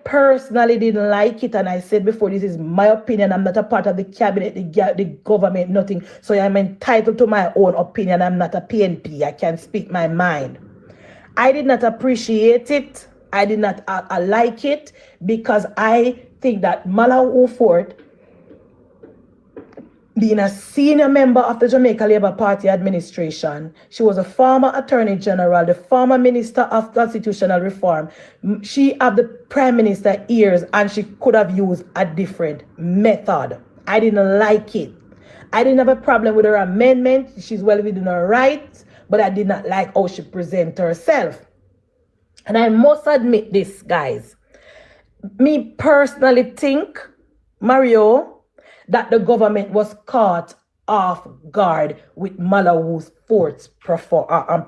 personally didn't like it, and I said before, this is my opinion. I'm not a part of the cabinet, the government, nothing. So I'm entitled to my own opinion. I'm not a PNP. I can speak my mind. I did not appreciate it. I did not like it, because I think that Malahoo Forte, being a senior member of the Jamaica Labour Party administration, she was a former Attorney General, the former Minister of Constitutional Reform. She had the Prime Minister ears, and she could have used a different method. I didn't like it. I didn't have a problem with her amendment. She's well within her rights, but I did not like how she presented herself. And I must admit this, guys. Me personally think, Mario, that the government was caught off guard with Malahoo Forte's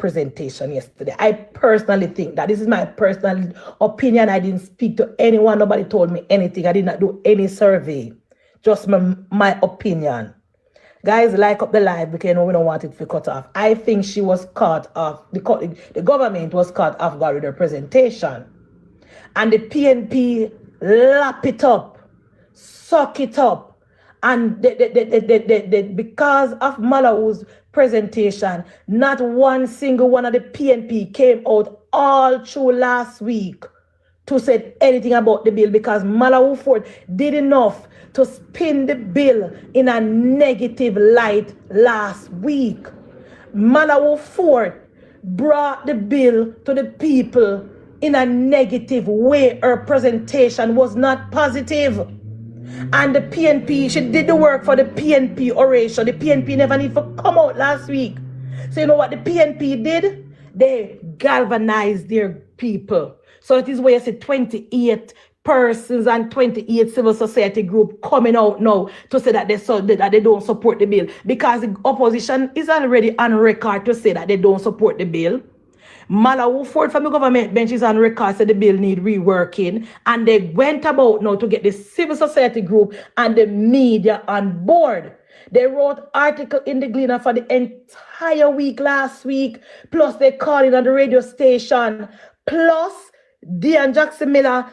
presentation yesterday. I personally think that. This is my personal opinion. I didn't speak to anyone. Nobody told me anything. I did not do any survey. Just my opinion. Guys, like up the live, because we don't want it to be cut off. I think she was caught off. The government was caught off guard with her presentation. And the PNP lap it up, suck it up. And because of Malahoo's presentation, not one single one of the PNP came out all through last week to say anything about the bill, because Malahoo Forte did enough to spin the bill in a negative light last week. Malahoo Forte brought the bill to the people in a negative way. Her presentation was not positive. And the PNP, she did the work for the PNP oration. The PNP never need to come out last week. So you know what the PNP did? They galvanized their people. So it is where you see 28 persons and 28 civil society group coming out now to say that they don't support the bill. Because the opposition is already on record to say that they don't support the bill. Malahoo Forte from the government bench is on record said the bill need reworking, and they went about now to get the civil society group and the media on board. They wrote article in the Gleaner for the entire week last week, plus they called in on the radio station, plus Dian Jackson Miller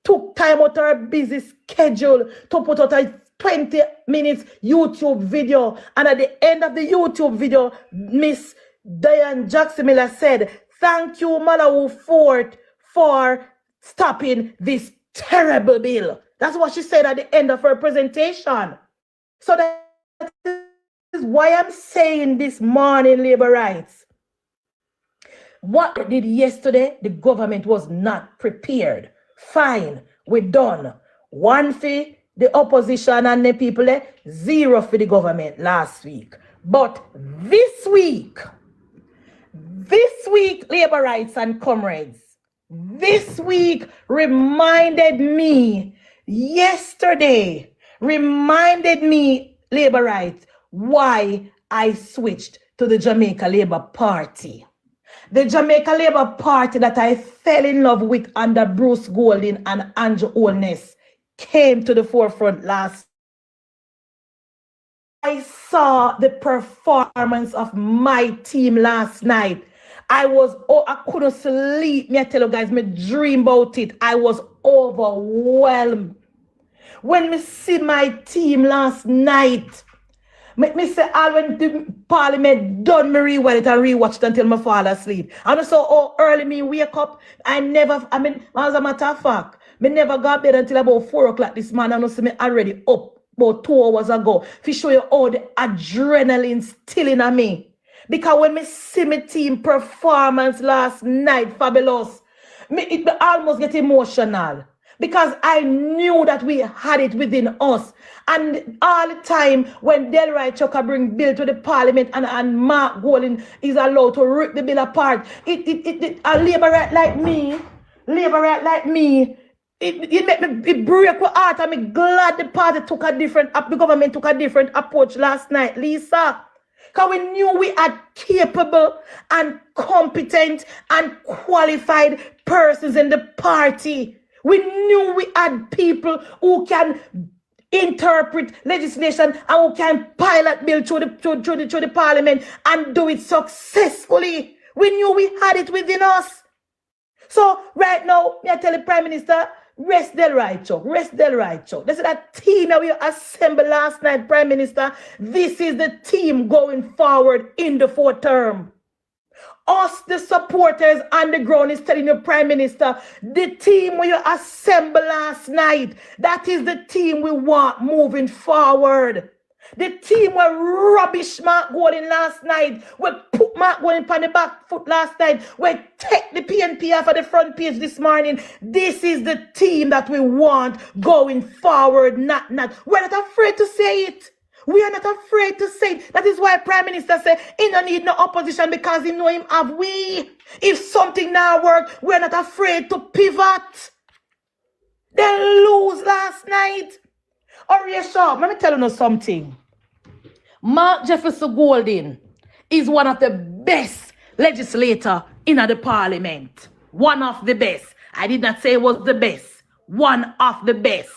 took time out of her busy schedule to put out a 20 minutes YouTube video, and at the end of the YouTube video, Miss Dian Jackson Miller said, "Thank you, Malahoo Forte, for stopping this terrible bill." That's what she said at the end of her presentation. So that is why I'm saying this morning, labor rights. What they did yesterday, the government was not prepared. Fine, we're done. One for the opposition and the people, 0 for the government last week. But this week, labor rights and comrades, this week reminded me, labor rights, why I switched to the Jamaica Labour Party. The Jamaica Labour Party that I fell in love with under Bruce Golding and Andrew Holness came to the forefront last. I saw the performance of my team last night. I couldn't sleep. Me I tell you guys, me dream about it. I was overwhelmed. When me see my team last night, me say, when the Parliament done, me rewind it and rewatch it until my fall asleep. And so early me wake up. As a matter of fact, me never got bed until about 4 o'clock this morning. And see me already up about 2 hours ago. To show you all the adrenaline still in me. Because when me see my team performance last night, fabulous, it almost get emotional. Because I knew that we had it within us. And all the time when Delroy Chucker bring bill to the Parliament and Mark Golding is allowed to rip the bill apart, a labor right like me, it make me break my heart. I'm glad the government took a different approach last night, Lisa. Because we knew we had capable and competent and qualified persons in the party. We knew we had people who can interpret legislation and who can pilot bill through the Parliament and do it successfully. We knew we had it within us. So right now, I tell the Prime Minister, Rest Del right, Chuck. Rest Del right, Chuck. This is that team that we assembled last night, Prime Minister. This is the team going forward in the fourth term. Us, the supporters on the ground, is telling the Prime Minister, the team we assembled last night, that is the team we want moving forward. The team were rubbish Mark Golding last night. We put Mark Golding on the back foot last night. We take the PNP off of the front page this morning. This is the team that we want going forward. We're not afraid to say it. We are not afraid to say it. That is why Prime Minister said, he don't need no opposition because he know him have we. If something now work, we're not afraid to pivot. They lose last night. Hurry sharp. Let me tell you something. Mark Jefferson Golding is one of the best legislators in the parliament. One of the best. I did not say he was the best. One of the best.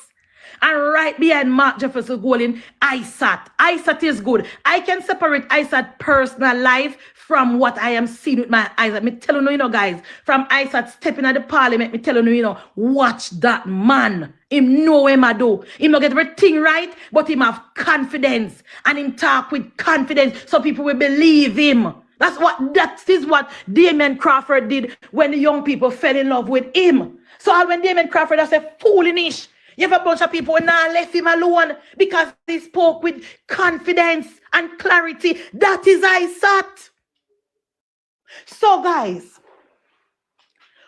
And right behind Mark Jefferson Golding, ISAT. ISAT is good. I can separate ISAT personal life from what I am seeing with my eyes. Me tell you, guys, from ISAT stepping at the parliament, me tell you, watch that man. Him know him I do. Him not get everything right, but him have confidence. And him talk with confidence so people will believe him. That is what Damian Crawford did when the young people fell in love with him. So when Damian Crawford, I said, foolish. You have a bunch of people who now left him alone because he spoke with confidence and clarity. That is ISAT. So guys,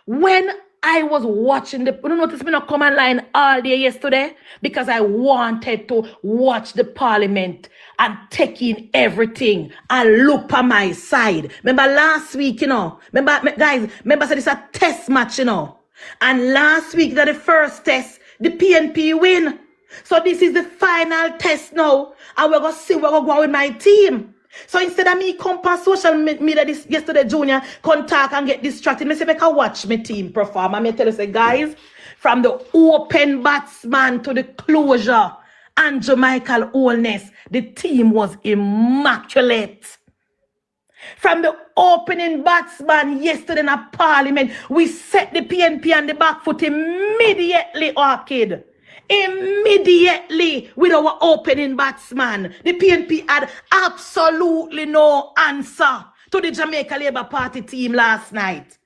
when I was watching you notice me not come online all day yesterday because I wanted to watch the parliament and take in everything and look on my side. Remember last week, remember I said it's a test match, and last week that the first test, the PNP win. So this is the final test now, and we're going to see where we're going with my team. So instead of me come on social media yesterday, Junior, come talk and get distracted, I say, make a watch my team perform. I may tell you, say, guys, from the open batsman to the closure and Jamaican wholeness, the team was immaculate. From the opening batsman yesterday in a parliament, we set the PNP on the back foot immediately, Orchid. Immediately with our opening batsman. The PNP had absolutely no answer to the Jamaica Labour Party team last night.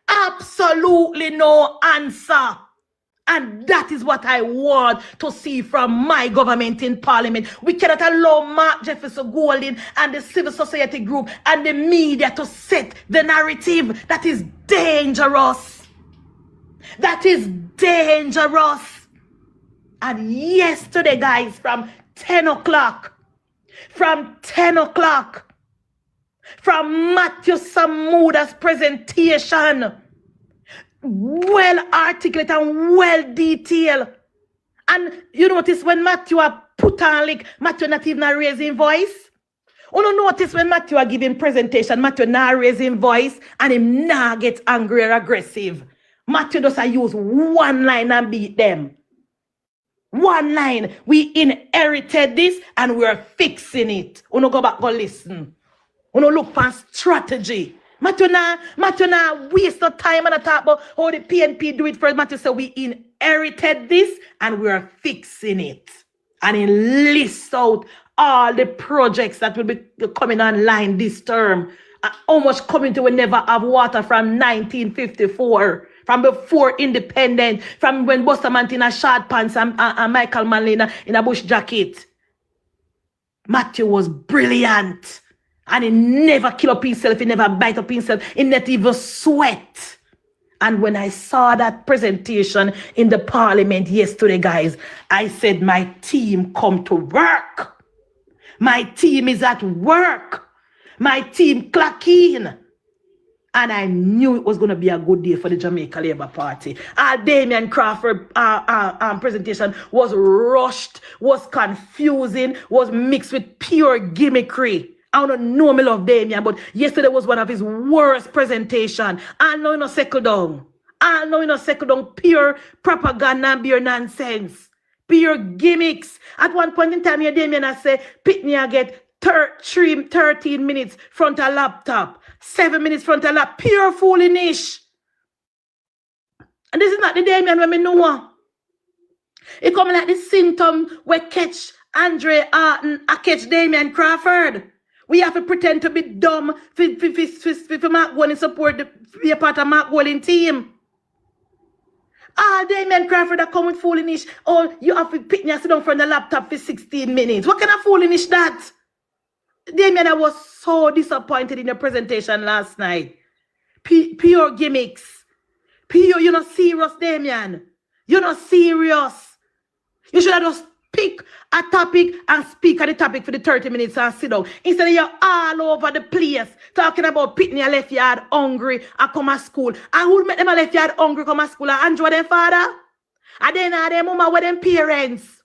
Absolutely no answer. And that is what I want to see from my government in parliament. We cannot allow Mark Jefferson Golding and the civil society group and the media to set the narrative. That is dangerous. That is dangerous. And yesterday, guys, from 10 o'clock, from Matthew Samuda's presentation, well articulate and well detailed. And you notice when Matthew put on like Matthew not even raising voice. You don't notice when Matthew giving presentation, Matthew not raising voice and him not get angry or aggressive. Matthew just use one line and beat them. One line. We inherited this and we're fixing it. You don't go back and listen. You don't look for strategy. Matthew now waste no time and talk about how the PNP do it first. Matthew said we inherited this and we're fixing it. And he lists out all the projects that will be coming online this term. How much community will never have water from 1954, from before independence, from when Bustamante in a short pants and Michael Manley in a bush jacket. Matthew was brilliant. And he never kill up himself, he never bite up himself, he not even sweat. And when I saw that presentation in the parliament yesterday, guys, I said, my team come to work. My team is at work. My team clock in. And I knew it was going to be a good day for the Jamaica Labour Party. Damian Crawford presentation was rushed, was confusing, was mixed with pure gimmickry. I don't know me love Damian, but yesterday was one of his worst presentation. I know you no settle down. I know you no settle down. Pure propaganda and pure nonsense. Pure gimmicks. At one point in time, Damian I say, Pitney I get 13 minutes front a laptop. 7 minutes front a laptop. Pure foolishness. And this is not the Damian when me know. It come like the symptom we catch Andre Arton, I catch Damian Crawford. We have to pretend to be dumb for Mark Golden support, be a part of Mark Golden team. Damian Crawford that come with foolishness. Oh, you have to pick me and sit down from the laptop for 16 minutes. What kind of foolishness that? Damian, I was so disappointed in your presentation last night. Pure gimmicks. Pure, you're not serious, Damian. You're not serious. You should have just pick a topic and speak on the topic for the 30 minutes and sit down. Instead of you're all over the place talking about pitting your left yard hungry and come to school. And who make them a left yard hungry come to school? And Andrew their father? And then their mama with them parents.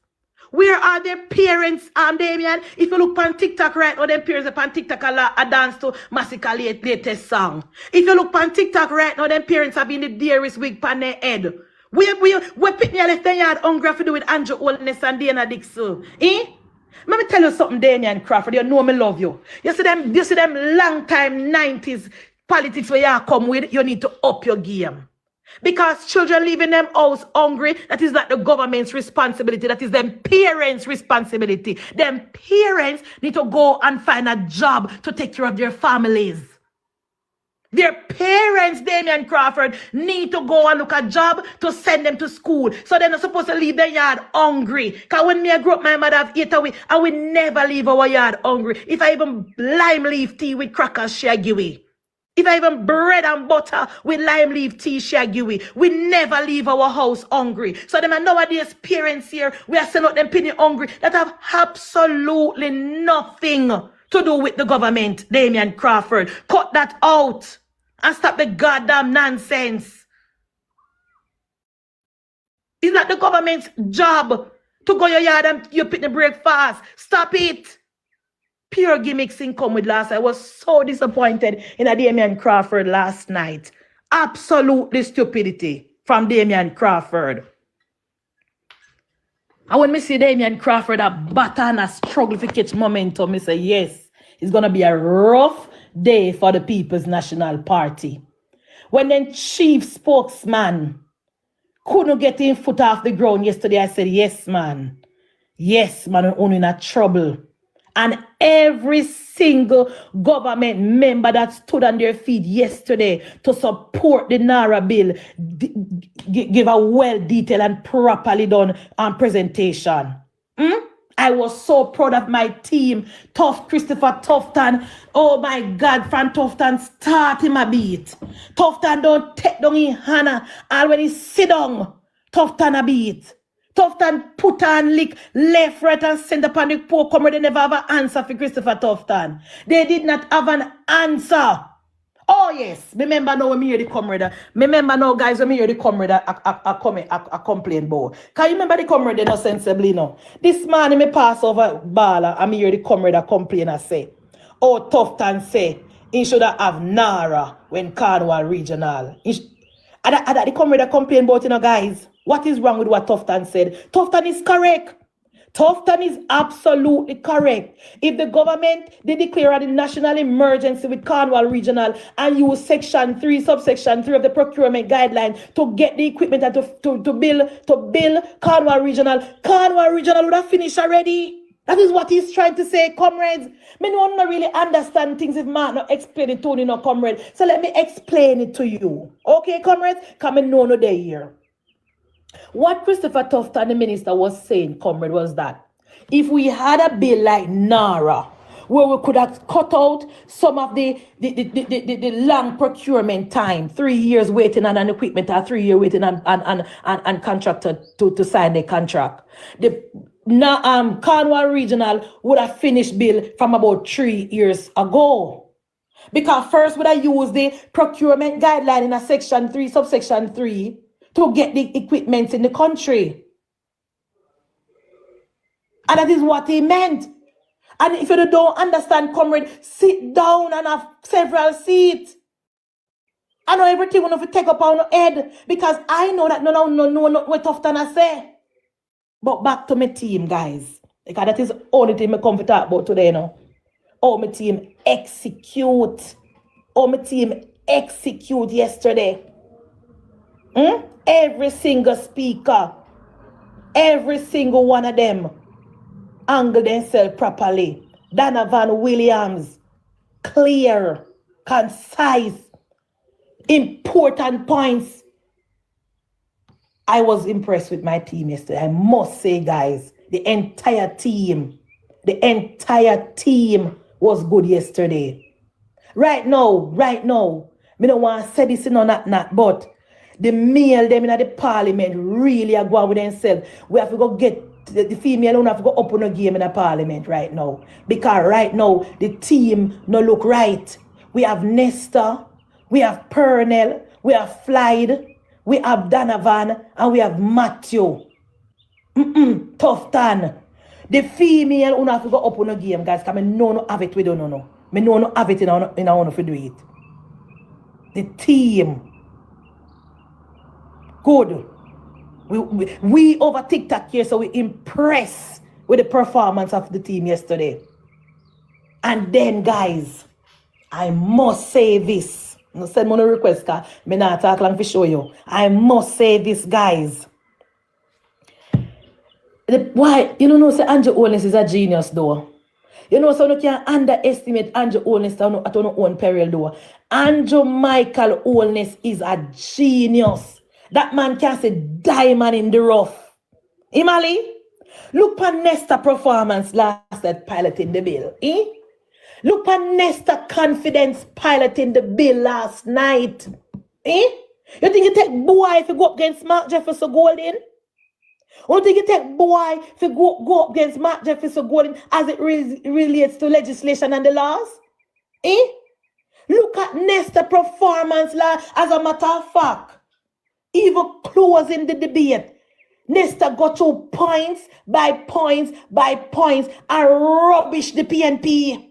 Where are their parents, Damian? If you look on TikTok right now, them parents on TikTok a dance to Massacre latest song. If you look on TikTok right now, them parents have been the dearest wig on their head. We pick me left yard hungry to do with Andrew Oldness and Dana Dixon. Eh? Let me tell you something, Damian Crawford. You know me love you. You see them long time 90s politics where you come with, you need to up your game. Because children leaving them house hungry, that is not the government's responsibility. That is them parents' responsibility. Them parents need to go and find a job to take care of their families. Their parents, Damian Crawford, need to go and look a job to send them to school. So they're not supposed to leave their yard hungry. Because when me grew up, my mother have ate away, and we never leave our yard hungry. If I even lime leaf tea with crackers, she give me. If I even bread and butter with lime leaf tea, she give me. We never leave our house hungry. So them nowadays parents here, we are sending out them penny hungry that have absolutely nothing to do with the government, Damian Crawford. Cut that out and stop the goddamn nonsense. It's not the government's job to go your yard and you pick the breakfast. Stop it. Pure gimmicks in come with last night. I was so disappointed in a Damian Crawford last night. Absolutely stupidity from Damian Crawford. And when I see Damian Crawford a battle and a struggle to catch momentum, I say, yes, it's going to be a rough day for the People's National Party. When the chief spokesman couldn't get his foot off the ground yesterday, I said, yes, man. Yes, man, we're only in trouble. And every single government member that stood on their feet yesterday to support the NaRRA bill give a well-detailed and properly done presentation. I was so proud of my team. Christopher Tufton. Oh my God, from Tufton start him a beat. Tufton don't take down his hand. And when he sit down, Tufton a beat. Tufton put on lick left, right, and center upon the poor comrade. They never have an answer for Christopher Tufton. They did not have an answer. Oh yes, remember now when me hear the comrade. Remember now, guys, when me hear the comrade a complain about. Can you remember the comrade no sensibly no? This man me pass over Bala and me hear the comrade a complain and say, oh Tufton say he should have NaRRA when Cornwall Regional. And the comrade a complain about, you know, guys. What is wrong with what Tufton said? Tufton is correct. Tufton is absolutely correct. If the government, they declare a national emergency with Cornwall Regional and use section 3, subsection 3 of the procurement guideline to get the equipment and to build Cornwall Regional would have finished already. That is what he's trying to say, comrades. Me no not really understand things if man not explain it to you, no, comrade. So let me explain it to you. Okay, comrades? Come and no day here. What Christopher Tufton, the minister, was saying, comrade, was that if we had a bill like NaRRA, where we could have cut out some of the long procurement time, 3 years waiting on an equipment or 3 years waiting on contractor to sign the contract, Cornwall Regional would have finished bill from about 3 years ago. Because first would have used the procurement guideline in a section 3, subsection 3, to get the equipment in the country. And that is what he meant. And if you don't understand, comrade, sit down and have several seats. I know everything will take up on your head because I know that no what Tufton I say. But back to my team, guys. Because that is the only thing I come to talk about today, no. Oh, my team execute. Oh, my team execute yesterday. Every single speaker Every single one of them angle themselves properly. Donovan Williams, clear, concise, important points. I was impressed with my team yesterday. I must say, guys, the entire team was good yesterday. Right now, me don't want to say this in not, but the male them in the parliament really are going with themselves. We have to go get the female don't have to go up on a game in the parliament right now. Because right now, the team no look right. We have Nesta, we have Pernell, we have Floyd, we have Donovan, and we have Matthew. Tufton. The female don't have to go up on a game, guys. Because I no have it, we don't know. Me no have it in our own to do it. The team. Good. We over TikTok here, so we impressed with the performance of the team yesterday. And then, guys, I must say this. No send me no request, because I not talk long to show you. I must say this, guys. Why? You know, say Andrew Holness is a genius, though. You know, so you can't underestimate Andrew Holness at your own peril, though. Andrew Michael Holness is a genius. That man can say diamond in the rough. Imali, look at Nesta performance last at piloting the bill. Look at Nesta confidence piloting the bill last night. You think you take boy if you go up against Mark Jefferson Golden? Or think you take boy if you go up against Mark Jefferson Golden as it relates to legislation and the laws? Look at Nesta performance as a matter of fact. Even closing the debate, Nesta got through points by points by points and rubbish the PNP.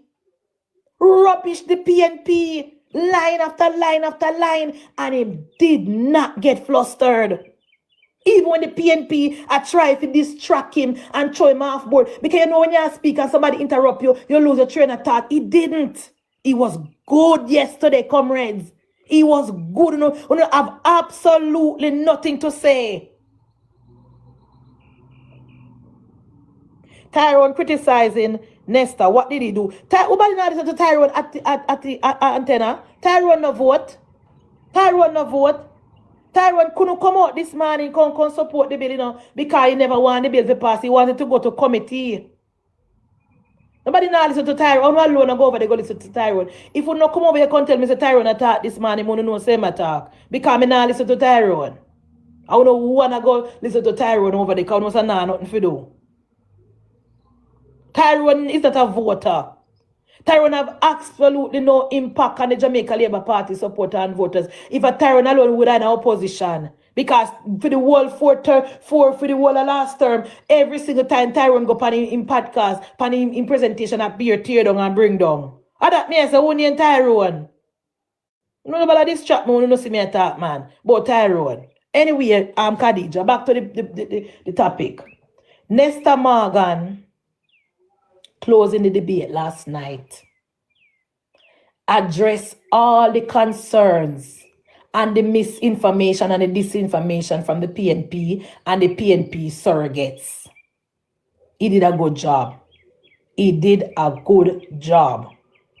Rubbish the PNP line after line after line, and he did not get flustered. Even when the PNP are trying to distract him and throw him off board. Because you know when you speak and somebody interrupt you, you lose your train of thought. He didn't. He was good yesterday, comrades. He was good. You have absolutely nothing to say. Tyrone criticizing Nesta. What did he do? Nobody not listen to Tyrone at the antenna. Tyrone no vote. Tyrone no vote. Tyrone couldn't come out this morning and support the bill, you know, because he never wanted the bill to pass. He wanted to go to committee. Nobody now listen to Tyrone. I'm alone and go over there go listen to Tyrone. If you not come over here and tell me say Tyrone attack this man, you know same attack. Because I now listen to Tyrone. I don't know who wanna go listen to Tyrone over there because I say nah, nothing to do. Tyrone is not a voter. Tyrone have absolutely no impact on the Jamaica Labour Party supporters and voters. If a Tyrone alone would have an opposition. Because for the whole for the whole of last term, every single time Tyrone go pan in podcast, pan in presentation at beer, tear down and bring down. And that means only in Tyrone. You know about this chat, man, you know see me attack, man. But Tyrone. Anyway, Khadija, back to the topic. Nesta Morgan closing the debate last night. Address all the concerns and the misinformation and the disinformation from the PNP and the PNP surrogates. He did a good job. He did a good job.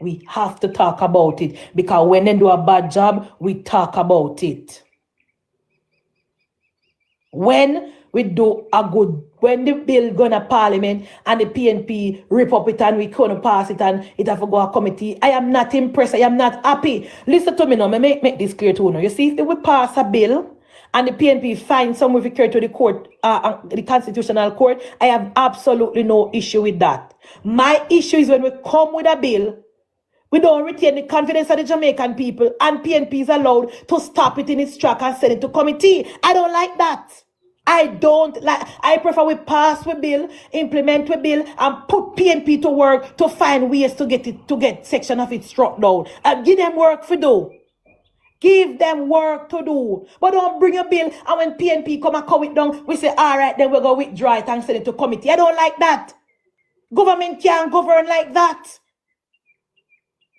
We have to talk about it because when they do a bad job, we talk about it. When we do a good, when the bill go to Parliament and the PNP rip up it and we couldn't pass it and it have to go to committee, I am not impressed. I am not happy. Listen to me now. Make this clear to you now. You see, if they will pass a bill and the PNP find some way to carry to the court, the constitutional court, I have absolutely no issue with that. My issue is when we come with a bill, we don't retain the confidence of the Jamaican people and PNP is allowed to stop it in its track and send it to committee. I don't like that. I don't like. I prefer we pass the bill, implement the bill, and put PNP to work to find ways to get section of it struck down. And give them work to do. Give them work to do. But don't bring a bill and when PNP come and cut it down, we say, all right, then we're going to withdraw it and send it to committee. I don't like that. Government can't govern like that.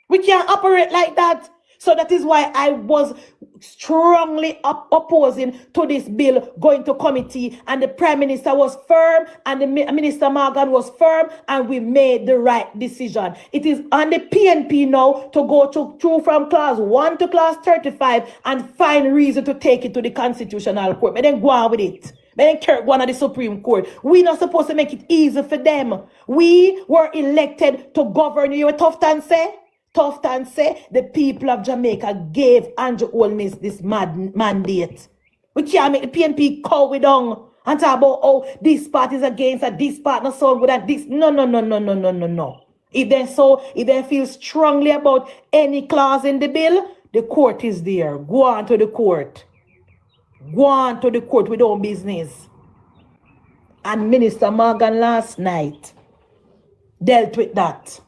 We can't operate like that. So that is why I was strongly opposing to this bill going to committee, and the Prime Minister was firm and the Minister Morgan was firm, and we made the right decision. It is on the PNP now to go through from clause 1 to clause 35 and find reason to take it to the Constitutional Court. But then go on with it. Then go on to the Supreme Court. We're not supposed to make it easy for them. We were elected to govern. You know what Tufton say? Tufton say the people of Jamaica gave Andrew Holness this mandate. We can't make the PNP cow we down and talk about, oh, this part is against and this part not so good and this. No. If they feel strongly about any clause in the bill, the court is there. Go on to the court. Go on to the court with own business. And Minister Morgan last night dealt with that.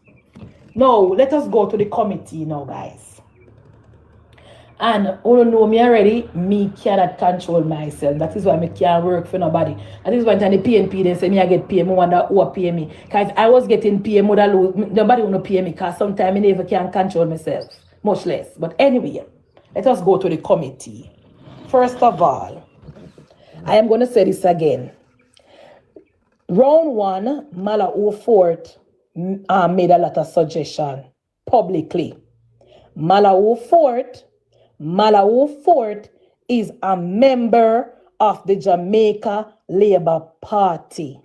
Now, let us go to the committee now, guys. And all know me already, me cannot control myself. That is why I can't work for nobody. That is why the PNP they say me I get paid, me wonder who pay me. Because if I was getting paid, nobody want to pay me because sometimes I never can control myself. Much less. But anyway, let us go to the committee. First of all, I am going to say this again. Round 1, Malahoo Forte made a lot of suggestions publicly. Malahoo Forte is a member of the Jamaica Labour Party.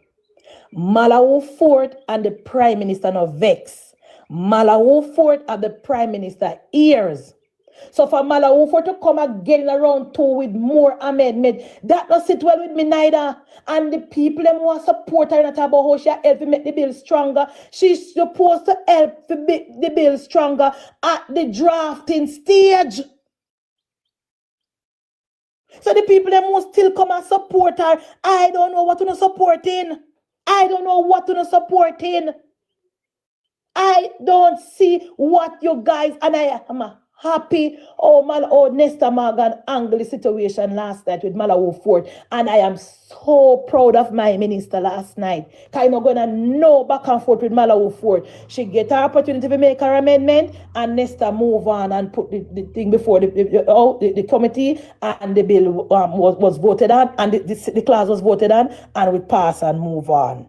Malahoo Forte and the Prime Minister no vex. Malahoo Forte and the Prime Minister ears. So for Malahoo Forte to come again in round 2 with more amendment, that don't sit well with me neither. And the people them want support her, not about how she help to make the bill stronger. She's supposed to help to make the bill stronger at the drafting stage. So the people them will still come and support her. I don't know what to supporting. I don't know what to supporting. I don't see what you guys, and I am happy. Nesta Morgan angle the situation last night with Malahoo Forte. And I am so proud of my minister last night. Because I'm not going to know back and forth with Malahoo Forte. She get her opportunity to make her amendment, and Nesta move on and put the thing before the committee, and the bill was voted on, and the clause was voted on, and we pass and move on.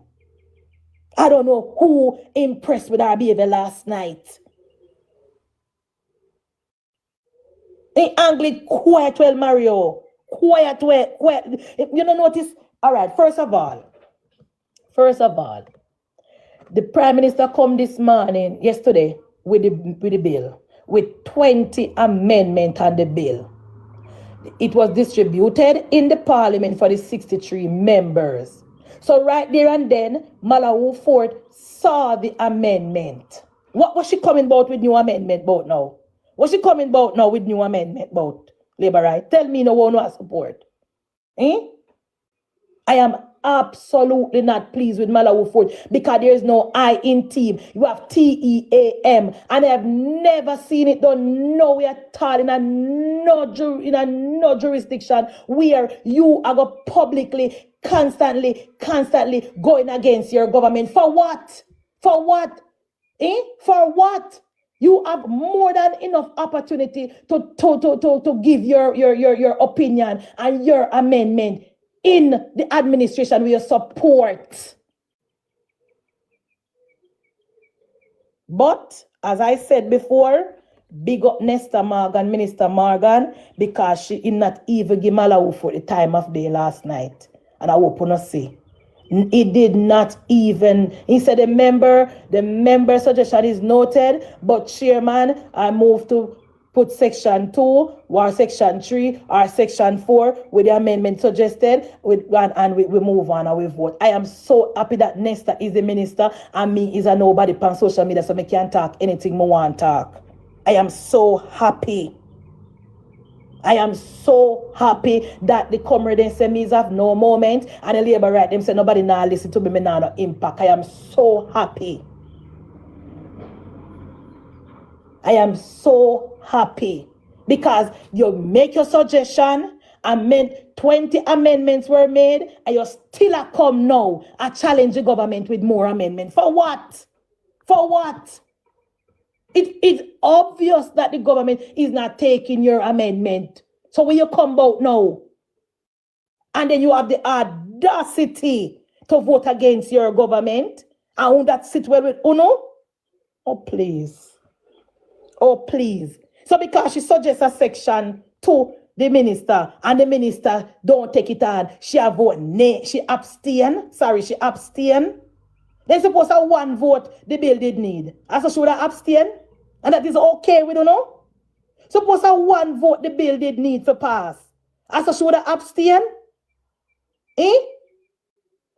I don't know who impressed with our behavior last night. They angled quiet well, Mario. Quiet well. You don't notice? All right, first of all, the Prime Minister come yesterday, with the bill, with 20 amendments on the bill. It was distributed in the Parliament for the 63 members. So right there and then, Malahoo Forte saw the amendment. What was she coming about with new amendment about now? What's she coming about now with new amendment about labor right? Tell me no one wants support. I am absolutely not pleased with Malahoo Forte because there is no I in team. You have TEAM, and I have never seen it done nowhere at all in a no jurisdiction where you are going publicly, constantly going against your government. For what? For what? For what? You have more than enough opportunity to give your opinion and your amendment in the administration with your support. But, as I said before, big up Nesta Morgan, Minister Morgan, because she did not even give Malahoo for the time of day last night. And I hope you not see. He did not even, he said the member suggestion is noted, but chairman, I move to put section 2 or section 3 or section 4 with the amendment suggested and we move on and we vote. I am so happy that Nesta is the minister and me is a nobody on social media, so I can't talk anything I want to talk. I am so happy. I am so happy that the comrades say me have no moment and the labor right them say nobody now listen to me now no impact. I am so happy. I am so happy because you make your suggestion, 20 amendments were made, and you still come now and challenge the government with more amendments. For what? For what? It is obvious that the government is not taking your amendment. So when you come out now, and then you have the audacity to vote against your government, and that sit well with Uno, oh please. Oh please. So because she suggests a section to the minister, and the minister don't take it on, she a vote nay, she abstain. Sorry, she abstain. Then suppose a one vote the bill did need. And so she would have abstain. And that is okay, we don't know. Suppose a one vote the bill did need to pass. And so she would have abstain. Eh?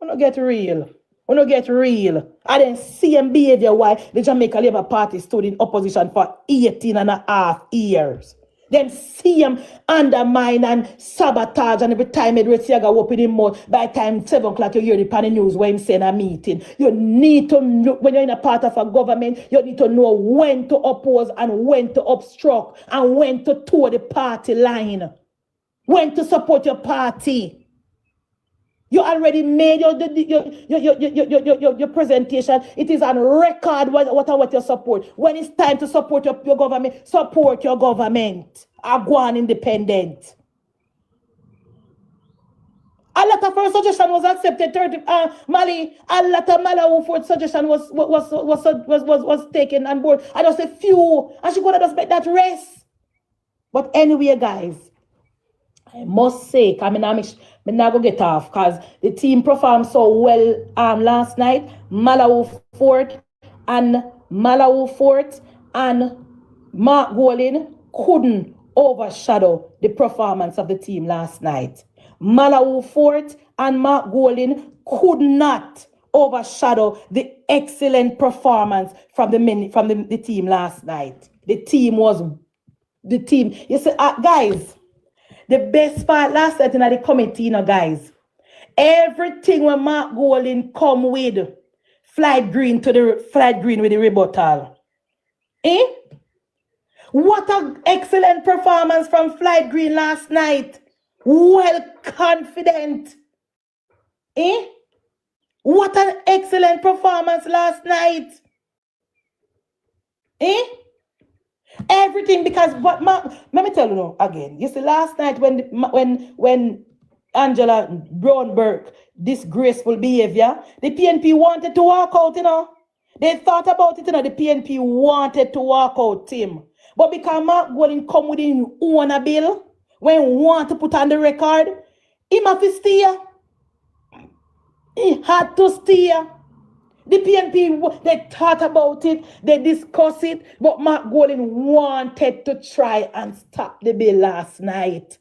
We don't get real. We don't get real. And then same behavior why the Jamaica Labour Party stood in opposition for 18.5 years. Then see him undermine and sabotage, and every time Edward Siaga open him mouth, by the time 7 o'clock you hear the panel news where him saying a meeting. You need to know, when you're in a part of a government, you need to know when to oppose and when to obstruct and when to toe the party line. When to support your party. You already made your presentation. It is on record what you support. When it's time to support your government, support your government. Agwan independent. A lot of her suggestion was accepted. Mali, a lot of Malahoo Forte suggestion was taken on board. I just a few, and she gonna just make that rest. But anyway, guys, I must say, I'm not going to get off because the team performed so well last night. Malahoo Forte and Mark Golin couldn't overshadow the performance of the team last night. Malahoo Forte and Mark Golin could not overshadow the excellent performance from the team last night. The team. You see, guys. The best part last night in the committee, guys. Everything when Mark Golin come with, flight green with the rebuttal. Eh? What an excellent performance from Flight Green last night. Well confident. Eh? What an excellent performance last night. Eh? Everything because let me tell you now again. You see, last night when Angela Brown-Burke disgraceful behavior, the PNP wanted to walk out, They thought about it, The PNP wanted to walk out, Tim. But because Mark Golin come with his own bill, when he want to put on the record, he must steer. He had to steer. The PNP, they thought about it, they discussed it, but Mark Golin wanted to try and stop the bill last night.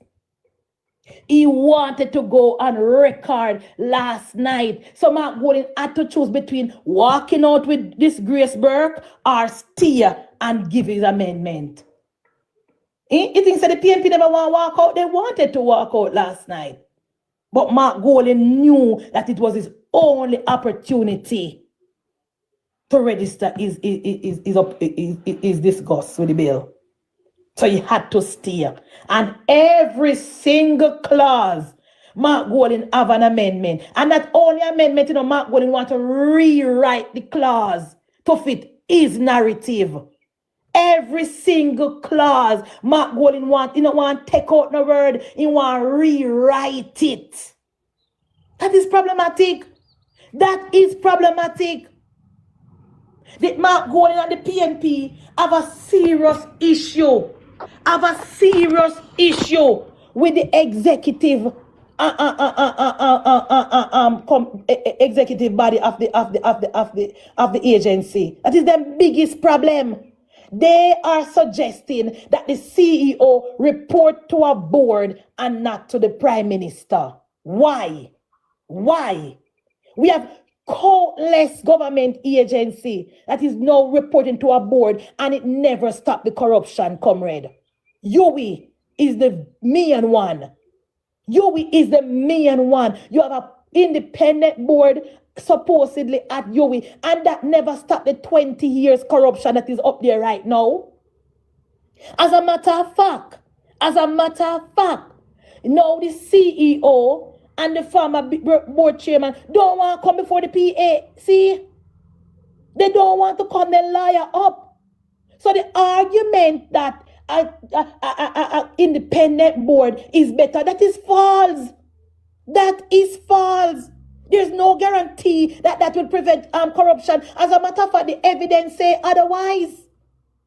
He wanted to go on record last night. So Mark Golin had to choose between walking out with this Grace Burke or steer and give his amendment. He thinks that the PNP never want to walk out. They wanted to walk out last night. But Mark Golin knew that it was his only opportunity to register his disgust with the bill. So he had to steer. And every single clause, Mark Golin have an amendment. And not only amendment, Mark Golin want to rewrite the clause to fit his narrative. Every single clause, Mark Golin want to take out the word, he want to rewrite it. That is problematic. That is problematic. That Mark Golin and the PNP have a serious issue. With the executive executive body of the agency. That is the biggest problem. They are suggesting that the CEO report to a board and not to the Prime Minister. Why? We have countless government agency that is now reporting to a board and it never stopped the corruption, comrade. UWI is the main one. You have an independent board supposedly at UWI, and that never stopped the 20 years corruption that is up there right now. As a matter of fact, now the CEO and the former board chairman don't want to come before the PA. See? They don't want to come, they lawyer up. So the argument that an independent board is better, that is false. That is false. There's no guarantee that that will prevent corruption. As a matter of fact, the evidence say otherwise.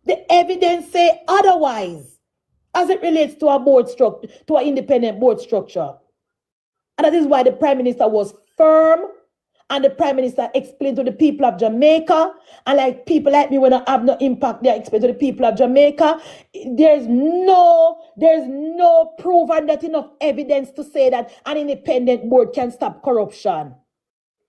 The evidence say otherwise as it relates to a board structure, to an independent board structure. And that is why the Prime Minister was firm, and the Prime Minister explained to the people of Jamaica, and like people like me when I have no impact, they explain to the people of Jamaica, there's no proof and not enough evidence to say that an independent board can stop corruption.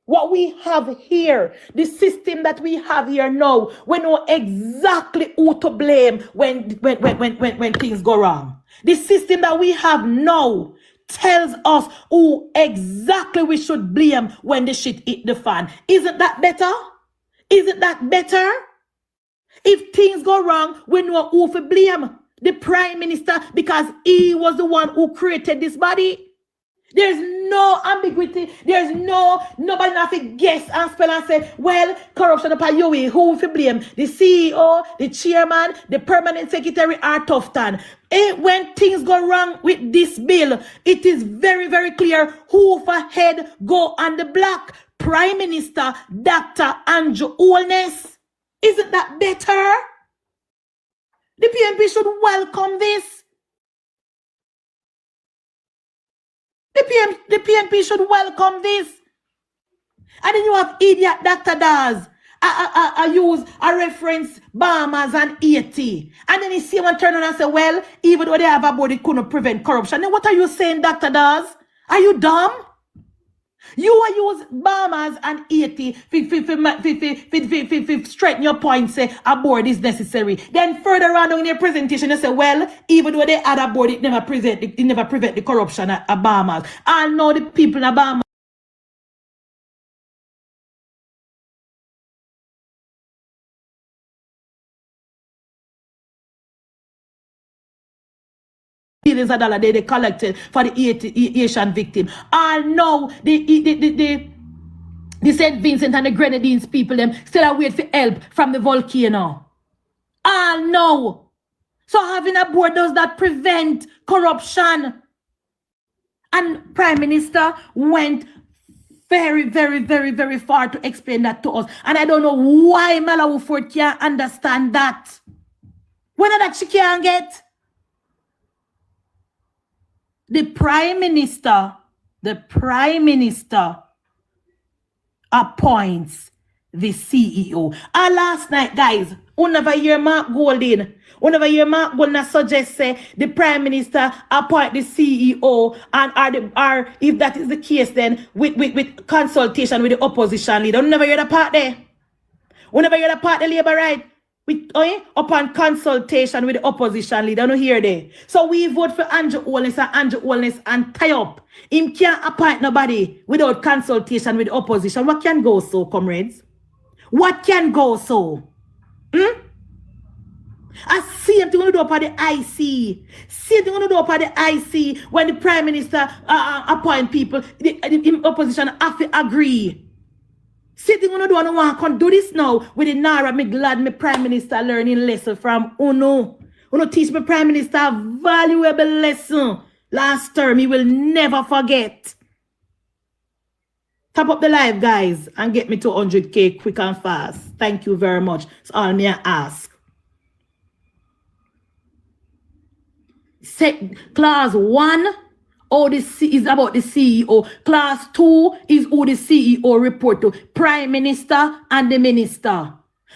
What we have here, the system that we have here now, we know exactly who to blame when things go wrong. The system that we have now tells us who exactly we should blame when the shit hit the fan. Isn't that better? Isn't that better? If things go wrong, we know who to blame. The Prime Minister, because he was the one who created this body. There's no ambiguity. There's nobody have to guess and spell and say, well, corruption upon you, who to blame? The CEO, the chairman, the permanent secretary, or Tufton. When things go wrong with this bill, it is very, very clear who for head go on the block. Prime Minister Dr. Andrew Holness. Isn't that better? The PNP should welcome this. The PNP should welcome this. And then you have idiot Dr. Daz. I use a reference Bahamas and Haiti. And then you see one turn around and say, well, even though they have a board, it couldn't prevent corruption. Then what are you saying, Dr. Daz? Are you dumb? You use Bahamas and Haiti to straighten your point, say a board is necessary. Then further on in your presentation, you say, well, even though they had a board, it never prevent the corruption at Bahamas. I know the people in Bahamas. Billions of dollars they collected for the Haitian victim. I know the St. Vincent and the Grenadines people them still await for help from the volcano. I know. So having a board does not prevent corruption. And Prime Minister went very, very, very, very far to explain that to us. And I don't know why Malahoo Forte can't understand that. When that she can't get. The Prime Minister appoints the CEO. And last night, guys, whenever hear Mark Golding suggest say the Prime Minister appoint the CEO and or if that is the case, then with consultation with the opposition leader. Whenever hear the part there. Whenever hear the part the Labour right. Upon consultation with the opposition leader, no hear there. So we vote for Andrew Holness and tie up. Him can't appoint nobody without consultation with the opposition. What can go so, comrades? What can go so? I see him to do up at the IC. See him to do up at the IC when the Prime Minister appoint people, the opposition have to agree. Sitting on the door, I want to do this now with the NaRRA. Me glad my Prime Minister learning lesson from Uno. Uno teach my Prime Minister a valuable lesson. Last term, he will never forget. Tap up the live, guys, and get me to 100K quick and fast. Thank you very much. That's all me I ask. Clause 1. Is about the CEO. Class 2 is who the CEO report to. Prime Minister and the Minister.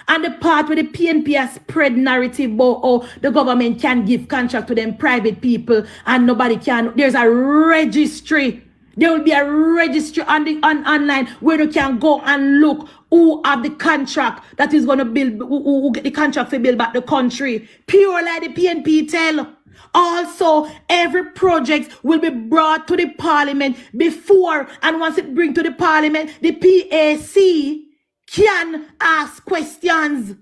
And the part where the PNP has spread narrative about the government can give contract to them private people and nobody can. There's a registry. There will be a registry online where you can go and look who have the contract that is going to build, who get the contract to build back the country. Pure like the PNP tell. Also, every project will be brought to the Parliament before, and once it brings to the Parliament, the PAC can ask questions.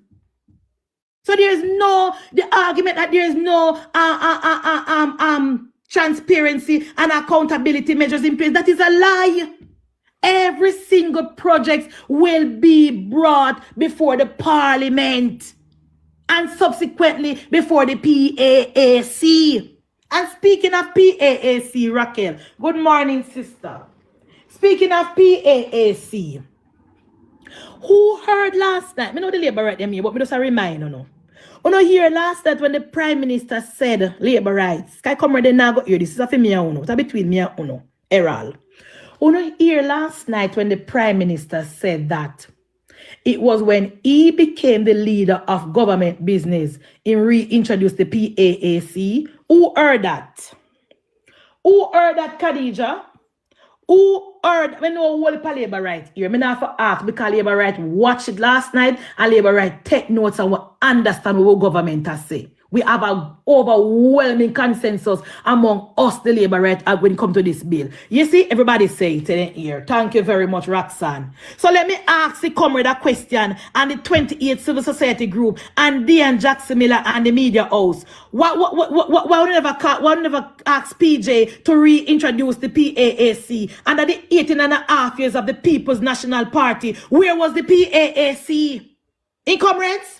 So there's no, the argument that there's no transparency and accountability measures in place, that is a lie. Every single project will be brought before the Parliament. and subsequently before the PAAC. And speaking of PAAC, Raquel, good morning, sister. Speaking of PAAC, who heard last night? I know the Labour right there, but me just a reminder, no. You know, hear last night when the Prime Minister said Labour rights. Can I come right there now go hear this? This is for me and Uno. It's between me and Uno. Errol. You know, hear last night when the Prime Minister said that it was when he became the leader of government business and reintroduced the PAAC. Who heard that? Who heard that, Khadija? Who heard? We know what the Labour right here. I have to ask because Labour right watch it last night and Labour right take notes and we understand what government has say. We have an overwhelming consensus among us, the Labour right, when it comes to this bill. You see, everybody say it in here. Thank you very much, Roxanne. So let me ask the comrade a question and the 28th Civil Society Group and Diane Jackson Miller and the Media House. Why never ask PJ to reintroduce the PAAC under the 18.5 years of the People's National Party? Where was the PAAC? In comrades?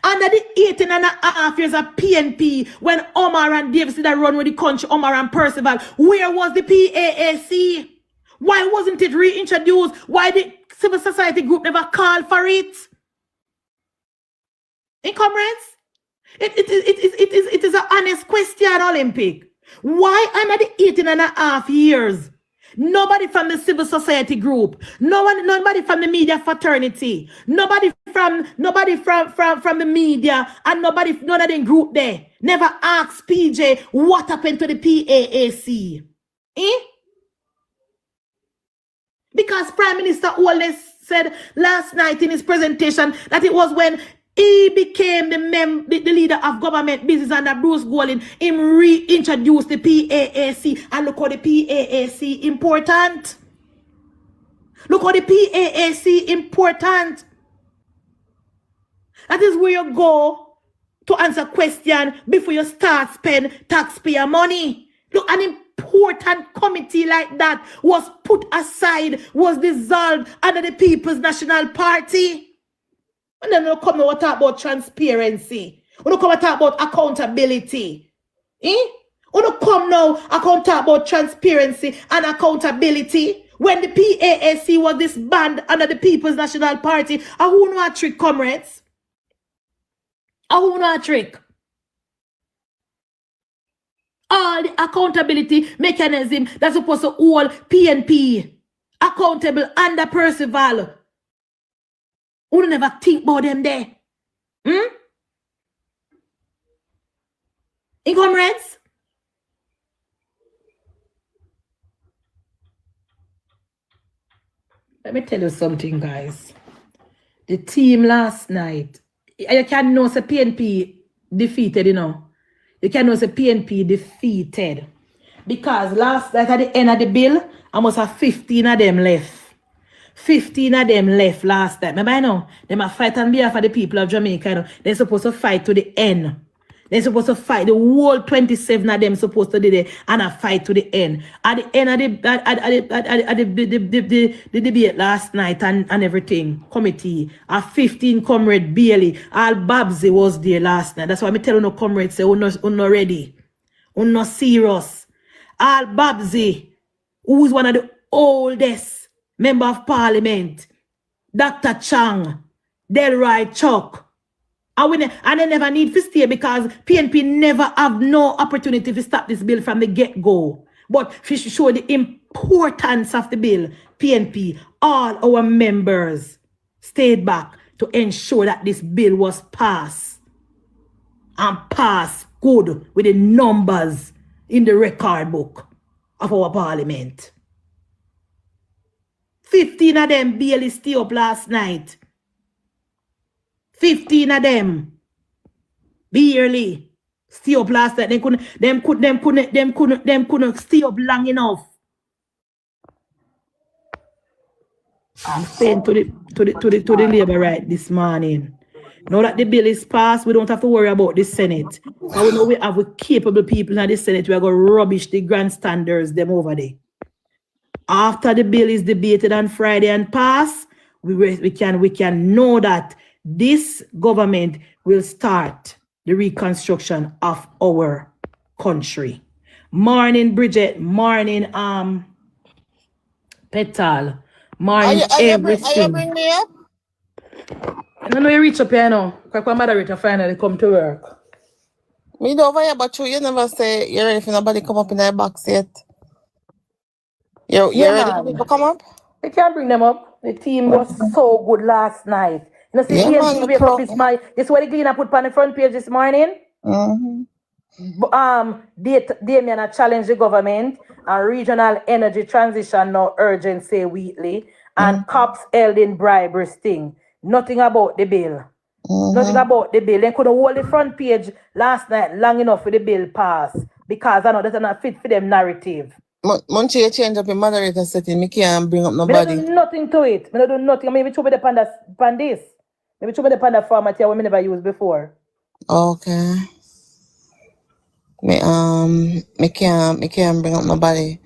Under the 18.5 years of PNP, when Omar and Davis did run with the country, Omar and Percival, where was the PAAC? Why wasn't it reintroduced? Why did civil society group never call for it? In comrades? It is an honest question, Olympic. Why under the 18.5 years? Nobody from the civil society group, nobody from the media fraternity, nobody from the media, and none of them group there never asked PJ what happened to the PAAC. Because Prime Minister Wallace said last night in his presentation that it was when he became the leader of government business under Bruce Golding, him reintroduced the PAAC. And look how the PAAC important. Look how the PAAC important. That is where you go to answer question before you start spend taxpayer money. Look, an important committee like that was put aside, was dissolved under the People's National Party. And then we'll come now and talk about transparency. We'll come and talk about accountability. We'll come now and talk about transparency and accountability. When the PAAC was disbanded under the People's National Party, who know a trick, comrades? Who know a trick? All the accountability mechanism that's supposed to hold PNP accountable under Percival. Who never think about them there? In comrades? Let me tell you something, guys. The team last night, you can know the PNP defeated, you know. You can know the PNP defeated. Because last night at the end of the bill, I must have 15 of them left. 15 of them left last time. Remember, I know, they must fight on behalf of the people of Jamaica. You know. They're supposed to fight to the end. They're supposed to fight. The whole 27 of them supposed to do it and a fight to the end. At the end of the debate last night and everything, committee, 15 comrade Bailey, all Babsy was there last night. That's why I tell you no comrades say, we're not ready. We're not serious. All Babsy, who's one of the oldest Member of Parliament, Dr. Chang, Delroy Chuck. And they never need to stay because PNP never have no opportunity to stop this bill from the get-go. But to show the importance of the bill, PNP, all our members stayed back to ensure that this bill was passed. And passed good with the numbers in the record book of our Parliament. 15 of them barely stay up last night. 15 of them barely stay up last night. Them couldn't stay up long enough. I'm saying to the Labour right this morning. Now that the bill is passed, we don't have to worry about the Senate. And we know we have capable people in the Senate. We are going to rubbish the grandstanders them over there. After the bill is debated on Friday and passed, we can know that This government will start the reconstruction of our country. Morning, Bridget. Morning, Petal. Morning, everything. Are you bring me up? I don't know you reach up here now. Because my moderator finally come to work. Me do over here, but you never say you're ready for nobody come up in that box yet. You're ready for people come up? They can't bring them up. The team was so good last night. You know, see, PNP wake up this morning. This is what the Gleaner put on the front page this morning. Damian challenged the government and regional energy transition now urgency weekly and cops held in bribery sting. Nothing about the bill. Nothing about the bill. They couldn't hold the front page last night long enough for the bill pass because I know that's not fit for them narrative. Munchie, you change up your moderator setting. Me can't bring up nobody. I don't do nothing to it. I don't do nothing. Maybe show me the pan this. Maybe show me the panda format here we never used before. Okay. Me can't bring up nobody.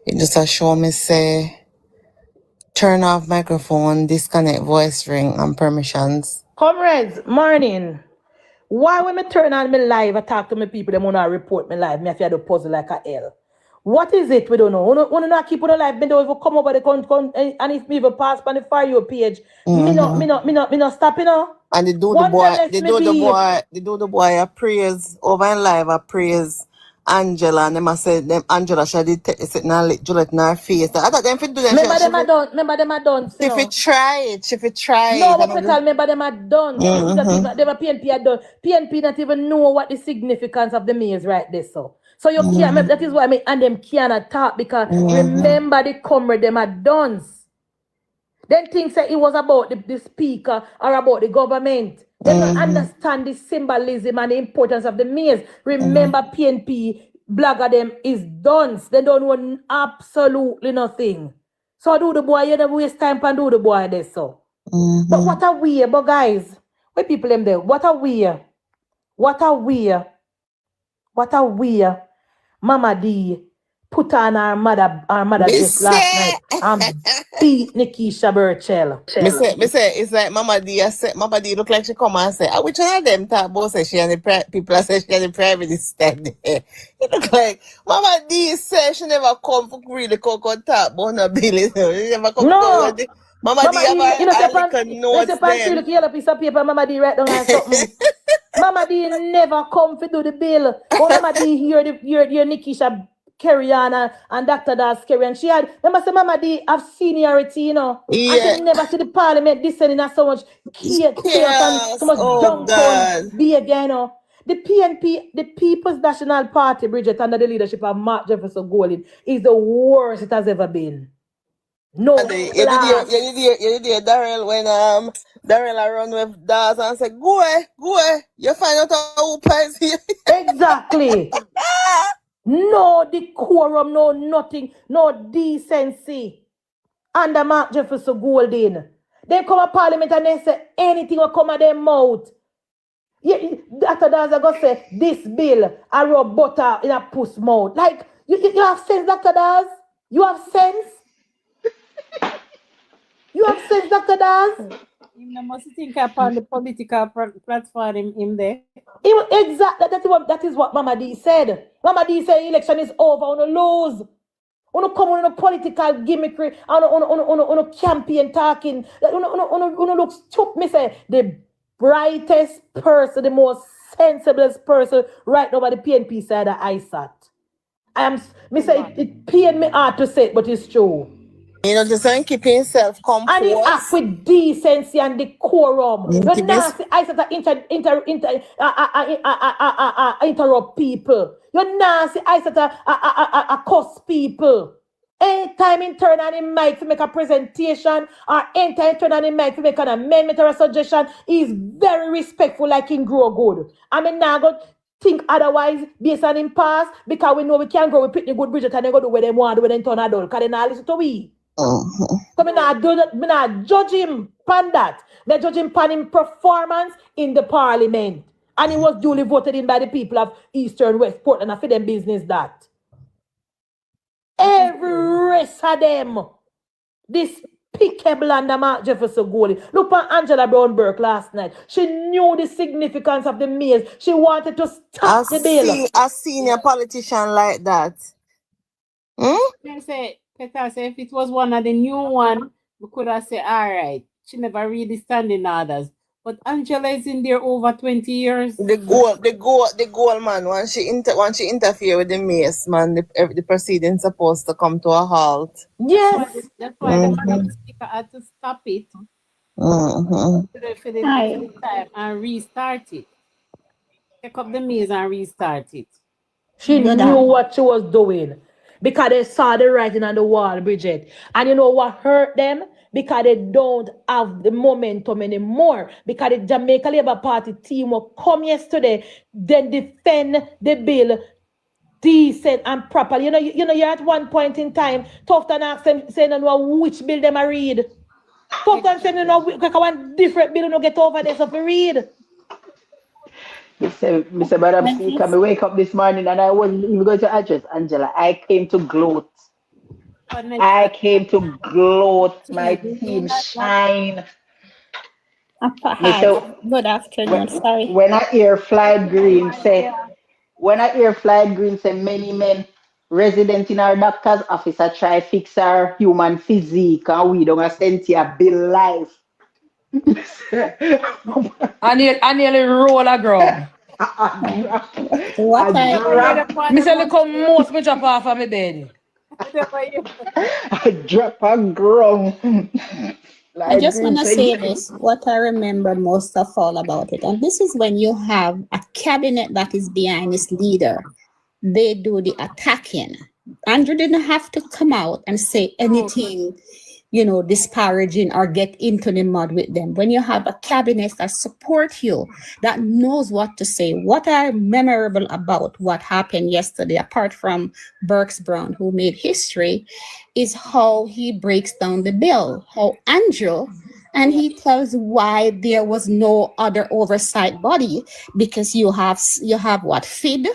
It just a show me say turn off microphone, disconnect voice ring and permissions. Comrades, morning. Why when me turn on me live, I talk to me people, them wanna report me live, me have to do puzzle like a hell. What is it? We don't know. Wanna not keep on the live, me don't even come over the con and if me even pass on the For You page, me not stop, you know. And they do the boy a praise over in live a praise Angela and them I said them Angela she did sitting and Juliet in her face. I thought them fit do them. Remember them are done. She fit try it. No, but remember them are done. Them are PNP are done. PNP not even know what the significance of the means right there. So you can't, that is why I mean, and them cannot talk because remember the comrade them are done. Then things that it was about the speaker or about the government. They don't understand the symbolism and the importance of the means. Remember, PNP, blogger them is done. They don't want absolutely nothing. So do the boy, you never waste time and do the boy this so. But what a weird, but guys, where people them there? What a weird. Mama D put on her mother dress last night and beat Nikisha Burchell. Me say it's like Mama D look like she come and say, which one of them talk about say she and the people say she and the prime minister there. It look like Mama D say she never come for really talk about no bill. She never come to Mama D have a little notes then. Look yellow piece of paper, Mama D write down on something. Mama D never come to do the bill. Oh, Mama D hear Nikisha carry on and Dr. Das carry and she had, remember say Mama D have seniority, you know. Yeah. And she never see the parliament descending as so much chaos and so much downtown behavior, you know. The PNP, the People's National Party, Bridget, under the leadership of Mark Jefferson Golding, is the worst it has ever been. No. You did Darrell when Darrell run with Daz and said, go away, you find out who plays here. Exactly. No decorum, no nothing, no decency. Under Mark Jefferson Golding. They come to Parliament and they say anything will come out their mouth. Yeah, Dr. Daz are gonna say this bill I rub butter in a puss mouth. Like you have sense, Dr. Daz? You have sense? You have sense, Dr. Daz? You must think upon the political platform in there. Exactly. That is what Mama D said. Mama D said election is over, on a lose. On a come on a political gimmickry, on a campaign talking. On a look stupid. Me say the brightest person, the most sensiblest person right now by the PNP side of ISAT. Me say it pain me hard to say it, but it's true. You know, just saying keep himself composed. And he act with decency and decorum. You're nasty. I said interrupt people. You're nasty. I said cuss people. Anytime in turn on him mic to make a presentation or anytime turn on him mic to make an amendment or a suggestion, he's very respectful like in grow good. I mean now go think otherwise based on him pass because we know we can't grow with Pitney Good Bridget and they go do what they want, do when they turn adult because they not listen to we. So me not judge him pan that. Me judge him pan him performance in the parliament. And he was duly voted in by the people of Eastern West Portland and for them business that. Every rest of them, this despicable under Mark Jefferson Goldie. Look at Angela Brown Burke last night. She knew the significance of the maize. She wanted to stop the bill. A senior politician like that. I say, Peter say, if it was one of the new one, we could have said, all right. She never really standing orders. But Angela is in there over 20 years. The goal, man. Once she interfere with the mace, man, the proceedings supposed to come to a halt. Yes. That's why the Madam Speaker had to stop it for the time and restart it. Take up the maze and restart it. She knew what she was doing because they saw the writing on the wall, Bridget. And you know what hurt them? Because they don't have the momentum anymore. Because the Jamaica Labour Party team will come yesterday, then defend the bill decent and proper. You know, you're at one point in time, Tufton asked them, saying, which bill them I read. Tufton saying, one different bill, you get over there, so we read. Mr. Madam Speaker, I wake up this morning and I wasn't even going to address Angela. I came to gloat. My team shine. Good afternoon. Sorry. When I hear Flight Green say, many men resident in our doctor's office are try fix our human physique and we don't send a bill life. I nearly roll a ground. What I say, look how most me drop off of my bed. I drop a ground. I just want to say this, what I remember most of all about it. And this is when you have a cabinet that is behind its leader. They do the attacking. Andrew didn't have to come out and say anything, disparaging or get into the mud with them. When you have a cabinet that supports you, that knows what to say. What are memorable about what happened yesterday, apart from Burks Brown, who made history, is how he breaks down the bill, how Andrew, and he tells why there was no other oversight body, because you have what, FID,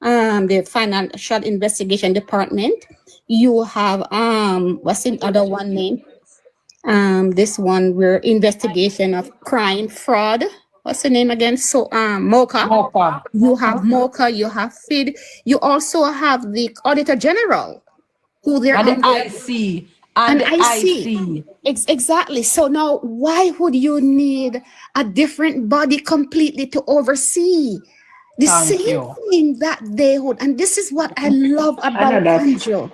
the Financial Investigation Department. You have what's the other one name? This one where investigation of crime, fraud. What's the name again? So MOCA. You have MOCA, you have FID, you also have the Auditor General, who they're and the IC. And the IC. Exactly. So now why would you need a different body completely to oversee the same thing that they would? And this is what I love about Andrew.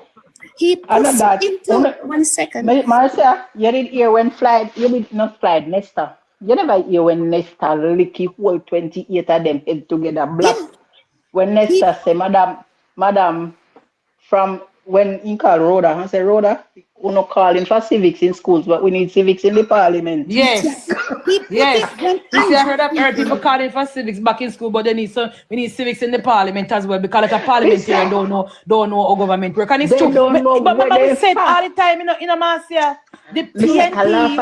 He puts into 1 second. Marcia, you did hear when Nesta. You never hear when Nesta licky whole 28 of them head together black. Yeah. When Nesta say, Madam, from when in call Rhoda, I say, Rhoda, we're not calling for civics in schools, but we need civics in the parliament. Yes. Yes. I heard people calling for civics back in school, but we need civics in the parliament as well, because like a parliamentarian don't know how government work. And it's true. But we said all the time, in Marcia, the PNP,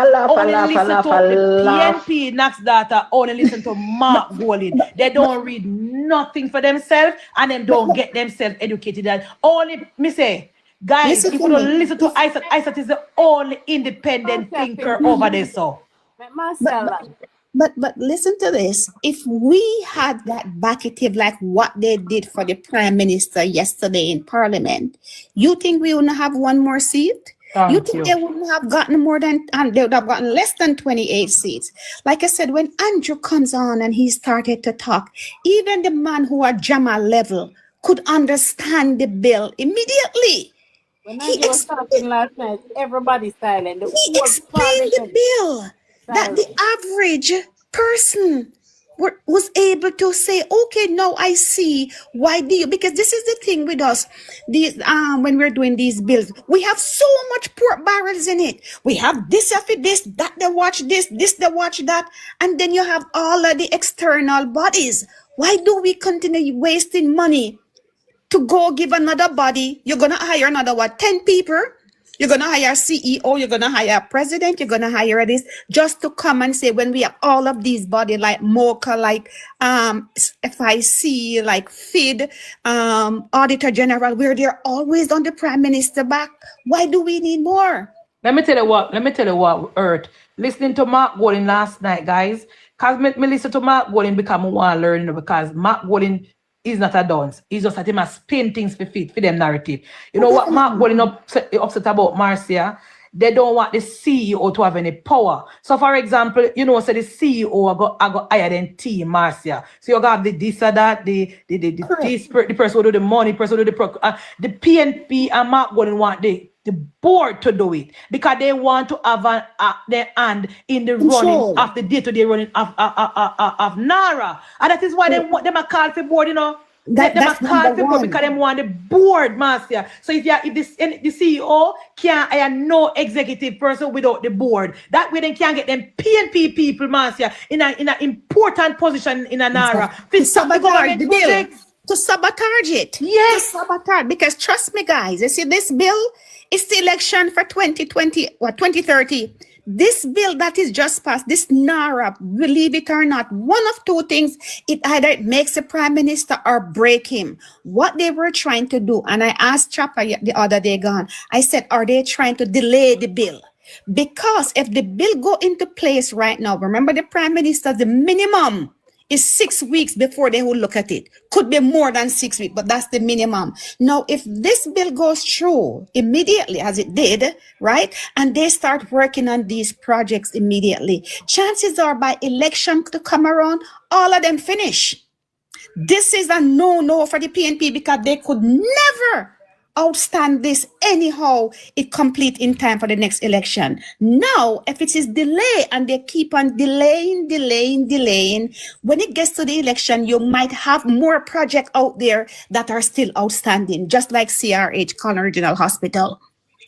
Nax Data, only listen to Mark Golding. They don't read nothing for themselves and then don't get themselves educated. And only, me say, guys, if you don't listen to Isaac is the only independent thinker over there. So, but listen to this. If we had that backative like what they did for the Prime Minister yesterday in Parliament, you think we wouldn't have one more seat? You think they wouldn't have gotten more than, and they would have gotten less than 28 seats? Like I said, when Andrew comes on and he started to talk, even the man who at Jama level could understand the bill immediately. When Andrew was talking last night, everybody's silent. He explained the bill that the average person was able to say, okay, now I see why because this is the thing with us, these when we're doing these bills, we have so much pork barrels in it. We have this after this, that they watch this they watch that, and then you have all of the external bodies. Why do we continue wasting money to go give another body? You're gonna hire another 10 people. You're going to hire a CEO, you're going to hire a president, you're going to hire this, just to come and say, when we have all of these bodies like MOCA, like FIC, like FID, Auditor General, where they're always on the Prime Minister back. Why do we need more? Let me tell you what hurt. Listening to Mark Golding last night, guys. Because me listen to Mark Golding because I want to learn, because Mark Golding is not a dance. He's just that he must spin things for them narrative. You know what Mark Golding upset about Marcia? They don't want the CEO to have any power. So, for example, you know, so the CEO I got higher than team Marcia. So you got the this or that, the person who do the money, person who do the PNP and Mark Golding want the board to do it because they want to have their hand in the running of the day-to-day running of NaRRA. And that is why them a call for board, you know. That's call for board because they want the board, Marcia. So if the CEO can't hire no executive person without the board, that way they can get them PNP people, Marcia, in an important position in a NaRRA. To sabotage the bill. To sabotage it. Yes. To sabotage. Because trust me, guys, you see, this bill is the election for 2030. This bill that is just passed, this NaRRA, believe it or not, one of two things, it either makes the prime minister or break him. What they were trying to do, and I asked Chapa the other day gone, I said, are they trying to delay the bill? Because if the bill go into place right now, remember the prime minister, the minimum is 6 weeks before they will look at it. Could be more than 6 weeks, but that's the minimum. Now, if this bill goes through immediately, as it did, right, and they start working on these projects immediately, chances are by election to come around, all of them finish. This is a no-no for the PNP because they could never outstand this anyhow it complete in time for the next election. Now, if it is delay and they keep on delaying, when it gets to the election, you might have more projects out there that are still outstanding, just like CRH, Colon Regional Hospital.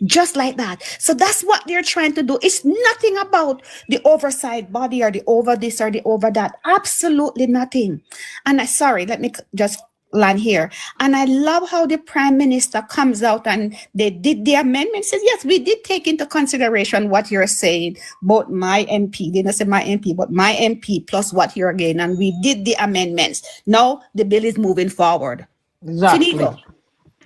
Just like that. So that's what they're trying to do. It's nothing about the oversight body or the over this or the over that. Absolutely nothing. And let me just land here. And I love how the prime minister comes out and they did the amendment. Says, yes, we did take into consideration what you're saying, both my MP, they didn't say my MP, but my MP plus what you're again. And we did the amendments. Now the bill is moving forward. Exactly. Finito.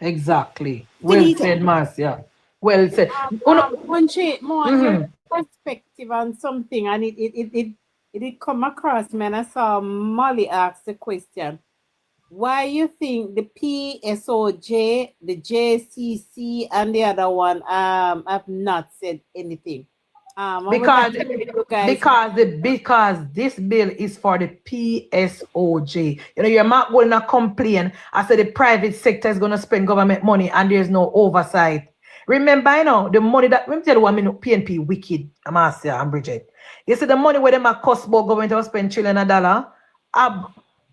Exactly. Well said, Marcia. Well said. Munchie, more your perspective on something, and it did come across me, and I saw Molly ask the question. Why you think the PSOJ, the JCC, and the other one have not said anything? Because this bill is for the PSOJ. You know, you're not going to complain. I said the private sector is going to spend government money and there's no oversight. Remember, you know, the money that, let me tell you what I mean, PNP wicked, Marcia and Bridget. You see the money where them a cost about government to spend $1 trillion, I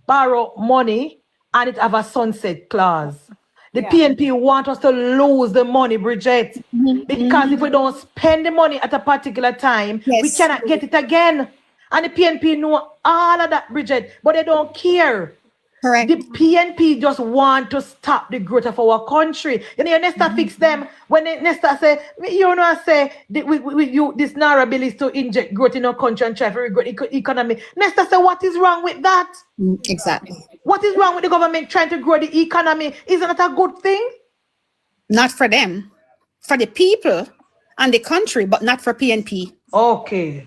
borrow money and it have a sunset clause. The PNP want us to lose the money, Bridget, because if we don't spend the money at a particular time, we cannot get it again. And the PNP know all of that, Bridget, but they don't care. Correct. The PNP just want to stop the growth of our country. You know, Nesta fix them. When Nesta say, you know, say, this NaRRA bill is to inject growth in our country and try to grow the economy. Nesta say, what is wrong with that? Exactly. What is wrong with the government trying to grow the economy? Isn't that a good thing? Not for them. For the people and the country, but not for PNP. Okay.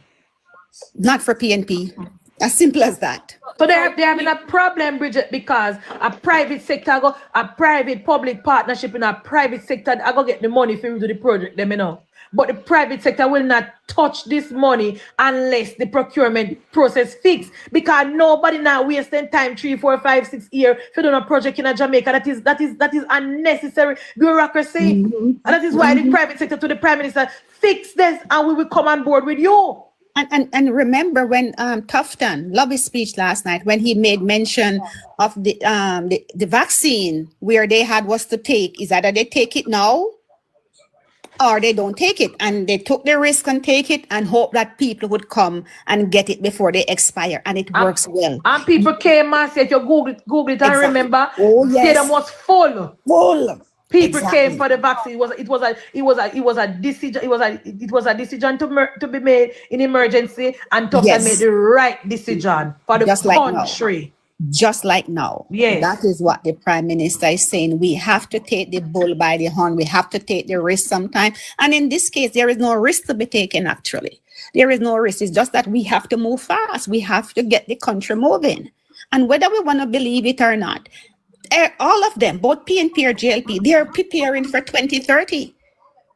Not for PNP. As simple as that. So they're having a problem, Bridget, because a private sector, a private public partnership in a private sector, I go get the money for you to the project, them, you know. But the private sector will not touch this money unless the procurement process fixed. Because nobody now wasting time 3, 4, 5, 6 years to do a project in a Jamaica. That is unnecessary bureaucracy. And that is why the private sector to the prime minister fix this and we will come on board with you. And remember when Tufton, love his speech last night, when he made mention of the vaccine where they had was to take, is either they take it now or they don't take it. And they took the risk and take it and hope that people would come and get it before they expire. And it works well. And people came and said, you Google it and exactly. Remember, stadium was full. People came for the vaccine. It was a decision to be made in emergency, and Tufton made the right decision for the country. just like now. Yes. That is what the Prime Minister is saying. We have to take the bull by the horn. We have to take the risk sometime. And in this case, there is no risk to be taken, actually. There is no risk. It's just that we have to move fast. We have to get the country moving. And whether we want to believe it or not, all of them, both PNP or JLP, they're preparing for 2030.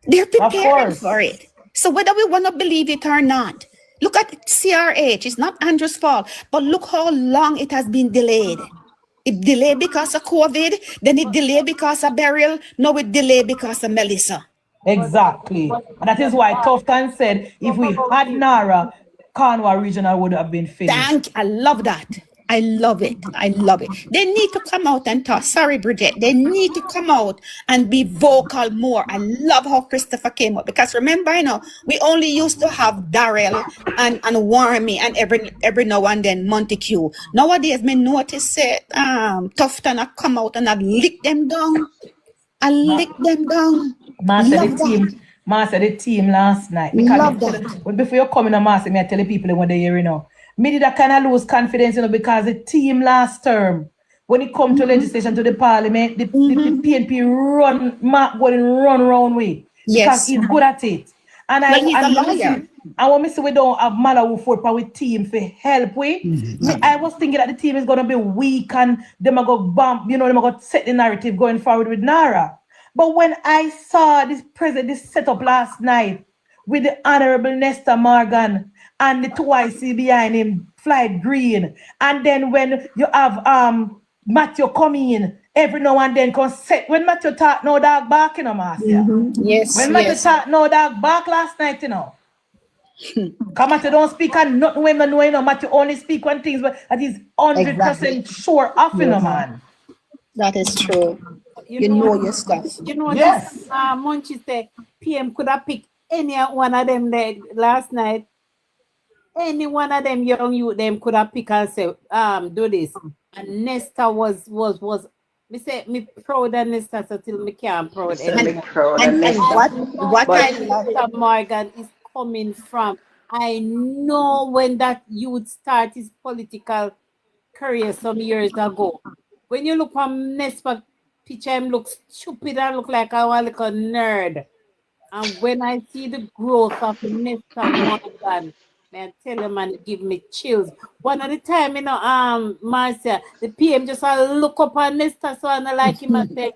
They're preparing for it. So whether we want to believe it or not, look at CRH. It's not Andrew's fault, but look how long it has been delayed. It delayed because of COVID, then it delayed because of burial, now it delayed because of Melissa. Exactly. And that is why Tufton said if we had NaRRA, Cornwall Regional would have been finished. I love that. I love it. I love it. They need to come out and talk. Sorry, Bridget. They need to come out and be vocal more. I love how Christopher came up, because remember, we only used to have Darrell and Warmy and every now and then Montague. Nowadays, me notice Tufton have come out and have licked them down. I licked them down. Master, the team last night. Love that. Before you come in, Master, I tell the people when they hear, me did I kind of lose confidence, because the team last term, when it come to legislation to the parliament, the PNP run round way. Yes. Because he's good at it. And he's a lawyer. I want me to say we don't have Malahoo Forte with team for help with. I was thinking that the team is gonna be weak and them are gonna bump, them are gonna set the narrative going forward with NaRRA. But when I saw this setup last night with the Honorable Nesta Morgan and the 2IC behind him, Flight Green, and then when you have Matthew coming in every now and then, when Matthew talk no dog bark, Marcia. Yes. When Matthew talk no dog bark last night, Come Matthew don't speak and nothing women know, Matthew only speak when things but that is 100% sure of, man. That is true. You know your stuff. Yes. Munchie said PM could have picked any one of them there last night. Any one of them young youth them could have picked and say, do this. And Nesta was me proud of Nesta so till me can't proud. And what I love Morgan is coming from. I know when that youth start his political career some years ago. When you look on Nesta picture, him look stupid and look like a little nerd. And when I see the growth of Nesta Morgan, man, tell him and give me chills. One of the time, Marcia, the PM just look up on Nesta so and I like him and say,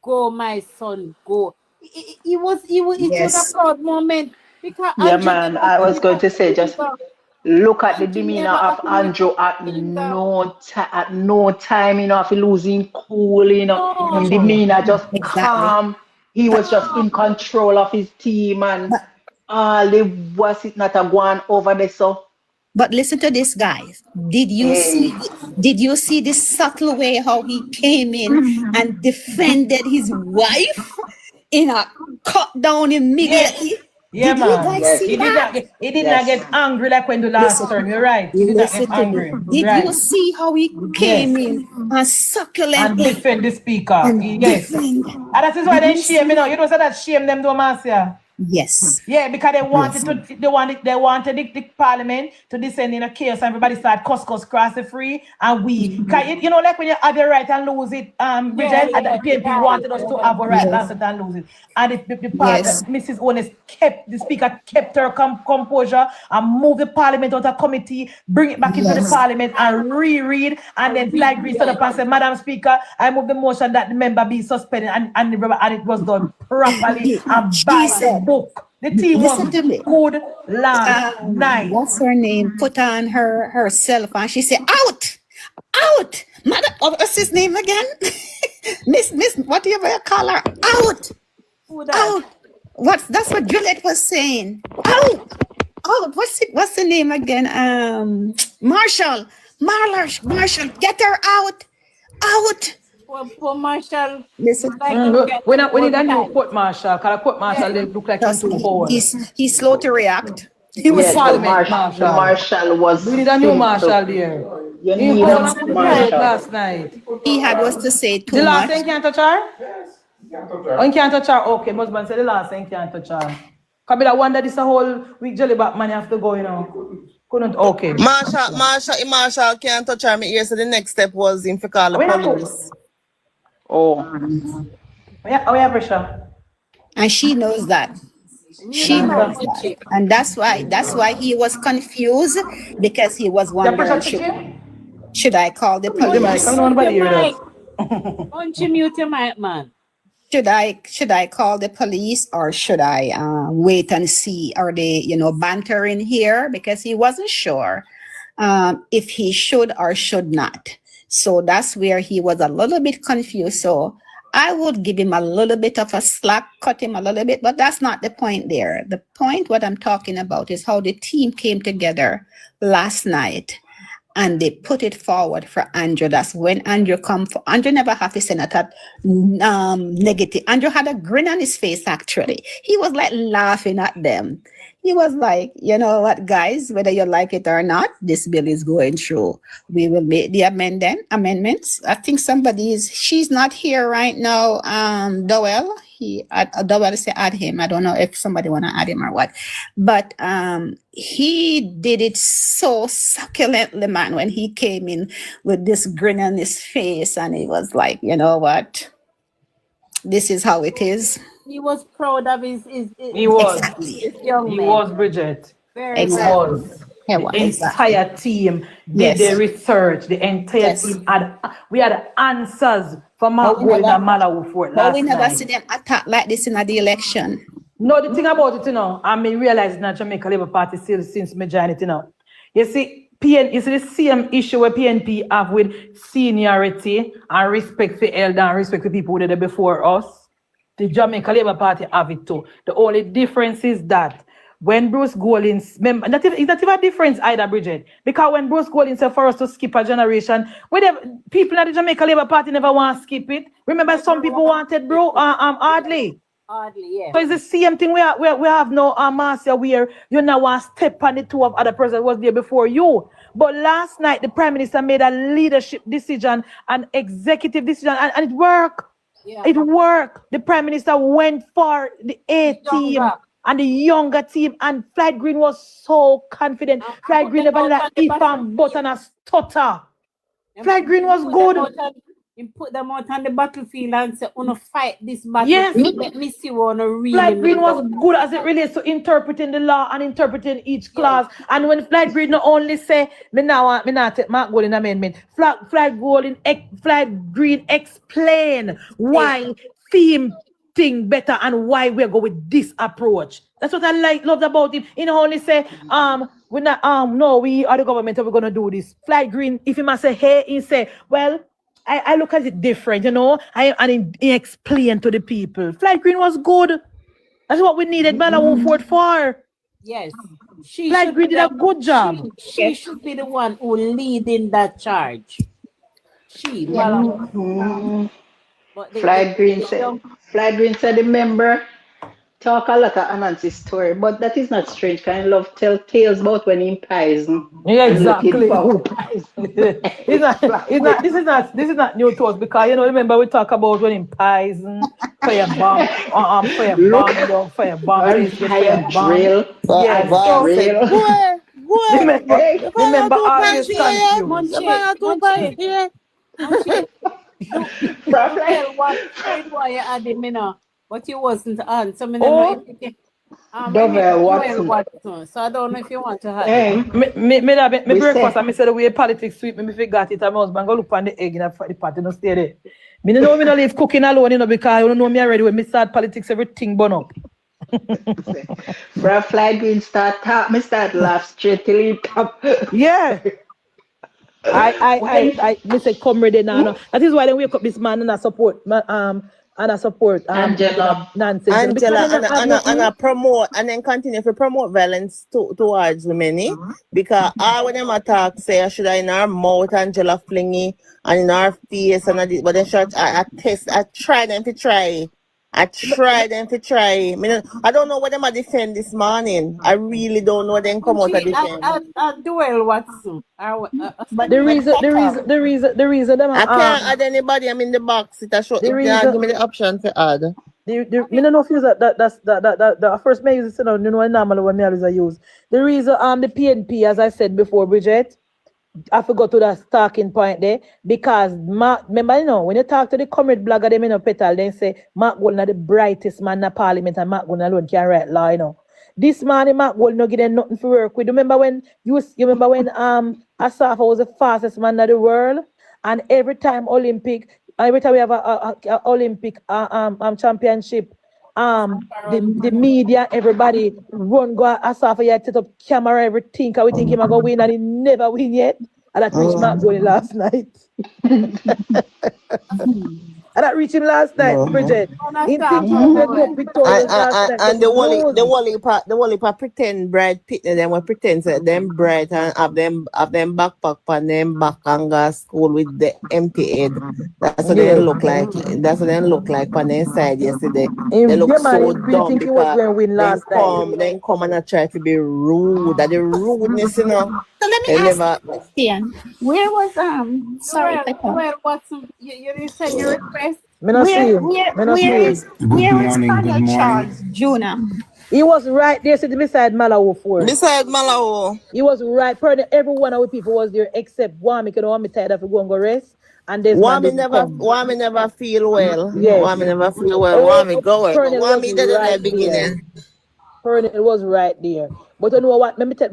"Go, my son, go." It was a proud moment. Because man, I was going to say, just look at the demeanor of Andrew at no time, if he losing cool, his demeanor just calm. He was just in control of his team and was it not a one over there, so. But listen to this, guys. Did you see the subtle way how he came in and defended his wife in a cut down immediately? Yeah, did man. You guys see he did not get angry like when the last term. You're right. He did not get angry. Did you see how he came in and succulent and defend the speaker? Yes. And that is why they shame, you don't say that shame them, don't Marcia. Yes. Yeah, because they wanted they wanted the parliament to descend in a chaos and everybody start cross the free and we like when you have your right and lose it, Bridget, and the PNP wanted us to have a right and lose it. And the Mrs. Ones the speaker kept her composure and moved the parliament out of committee, bring it back into the parliament and reread, and then Flag Green stood up and said, Madam Speaker, I move the motion that the member be suspended and it was done properly and by the book. The team was good last night. What's her name? Put on herself and she said, out, Madam, what's his name again? Miss, what do you call her? Out. That's what Juliet was saying. Out. What's the name again? Marshall, get her out. For Marshall. Listen, we need a new court marshal. Because a court marshal they look like he's too old. He's slow to react. He was parliament marshal. The marshal was. We need a new marshal there. You need a marshal. Last night. He had was to say too the much. last thing can't touch her? Yes. You can't touch her. Okay, husband said the last thing can't touch her. Because I wonder this a whole week jelly back man have to go, Couldn't, okay. Marshall can't touch her ear, so the next step was him to call the police. Oh. Yeah, pressure. And she knows that. She knows that. And that's why he was confused, because he was wondering, should I call the police? Munchie, mute your mic, man. Should I call the police, or should I wait and see? Are they, bantering here? Because he wasn't sure if he should or should not. So that's where he was a little bit confused. So I would give him a little bit of a slack, cut him a little bit, but that's not the point there. The point, what I'm talking about, is how the team came together last night and they put it forward for Andrew. That's when Andrew come for. Andrew never have to send that negative. Andrew had a grin on his face, actually. He was like laughing at them. He was like, you know what, guys, whether you like it or not, this bill is going through. We will make the amendments. I think she's not here right now, Dowell. Dowell say add him. I don't know if somebody want to add him or what. But he did it so succulently, man, when he came in with this grin on his face, and he was like, you know what? This is how it is. He was proud of his young man. He was, Bridget. Very The entire team did the research. The entire team we had answers from our goal in Malahoo Forte last night. But we never see them attack like this in the election. No, the thing about it, I mean, realize that Jamaica Labour Party still since me joined it, You see, you see the same issue where PNP have with seniority and respect for elder and respect for people who did it before us. The Jamaica Labour Party have it too. The only difference is that when Bruce Golding, it's not even a difference either, Bridget, because when Bruce Golding said for us to skip a generation, people at the Jamaica Labour Party never want to skip it. Remember, some people wanted Hardly. Hardly, yeah. So it's the same thing we have now, Marcia, where you now want to step on the toe of other person was there before you. But last night, the Prime Minister made a leadership decision, an executive decision, and it worked. Yeah. It worked. The Prime Minister went for the A team and the younger team, and Flight Green was so confident. Flight Green never let if and but and a stutter. Flight Green was good. You put them out on the battlefield and say, "Wanna fight this battle?" Yes. Let me see what really. Flight Green was good as it relates to interpreting the law and interpreting each clause. Yes. And when Flight Green not only say, "Me now take Mark Golding amendment," Flight Green explain why theme thing better and why we go with this approach. That's what I loved about him. He not only say, we not no, we are the government and we're gonna do this. Flight Green, if he must say, hey, he say, well, I look at it different, and he explained to the people. Flight Green was good. That's what we needed Malahoo Forte for. Yes. Flight Green did a good job. She should be the one who leading that charge. Flight Green said the member talk a lot of Anansi's story, but that is not strange. Kind of love tell tales about when he pies. Yeah, exactly. This is not new to us because remember we talk about when he pies, fire bomb, fire drill. Remember always why you had him, but you wasn't on. So so I don't know if you want to have me breakfast and me said the way politics sweet me forgot it. And my husband go look on the egg in the party, no stay there. Me no leave cooking alone, because you know me already when me start politics, everything burn up. Bro, Flight Green start laugh straight till he come. Yeah. I say comrade now. That is why they wake up this man and I support Angela Nancy. And I promote and then continue to promote violence towards women, because all when them attack say should I in our mouth Angela flingy and in our face and this, but then I try them to try. I don't know what them are defend this morning. I really don't know what them come out of defend. I'll duel Watson. But the reason them I can't add anybody. I'm in the box. It show. Give me the option to add. Me don't know if you use that first may use it, you know, normally when me always use. The reason the PNP, as I said before, Bridget, I forgot to that talking point there because remember, you know, when you talk to the comrade blogger, them in a petal, they say Mark Golden are the brightest man in the parliament and Mark Golden alone can write law, you know. This man, Mark Golden, no give them nothing for work with. Remember when Asafa was the fastest man in the world, and every time we have a Olympic championship, the media, everybody run go Asafa here, set up camera, everything. We think him go win, and he never win yet. And that reached Mark Golden last night. And that reached him last night, Bridget. He think he would go victorious last night. And the wally pretend Brad Pitt and them will pretend that them bright and have them backpack on them back and go school with the empty head. That's what they look like. That's what they look like on their side yesterday. They look so dumb because they come and try to be rude. That the rudeness, you know. So let me ask you a question. Where was sorry, where was you said your request? Where is Father Charles Juna? He was right there sitting beside Malahoo Forte. Beside Malahoo. He was right. Every one of the people was there except Wami. You know, Wami tired of go and go rest. And there's Wami never feel well. Yes. Wami never feel well. Wami go well. Wami did at the beginning. It was right there. But you know what? Let me say,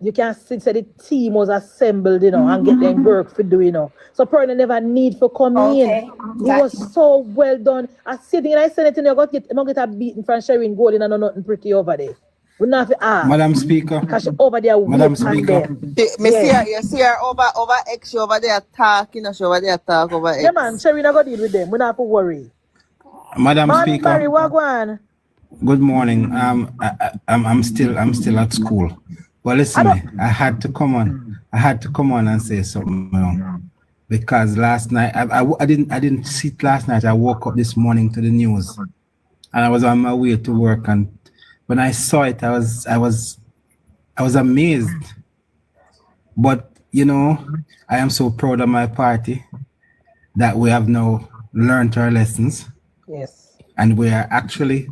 you can see the team was assembled, you know, and get them work for doing, you know. So Perna never need for come in. It was so well done. I said it, I'm going to get a beating from Sherwin Golden and nothing pretty over there. We not have to ask. Madam Speaker. Because over there, Madam Speaker. You see her over X, she over there talking, she over there talk over X. Yeah, man, Sherwin, I got to deal with them. We not have to worry. Madam Speaker. Barry, what go on? Good morning. I'm still at school. Well, listen, I had to come on. And say something, you know, because last night I didn't see it last night. I woke up this morning to the news, and I was on my way to work. And when I saw it, I was amazed. But you know, I am so proud of my party that we have now learned our lessons. Yes. And we are actually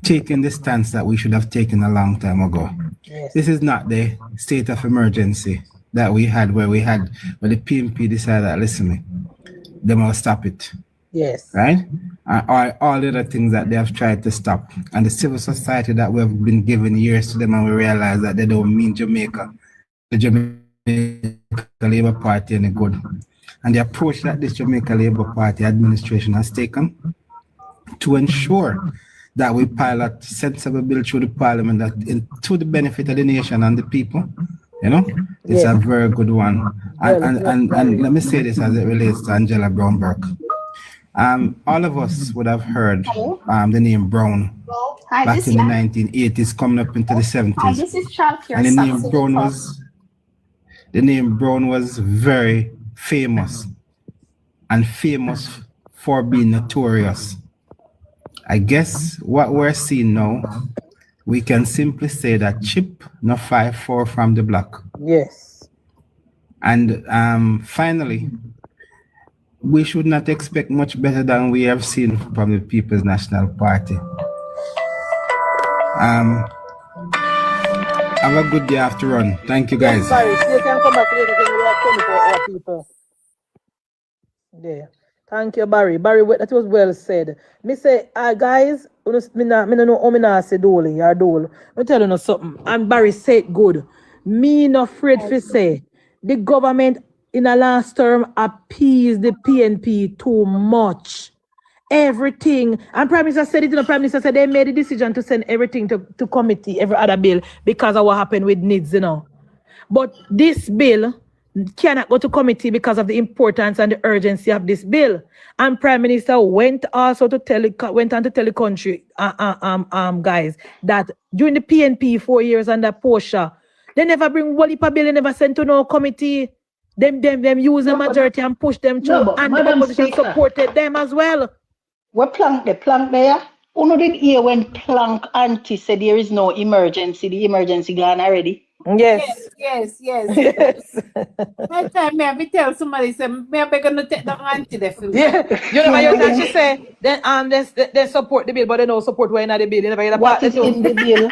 taking the stance that we should have taken a long time ago. Yes. This is not the state of emergency that we had where the PNP decided that, listen, they must stop it. Yes. Right? All the other things that they have tried to stop. And the civil society that we have been given years to them, and we realize that they don't mean Jamaica, the Jamaica Labour Party any good. And the approach that this Jamaica Labour Party administration has taken to ensure that we pilot sensible bill through the parliament that to the benefit of the nation and the people, you know, it's a very good one. And let me say this as it relates to Angela Brown-Burke. All of us would have heard the name Brown back in the 1980s, coming up into the 70s. Hi, this is Charles. And the name Brown was very famous, and famous for being notorious. I guess what we're seeing now, we can simply say that Chip no 5-4 from the block. Yes. And finally, we should not expect much better than we have seen from the People's National Party. Have a good day after run. Thank you, guys. Sorry, so you can come back later when we have 24 hour people. There. Thank you, Barry. Barry, that was well said. Me say, guys, me no know how me not say dole or dole. Me tell you something. And Barry said good. Me no afraid to say the government in the last term appeased the PNP too much. Everything. And Prime Minister said it, Prime Minister said they made a decision to send everything to committee, every other bill, because of what happened with NIDS, you know. But this bill cannot go to committee because of the importance and the urgency of this bill. And Prime Minister went on to tell the country, guys, that during the PNP 4 years under Portia, they never bring Walipa bill, they never sent to no committee. Them use the majority and push them through, and the opposition supported them as well. What plank there? Uno did hear when Plank Auntie said there is no emergency, the emergency gone already. Yes. Yes. Yes. Next time, me have to tell somebody, say, me have to take the auntie there for me. Yeah. You know, your time she say, they support the bill, but they don't support when the bill. You never hear the What part is too. in the bill?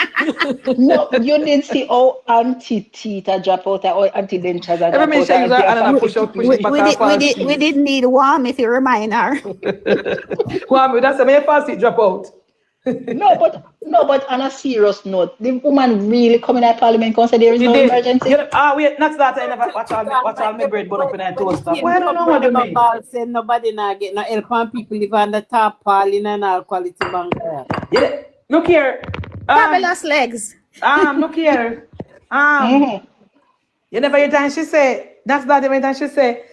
No, you didn't see how Auntie Tita drop out or Auntie Dencha drop Every out. minister use her hand and push We, it back and fall we didn't need warm if you remind her. Well, that's the main fast it drop out. No, but on a serious note, the woman really coming at Parliament and say there is You no did. emergency. Wait, next that I never watch all my bread burn up in that toaster. When Why I don't know what you mean? Say nobody not get no help and people live on the top in and all quality bank. Yeah. Look here. Fabulous legs. Look here. You never hear time she say, that's not the time she say,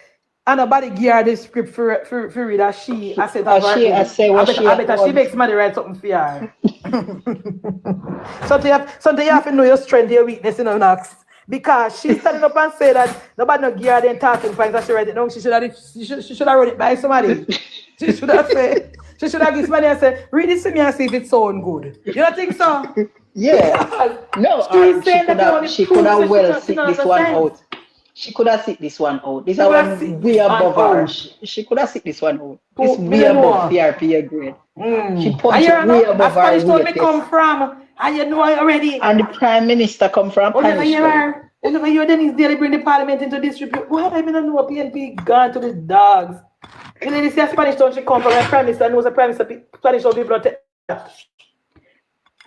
and nobody give her the script for read that she I said I bet she makes somebody write something for her. Something you have to know your strength, your weakness, you know, Knox. Because she standing up and say that nobody no give her the talking points that she write it down. She should have wrote it by somebody. She should have said, she should have given somebody and said, read this to me and see if it sound good. You don't think so? Yeah. No, she could have well sit this one out. She could have sit this one out. This one way above her. She could have sit this one out. This way above PRP grade. She punched way above her. That's where me come from. And you know already. And the Prime Minister come from Punishment. Whenever you Dennis Daly bring the Parliament into disrepute, why I mean I know PNP gone to the dogs. You know, this Spanish town she come from, and Prime Minister knows the Prime Minister Spanish town people don't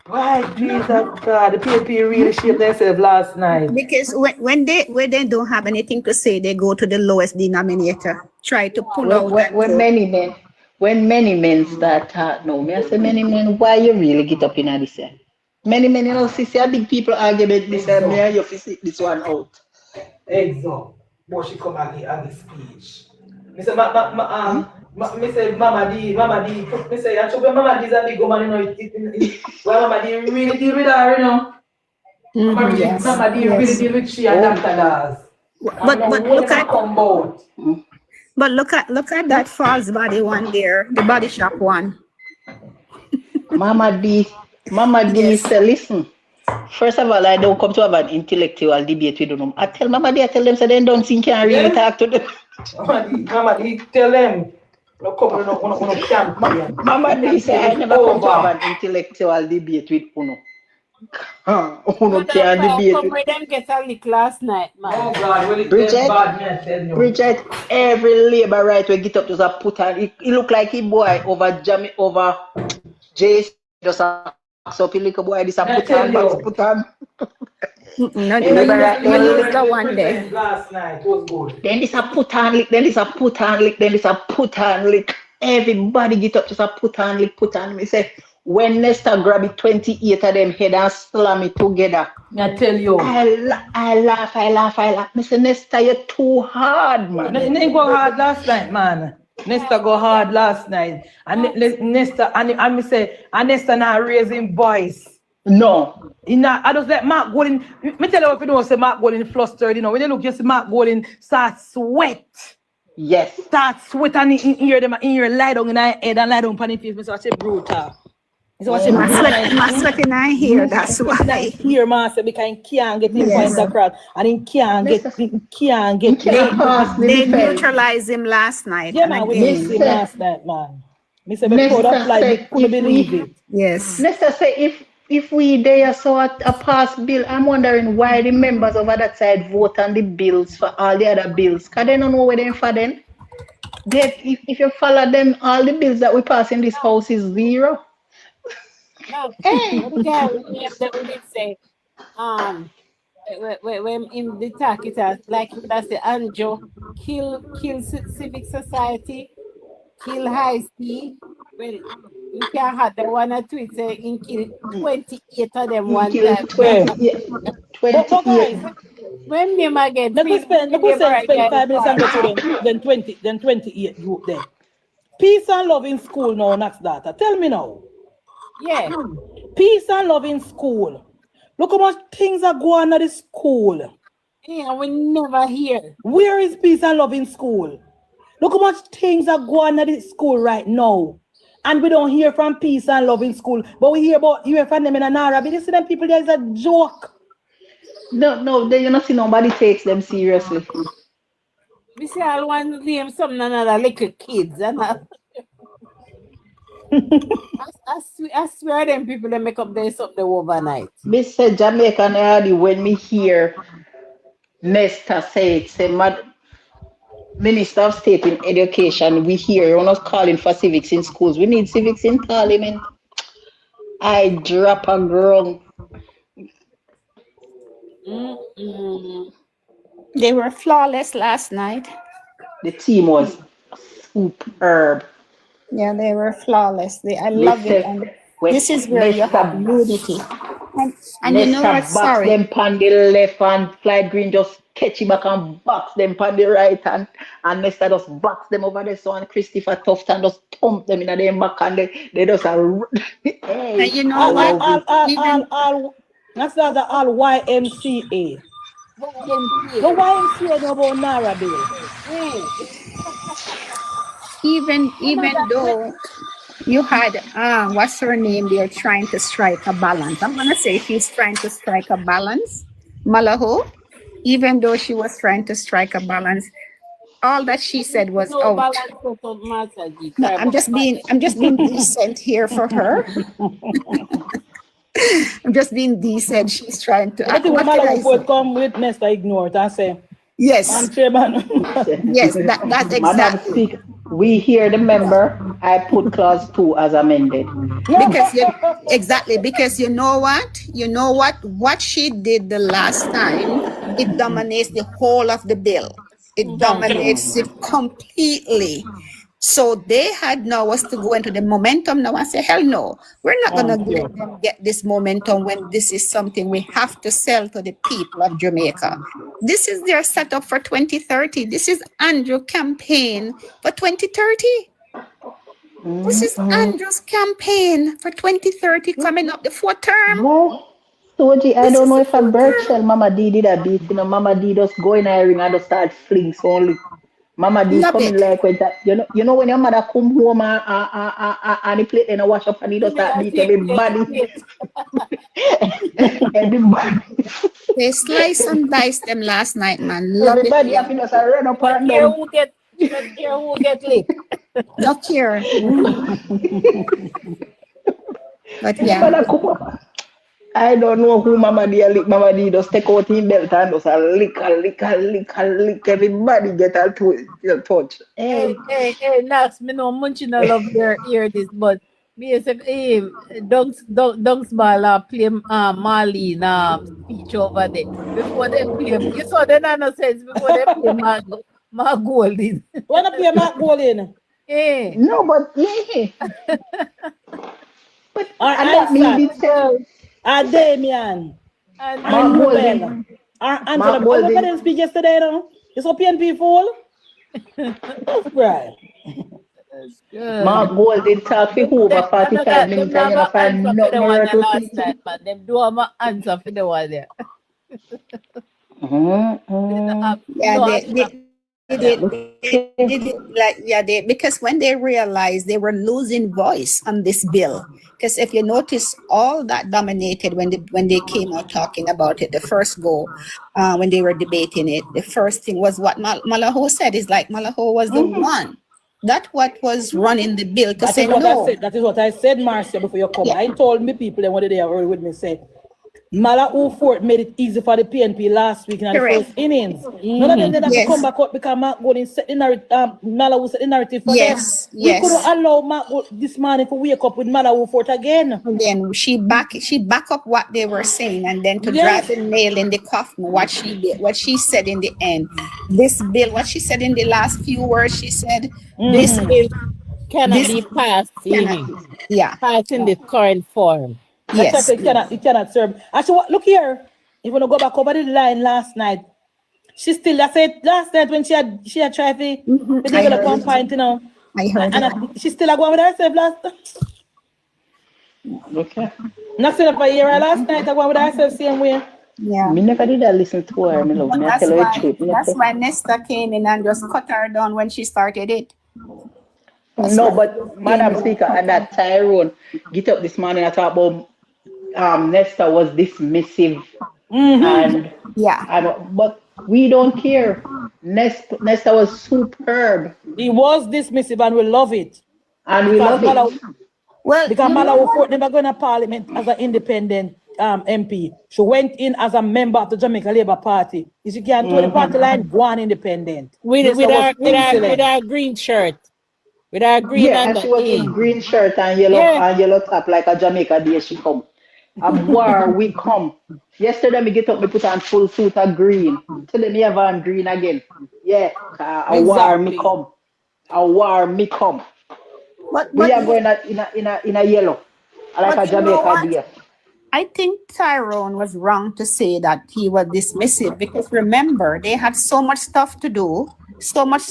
why, Jesus God, the PNP really shaped themselves last night. Because when they don't have anything to say, they go to the lowest denominator. Try to pull out. When many men start talking, no, me I say many men, why you really get up in this? Many men, you know, see big people argument this and me you sit this one out. Exactly. But she come and give speech. Me say me say Mama D. Me say I when Mama D is a big woman, you know. Well, Mama D really deal with her, you know. Mama D really deal with she and Dr. Daz. But look at that false body one there, the body shop one. Mama D say, listen. First of all, I don't come to have an intellectual debate with them. I tell Mama D, I tell them so they don't think can really talk to them. Mama D tell them. No come no camp. Mama D say I never come to have an intellectual debate with Uno. Uno can debate with them get a lick last night, man. Oh God, well, Bridget, every labor right we get up to put on. It look like he boy over Jace just so he like a boy this a put on. No, the one day. Last night was good. Then this a put on lick, then this a put on lick, then this a put on lick. Everybody get up to put on lick, put on. Me say when Nesta grab it 28 of them head and slam it together. I tell you. I laugh. Me say Nesta, you're too hard, man. It didn't go hard last night, man. Nesta go hard last night. And Nesta and me say and Nesta not raising voice. No. I just let Mark Golden. Me tell you if you don't say Mark Golden flustered, you know, when you look, you see Mark Golden start sweat. Yes. Start sweat and in ear lie down in her head and lie down on his face. So I say brutal. So I say my sweat in her hair, that's why. Here, master, because he can't get him point across and he can't get They neutralized him last night. Yeah, man, we missed him last night, man. Mr. Bekoda fly, we couldn't believe it. Yes. Nesta say if we there saw a pass bill, I'm wondering why the members over that side vote on the bills for all the other bills. Because they don't know where they're for them. If you follow them, all the bills that we pass in this house is zero. No, hey, they would say, when in the talk it has like that's the Anjo, kill civic society, kill high speed. Well, you can have the one or two say in kill 28 of them one time. 28. When them again, let us spend 5 minutes and go to them, then 28 group there. Peace and love in school now, next data. Tell me now. Yeah. Peace and love in school. Look how much things are going on at the school. Yeah, we never hear. Where is peace and love in school? Look how much things are going on at the school right now. And we don't hear from peace and love in school. But we hear about you from them in NaRRA. But you see them people there is a joke. No, they, you know, see nobody takes them seriously. We see all want to name some another little kids and I swear them people they make up their something overnight. Me say Jamaican already when me hear Nesta say it, say Minister of State in Education, we hear you're not calling for civics in schools. We need civics in Parliament. I drop a groan. They were flawless last night. The team was superb. Yeah, they were flawless. I love it. And this is where you have unity. And you know what? Box Sorry. them pan the left and Clyde Green just catch him back and box them pan the right hand. And Nesta just box them over there. So and Christopher Tufton just thump them in the back and they just hey, And you know what? That's the all YMCA. The YMCA know about NaRRA bill. Even though you had what's her name there trying to strike a balance. I'm gonna say she's trying to strike a balance, Malahoo. Even though she was trying to strike a balance, all that she said was out. No, I'm just being decent here for her. I'm just being decent. She's trying to. I think when Malahoo Forte come with Nesta ignore it and say, yes. Yes, that's exactly. We hear the member. I put clause 2 as amended. Because you know what she did the last time, it dominates the whole of the bill. It dominates it completely. So they had now was to go into the momentum now and say, hell no, we're not gonna let them get this momentum when this is something we have to sell to the people of Jamaica. This is their setup for 2030. This is Andrew's campaign for 2030. This is Andrew's campaign for 2030 coming up the 4th term. Well, Soji, I don't know if a bird shell Mama D did a beat, you know, Mama D just go in a ring and just start fling so only. Mama D coming like with that. You know when your mother come home and the plate and wash up and he just start beat everybody. Everybody. They slice and dice them last night, man. Everybody have to just run up and down. Who get licked. Not here. But yeah. I don't know who Mama D lick. Mama D just take out his belt and just lick. Everybody get a touch. Hey, Nax, me know Munchie no love hear this, but me say, hey, Dunks Ball play Marlene speech over there. Before they play, you saw the nonsense before they play Mark Golding. Wanna play Mark Golding? Yeah. No, but yeah. But I need to tell. Damian. And Angela. Angela, I didn't speak yesterday, no? You saw PNP fall? That's right. Mark Golding talk for over 45 minutes and you find nothing more to teach. But them do have my answer for the one there. Because when they realized they were losing voice on this bill, because if you notice, all that dominated when they came out talking about it, the first go, when they were debating it, the first thing was what Malahoo said. Is like Malahoo was the one. That's what was running the bill. To say no. That is what I said, Marcia, before you come. Yeah. I told me people and what they are with me say. Malahoo Forte made it easy for the PNP last week in the first innings. None of them did have to come back up because Mark Golding set the narrative, Malahoo set the narrative for them. We couldn't allow Mark this morning to wake up with Malahoo Forte again. And then she back up what they were saying and then to drive the nail in the coffin, what she did, what she said in the end. This bill, what she said in the last few words, she said, this bill cannot be passed passed in the current form. Yes. It cannot serve. Actually, look here. If you want to go back over the line last night, she still, I said last night when she had tried to develop one point, you know. I heard and she still going with herself last night. Okay. Not saying up a year last night, I went with herself same way. Yeah. Me never did listen to her, me love. That's why Nesta came in and just cut her down when she started it. But Madam Speaker, and that Tyrone get up this morning and talk about Nesta was dismissive and Yeah. But we don't care. Nesta was superb. He was dismissive and we love it. And we love it. Well, Because you know Malahoo what? Forte never going to Parliament as an independent MP. She went in as a member of the Jamaica Labour Party. If she can't do the party line, go on independent. With our green shirt. With our green Yeah, and and the she was A. in green shirt and yellow top like a Jamaica day she come. A war we come. Yesterday me get up, me put on full suit of green. Today me have on green again. Yeah, a war me come. A war me come. We are going in a yellow. Like a But you know Jamaica what? day. I think Tyrone was wrong to say that he was dismissive because remember, they had so much stuff to do, so much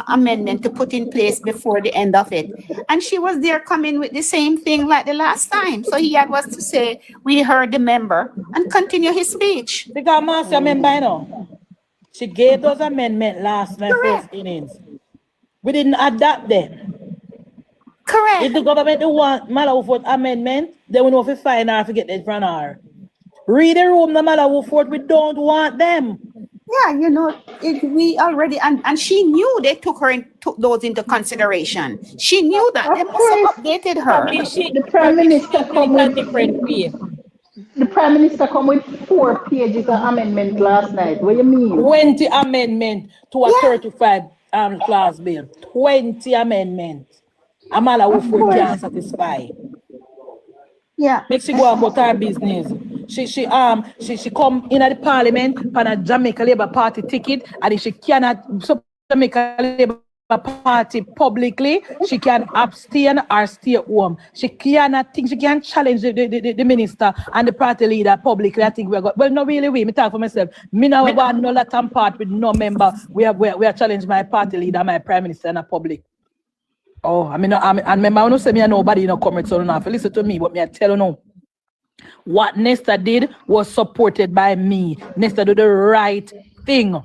amendment to put in place before the end of it. And she was there coming with the same thing like the last time. So he had was to say, we heard the member and continue his speech. Because Master member, you know, she gave those amendments last night first innings. We didn't adapt them. Correct. If the government don't want Malahoo Forte amendment, they will know if we find her, forget it from her. Read the room, the Malahoo Forte, we don't want them. Yeah, you know, we already, and she knew they took those into consideration. She knew that. They must have updated her. The Prime Minister come with different way. The Prime Minister come with 4 pages of amendment last night. What do you mean? 20 amendment to a 35 class bill. 20 amendments. Malahoo Forte can't satisfy. Yeah. Make she go about her business. She come in at the Parliament on a Jamaica Labour Party ticket, and if she cannot support Jamaica Labour Party publicly, she can abstain or stay home. She cannot think she can challenge the minister and the party leader publicly. I think we got well, not really. Me talk for myself. Me now want no let and part with no member. We are challenging my party leader, my prime minister, in a public. Oh, I mean, and remember, I don't say me and nobody in a comment, so don't listen to me, but me I tell you now. What Nesta did was supported by me. Nesta did the right thing.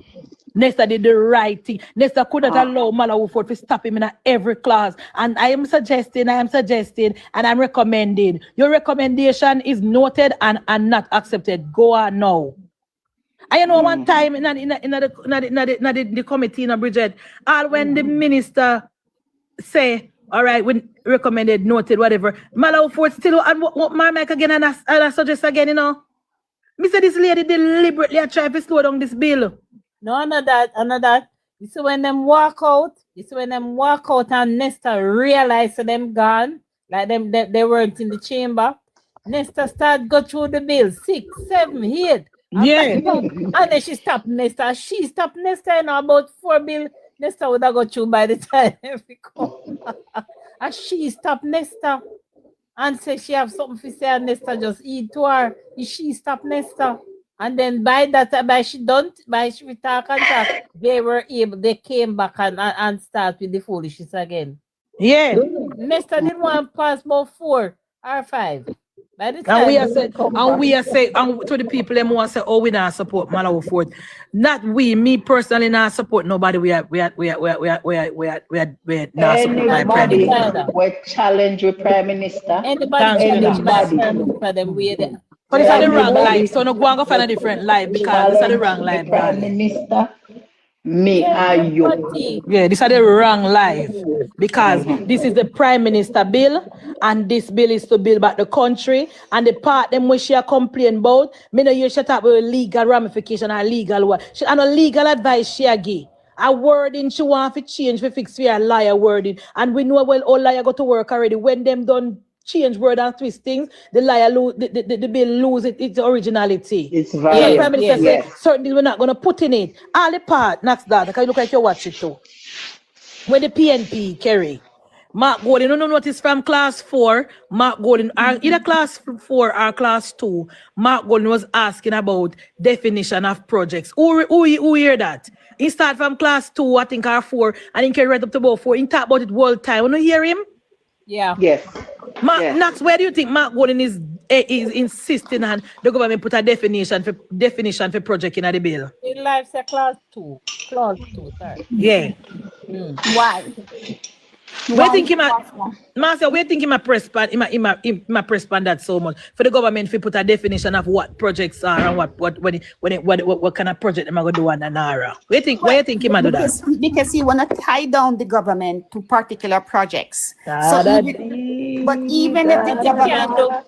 Nesta did the right thing. Nesta could not allow Malahoo Forte to stop him in every class. And I am suggesting, and I'm recommending. Your recommendation is noted and not accepted. Go on now. I know one time in the committee in Bridget, all when the minister say, all right, we recommended, noted, whatever. Malahoo Forte still, and what my mic again, and I suggest again, you know. Me say this lady deliberately try to slow down this bill. No, not that. You see when them walk out, and Nesta realize that them gone, like they weren't in the chamber. Nesta start go through the bill, 6, 7, 8. Yeah. And then she stopped Nesta. She stopped Nesta in about 4 bill. Nesta would have got through by the time we come. And she stopped Nesta and said she have something to say, and Nesta just eat to her. She stopped Nesta. And then by she talk and talk, they came back and start with the foolishness again. Yeah. Nesta didn't want to pass about 4 or 5. By the time And we are saying to the people them who say, oh, we not support Malahoo Forte. Not we, me personally not support nobody. We are not support my prime minister. We challenge the Prime Minister. Anybody. But it's the wrong life, so no go and go find a different life because it's the wrong life. Prime Minister, me and you. Yeah, this is the wrong life because this is the Prime Minister bill, and this bill is to build back the country. And the part them which she complain about, me know you shut up with legal ramification or legal what. She and a legal advice she give. A wording she want to change to fix for a liar wording, and we know well all liar go to work already. When them done change word and twist things, the liar lose the bill lose its originality. It's right. The Prime Minister said certain things we're not gonna put in it. All the part, next that, because you look like you watch it too. When the PNP carry Mark Golden, no notice from class 4, Mark Golden, either class 4 or class 2, Mark Golden was asking about definition of projects. Who hear that? He start from class 2, I think, or 4, and he carry right up to about 4. He talk about it all the time. When you hear him? Yeah. Yes. Max, where do you think Mark Golden is insisting on the government put a definition for project in the bill? In life, say class 2, sorry. Yeah. Why? We think him Marcia, we think him a press pan that so much for the government to put a definition of what projects are and what kind of project them are gonna do on NaRRA. Why you think him do that? Because he wanna tie down the government to particular projects. But even if the government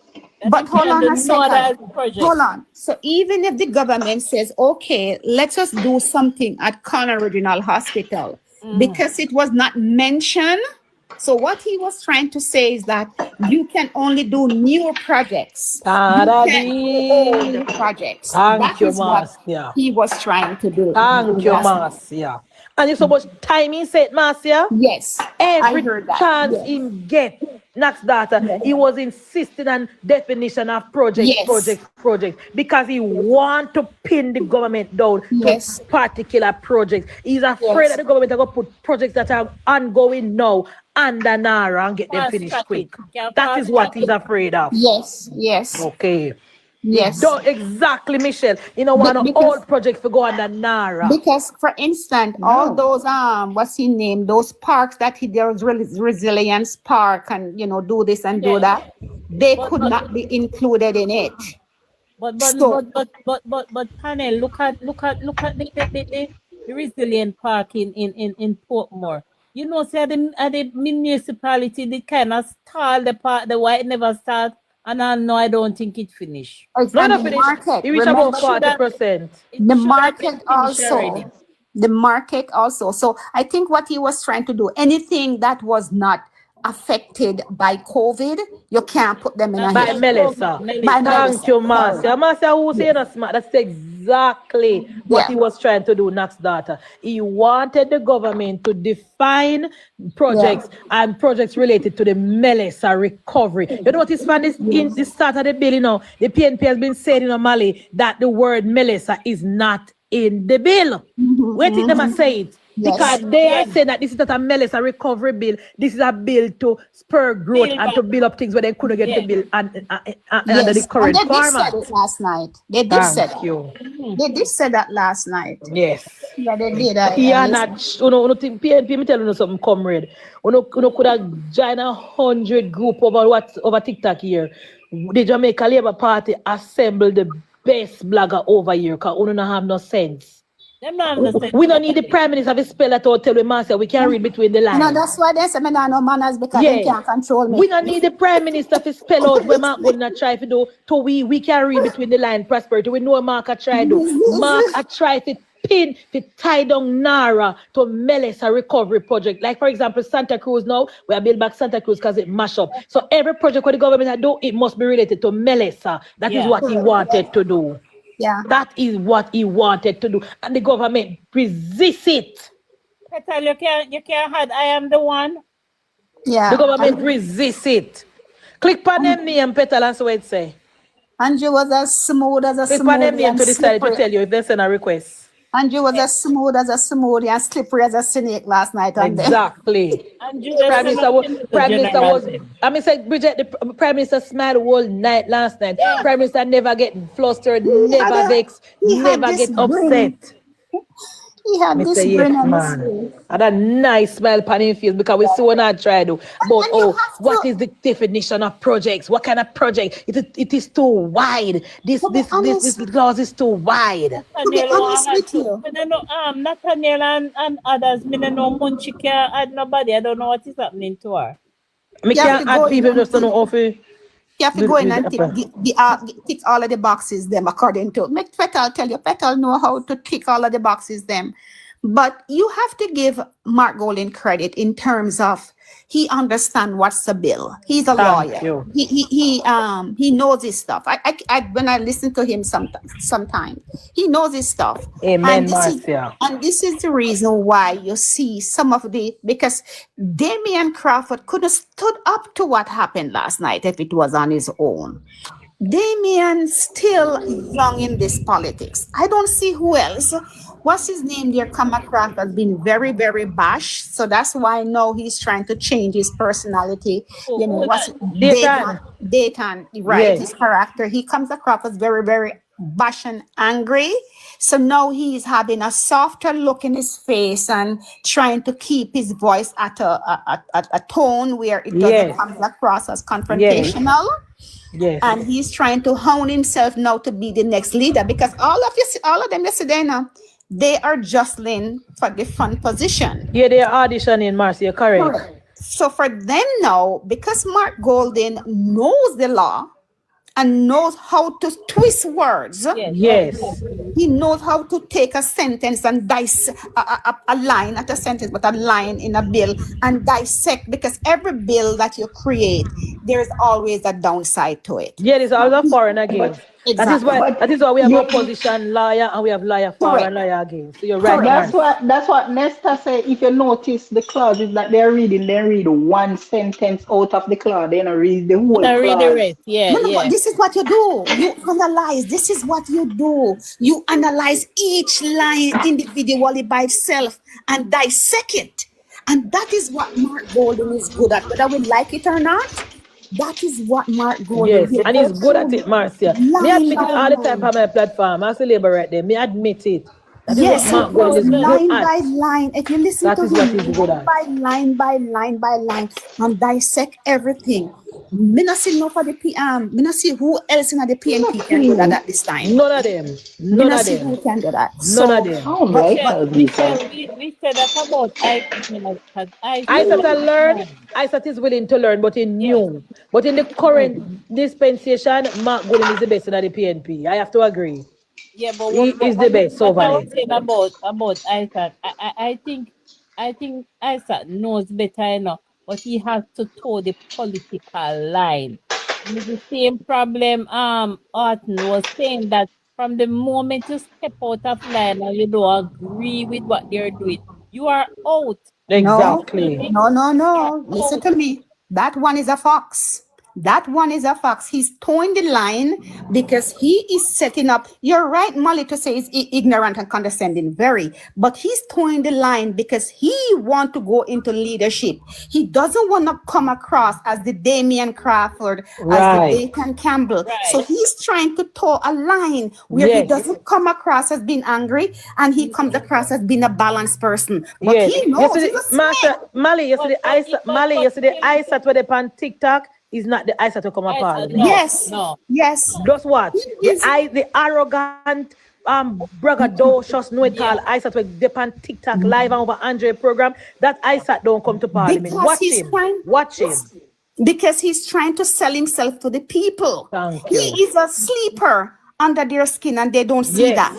but hold on a second. Hold on. So even if the government says, okay, let us do something at Corner Regional Hospital, because it was not mentioned. So what he was trying to say is that you can only do new projects. You can't do old projects. That is what he was trying to do. Thank you, Marcia. And it's so much time he said, Marcia. Yes. Every chance him get next data, he was insisting on definition of project, because he want to pin the government down to particular projects. He's afraid that the government are going to put projects that are ongoing now under NaRRA and get them finished quick. That is what he's afraid of. Yes. Okay. Yes. Exactly, Michelle. You know, one of all projects to go under NaRRA. Because, for instance, all those what's his name? Those parks that there was resilience park and do this and do that, they could not be included in it. But panel, look at the resilient park in Portmore. You know, say the municipality they kind of stall the park, the white never start. And I don't think it finished. No, not finished. It reached about 40%. The market also. So I think what he was trying to do, anything that was not affected by COVID, you can't put them in a by Melissa. Thank you, Marcia. Marcia, who say not smart? That's exactly what he was trying to do next data. He wanted the government to define projects and projects related to the Melissa recovery. You know what is fun is in the start of the bill, the PNP has been saying in Mali that the word Melissa is not in the bill. Wait till them say it. Because they are saying that this is not a Melissa recovery bill. This is a bill to spur growth and to build up things where they couldn't get the bill under the current format. They did say it last night. They did say that. They did say that last night. Yes. Yeah, they did. Think PNP, me tell you something, comrade. Could have joined 100 group over TikTok here. The Jamaica Labour Party assembled the best blogger over here because we don't have no sense. We don't need the Prime Minister to spell that or tell Marcia we can read between the lines. No, that's why they say me no manners because they can't control me. We don't need the Prime Minister to spell out what Mark would not try to do. So we can read between the line prosperity. We know what Mark a try to do. Mark a try to pin to tie down NaRRA to Melissa recovery project. Like for example, Santa Cruz now, we are build back Santa Cruz because it mash up. So every project where the government do, it must be related to Melissa. That is what he wanted to do. Yeah, that is what he wanted to do, and the government resists it. Petal, you can't hide. I am the one. Yeah, the government resists it. Click on them name, Petal, and so it say. Andrew was as smooth as a Click smooth. Click on them name to decide to tell you if they send a request. Andrew was as smooth and slippery as a snake last night. Exactly. Prime Minister was. I mean, say Bridget, the Prime Minister smiled all night last night. Yeah. Prime Minister never get flustered, never vexed, never get upset. He had this grin on his face. And a nice smile on his face because we see what I try to do. But what is the definition of projects? What kind of project? It is too wide. This clause is too wide. To be honest with you. Nathaniel and others, I don't know Munchie can't add nobody. I don't know what is happening to her. I can't add people just don't know how to. You have to go in and tick all of the boxes them according to. Make Petal tell you, Petal know how to tick all of the boxes them. But you have to give Mark Golding credit in terms of he understands what's the bill. He's a lawyer. He knows his stuff. I when I listen to him sometimes he knows his stuff. Amen, and this is the reason why you see some of because Damian Crawford could have stood up to what happened last night if it was on his own. Damian still young in this politics. I don't see who else. What's his name there come across has been very, very bash. So that's why now he's trying to change his personality. What's Dayton, right? Yes. His character. He comes across as very, very bash and angry. So now he's having a softer look in his face and trying to keep his voice at a tone where it doesn't come across as confrontational. Yes. And he's trying to hone himself now to be the next leader, because all of them yesterday now, they are jostling for the front position. Yeah, they are auditioning, Marcia, correct. So for them now, because Mark Golden knows the law and knows how to twist words. Yes. He knows how to take a sentence and dissect a line, not a sentence, but a line in a bill and dissect, because every bill that you create, there's always a downside to it. Yeah, there's always a for and against. Exactly. That is why we have opposition lawyer and we have lawyer for and lawyer against. So you're right. That's what Nesta said. If you notice the clauses that they're reading, they read one sentence out of the clause. They don't read the whole clause. Read the rest. But this is what you do. You analyze. This is what you do. You analyze each line individually by itself and dissect it. And that is what Mark Golden is good at, whether we like it or not. That is what Mark Golden Yes, and he's good at it, Marcia. Me admit it all the time on my platform. I say labor right there. Me admit it. That yes, is what Mark Golden is line good by at. line. If you listen That to is what him, he's good at. line by line, and dissect everything. Me not see no for the me not see who else in the PNP can do that at this time. None of them. None of them. Who can do that. None of them. Oh, right. We said that about ISAT is willing to learn, but in new. But in the current dispensation, Mark Golden is the best in the PNP. I have to agree. Yeah, but he is the best. So what I was saying about ISAT, I think ISAT knows better enough, but he has to toe the political line. And it's the same problem. Orton was saying that from the moment you step out of line and you don't agree with what they're doing, you are out. Exactly. No. Listen to me. That one is a fox. That one is a fox. He's towing the line because he is setting up. You're right, Molly, to say he's ignorant and condescending, very. But he's towing the line because he wants to go into leadership. He doesn't want to come across as the Damian Crawford, as the Nathan Campbell. Right. So he's trying to tow a line where he doesn't come across as being angry and he comes across as being a balanced person. But he knows. Yesterday, I sat with on TikTok. Is not the ISAT to come apart. No. Yes. Just watch. The arrogant braggadocious no it call ISAT with depend TikTok live and over Andre program. That ISAT don't come to Parliament. Watch him. Because he's trying to sell himself to the people. He is a sleeper under their skin and they don't see that.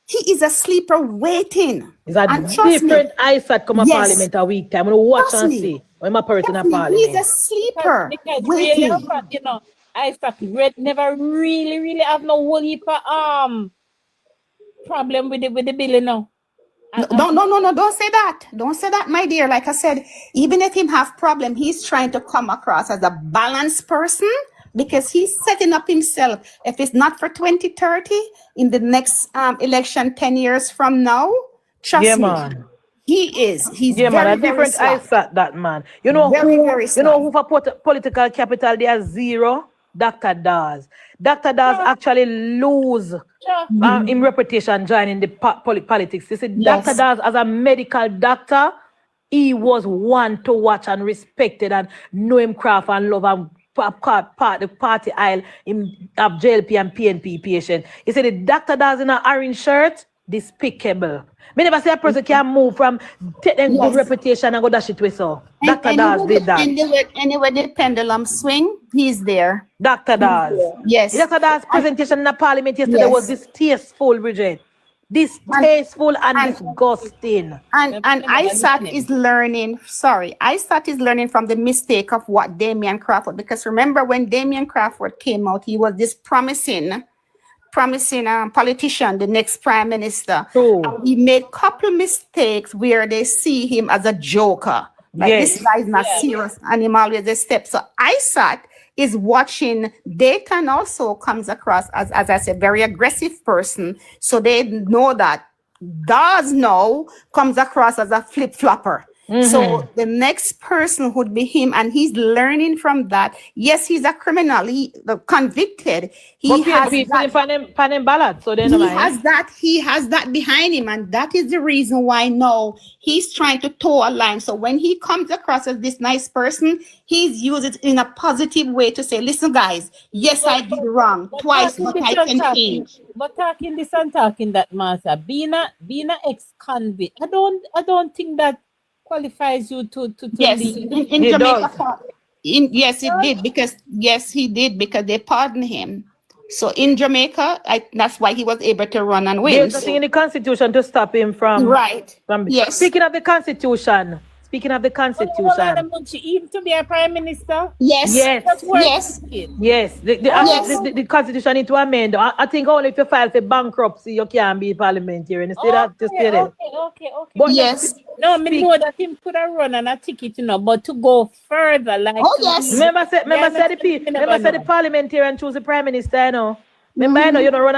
He is a sleeper waiting. It's a different ISAT come to Parliament a week time. I'm gonna watch and see. I'm a person in Parliament. He's a sleeper. Waiting. ISAT never really have no whole heap of problem with the bill now. No, don't say that. Don't say that, my dear. Like I said, even if him have problem, he's trying to come across as a balanced person because he's setting up himself. If it's not for 2030, in the next election 10 years from now, trust me. Man. He's very, man, a different ISAT, that man. You know who for political capital they are zero? Dr. Dawes. Dr. Dawes actually lose in reputation joining the politics. You see, Dr. Dawes as a medical doctor, he was one to watch and respected and know him craft and love and the party aisle in JLP and PNP patient. You see the Dr. Dawes in an orange shirt, despicable. Me never say a person can move from take them good reputation and go dash it with so. Dr. Dawes did that. Anyway, the pendulum swing, he's there. Dr. Dawes. Yes. Dr. Dawes' presentation in the Parliament yesterday was distasteful, Bridget. Distasteful and disgusting. And ISAT is learning, ISAT is learning from the mistake of what Damian Crawford, because remember when Damian Crawford came out, he was this promising politician, the next prime minister. He made a couple mistakes where they see him as a joker. Like this guy is not serious and him always a step. So ISAT is watching. They can also comes across as I said, very aggressive person. So they know that Dawes now comes across as a flip-flopper. So the next person would be him, and he's learning from that. Yes, he's a criminal. He convicted. He has ballot, so then he has that behind him, and that is the reason why now he's trying to toe a line. So when he comes across as this nice person, he's used it in a positive way to say, listen, guys, yes, I did wrong twice, but I can change. But talking this and talking that, Master, being a ex-convict, I don't think that qualifies you to yes leave. in Jamaica. Yes, it did, because he did, because they pardoned him. So in Jamaica, that's why he was able to run and win. There's nothing in the Constitution to stop him from Yes. Speaking of the Constitution, Even to be a prime minister. Yes. The Constitution need to amend. I think only if you file for bankruptcy, you can be parliamentarian. Okay. But yes. No, I know that him could have run on a ticket, but to go further, like. Oh yes. Remember the parliamentarian choose the prime minister, Remember, you don't run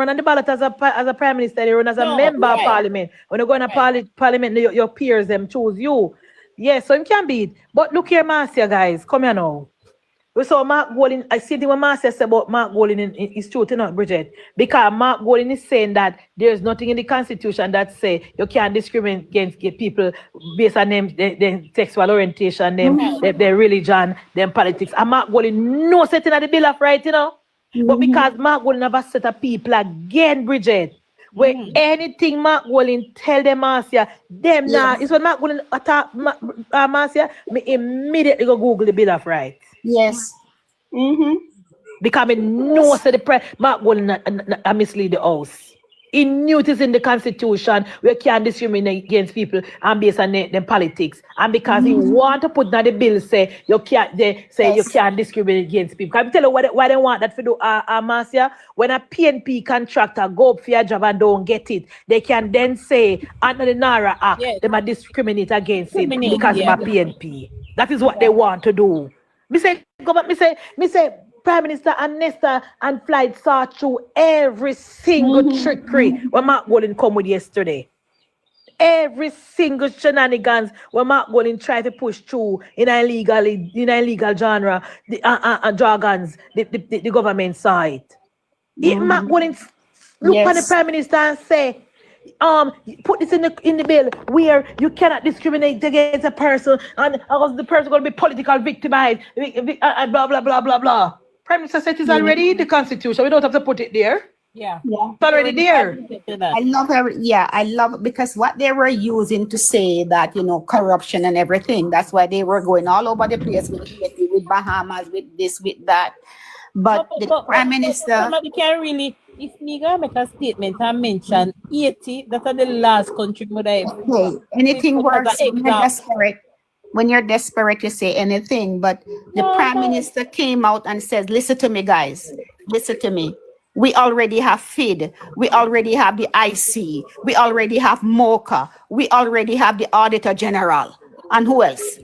on the ballot as a prime minister. You run as a member of parliament. When you go in a parliament, your peers them choose you. Yes, so you can beat. But look here, Marcia, guys, come here now. We saw Mark Golding. I see what Marcia said about Mark Golding is true, not Bridget, because Mark Golding is saying that there's nothing in the Constitution that say you can't discriminate against people based on them sexual orientation, their religion, them politics. And Mark Golding no setting at the Bill of Rights, But because Mark Golding never set up people again, Bridget, where anything Mark Golding tell them, Marcia, them now, it's when Mark Golding attack Marcia, me immediately go Google the Bill of Rights. Yes. Because I know the Mark Golding mislead the house. He knew it is in the Constitution we can't discriminate against people and based on them politics. And because he want to put down the bill say you can't you can't discriminate against people. Can I tell you why they want that to do, Marcia? When a PNP contractor go up for a job and don't get it, they can then say under the NaRRA Act, they might discriminate against him because of a PNP. That is what they want to do. Me say Prime Minister and Nesta and Flight saw through every single trickery when Mark Golding come with yesterday. Every single shenanigans when Mark Golding tried to push through in illegal genre, jargons, the government side. Mark Golding look at the Prime Minister and say, put this in the bill where you cannot discriminate against a person and the person going to be political victimized, blah blah blah blah blah. Prime Minister said it's already in the Constitution. We don't have to put it there. Yeah. It's already there. I love it because what they were using to say that, corruption and everything, that's why they were going all over the place with Bahamas, with this, with that. But the Prime Minister... Somebody can really, if me go make a statement and mention 80, that are the last country would I... Okay, anything works when you're desperate, you say anything. But the Prime Minister came out and says, listen to me, guys. Listen to me. We already have FID. We already have the IC. We already have MOCA. We already have the Auditor General. And who else?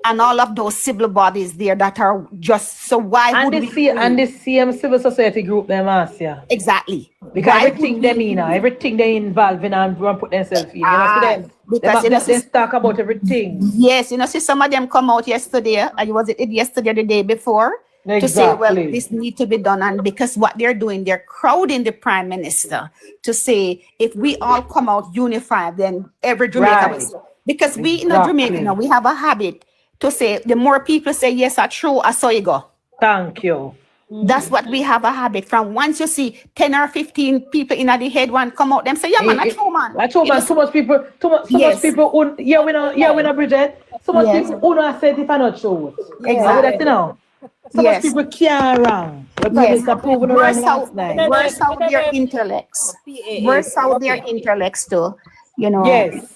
And all of those civil bodies there that are just, so why would we... And the same civil society group, them, Marcia. Exactly. Because everything they involve in and put themselves in. They talk about everything. Yes, see some of them come out yesterday, was it yesterday or the day before? Exactly. To say, well, this needs to be done. And because what they're doing, they're crowding the Prime Minister to say, if we all come out unified, then every Jamaica will. Because we in Jamaica, we have a habit to say, the more people say, yes, are true, I saw you go. Thank you. That's what we have a habit from. Once you see 10 or 15 people in the head one come out, them say, yeah, man, that's true, man. That's true, man. So much people, we know, Bridget. So much people who don't say if I'm not true. Exactly. So much people care around. Worse out their intellects. Worse out their intellects too. Yes.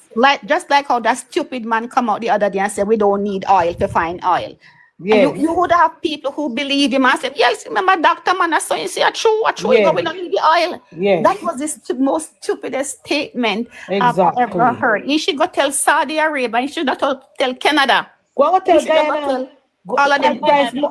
Just like how that stupid man come out the other day and said we don't need oil to find oil. Yes. You would have people who believe him and say, yes, remember Dr. Man, I saw you say true, we don't need the oil. Yes. That was the most stupidest statement I've ever heard. You should go tell Saudi Arabia, you should not tell Canada. Go tell Guyana. All of them.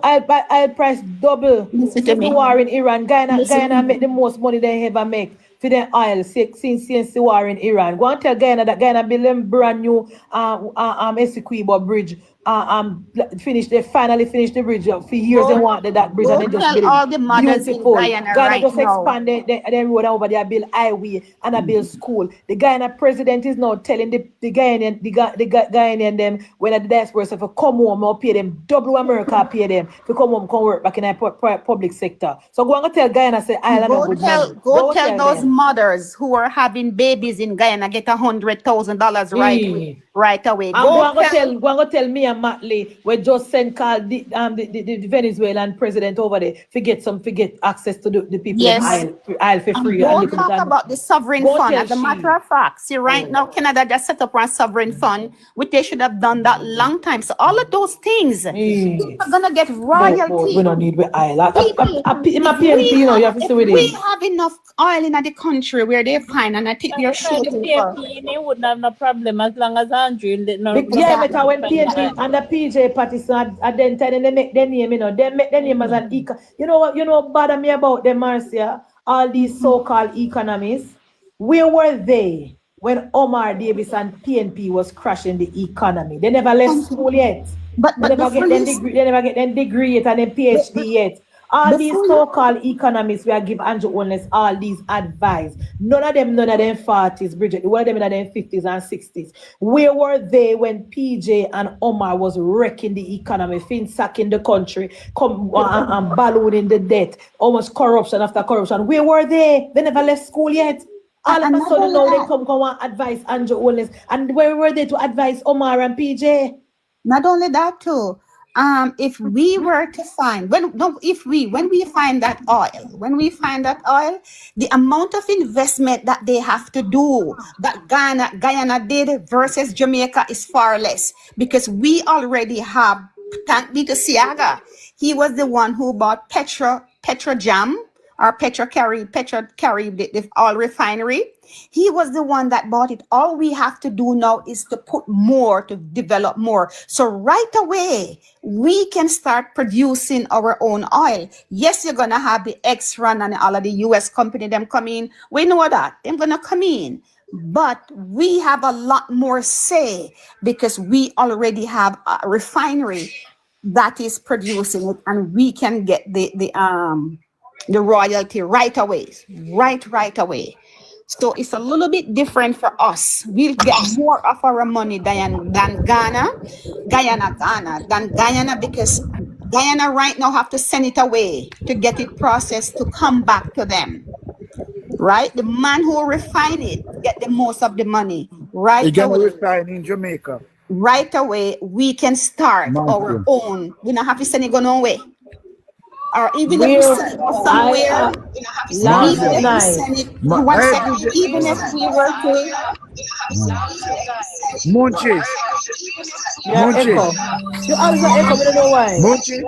I'll price double the war in Iran. Guyana make the most money they ever make. for the oil since the war in Iran. Go and tell Guyana that Guyana build them brand new Essequibo bridge. They finally finished the bridge for years. They wanted that bridge and they just built all the mothers in beautiful. Guyana Guyana right just now. expand the road over there, build highway and a build school. The Guyana president is now telling the Guyanian them when the diaspora say for come home or pay them double America pay them to come home, come work back in the public sector. So go and tell Guyana say Ireland Go good tell, money. go tell those them. mothers who are having babies in Guyana get $100,000 right away. Go and tell me and Matley we just send call the Venezuelan president over there to get access to the people in Isle for free. Don't talk about the sovereign fund. As a matter of fact, see right now Canada just set up a sovereign fund, which they should have done that long time. So all of those things, people are gonna get royalty. We don't need the oil. In my PNP, you know, you have to see with it. We have enough oil in the country where they find, and I think they're shooting for. They wouldn't have no problem as long as Andrew did not. Yeah, but when PNP and the PJ parties are then telling they make their name, you know, they make their name as an eco. You know what bother me about them, Marcia? All these so-called economists. Where were they when Omar Davis and PNP was crashing the economy? They never left school yet. They never get their degree yet and their PhD yet. All these so-called economists we are give Andrew Holness all these advice. None of them 40s, Bridget. One of them in their 50s and 60s. Where were they when PJ and Omar was wrecking the economy, sacking the country, and ballooning the debt, almost corruption after corruption? Where were they? They never left school yet. All of a sudden now they come and advise Andrew Holness. And where were they to advise Omar and PJ? Not only that too. If we were to find when we find that oil, the amount of investment that they have to do that Guyana did versus Jamaica is far less, because we already have, thank be to Siaga, he was the one who bought Petrojam or Petrocarib, the oil refinery. He was the one that bought it. All we have to do now is to put more, to develop more. So right away, we can start producing our own oil. Yes, you're going to have the Exxon and all of the US company, them come in. We know that. They're going to come in. But we have a lot more say because we already have a refinery that is producing it, and we can get the royalty right away. Right away. So it's a little bit different for us. We'll get more of our money than Guyana, because Guyana right now have to send it away to get it processed to come back to them. Right? The man who refine it get the most of the money. Right You're gonna away. refine in Jamaica. Right away, we can start our own. We don't have to send it go nowhere. Or even if we send it somewhere, even if we were to Munchie. Echo. You always echo, we don't know why. Munchie.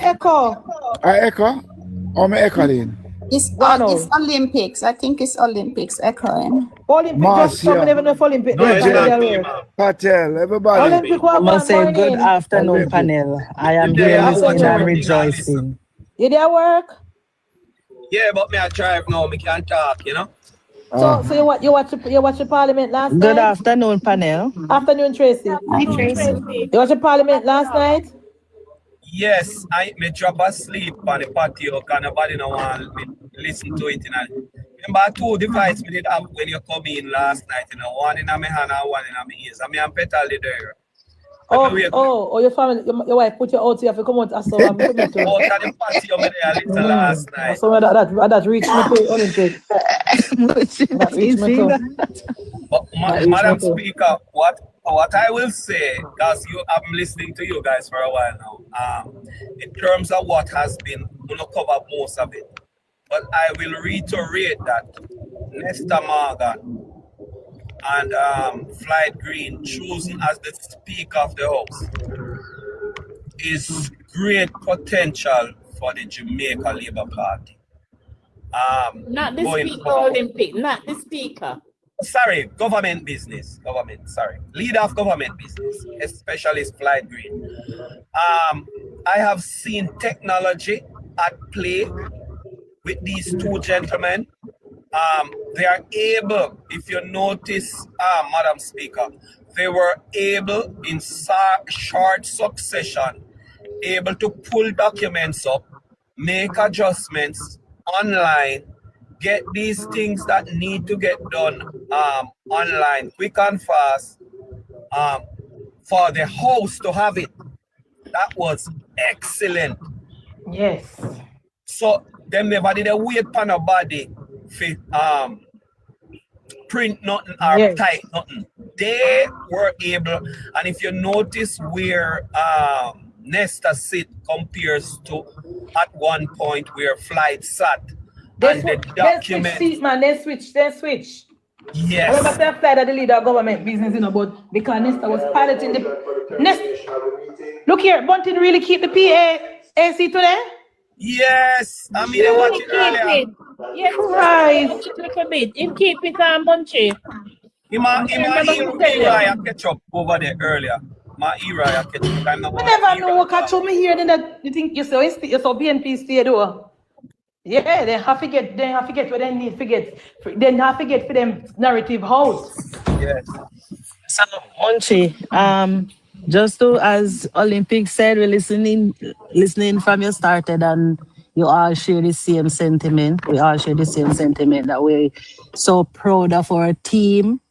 Echo. I echo? Or me echoing? It's Olympics. I think it's Olympics echoing. Olympics. Some never know if Olympics. Patel, everybody. Olympic, I must say good afternoon, panel. I am here listening and rejoicing. You there work? Yeah, but me I drive now. Me can't talk, you know. So you watch the Parliament last night? Good afternoon, panel. Afternoon, Tracy. Hi, Tracy. You watch the Parliament last night? Yes, I me drop asleep on the patio because nobody no want me listen to it. Remember 2 devices me did have when you come in last night, you know, one in my hand and one in my ears. I mean, I'm petal there. Your family, your wife put you out here if you come out. I saw I'm coming to. Out of the patio me there a little last night. So that reached me to Olympic. That reached me to. But Madam Speaker, what I will say, because I'm listening to you guys for a while now, in terms of what has been, we're going to cover most of it. But I will reiterate that Nesta Morgan and Floyd Green chosen as the Speaker of the House is great potential for the Jamaica Labour Party. Not the Speaker Olympic, not the Speaker. Sorry, government business. Leader of government business, especially Floyd Green. I have seen technology at play with these two gentlemen. They are able, if you notice, Madam Speaker, they were able in short succession, able to pull documents up, make adjustments online, get these things that need to get done online, quick and fast, for the House to have it. That was excellent. Yes. So them never did a wait on a body for print nothing or type nothing. They were able, and if you notice where Nesta sit compares to at one point where Flight sat, and the document. They switch. Yes. I remember that Flight at the leader of government business, you know, but because Nesta was piloting the look here, Bunting really keep the AC today? Yes, I mean, I watched it earlier. Yes, right. Watch it a little bit. Him keep it on Munchie. I catch up over there earlier. My era, I catch up. I never know what catch up me here. Then that you think you saw BNP stay though. Yeah, they have to get what they need to get. Then have to get for them narrative house. Yes. So Munchie, just to as Olympic said, we're listening from you started, and you all share the same sentiment. We all share the same sentiment that we're so proud of our team.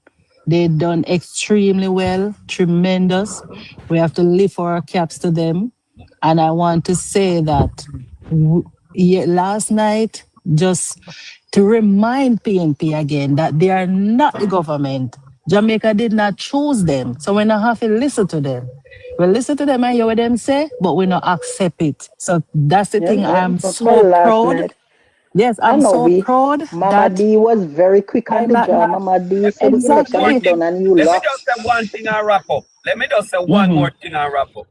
They've done extremely well, tremendous. We have to lift our caps to them. And I want to say that last night, just to remind PNP again that they are not the government. Jamaica did not choose them, so we don't have to listen to them. We listen to them and hear what them say, but we don't accept it. So that's the thing. I'm so proud. Yes, I'm so proud. Mama D was very quick on the job. Mama D said the election is done and you lost. Let me just say one thing and wrap up. Let me just say one more thing and wrap up.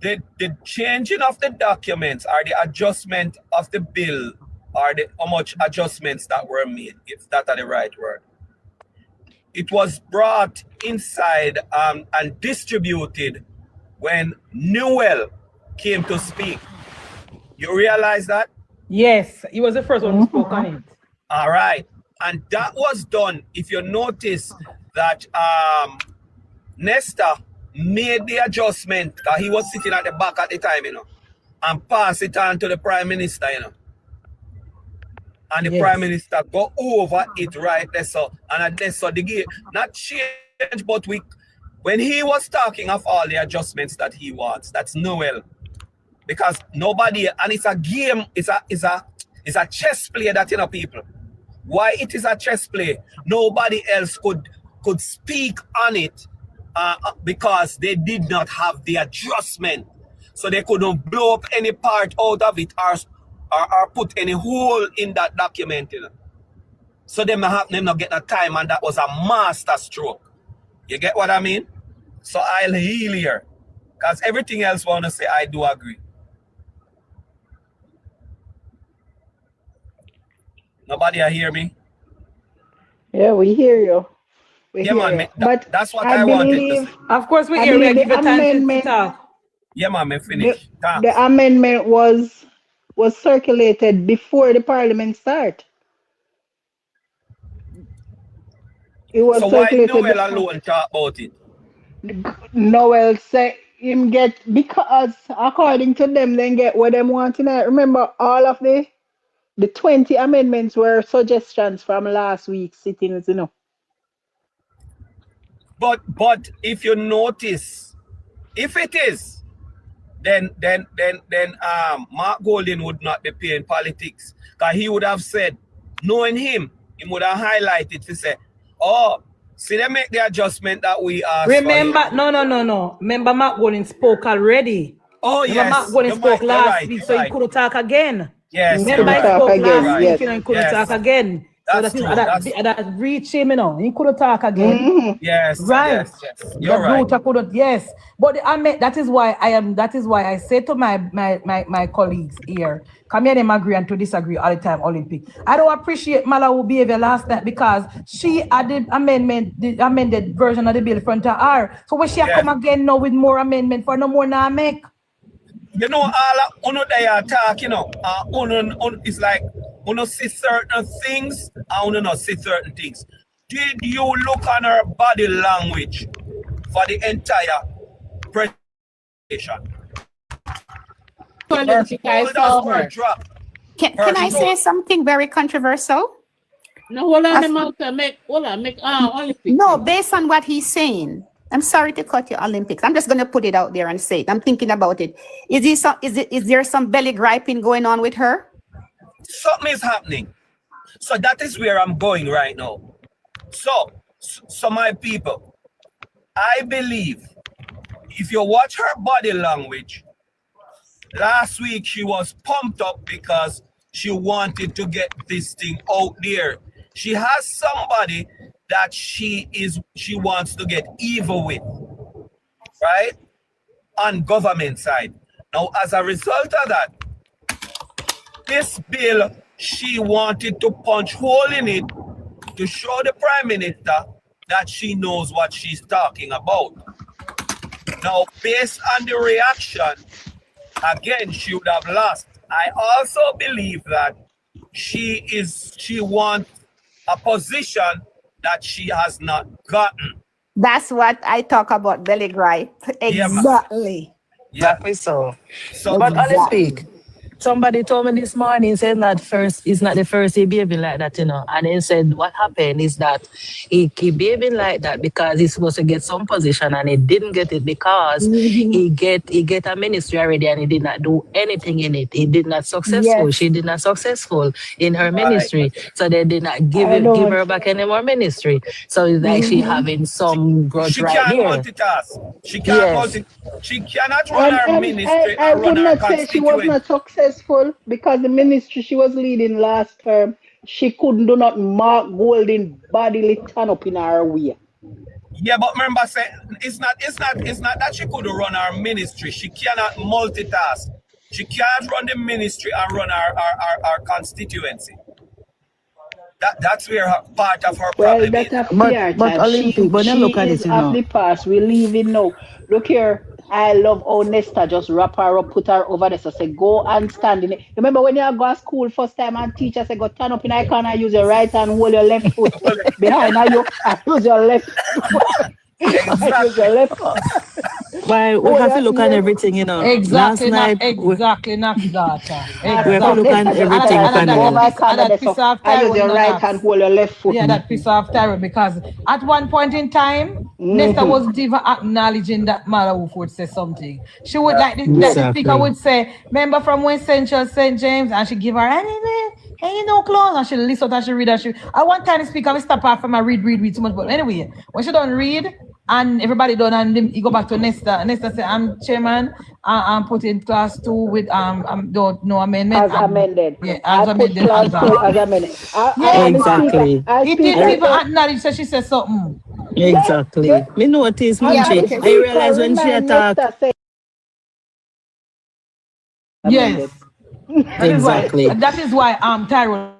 The changing of the documents or the adjustment of the bill or how much adjustments that were made, if that are the right word. It was brought inside and distributed when Newell came to speak. You realize that? Yes, he was the first one who spoke on it. All right. And that was done, if you notice that Nesta made the adjustment, because he was sitting at the back at the time, you know, and pass it on to the Prime Minister, you know. And the Prime Minister go over it right there, so, and then so the game not change, but when he was talking of all the adjustments that he wants, that's Noel. Because nobody, and it's a game, it's a chess play that, you know, people. Why it is a chess play? Nobody else could speak on it because they did not have the adjustment. So they couldn't blow up any part out of it or put any hole in that document, you know. So them not get the time, and that was a master stroke. You get what I mean? So I'll heal here. Because everything else I want to say, I do agree. Nobody hear me? Yeah, we hear you. But that's what I wanted to say. Of course, we hear you. Give it time to talk. Yeah, man, me finish. The amendment was circulated before the Parliament start. It was so circulated. Why Noel alone talk about it? Noel said him get, because according to them, they get what they want tonight. Remember, all of the 20 amendments were suggestions from last week's sittings, you know. But if you notice, if it is, then Mark Golding would not be paying politics. Because he would have said, knowing him, he would have highlighted to say, oh, see, they make the adjustment that we asked. Remember, no. Remember, Mark Golding spoke already. Oh, remember, yes. Mark Golding spoke last week, so he couldn't talk again. Yes. Remember, he spoke last week and he couldn't talk again. That's so true. That reach him, you know. He couldn't talk again. Yes. Right. Yes. You're right. Couldn't, yes. But that is why I say to my colleagues here, come here and agree and to disagree all the time, Olympic. I don't appreciate Malahoo behavior last night because she had the amended version of the bill in front of her. So when she come again now with more amendment for no more now make. You know, all uno they attack, you know, it's like uno see certain things and uno not see certain things. Did you look on her body language for the entire presentation? Her shoulders were dropped. Can I say something very controversial? No, hold on, Olympics. No, based on what he's saying. I'm sorry to cut you, Olympics. I'm just going to put it out there and say it. I'm thinking about it. Is there some belly griping going on with her? Something is happening. So that is where I'm going right now. So my people, I believe if you watch her body language, last week she was pumped up because she wanted to get this thing out there. She has somebody that she wants to get evil with, right? On government side. Now, as a result of that, this bill, she wanted to punch hole in it to show the Prime Minister that she knows what she's talking about. Now, based on the reaction, again, she would have lost. I also believe that she wants a position that she has not gotten. That's what I talk about, belly gripe. Exactly. Exactly so. So, but Olympic, somebody told me this morning, said that first is not the first he behaving like that, you know. And he said what happened is that he behaving like that because he's supposed to get some position and he didn't get it because he get a ministry already and he did not do anything in it. He did not successful. Yes. She did not successful in her ministry. So they did not give her back any more ministry. So it's like she having some grudge she right can't there. multitask. She can't multitask. She cannot run her ministry I and would run her not say she was not successful because the ministry she was leading last term, she couldn't do not mark golden bodily turn up in her way. Yeah, but remember, say it's not that she couldn't run her ministry. She cannot multitask. She can't run the ministry and run our constituency. That's where part of her problem that's is. a fair time. Olympic, but then look at is it, you of know. the past. We leaving now. Look here. I love how Nesta just wrap her up, put her over there. So say, go and stand in it. Remember when you go to school first time and teacher say, go turn up in icon and use your right hand, hold your left foot behind you and use your left foot. Use your left foot. Why we have to look at everything, you know. Exactly, Last night, exactly, not daughter. we have to look at everything. That piss off I use Tyrone, your right hand, hold your left foot. Yeah, that piss off Tyrone because at one point in time, Nesta wasn't even acknowledging that Malahoo Forte said something. She would like the speaker would say, remember from when Central St. James, and she give her hey, you know, clothes, and she listen and she read and she. I one time the speaker we stop her from a read too much, but anyway, when she don't read. And everybody done, and he go back to Nesta. Nesta say, "I'm chairman. I'm put in class 2 with don't no amendment." As amended. Yeah, as amended. Class 2 as amended. Exactly. He didn't even acknowledge that she said something. Exactly. Me notice, Munchie. I realize when she attack. Yes. Exactly. That is why Tyrone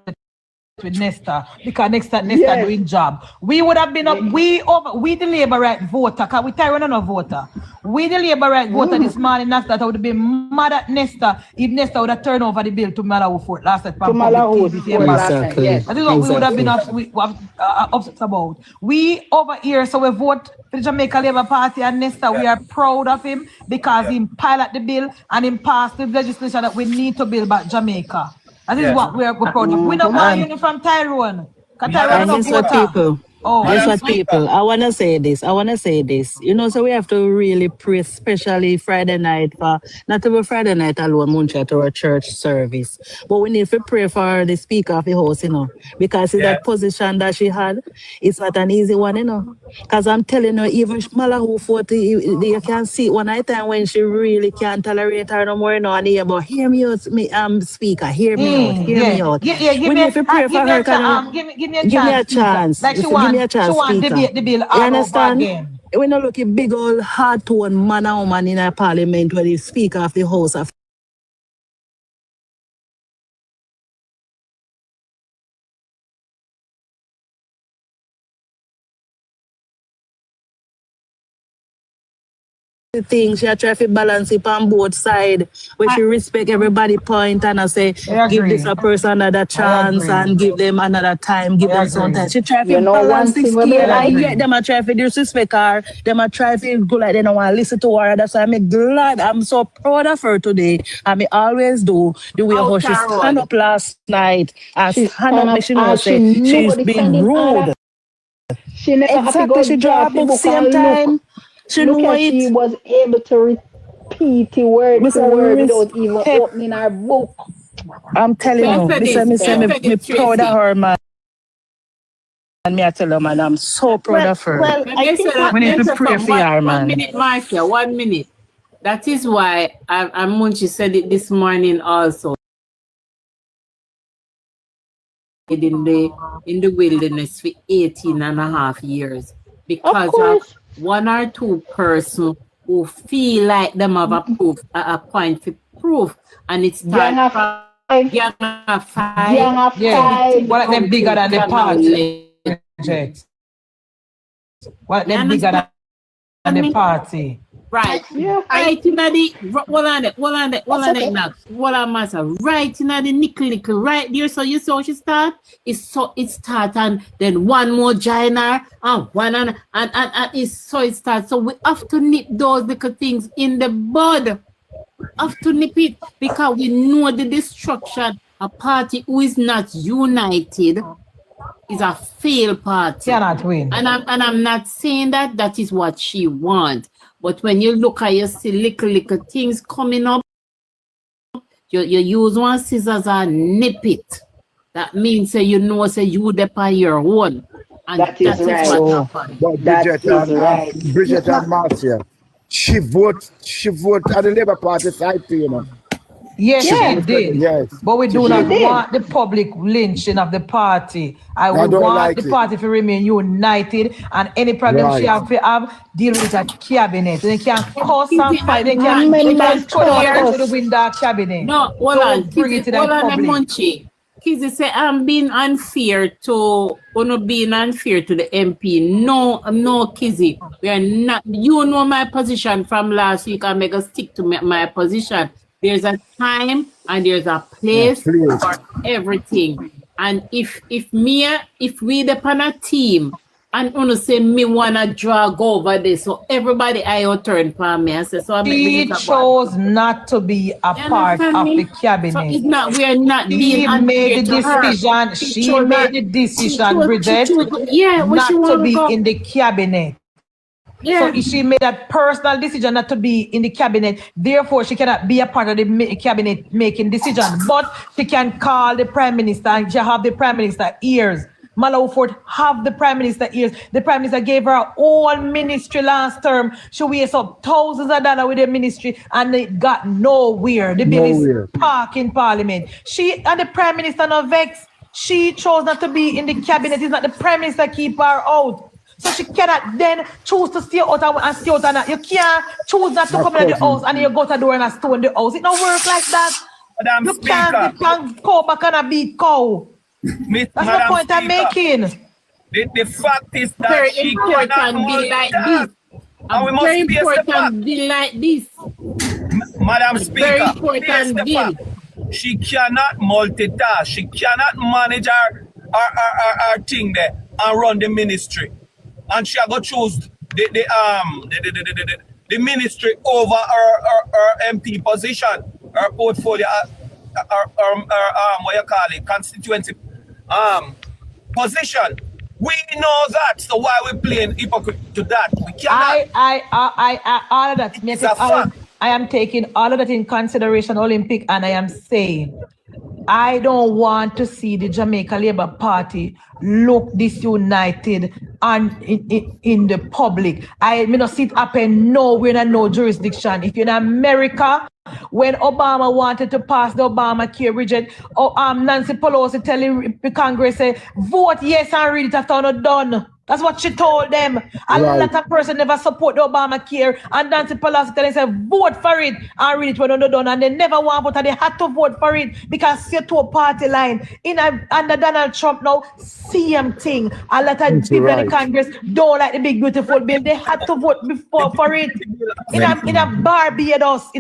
with Nesta because Nesta doing job. We would have been up. We the labor right voter. Cause we Tyrone no voter. We the labor right voter this morning. After that, I would have been mad at Nesta if Nesta would have turned over the bill to Malahoo Forte last night. To Malahoo Forte. Yes. That is what we would have been upset about. We over here, so we vote for the Jamaica Labour Party and Nesta. We are proud of him because he pilot the bill and he passed the legislation that we need to build back Jamaica. That is what we're proud of. We don't want you from Tyrone. And guess what, people? Guess what, people? I want to say this. You know, so we have to really pray, especially Friday night, for not even Friday night alone, Munchie, to our church service. But we need to pray for the Speaker of the House, you know, because in that position that she had, it's not an easy one, you know. Because I'm telling you, even Malahoo Forte, you can see one night time when she really can't tolerate her no more, you know, and hear about, hear me out, Speaker, hear me out. We need to pray for her. Give me a chance. Like she want debate the bill all over again. We not look a big old hard tone man and woman in a parliament where the Speaker of the House of things. She a try to balance it on both sides. Where she respect everybody point and I say, give this a person another chance and give them another time, give them some time. She try to balance the scale and yet them a try to disrespect her. Them a try to go like they don't want to listen to her. That's why I'm glad. I'm so proud of her today. And I always do the way how she stand up last night and stand up, she know say she's been rude. She never exactly, she draw book same time. She look know at it. she was able to repeat the word for word without even opening her book. I'm telling you, me proud of her, man. And me I tell her, man, I'm so proud of her. Well, I think we need to pray for her, man. 1 minute, Marcia, 1 minute. That is why Munchie said it this morning also. In the wilderness for 18 and a half years. Because of one or two person who feel like them have a point for proof, and it's gang of five. One of them bigger than the party. One of them bigger than the party. Right. Yeah. Right in the matter. Right in the nickel right there. So you saw she start. It start and then one more join her and one and it starts. So we have to nip those little things in the bud. Have to nip it because we know the destruction. A party who is not united is a failed party. Cannot win. And I'm not saying that is what she wants. But when you look at you see little things coming up, you use one scissors and nip it. That means you know you depend your own. And that is right. But Bridget and Marcia, she vote at the Labour Party side too, you know. Yes, she did. Yes. But we do not want the public lynching of the party. I would want the party to remain united, and any problem she have to deal with a cabinet. They can cause some fight. They can throw it to the window cabinet. No, hold on. Bring it to the public. Munchie. Kizzy say I'm being unfair to the MP. No, Kizzy. We are not. You know my position from last week. I'm gonna stick to my position. There's a time and there's a place for everything. And if we depend on a team and wanna say me wanna drag over this, so everybody I turn for me and say so. She chose not to be a part of the cabinet. So it's not. We are not. She made the decision. She made the decision, Bridget, not to be in the cabinet. Yeah. So she made a personal decision not to be in the cabinet. Therefore, she cannot be a part of the cabinet making decisions. But she can call the prime minister and she have the prime minister ears. Malahoo Forte have the prime minister ears. The prime minister gave her her own ministry last term. She wasted up thousands of dollars with the ministry and it got nowhere. The bill is parked in Parliament. She and the prime minister not vex. She chose not to be in the cabinet. It's not the prime minister keep her out. So she cannot then choose to stay out and stay out and you can't choose not to come into the house and you go to the door and stone the house. It don't work like that. Madam you Speaker. can't go back and beat cow. That's the point I'm making. The fact is that very she cannot be like this. A very important bill like this. Madam Speaker, very important bill. She cannot multitask. She cannot manage our thing there and run the ministry. And she are going to choose the ministry over her MP position, her portfolio, what you call it, constituency position. We know that, so why we playing hypocrite to that? We cannot. All of that. It's a fact. I am taking all of that in consideration, Olympic, and I am saying I don't want to see the Jamaica Labour Party look disunited and in the public. I may not see it happen nowhere in no jurisdiction. If you're in America, when Obama wanted to pass the Obamacare, Bridget, Nancy Pelosi telling the Congress, say, vote yes and read it after not done. That's what she told them. A lot of person never support the Obamacare, and Nancy Pelosi tell them say vote for it and read it when they're done, and they never want to vote, and they had to vote for it because you to a party line. Under Donald Trump now, same thing. A lot of people in the Congress don't like the big beautiful bill. They had to vote before for it. In a Barbados,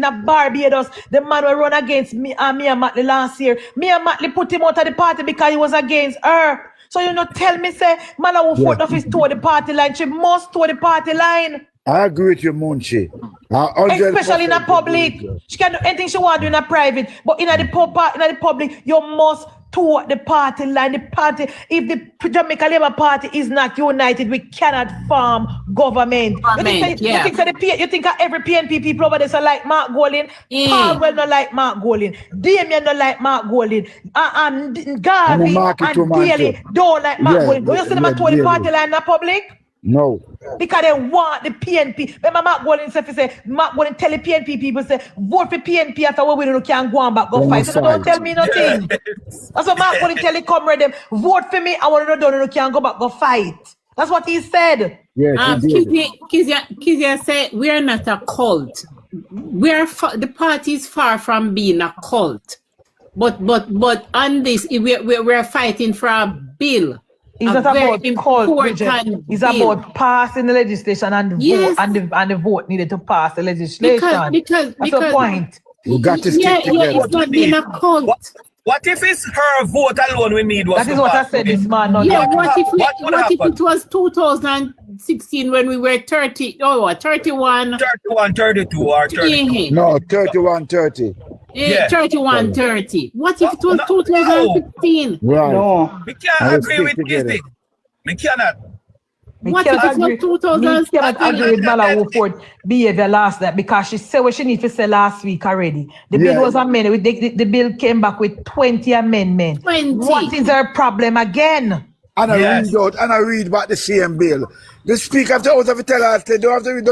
the man will run against me and Matley last year. Me and Matley put him out of the party because he was against her. So you know, tell me, say, Malahoo Forte office toward the party line. She must toward the party line. I agree with you, Munchie. Especially in a public. She can do anything she want to do in a private. But in the public, you must toward the party line. The party, if the Jamaica Labour Party is not united, we cannot form government. You think every PNP people over there so like Mark Golding? Paul well not like Mark Golding. Damian not like Mark Golding. And Garvey and Daly don't like Mark Golding. Do you see them toward the party line in the public? No. Because they want the PNP. Remember Mark Golding say, Mark Golding tell the PNP people say, vote for PNP after we don't can go on back, go fight. So don't tell me nothing. That's what Mark Golding tell the comrade them, vote for me, I want to know don't can go back, go fight. That's what he said. Yes, Kizia said, we're not a cult. The party is far from being a cult. But on this, we're fighting for a bill. It's not about call, it's about passing the legislation and vote, and the vote needed to pass the legislation. Because that's the point. We got to stick together. It's not being a cult. What if it's her vote alone we need? That is what I said this man. What if it was 2016 when we were 30, 31? 31, 32 or 32. No, 31, 30. Yeah, 31, 30. What if it was 2015? Right. No. We can't agree with this. We cannot. What if it was 2016? We cannot agree with Malahoo Forte behavior last night because she said what she needs to say last week already. The bill was amended. The bill came back with 20 amendments. 20. What is her problem again? And I read about the same bill. The speaker of the House of tell us they don't have to read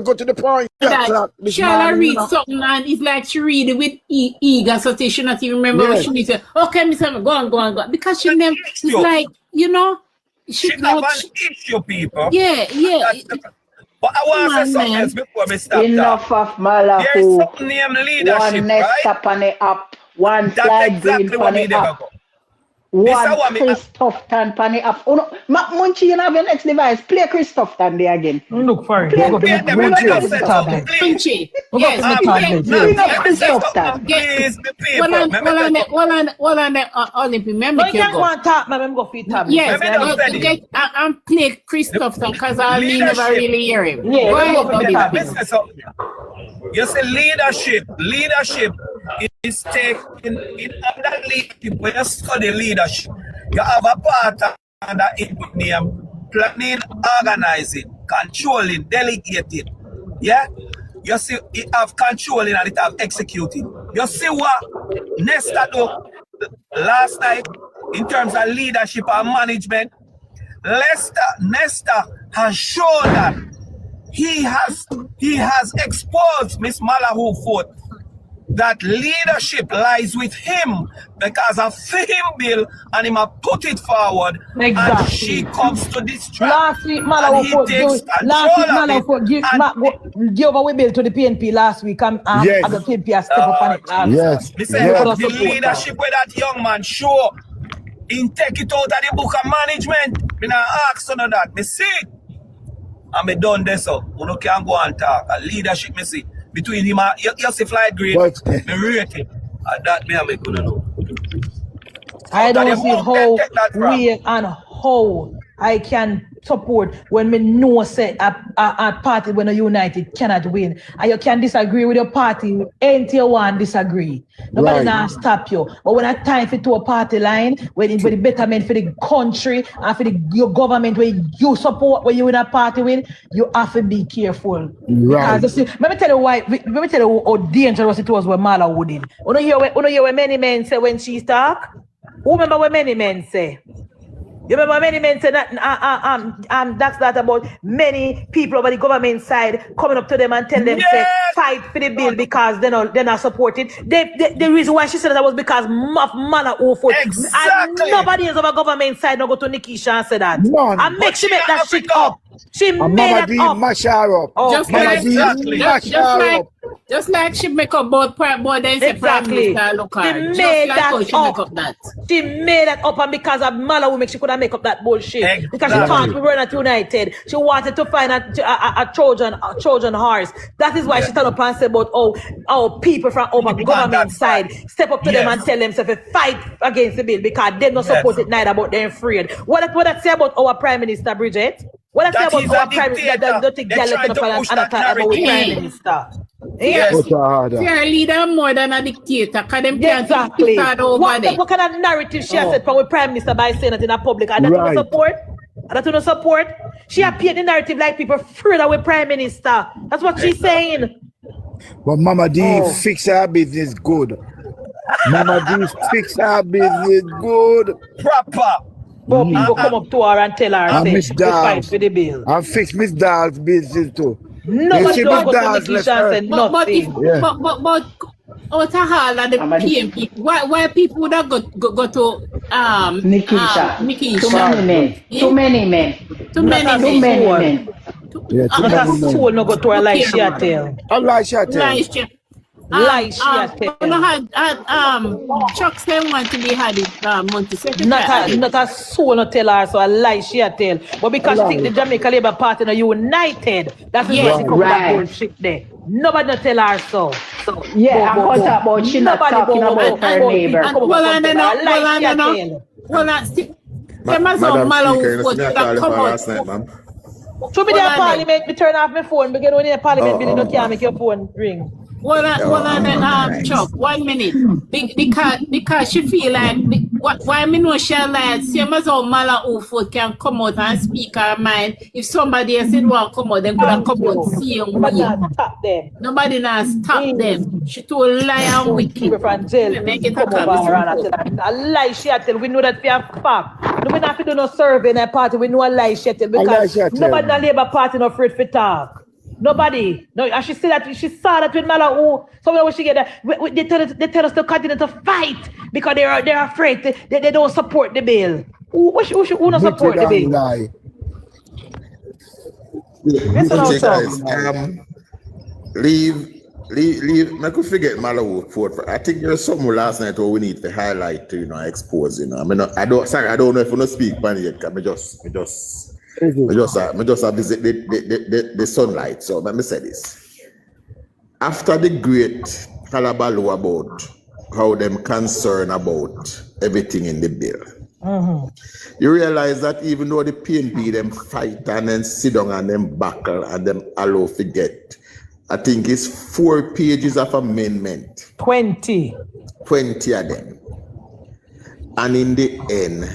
go to the point. Shall I read something and it's like she read it with eager so she not even remember what she needs to say. Okay, Miss Emma, go on. Because she never, it's like, you know, she have an issue, people. Yeah. But I want to say something else before we stop. Enough of Malahoo. There's something named leadership, one nesta panny up, one flag green panny up. One Chris Tufton panny up. Oh no, Munchie, you have your next device. Play Chris Tufton there again. Look for it. Munchie. Yes, Chris Tufton. Please, the people. Remember, you can't go and talk, man. Go feed tablet. Yes, I'm play Chris Tufton because I never really hear him. You say leadership is taken in under leadership. When you study leadership, you have a part under input name planning, organizing, controlling, delegating. Yeah? You see, it have controlling and it have executing. You see what Nesta do last night in terms of leadership and management? Nesta has shown that he has exposed Miss Malahoo Forte that leadership lies with him because of him bill and him put it forward and she comes to distract. Last week Malahoo Forte give over we bill to the PNP last week and the PNP has stepped up on it last week. The leadership where that young man show in take it out of the book of management. Me not ask none of that. Me see it. And me done this up. You no can go and talk. A leadership me see. Between him and you see flight grade, me rate it. And that me and me couldn't know. I don't see how we and how I can support when me know say a party when a united cannot win. And you can disagree with your party, ain't you want disagree. Nobody now stop you. But when a time for to a party line, when it's for the betterment for the country and for your government where you support when you in a party win, you have to be careful. Right. Because let me tell you how dangerous it was when Malahoo did. You know hear what many men say when she talk? Who remember what many men say? You remember many men said that that's that about many people over the government side coming up to them and tell them say fight for the bill because they're not supported. The reason why she said that was because of Malahoo Forte. Exactly. Nobody is over government side not go to Nikisha and say that. None. And make she make that shit up. She And made Mama that D up. mash her up. Just Mama like, D mash her up. just like she make up both then say Prime Exactly. Minister look She her. made Just like that how she make up. up that. She made that up, and because of Malahoo, she couldn't make up that bullshit. Because she thought we were not united. She wanted to find a Trojan horse. That is why she turned up and said about people from over government side step up to them and tell them to fight against the bill because they don't support it neither, but they're afraid. What that say about our Prime Minister, Bridget? What that say about our Prime Minister? Don't think they're left about Prime Minister. Yes. Fear leader more than a dictator. Because them can't Exactly. over there. What kind of narrative she has said from the Prime Minister by saying it in the public? And that's no support? And that's no support? She appeared the narrative like people afraid of the Prime Minister. That's what she's saying. But Mama D fix her business good. Mama D fix her business good. Proper. But people come up to her and tell her, And Miss say, we fight Dawes. for the bill. And fix Miss Dawes' business too. Nobody see don't Miss go to Dawes left Nikisha and say her. nothing. But out of all of the PM people, why people would have go to Nikisha. Nikisha? Too many men. Too many men. Yeah, too Not a many men. soul no go to her like she a tell. A lie she a tell. Lies, Chef. Lie she a tell. Chuck said want to be had it Munchie secretary. Not a soul no tell her, so a lie she a tell. But because she think the Jamaica Labour Party are united, that's why she come with that bullshit there. Nobody no tell her so. Yeah, I'm talking about she not talking about her neighbor. Should be there Parliament, me turn off my phone because when in Parliament building you can't make your phone ring. Chuck, 1 minute. Because she feel like why me know she like same as how Malahoo Forte can come out and speak her mind. If somebody else did want to come out, then could have come out same way. Nobody not stop them. She too lie and wicked. Make it a lie she a tell. We know that for a fact. No, we not have to do no survey in a party. We know a lie she a tell because nobody in the Labour Party not afraid to talk. Nobody. No, and she said that she saw that with Malahoo. So when she get that, they tell us to continue to fight because they're afraid. They don't support the bill. Who don't support the bill? Leave. I could forget Malahoo Forte. I think there's something last night where we need to highlight to expose. I mean, I don't know if we don't speak about it yet. I just visit the sunlight. So let me say this. After the great calabaloo about how them concerned about everything in the bill, you realize that even though the PNP them fight and then sit down and them buckle and them allow forget, I think it's 4 pages of amendment. 20 of them. And in the end,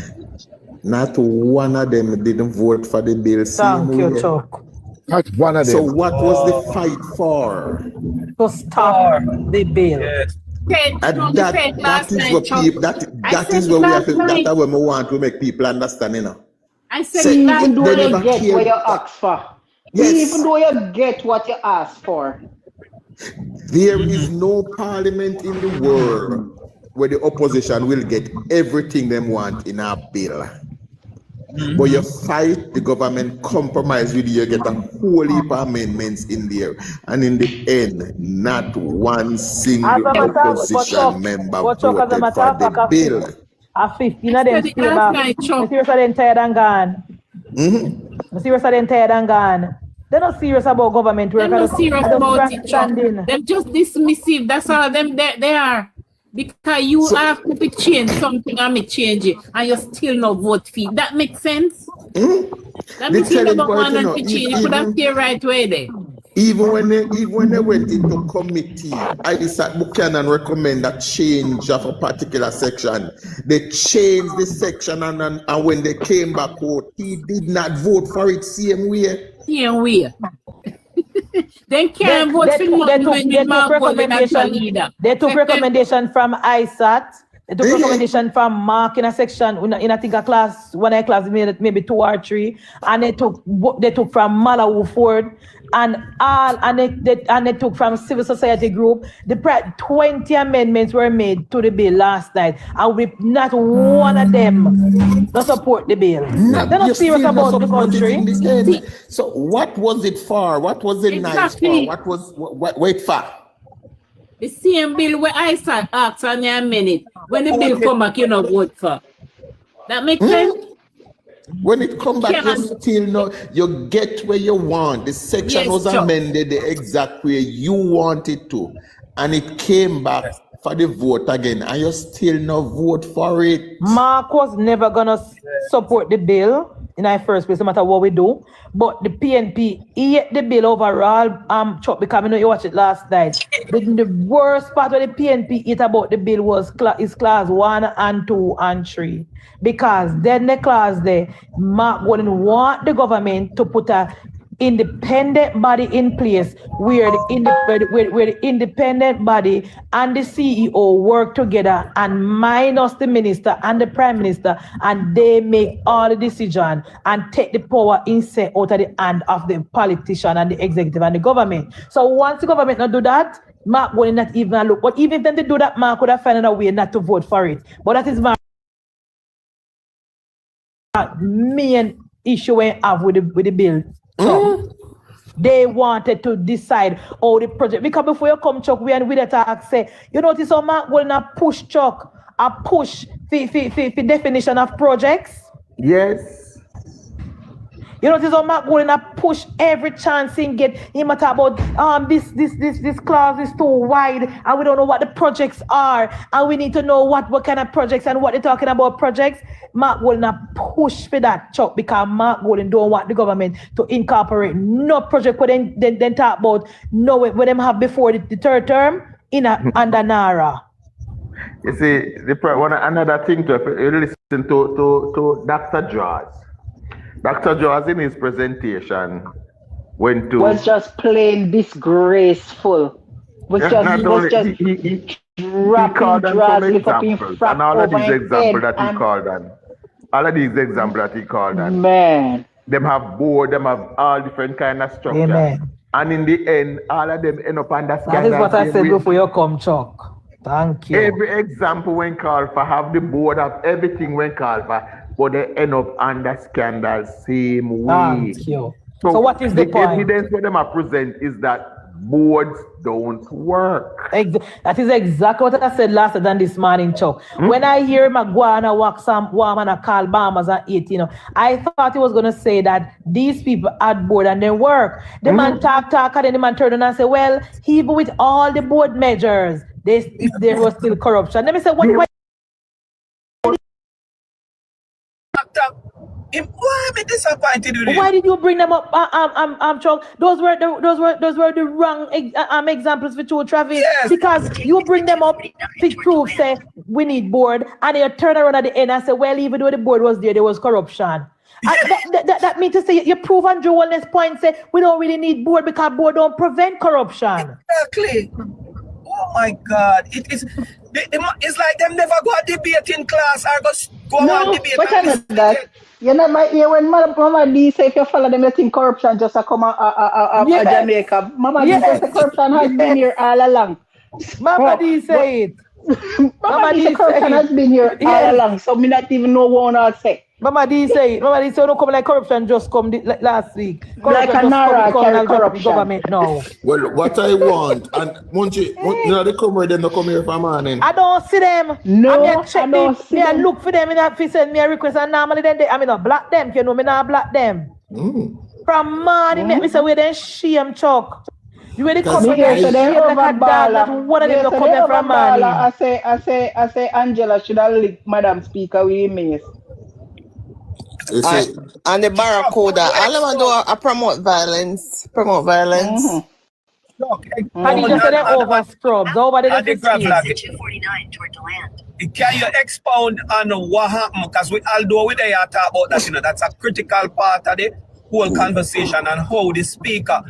not one of them didn't vote for the bill. Thank you, Chuck. Not one of them. So what was the fight for? To stop the bill. Yes. And that is what people, that is where we have to, that's what we want to make people understand, you know. I said even though you get what you ask for. Yes. Even though you get what you ask for. There is no parliament in the world where the opposition will get everything they want in a bill. But you fight the government, compromise with you, get a whole heap of amendments in there. And in the end, not one single opposition member voted for the bill. A 15 of them stay back. Serious are them tired and gone. Serious are them tired and gone. They're not serious about government work. They're not serious about it. They're just dismissive. That's all them they are. Because you have to change something and me change it, and you still not vote for it. That makes sense? That means you never want them to change. You could have stayed right way there. Even when they went into committee, I decided Buchanan recommend a change of a particular section. They changed the section and when they came back out, he did not vote for it same way. Same way. They can't vote for nothing when they took recommendation from ISAT, They took recommendation from Mark in a section, in I think a class, one of class maybe 2 or 3, and they took from Malahoo Forte and they took from civil society group. The 20 amendments were made to the bill last night, and not one of them don't support the bill. They're not serious about the country. So what was it for? What was it nice for? What was wait for? The same bill where I asked on a minute. When the bill come back, you know vote for. That makes sense? When it come back, you still know you get where you want. The section was amended the exact way you want it to. And it came back for the vote again. And you still no vote for it. Mark was never gonna support the bill in our first place, no matter what we do. But the PNP ate the bill overall. Chuck, because I know you watched it last night. The worst part of the PNP ate about the bill was class 1 and 2 and 3. Because then the class there, Mark wouldn't want the government to put a independent body in place where the independent body and the CEO work together and minus the minister and the prime minister, and they make all the decision and take the power inside out of the hand of the politician and the executive and the government. So once the government not do that, Mark will not even look. But even if they do that, Mark would have found a way not to vote for it. But that is my main issue we have with the bill. So they wanted to decide all the project, because before you come, Chuck, we and we that say, you notice how Mark will not push, Chuck, a push the definition of projects. Yes. You notice how Mark will not push every chance he get. He might talk about this clause is too wide and we don't know what the projects are and we need to know what kind of projects and what they're talking about projects. Mark will not push for that, Chuck, because Mark Golden don't want the government to incorporate no project where then talk about no when them have before the third term under NaRRA. You see, another thing to listen to Dr. Jaws. Dr. Jaws in his presentation was just plain disgraceful. He called on some examples, and all of these examples that he called on. All of these examples that he called on. Man. Them have board, them have all different kind of structure. Amen. And in the end, all of them end up under scandal. That is what I said before you come, Chuck. Thank you. Every example when called for, have the board of everything when called for, but they end up under scandal same way. Thank you. So what is the point? Evidence what them are present is that boards don't work. That is exactly what I said last than this morning, Chuck. When I hear Maguana walk some woman and call Bahamas at 18, I thought he was gonna say that these people at board and they work. The man talk, and then the man turn and say, well, even with all the board measures, there was still corruption. Let me say, why am I disappointed with Why did you bring them up, Chuck? Those were the wrong examples for true Travis. Yes. Because you bring them up to prove, say, we need board, and you turn around at the end and say, well, even though the board was there was corruption. That means to say you prove on Joe Wellness point, say, we don't really need board because board don't prevent corruption. Exactly. Oh my God. It's like them never go a debate in class or go on debate. But I know that. You know, my ear when Mama D say if you follow them, you think corruption just come out Jamaica. Mama D says the corruption has been here all along. Mama D say it. Mama D say corruption has been here all along, so me not even know what I say. Mama D say it. Mama D say don't come like corruption just come last week. Like a NaRRA carry corruption. Government now. Well, what I want, and Munchie, you know, they come where them not come here for morning. I don't see them. No, I don't see them. I look for them in that fi send me a request, and normally then I not block them. You know, me not block them. From morning, make me say we then shame, Chuck. You ready to come here? So they over ball. One of them not come here from morning. I say Angela should have licked Madam Speaker with me. And the Barracuda, all of them do a promote violence. And you just say they over scrubs, over the 249 toward the land. Can you expound on what happened? Because although we there talk about that, you know, that's a critical part of the whole conversation and how the speaker,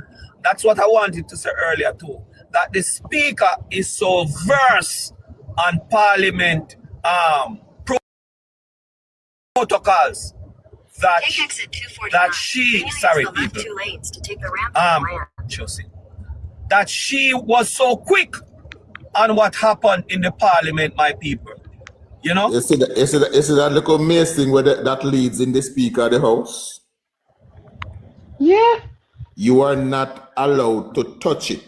that's what I wanted to say earlier too, that the speaker is so versed on Parliament protocols that she, sorry people, Chelsea, that she was so quick on what happened in the parliament, my people. You know? You see that little mace thing where that leads in the Speaker of the House? Yeah. You are not allowed to touch it.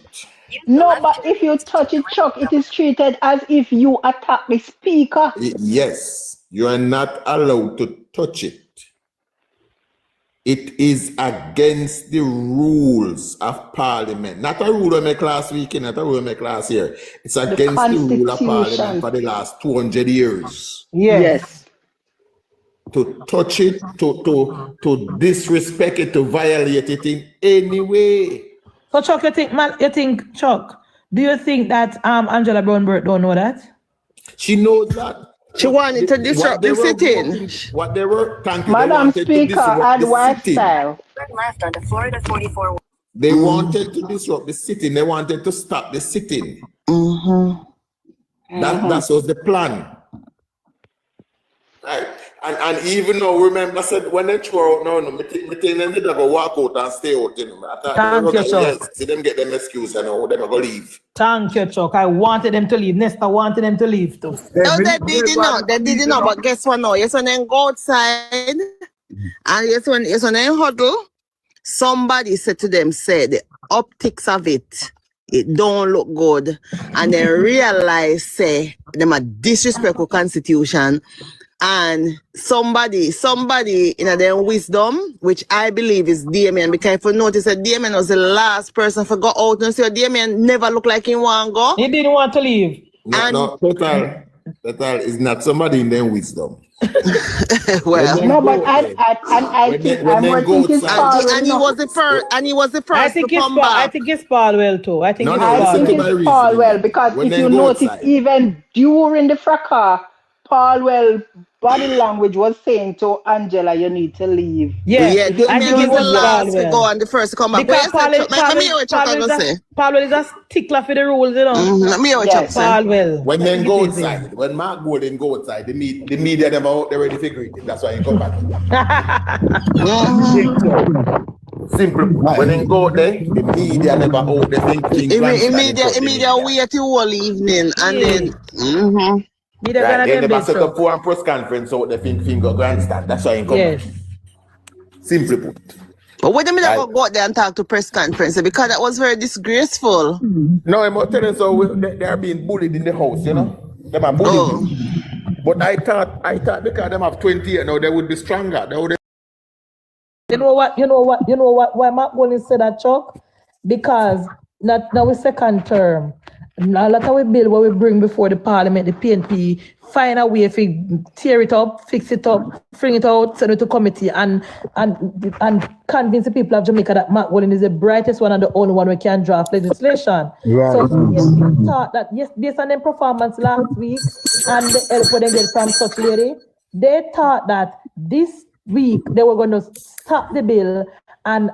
No, but if you touch it, Chuck, it is treated as if you attack the Speaker. Yes, you are not allowed to touch it. It is against the rules of Parliament. Not a rule I make last week, not a rule I make last year. It's against the rule of Parliament for the last 200 years. Yes. To touch it, to disrespect it, to violate it in any way. So Chuck, Chuck, do you think that Angela Brown-Burt don't know that? She knows that. She wanted to disrupt the sitting. What they were, thank you. Madam Speaker, advice style. Left onto Florida 44. They wanted to disrupt the sitting. They wanted to stop the sitting. That was the plan. Right. And even though, remember, I said when they throw out, no, they go walk out and stay out. You know. I thought yes, see them get them excuse and they're going to leave. Thank you, Chuck. I wanted them to leave. Nesta wanted them to leave too. No, they didn't know, but guess what now? Yes, when they go outside, and yes, when they huddle, somebody said to them, the optics of it don't look good. And they realize, them a disrespectful constitution. And somebody in their wisdom, which I believe is Damian, because if you notice that Damian was the last person to go out and see Damian never looked like he want to go. He didn't want to leave. No, total is not somebody in their wisdom. Well, no, but I think it's Paul. And he was the first. And he was the first to come back. I think it's Paulwell too. I think it's Paulwell because if you notice, even during the fracas, Paulwell body language was saying to Angela, you need to leave. Yeah, Damian was the last to go and the first to come back. Because Paulwell is a stickler for the rules, you know. Paulwell. When they go outside, when Mark Golden go outside, the media them out, they're ready to figure it. That's why he come back. Simple. When they go there, the media never out. They think immediate wait the whole evening and then. Right, they never set up for a press conference out the finger grandstand. That's why I come. Yes. Simply put. But wait a minute, I go out there and talk to press conference because that was very disgraceful. No, I'm not telling you so they are being bullied in the house, you know. They are bullied. But I thought because them have 20 years now, they would be stronger. You know what? Why Mark Golden said that, Chuck? Because now it's second term. A lot of we bill what we bring before the Parliament, the PNP, find a way to tear it up, fix it up, bring it out, send it to committee, and convince the people of Jamaica that Mark Golden is the brightest one and the only one who can draft legislation. Right. So PNP thought that, yes, based on their performance last week and the help they get from such lady, they thought that this week they were going to stop the bill and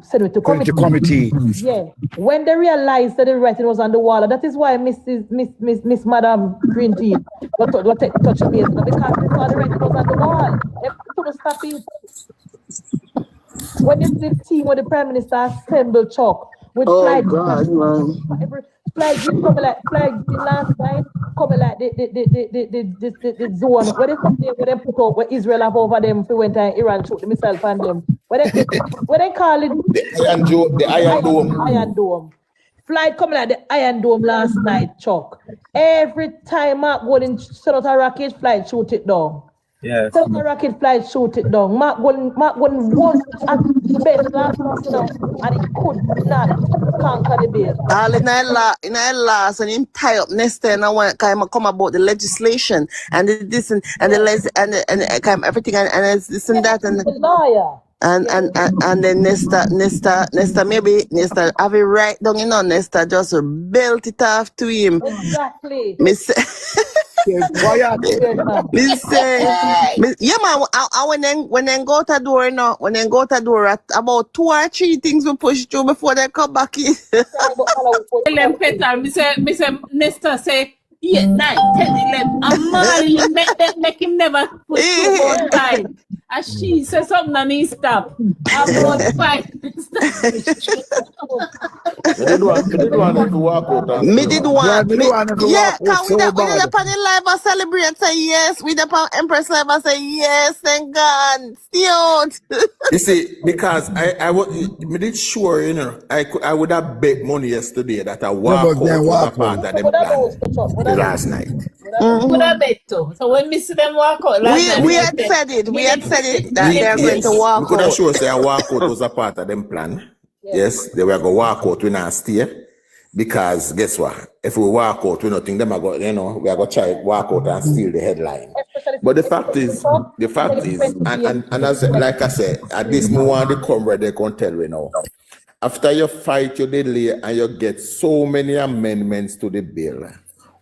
send it to committee. Yeah. When they realized that the writing was on the wall, that is why Miss Madam Green Tea got touch the base, because they saw the writing was on the wall. They couldn't stop it. When the team with the Prime Minister assembled, Chuck, with flag last night, coming like the zone. What is something where they put up where Israel have over them for when Iran shoot themselves and them. What they call it? The Iron Dome. Iron Dome. Flight coming like the Iron Dome last night, Chuck. Every time Mark Golden set out a rocket, flight shoot it down. Yes. So the rocket flight shoot it down. Mark Golden was at the best last month, and he could not conquer the base. All in our last and in tie up Nesta and I want to come about the legislation and this and the everything and this and that and lawyer. And then Nesta maybe Nesta have it right down, you know, Nesta just belt it off to him. Exactly. Listen, yeah, man. When they go to door now, at about 2 or 3 things we push through before they come back in. Mr. Nesta say 8, 9, 10, 11. And Marley make him never put 2 more time. And she said something and he stopped. About 5. Me did want to walk out. Me did want. Yeah, can we so up on the live and celebrate? Say yes. We up on Empress live and say yes. Thank God. Stay out. You see, because I did sure, you know, I would have bet money yesterday that I walk out was a part of them plan last night. Would have bet too. So when we see them walk out, we had said it. We had said it that they're going to walk we could out. have sure say a walk out was a part of them plan. Yes, they were going to walk out, we not stay. Because guess what? If we walk out, we don't think them are going, you know, we are going to try walk out and steal the headline. But the fact is, and as like I said, at this moment they come where they can tell we now. After you fight your delay and you get so many amendments to the bill,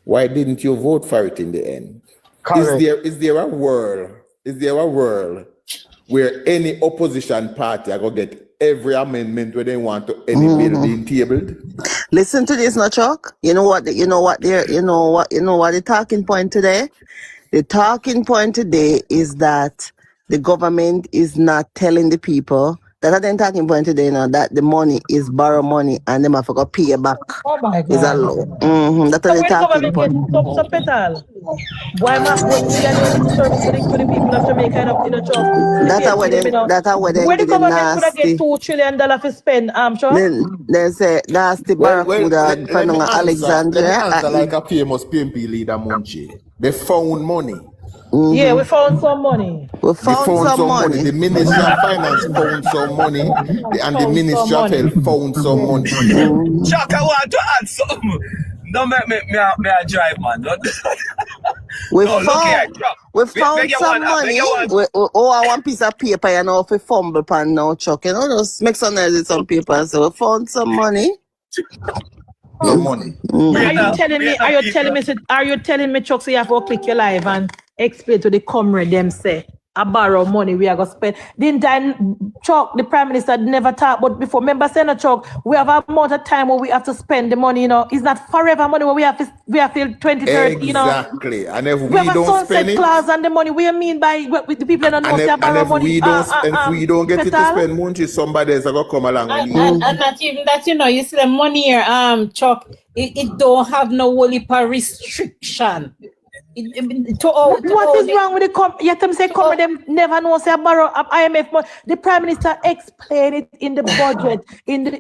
why didn't you vote for it in the end? Is there a world where any opposition party are gonna get every amendment where they want to any bill being tabled? Listen to this, no Chuck. You know what the talking point today? The talking point today is that the government is not telling the people that the talking point today, you know, that the money is borrow money and them have to go pay back. Oh my God. Is a law. That's the talking point. Why not when we are doing this service to the people of Jamaica and up in the church? That's how they where the government could get $2 trillion to spend, sure? Then they say that's the Barracuda from Alexandria. Like a famous PMP leader, Munchie. They found money. Yeah, we found some money. We found some money. The Ministry of Finance found some money, and the Ministry of Health found some money. Chuck, I want to add something. Don't make me drive, man. We found some money. I want piece of paper, you know, if we fumble pan now, Chuck. You know, just make some noise with some paper. So we found some money. No money. Are you telling me, Chuck, so you have to click your live and explain to the comrade them say I borrow money we are gonna spend. Didn't I, Chuck, the Prime Minister never talked about before. Remember saying, Chuck, we have a amount of time where we have to spend the money, you know. It's not forever money where we have till 2030, you know. Exactly. And if we have don't a sunset clause and the money. We mean by with the people that don't know borrow money. If we don't get it to spend Munchie, somebody else will come along and not even that, you know, you see the money here, Chuck, it don't have no whole restriction. What is wrong with the yet them say come them never know say borrow IMF money. The Prime Minister explained it in the budget in the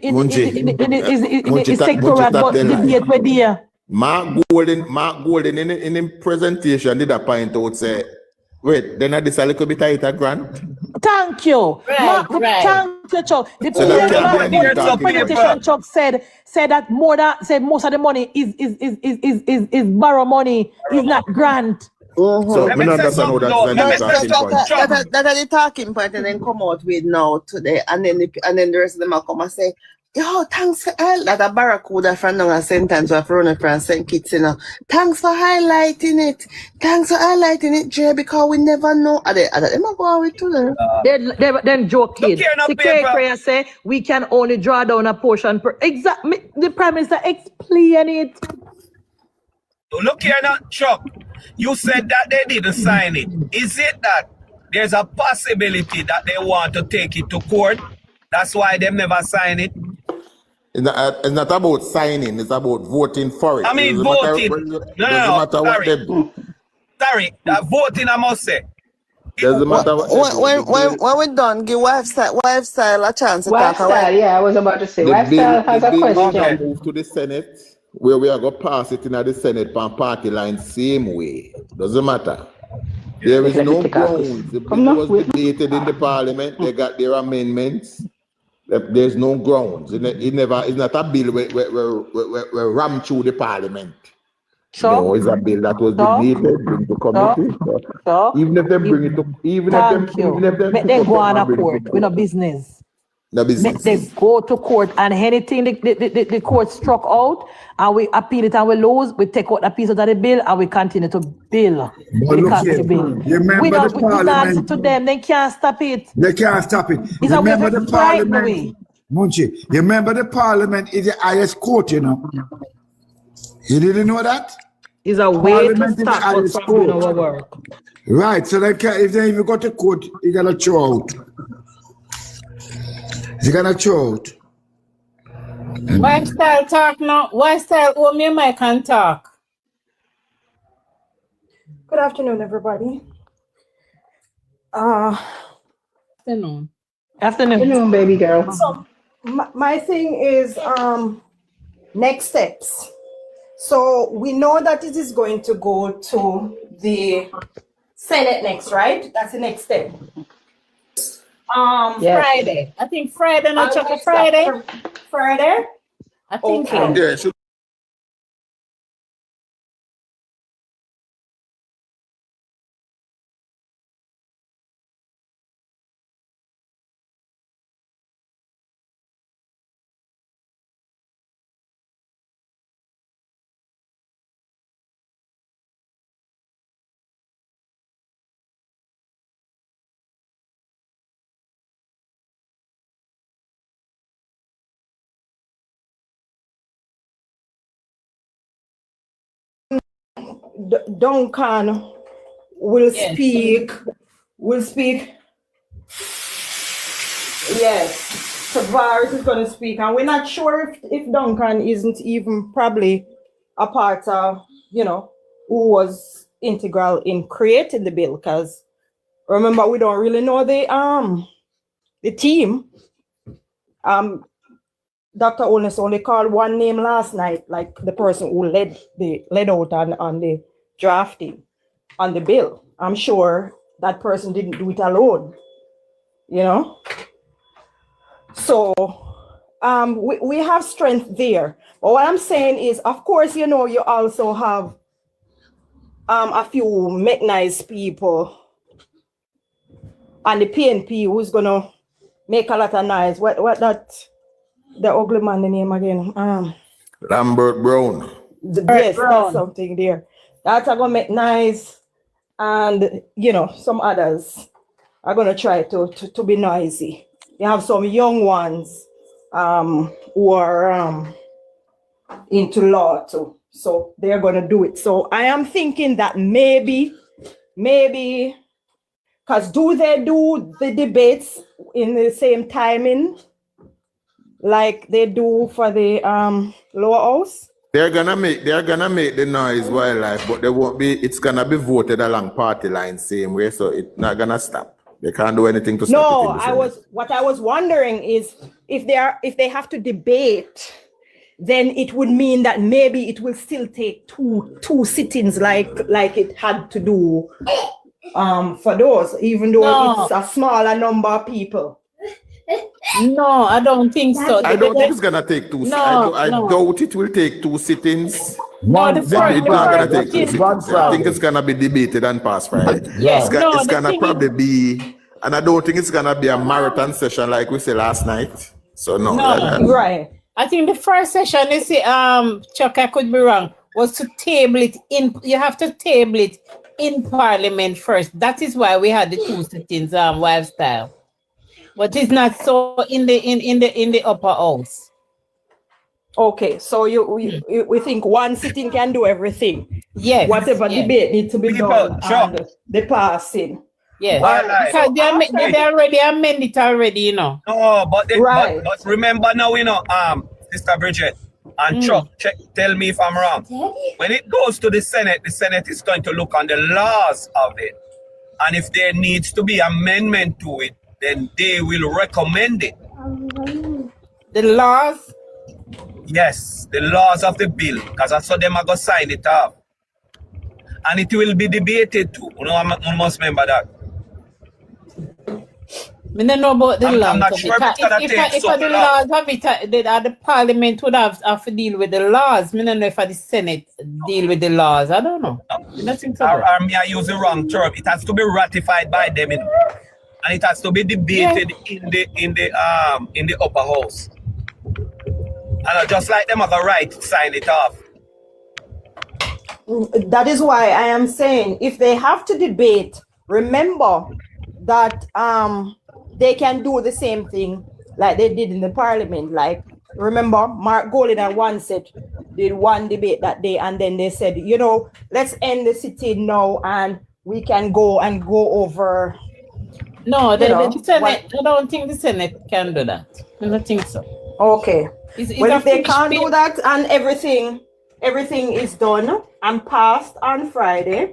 sectoral debate where there. Mark Golden in the presentation did a point out say, wait, then I this a little bit tighter grant. Thank you. Right. Thank you, Chuck. The presentation Chuck said that most of the money is borrow money, is not grant. So we don't understand how that's the talking point and then come out with now today and then the rest of them will come and say, yo, thanks for that a Barracuda from now a sentence of running from St. Kitts, you know. Thanks for highlighting it, Jay, because we never know. Are they go with to Then joking. The say we can only draw down a portion per exactly. The Prime Minister explain it. Look here now, Chuck. You said that they didn't sign it. Is it that there's a possibility that they want to take it to court? That's why they never sign it. It's not about signing, it's about voting for it. I mean, voting. Sorry, voting, I must say. Doesn't matter what. When we're done, give Lifestyle a chance to talk about. Yeah, I was about to say, Lifestyle has a question. Move to the Senate, where we are going to pass it in the Senate on party line same way. Doesn't matter. There is no grounds. The bill was debated in the Parliament. They got their amendments. There's no grounds. It's not a bill where ram through the Parliament. Sure. No, it's a bill that was debated in the committee. Even if they bring it to, even if they go on a court, we're not business. No business. They go to court and anything the court struck out and we appeal it and we lose, we take out a piece of the bill and we continue to bill. We don't answer to them, they can't stop it. They can't stop it. It's remember a the Parliament, Munchie, you remember the Parliament is the highest court, you know. You didn't know that? is a way to Parliament is stop at us its from doing core. our work. Right, so they can, if they even go to court, you gotta throw out. You gotta throw out. Why style talk now? Why style own me mic and talk? Good afternoon, everybody. Afternoon. Afternoon, baby girl. So my thing is next steps. So we know that it is going to go to the Senate next, right? That's the next step. Yes. Friday. I think Friday, not check Friday. Friday? I think so. Okay. Yeah, so Duncan will speak. Yes, Tavares is going to speak, and we're not sure if Duncan isn't even probably a part of, you know, who was integral in creating the bill, because remember, we don't really know the team. Dr. Olness only called one name last night, like the person who led out on the drafting on the bill. I'm sure that person didn't do it alone, you know? So we have strength there. But what I'm saying is, of course, you know, you also have a few mechanized people and the PNP who's gonna make a lot of noise. What that the ugly man the name again? Lambert Brown. Yes, that's something there. That's gonna make noise, and you know, some others are gonna try to be noisy. You have some young ones who are into law too, so they're gonna do it. So I am thinking that maybe, because do they do the debates in the same timing like they do for the lower house? They're gonna make the noise wildlife, but they won't be. It's gonna be voted along party lines same way, so it's not gonna stop. They can't do anything to stop it. No, what I was wondering is if they have to debate, then it would mean that maybe it will still take two sittings like it had to do for those, even though it's a smaller number of people. No, I don't think so. I don't think it's gonna take two. I doubt it will take two sittings. No, It's not gonna take two sittings. I think it's gonna be debated and passed Friday. It's gonna probably be, and I don't think it's gonna be a marathon session like we said last night. So no. Right. I think the first session, you see, Chuck, I could be wrong, was to table it in. You have to table it in Parliament first. That is why we had the two sittings, wild style. But it's not so in the upper house. Okay, so we think one sitting can do everything. Yes. Whatever debate needs to be done, and the passing. Yes. Because they already amended it already, you know. No, but remember now, you know, Sister Bridget and Chuck, tell me if I'm wrong. When it goes to the Senate is going to look on the laws of it. And if there needs to be amendment to it, then they will recommend it. The laws? Yes, the laws of the bill, because I saw them are going to sign it off. And it will be debated too. You know, I must remember that. I don't know about the laws. I'm not sure if the laws of it, the Parliament would have to deal with the laws. I don't know if the Senate deal with the laws. I don't know. Or me I use the wrong term. It has to be ratified by them, you know? And it has to be debated in the upper house. And just like them have a right to sign it off. That is why I am saying, if they have to debate, remember that they can do the same thing like they did in the Parliament. Like, remember, Mark Golding once said, did one debate that day, and then they said, you know, let's end the sitting now and we can go over. No, the Senate, I don't think the Senate can do that. I don't think so. Okay. Well, if they can't do that and everything is done and passed on Friday,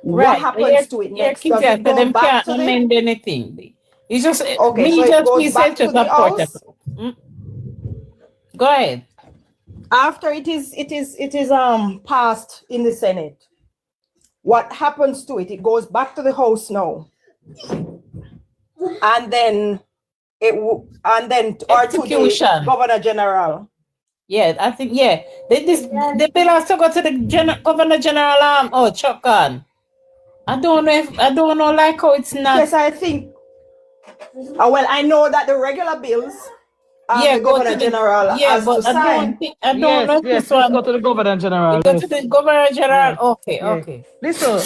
what happens to it next? Does it go them back can't to amend anything. It's just okay, so it goes back to the House? Go ahead. After it is passed in the Senate, what happens to it? It goes back to the House now, and then execution. Governor General. Yeah, I think the bill has to go to the Governor General. Chuck on. I don't know like how it's not. Yes, I think. Well, I know that the regular bills. The Governor General has to sign. I don't know this one. Go to the Governor General. Go to the Governor General. Okay. Listen,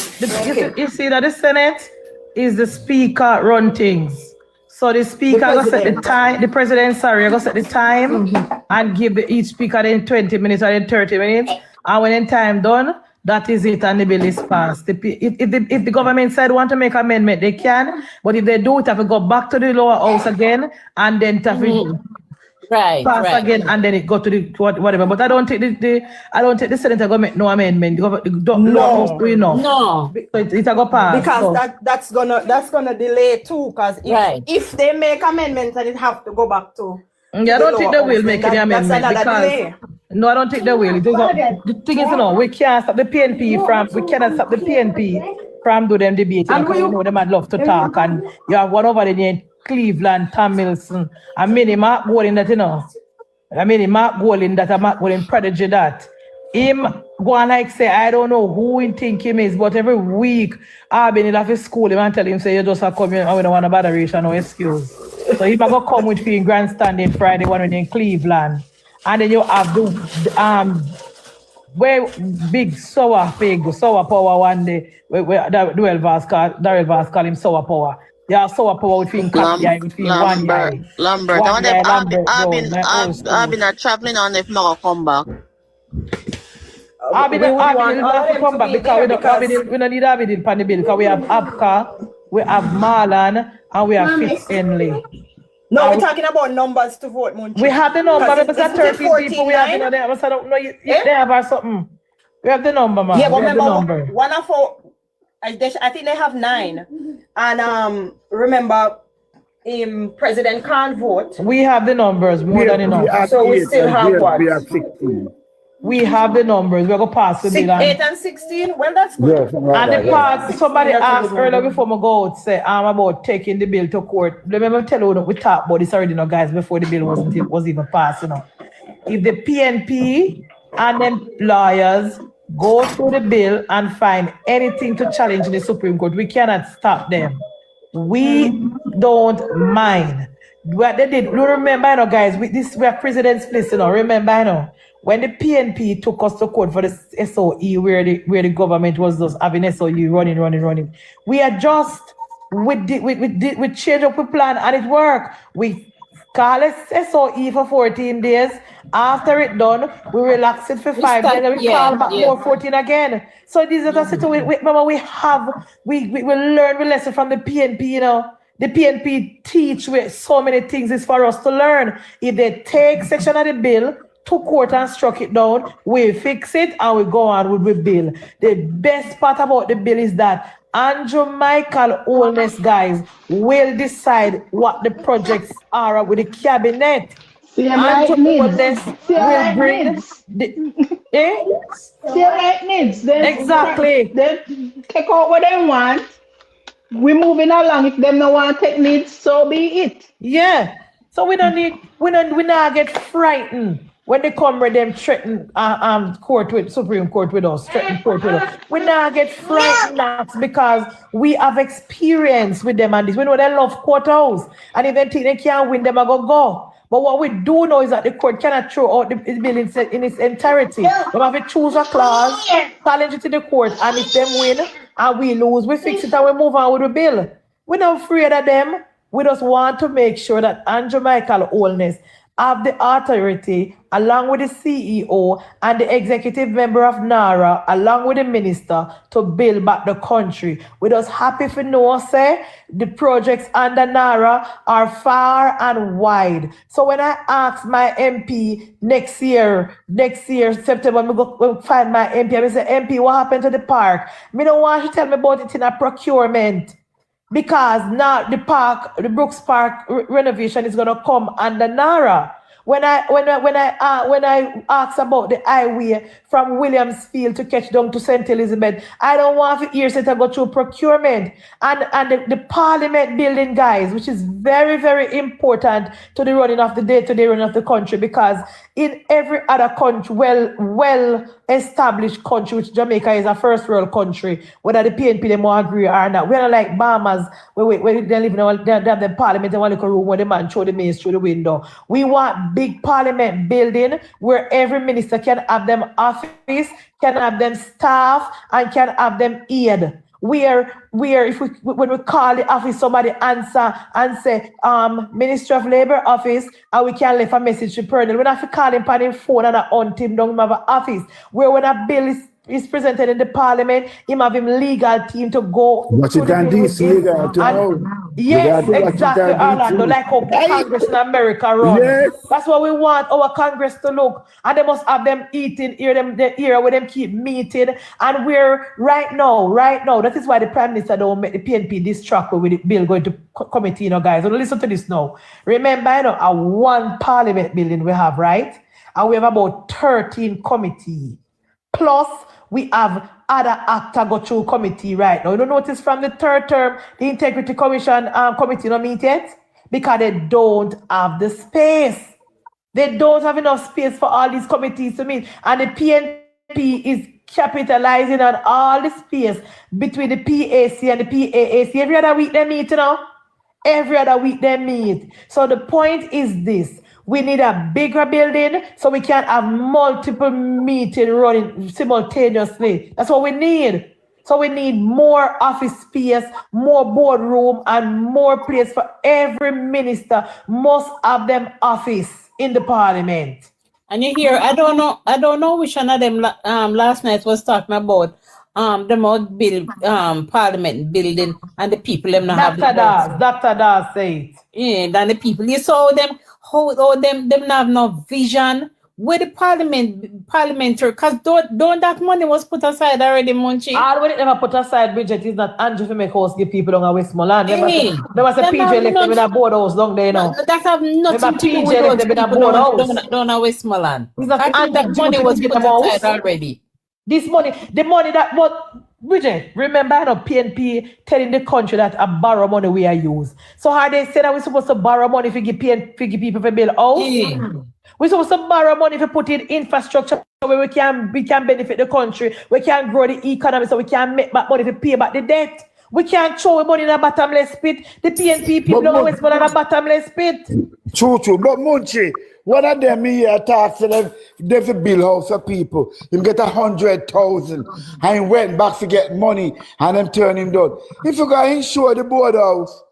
you see that the Senate is the Speaker run things. So the Speaker going to set the time, the President, going to set the time and give each Speaker then 20 minutes or then 30 minutes. And when the time done, that is it, and the bill is passed. If the government side want to make amendment, they can. But if they do, it have to go back to the lower house again, and then pass again, and then it go to the whatever. But I don't think the Senate go make no amendment. No. No. So it go pass. Because that's gonna delay too. Because if they make amendments, and it have to go back to. I don't think they will make any amendment because no, I don't think they will. The thing is, we can't stop the PNP from do them debate. And we know them had love to talk, and you have one over there in Cleveland, Tomilson, and many Mark Golding that Mark Golding prodigy that. Him go and like say, I don't know who he think him is, but every week I've been in office school him and tell him say you just come here and we don't want a botheration or excuse. So he might go come with you in grandstanding Friday one in Cleveland. And then you have the very big sour power one day where Darrell Vaz call him sour power. Yeah, sour power with him with Lambert. I've been traveling on if not come back. I've been come back because we don't need Abidin on the bill because we have Abka, we have Marlon, and we have Fitz-Henley. No, we're talking about numbers to vote, Munchie. We have the number, but it's 13 people we have in there. I don't know if they have something. We have the number, man. Yeah, but remember, one of our, I think they have 9. And remember, President can't vote. We have the numbers, more than enough. So we still have what? We have 16. We have the numbers. We're going to pass the bill. 8 and 16? Well, that's good. And the part, somebody asked earlier before I go out, say, about taking the bill to court. Remember, tell you, we talked about this already, guys, before the bill was even passed, If the PNP and them lawyers go through the bill and find anything to challenge in the Supreme Court, we cannot stop them. We don't mind. What they did, you remember, guys, we are president's list, remember, when the PNP took us to court for the SOE, where the government was just having SOE running, we adjust, we change up the plan, and it worked. We call it SOE for 14 days. After it done, we relax it for 5 days, and we call back more 14 again. So this is a situation. Remember, we learn the lesson from the PNP, The PNP teach where so many things is for us to learn. If they take section of the bill to court and struck it down, we fix it and we go on with the bill. The best part about the bill is that Andrew Michael Holness, guys, will decide what the projects are with the cabinet. Andrew Holness will bring exactly. Then take out what they want. We're moving along. If them no want to take needs, so be it. Yeah. So we not get frightened when they come with them threaten Supreme Court with us, threaten court with us. We not get frightened because we have experience with them and this. We know they love courthouse. And if they think they can't win, them I go. But what we do know is that the court cannot throw out the bill in its entirety. We have to choose a clause, challenge it to the court, and if them win and we lose, we fix it and we move on with the bill. We're not afraid of them. We just want to make sure that Andrew Michael Holness have the authority, along with the CEO and the executive member of NaRRA, along with the minister, to build back the country. We're just happy for know, say, the projects under NaRRA are far and wide. So when I ask my MP next year, September, we go find my MP, I say, MP, what happened to the park? Me don't want you to tell me about it in a procurement. Because now the Brooks Park renovation is gonna come under NaRRA. When I ask about the highway from Williamsfield to catch down to St. Elizabeth, I don't want to hear it go through procurement and the Parliament building, guys, which is very, very important to the running of the day-to-day running of the country, because in every other country, well established country, which Jamaica is a first world country, whether the PNP they more agree or not. We're not like Bahamas, where they live in they have the parliament in one little room where the man throw the maze through the window. We want big parliament building where every minister can have them office, can have them staff, and can have them aid. Where if when we call the office, somebody answer and say, Ministry of Labour office, and we can leave a message to Pernell. We don't have to call him on his phone and hunt him down in our office. Where when a bill is presented in the parliament, him have him legal team to go. What you can do is legal to know. Yes, exactly, Orlando, like how Congress in America run. Yes. That's what we want our Congress to look. And they must have them eating, the era where them keep meeting. And we're right now, that is why the Prime Minister don't make the PNP distract with the bill going to committee, guys. So listen to this now. Remember, a one parliament building we have, right? And we have about 13 committees. Plus, we have other actor go through committee right now. You don't notice from the third term, the Integrity Commission committee not meet yet? Because they don't have the space. They don't have enough space for all these committees to meet. And the PNP is capitalizing on all the space between the PAC and the PAAC. Every other week they meet, Every other week they meet. So the point is this. We need a bigger building so we can have multiple meetings running simultaneously. That's what we need. So we need more office space, more boardroom, and more place for every minister must have them office in the parliament. And you hear, I don't know which one of them last night was talking about the mouth build parliament building and the people them not have Dr. Das say it. Yeah, then the people you saw them. How them have no vision with the parliamentary, because don't that money was put aside already, Munchie? All when it never put aside, Bridget, is not Andrew to make house give people on Westmoreland. There was a PJ left them in a board house down there now. That have nothing to do with those people down at Westmoreland. That money was put aside already. This money, the money that what Bridget, remember PNP telling the country that a borrow money we are use. So how they say that we're supposed to borrow money if you give people for build house? Yeah. We're supposed to borrow money if you put in infrastructure where we can benefit the country, we can grow the economy so we can make back money to pay back the debt. We can't throw money in a bottomless pit. The PNP people don't always put in a bottomless pit. True. But Munchie, one of them here talks to them, there's a bill house for people. Him get 100,000 and he went back to get money and them turn him down. If you got insure the board house,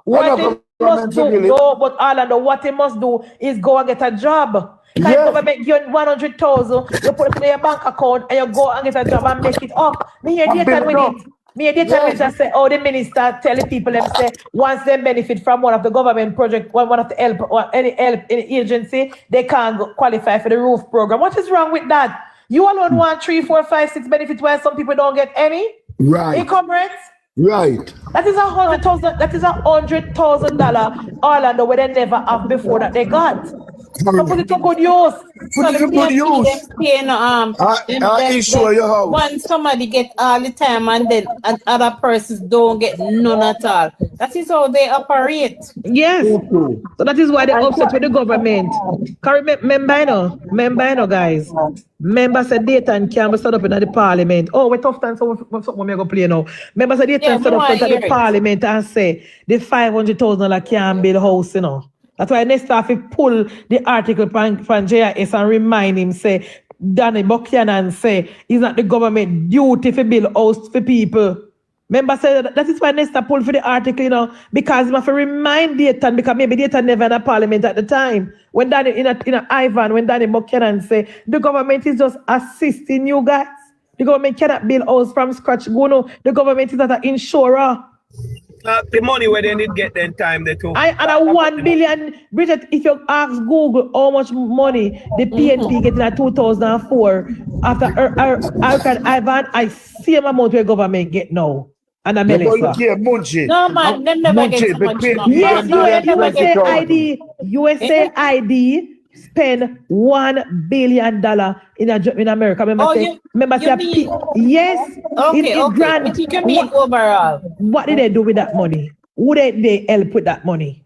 what he must do, but Orlando, what he must do is go and get a job. Can you government give you 100,000, you put it in your bank account and you go and get a job and make it up. Me hear data with it. Me did say, oh, the minister tell the people them say once they benefit from one of the government project, one of the help or any help in the agency, they can't qualify for the roof program. What is wrong with that? You alone want 3, 4, 5, 6 benefits while some people don't get any income rates? Right. That is $100,000. That is $100,000 Orlando where they never have before that they got. So put it to good use. Put it to good use. Insure your house. Once somebody get all the time and then other persons don't get none at all. That is how they operate. Yes. So that is why they upset with the government. Remember, guys. Member said data and can be set up in the parliament. Oh, we're Tufton, so something we're going to play now. Member said data set up in the parliament and say the $500,000 can build house, That's why next time he pull the article from JIS and remind him, say, Danny Buchanan say, it's not the government duty to build house for people. Member said that is why Nesta pulled for the article, you know, because I have to remind Dayton, because maybe Dayton never in a parliament at the time. When Danny in a Ivan, when Danny Buchanan say the government is just assisting you guys. The government cannot build house from scratch. Go no, the government is not an insurer. The money where they need get them time they took. And a 1 billion, Bridget, if you ask Google how much money the PNP get in 2004 after Hurricane Ivan, I see a amount where government get now. And I'm Munchie. No man, them never get so much money. Yes, USA ID spend $1 billion in America. Yes. Okay. Grand. But you can mean overall. What did they do with that money? Who did they help with that money?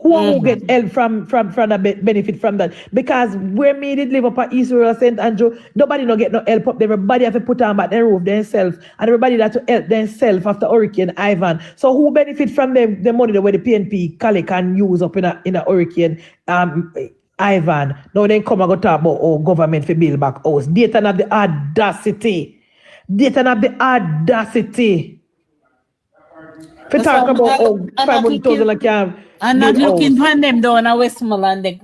Who get help from the benefit from that? Because where me did live up at East Rural St. Andrew, nobody no get no help up there. Everybody have to put on back their roof themselves, and everybody had to help themselves after Hurricane Ivan. So who benefit from the money the way the PNP can use up in a Hurricane Ivan? Now then come and go talk about government for build back house. Dayton have the audacity. For talk about 500,000 like you. I'm not looking for them down in Westmoreland.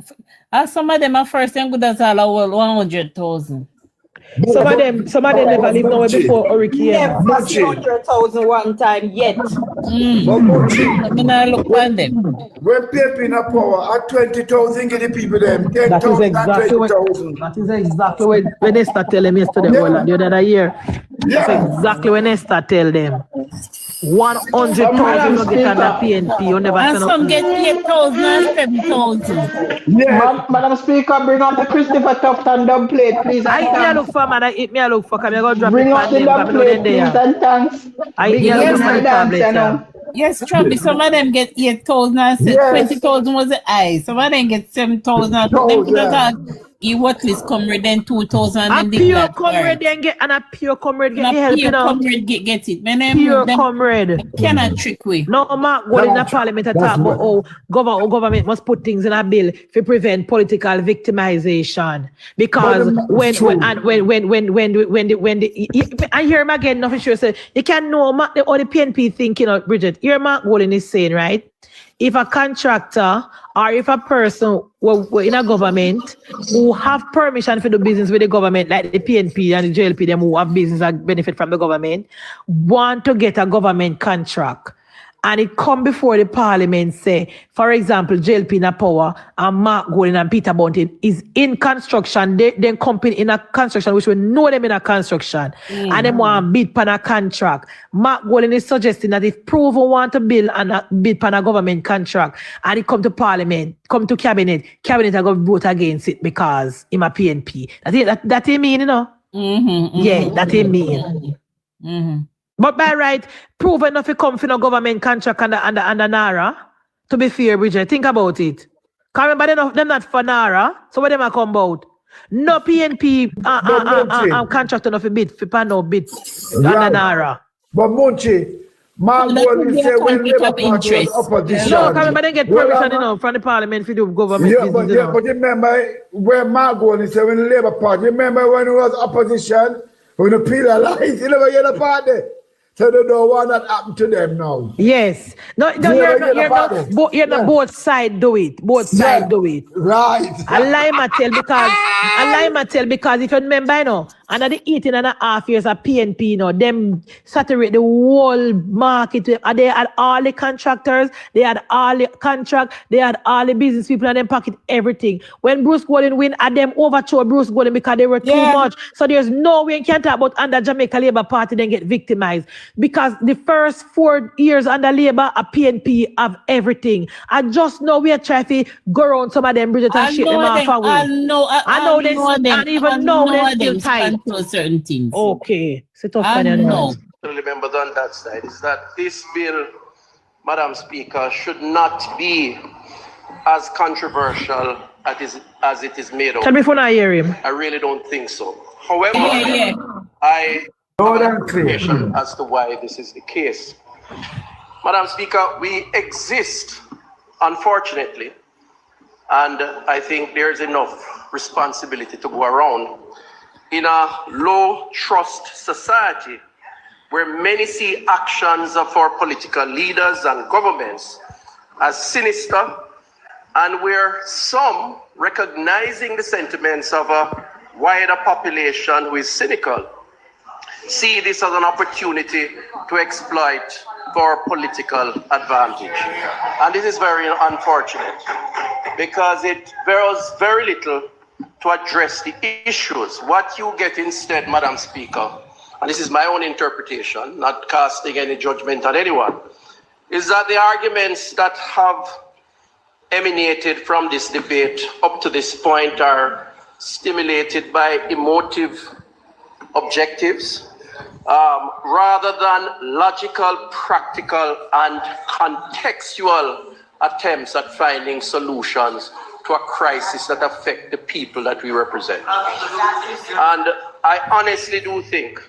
Some of them are first and good as all 100,000. Some of them never lived nowhere before Hurricane. Never 100,000 one time yet. But I'm not look on them. when people in a power at 20,000 get the people them 10,000 and 20,000. That is exactly when they start telling me yesterday, the other year. That's exactly when they start tell them. 100,000 get under PNP. You never and some get 8,000 and 7,000. Yeah. Madam Speaker, bring up the Christopher Tufton dumb plate, please. I look for man. I look for. Come here, go drop bring it up the dumb plate, please, and thanks. Yes, Travis, some of them get 8,000 and 20,000 was the high. Some of them get 7,000. You what list comrade then 2,000 and the pure comrade then get and a pure comrade get the help, you know. Comrade get it. Pure comrade cannot trick we. No, Mark go in the parliament to talk about government must put things in a bill to prevent political victimization. Because when I hear him again, nothing sure say you can know Mark the PNP thinking of Bridget. Here Mark Golden is saying, right? If a contractor or if a person were in a government who have permission for do business with the government, like the PNP and the JLP, them who have business and benefit from the government, want to get a government contract. And it come before the parliament say, for example, JLP in a power and Mark Golden and Peter Bunting is in construction, then company in a construction, which we know them in a construction, and them want bid pan a contract. Mark Golden is suggesting that if proven want to build and bid pan a government contract, and it come to parliament, come to cabinet are going to vote against it because him a PNP. That he mean, you know? Yeah, that he mean. But by right, proven enough to come for no government contract under NaRRA. To be fair, Bridget, think about it. Because remember, they're not for NaRRA, so what them a come about? No PNP contract enough to bid, for panel bid under NaRRA. But Munchie, Mark Golden say when Labour Party was opposition. No, because remember, they get permission for the parliament to do government business. But remember, when Mark Golden say when the Labour Party, remember when it was opposition, when the pillar lies, you never hear the party. So they don't want that happen to them now. Yes. No, you're not both sides do it. Both sides do it. Right. I lie my tell because if you remember, you know, under the 18.5 years of PNP, you know, them saturate the whole market. They had all the contractors, they had all the contract, they had all the business people and them pocket everything. When Bruce Golden win, and them overthrow Bruce Golden because they were too much. So there's no way you can talk about under Jamaica Labour Party then get victimized. Because the first 4 years under Labour, a PNP have everything. And just now we are trying to go around some of them bridges and shake them off away. I know them. And even now they're still tight. Certain things. Okay. Sit off The members on that side is that this bill, Madam Speaker, should not be as controversial as it is made out. Tell me if I hear him. I really don't think so. However, I have an explanation as to why this is the case. Madam Speaker, we exist, unfortunately, and I think there's enough responsibility to go around in a low trust society where many see actions of our political leaders and governments as sinister, and where some, recognizing the sentiments of a wider population who is cynical, see this as an opportunity to exploit for political advantage. And this is very unfortunate because it bears very little to address the issues. What you get instead, Madam Speaker, and this is my own interpretation, not casting any judgment on anyone, is that the arguments that have emanated from this debate up to this point are stimulated by emotive objectives rather than logical, practical, and contextual attempts at finding solutions to a crisis that affect the people that we represent. And I honestly do think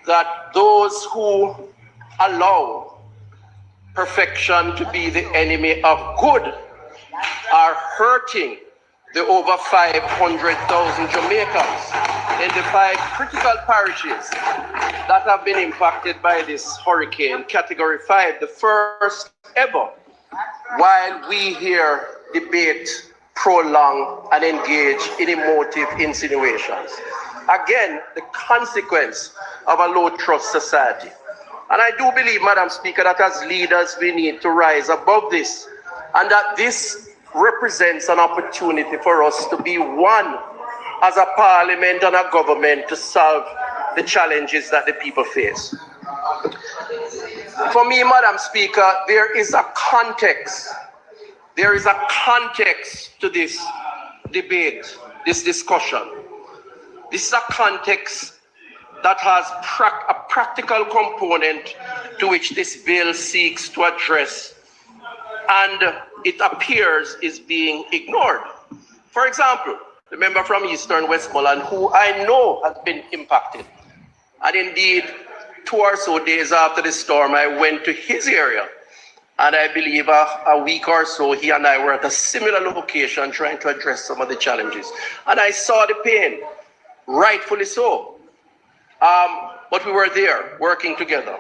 that those who allow perfection to be the enemy of good are hurting the over 500,000 Jamaicans in the 5 critical parishes that have been impacted by this hurricane, Category 5, the first ever, while we here debate, prolong, and engage in emotive insinuations. Again, the consequence of a low-trust society. And I do believe, Madam Speaker, that as leaders we need to rise above this, and that this represents an opportunity for us to be one as a parliament and a government to solve the challenges that the people face. For me, Madam Speaker, there is a context. There is a context to this debate, this discussion. This is a context that has a practical component to which this bill seeks to address, and it appears is being ignored. For example, the member from Eastern Westmoreland, who I know has been impacted, and indeed 2 or so days after the storm, I went to his area, and I believe a week or so, he and I were at a similar location trying to address some of the challenges. And I saw the pain, rightfully so. But we were there working together.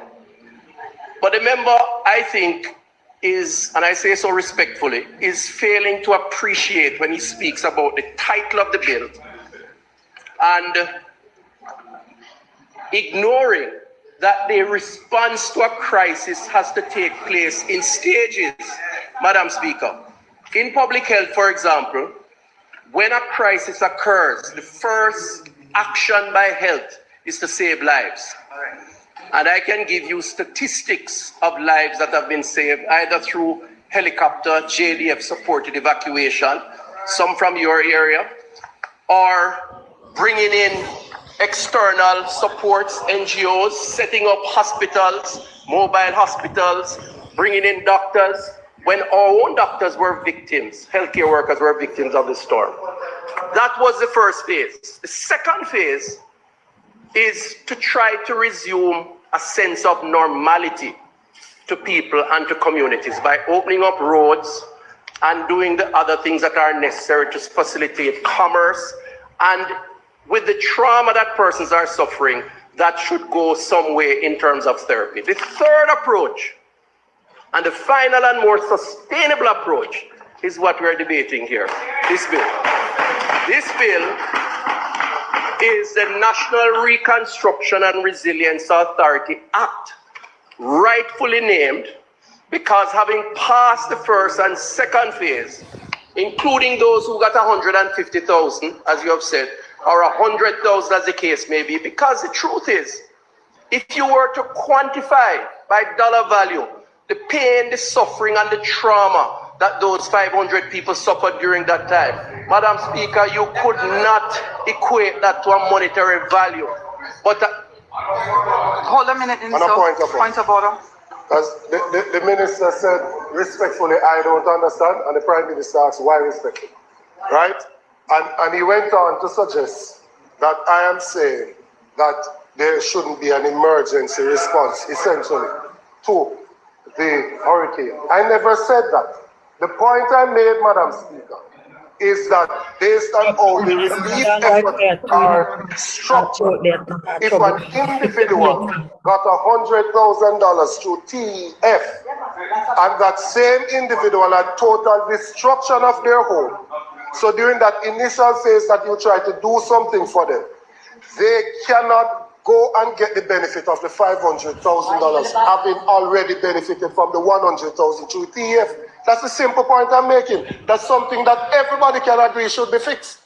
But the member, I think, is, and I say so respectfully, is failing to appreciate when he speaks about the title of the bill and ignoring that the response to a crisis has to take place in stages, Madam Speaker. In public health, for example, when a crisis occurs, the first action by health is to save lives. And I can give you statistics of lives that have been saved, either through helicopter, JDF supported evacuation, some from your area, or bringing in external supports, NGOs, setting up hospitals, mobile hospitals, bringing in doctors, when our own doctors were victims, healthcare workers were victims of the storm. That was the first phase. The second phase is to try to resume a sense of normality to people and to communities by opening up roads and doing the other things that are necessary to facilitate commerce. And with the trauma that persons are suffering, that should go some way in terms of therapy. The third approach, and the final and more sustainable approach, is what we're debating here, this bill. This bill is the National Reconstruction and Resilience Authority Act, rightfully named because having passed the first and second phase, including those who got 150,000, as you have said, or 100,000 as the case may be, because the truth is, if you were to quantify by dollar value the pain, the suffering, and the trauma that those 500 people suffered during that time, Madam Speaker, you could not equate that to a monetary value. But hold a minute, point of order. As the minister said respectfully, I don't understand, and the Prime Minister asked why respectfully, right? And he went on to suggest that I am saying that there shouldn't be an emergency response, essentially, to the hurricane. I never said that. The point I made, Madam Speaker, is that based on how the relief efforts are structured, if an individual got $100,000 through TEF and that same individual had total destruction of their home, so during that initial phase that you try to do something for them, they cannot go and get the benefit of the $500,000 having already benefited from the $100,000 through TEF. That's the simple point I'm making. That's something that everybody can agree should be fixed.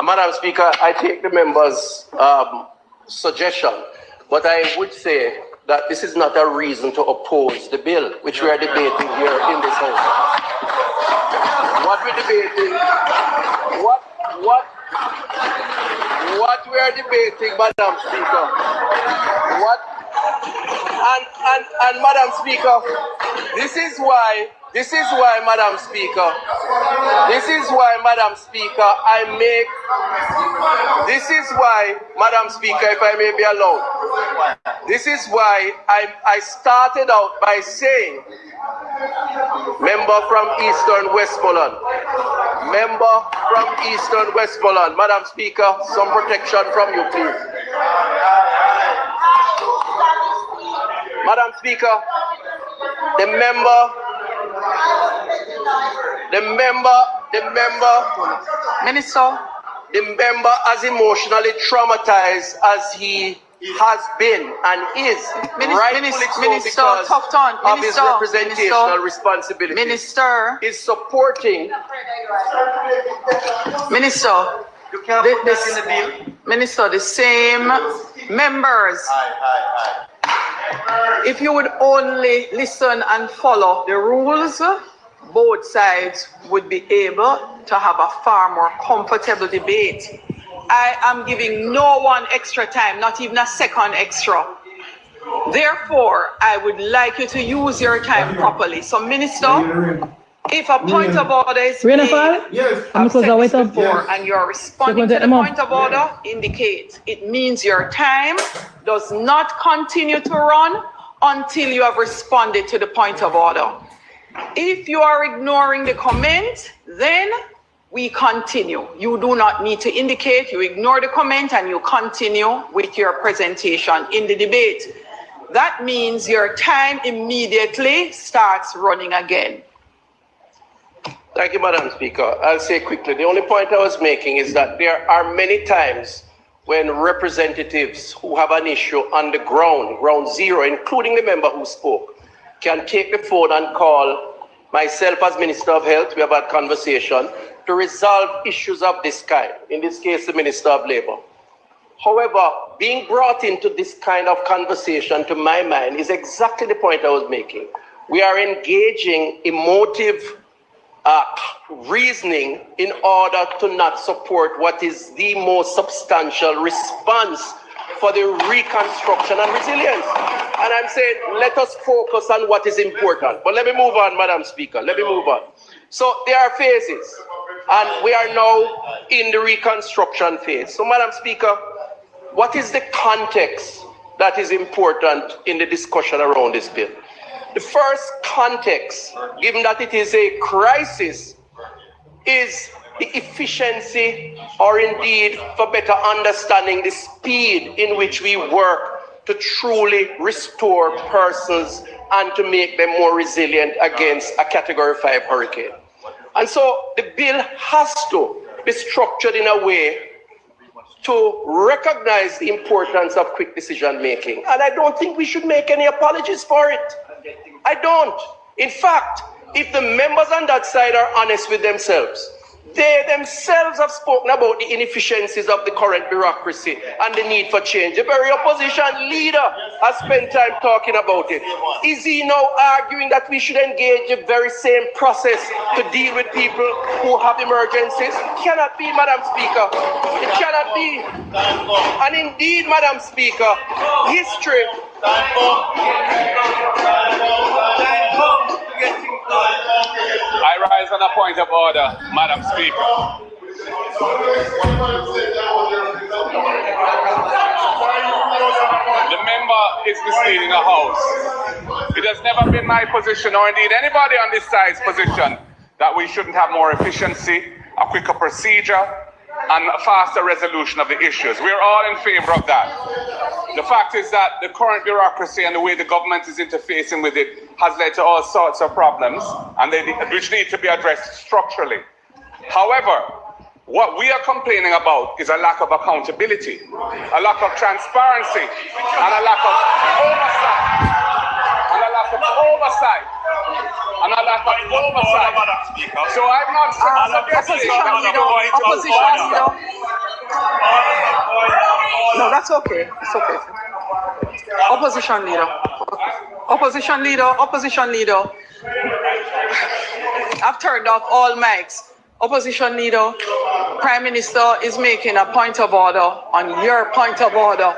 Madam Speaker, I take the members' suggestion, but I would say that this is not a reason to oppose the bill, which we are debating here in this House. What we're debating, what we are debating, Madam Speaker, and Madam Speaker, this is why, Madam Speaker, this is why, Madam Speaker, Madam Speaker, if I may be allowed, this is why I started out by saying, member from Eastern Westmoreland, Madam Speaker, some protection from you, please. Madam Speaker, the member as emotionally traumatized as he has been and is, Minister Tufton, of his representational responsibility, is supporting. Minister, the same members. If you would only listen and follow the rules, both sides would be able to have a far more comfortable debate. I am giving no one extra time, not even a second extra. Therefore, I would like you to use your time properly. So, Minister, if a point of order is made, I've said this before, and you're responding to the point of order, indicate it means your time does not continue to run until you have responded to the point of order. If you are ignoring the comment, then we continue. You do not need to indicate, you ignore the comment and you continue with your presentation in the debate. That means your time immediately starts running again. Thank you, Madam Speaker. I'll say quickly, the only point I was making is that there are many times when representatives who have an issue on the ground zero, including the member who spoke, can take the phone and call myself as Minister of Health. We have had conversation to resolve issues of this kind, in this case, the Minister of Labour. However, being brought into this kind of conversation, to my mind, is exactly the point I was making. We are engaging emotive reasoning in order to not support what is the most substantial response for the reconstruction and resilience. And I'm saying, let us focus on what is important. But let me move on, Madam Speaker. Let me move on. So there are phases, and we are now in the reconstruction phase. So, Madam Speaker, what is the context that is important in the discussion around this bill? The first context, given that it is a crisis, is the efficiency, or indeed, for better understanding, the speed in which we work to truly restore persons and to make them more resilient against a Category 5 hurricane. And so the bill has to be structured in a way to recognize the importance of quick decision making. And I don't think we should make any apologies for it. I don't. In fact, if the members on that side are honest with themselves, they themselves have spoken about the inefficiencies of the current bureaucracy and the need for change. The very opposition leader has spent time talking about it. Is he now arguing that we should engage the very same process to deal with people who have emergencies? It cannot be, Madam Speaker. It cannot be. And indeed, Madam Speaker, history... I rise on a point of order, Madam Speaker. The member is misleading the House. It has never been my position, or indeed anybody on this side's position, that we shouldn't have more efficiency, a quicker procedure, and a faster resolution of the issues. We're all in favor of that. The fact is that the current bureaucracy and the way the government is interfacing with it has led to all sorts of problems, and which need to be addressed structurally. However, what we are complaining about is a lack of accountability, a lack of transparency, and a lack of oversight. So I'm not suggesting opposition leader. No, that's okay. It's okay. Opposition leader. I've turned off all mics. Opposition leader, Prime Minister is making a point of order on your point of order.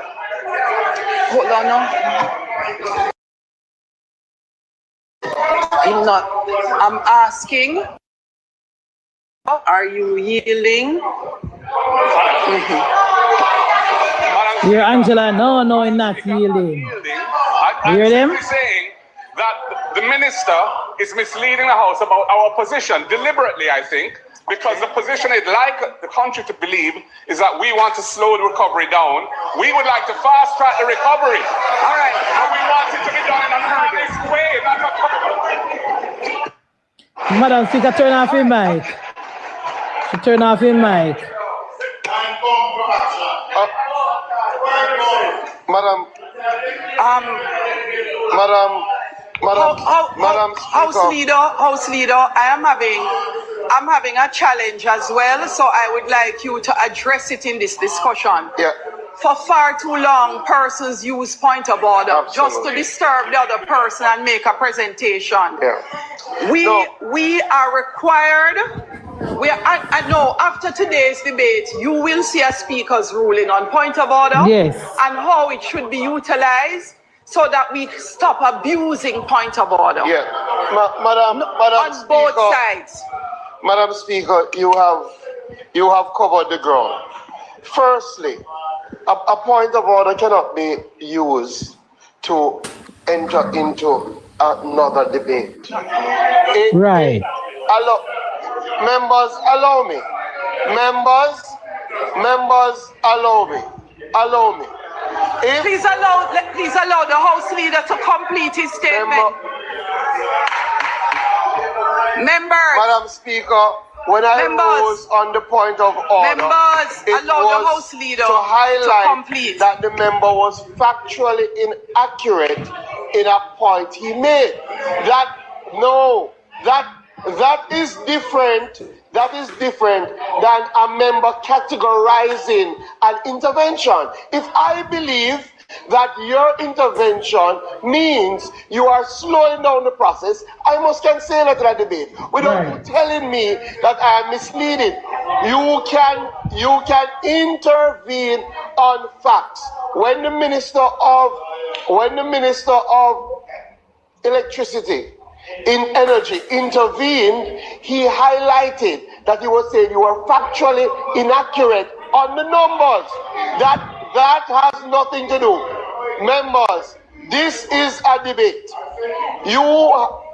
Hold on now. I'm asking, are you yielding? Here, Angela, no, I'm not yielding. You hear them? Saying that the minister is misleading the House about our position deliberately, I think, because the position I'd like the country to believe is that we want to slow the recovery down. We would like to fast track the recovery. All right. And we want it to be done in an honest way, not a... Madam Speaker, turn off your mic. Turn off your mic. Madam. House leader, I'm having a challenge as well, so I would like you to address it in this discussion. Yeah. For far too long, persons use point of order. Absolutely. Just to disturb the other person and make a presentation. Yeah. We are required. I know after today's debate, you will see a speaker's ruling on point of order. Yes. And how it should be utilized so that we stop abusing point of order. Yeah. Madam on Speaker, both sides. Madam Speaker, you have covered the ground. Firstly, a point of order cannot be used to enter into another debate. Right. Members, allow me. Members, allow me. Please allow the House leader to complete his statement. Members. Madam Speaker, when I rose on the point of order, allow the House leader to highlight to complete. that the member was factually inaccurate in a point he made. That is different. That is different than a member categorizing an intervention. If I believe that your intervention means you are slowing down the process, I must cancel it at the debate without you telling me that I am misleading. You can intervene on facts. When the Minister of Electricity in Energy intervened, he highlighted that he was saying you were factually inaccurate on the numbers. That has nothing to do. Members, this is a debate.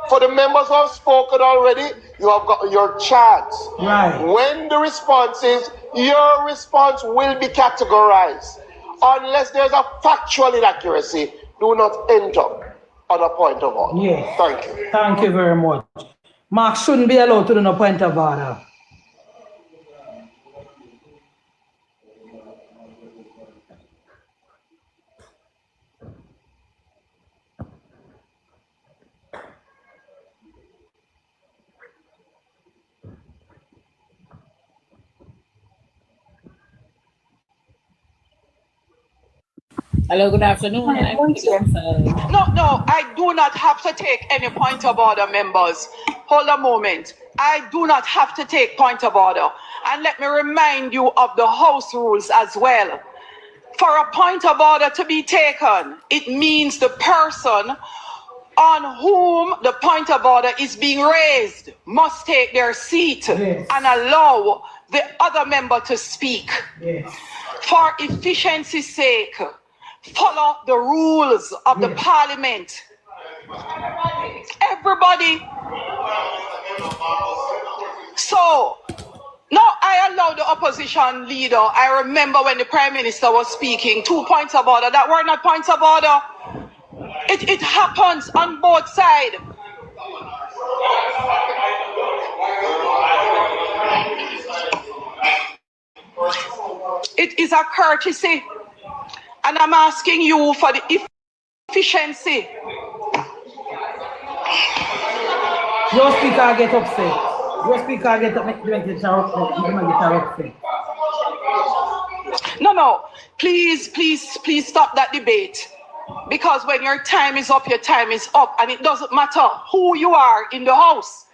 For the members who have spoken already, you have got your chance. Right. When the response is, your response will be categorized. Unless there's a factual inaccuracy, do not enter on a point of order. Yes. Thank you. Thank you very much. Mark shouldn't be allowed to do no point of order. Hello, good afternoon. No, I do not have to take any point of order, members. Hold a moment. I do not have to take point of order. And let me remind you of the House rules as well. For a point of order to be taken, it means the person on whom the point of order is being raised must take their seat and allow the other member to speak. For efficiency's sake, follow the rules of the Parliament. Everybody. So, now I allow the opposition leader. I remember when the Prime Minister was speaking, 2 points of order that were not points of order. It happens on both sides. It is a courtesy, and I'm asking you for the efficiency. Your speaker get upset. Your speaker get upset. No. Please stop that debate. Because when your time is up, and it doesn't matter who you are in the house.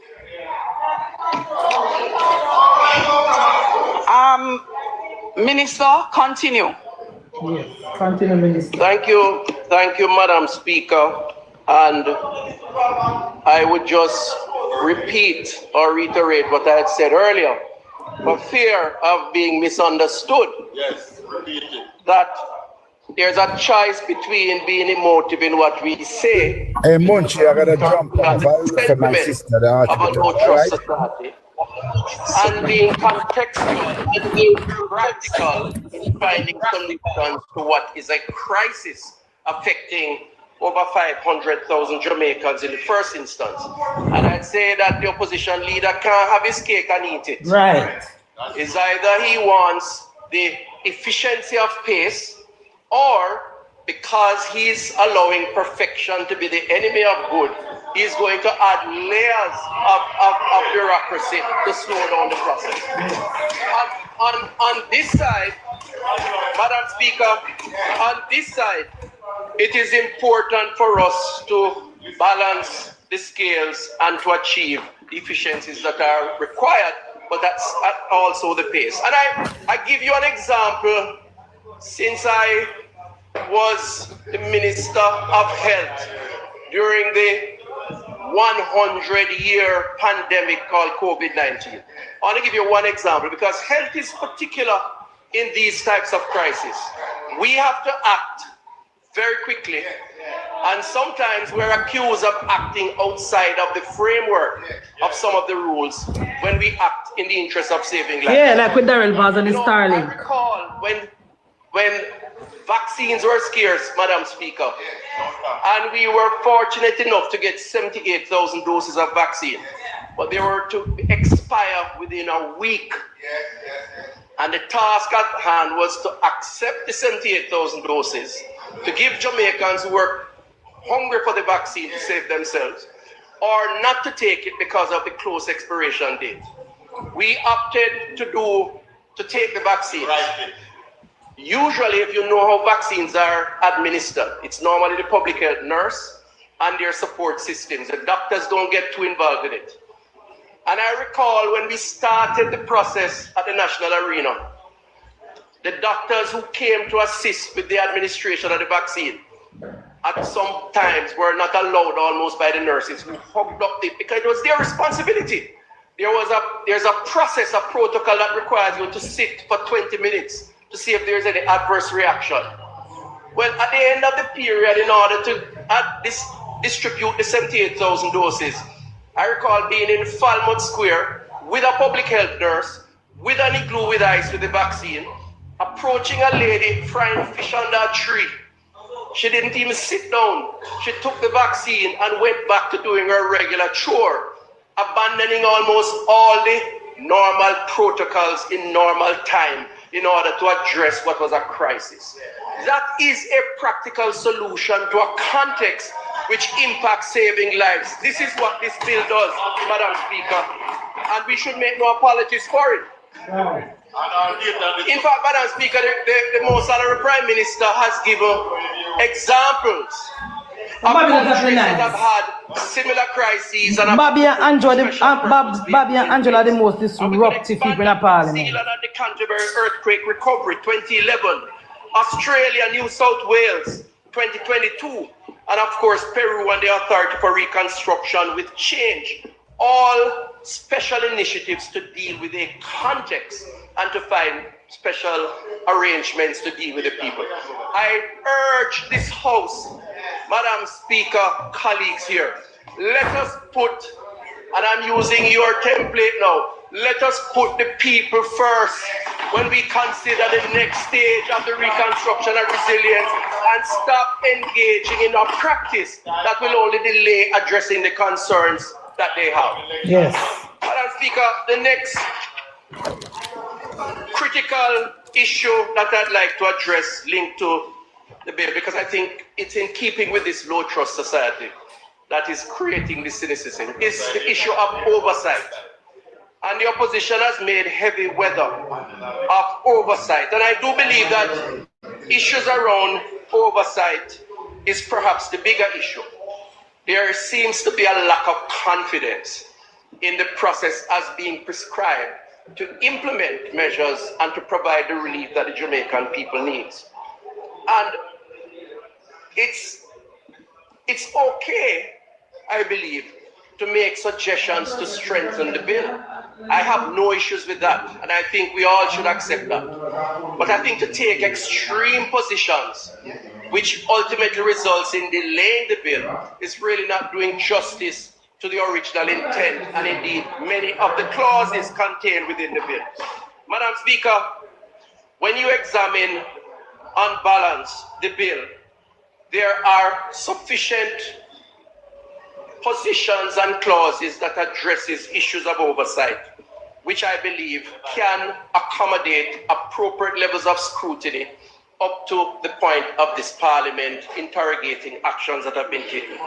Minister, continue. Yes, continue, Minister. Thank you, Madam Speaker. And I would just repeat or reiterate what I had said earlier. For fear of being misunderstood, yes, repeat it. That there's a choice between being emotive in what we say. Hey, Munchie, I gotta jump off. I look for my sister, the architect, right? Society, and being contextual and being practical in finding solutions to what is a crisis affecting over 500,000 Jamaicans in the first instance. And I'd say that the opposition leader can't have his cake and eat it. Right. It's either he wants the efficiency of pace, or because he's allowing perfection to be the enemy of good, he's going to add layers of bureaucracy to slow down the process. On this side, Madam Speaker, on this side, it is important for us to balance the scales and to achieve the efficiencies that are required, but that's also the pace. And I give you an example. Since I was the Minister of Health during the 100-year pandemic called COVID-19. I want to give you one example, because health is particular in these types of crises. We have to act very quickly, and sometimes we're accused of acting outside of the framework of some of the rules when we act in the interest of saving lives. Yeah, like with Darrell Vaz and Starlink. I recall when vaccines were scarce, Madam Speaker, and we were fortunate enough to get 78,000 doses of vaccine, but they were to expire within a week. And the task at hand was to accept the 78,000 doses, to give Jamaicans who were hungry for the vaccine to save themselves, or not to take it because of the close expiration date. We opted to take the vaccine. Right. Usually, if you know how vaccines are administered, it's normally the public health nurse and their support systems. The doctors don't get too involved in it. And I recall when we started the process at the national arena, the doctors who came to assist with the administration of the vaccine at some times were not allowed almost by the nurses, who hugged up because it was their responsibility. There's a process, a protocol that requires you to sit for 20 minutes to see if there's any adverse reaction. Well, at the end of the period, in order to distribute the 78,000 doses, I recall being in Falmouth Square with a public health nurse, with an igloo with ice with the vaccine, approaching a lady frying fish under a tree. She didn't even sit down. She took the vaccine and went back to doing her regular chore, abandoning almost all the normal protocols in normal time in order to address what was a crisis. That is a practical solution to a context which impacts saving lives. This is what this bill does, Madam Speaker, and we should make no apologies for it. In fact, Madam Speaker, the most honorable Prime Minister has given examples of countries that have had similar crises. And Bobby and Angela the most disruptive people in Parliament. New Zealand and the Canterbury earthquake recovery 2011, Australia, New South Wales 2022, and of course Peru and the Authority for Reconstruction with Change. All special initiatives to deal with a context and to find special arrangements to deal with the people. I urge this House, Madam Speaker, colleagues here, let us put, and I'm using your template now, let us put the people first when we consider the next stage of the reconstruction and resilience, and stop engaging in a practice that will only delay addressing the concerns that they have. Yes. Madam Speaker, the next critical issue that I'd like to address linked to the bill, because I think it's in keeping with this low trust society that is creating this cynicism, is the issue of oversight. And the opposition has made heavy weather of oversight. And I do believe that issues around oversight is perhaps the bigger issue. There seems to be a lack of confidence in the process as being prescribed to implement measures and to provide the relief that the Jamaican people needs. And it's okay, I believe, to make suggestions to strengthen the bill. I have no issues with that, and I think we all should accept that. But I think to take extreme positions, which ultimately results in delaying the bill, is really not doing justice to the original intent, and indeed many of the clauses contained within the bill. Madam Speaker, when you examine on balance the bill, there are sufficient positions and clauses that addresses issues of oversight, which I believe can accommodate appropriate levels of scrutiny up to the point of this Parliament interrogating actions that have been taken.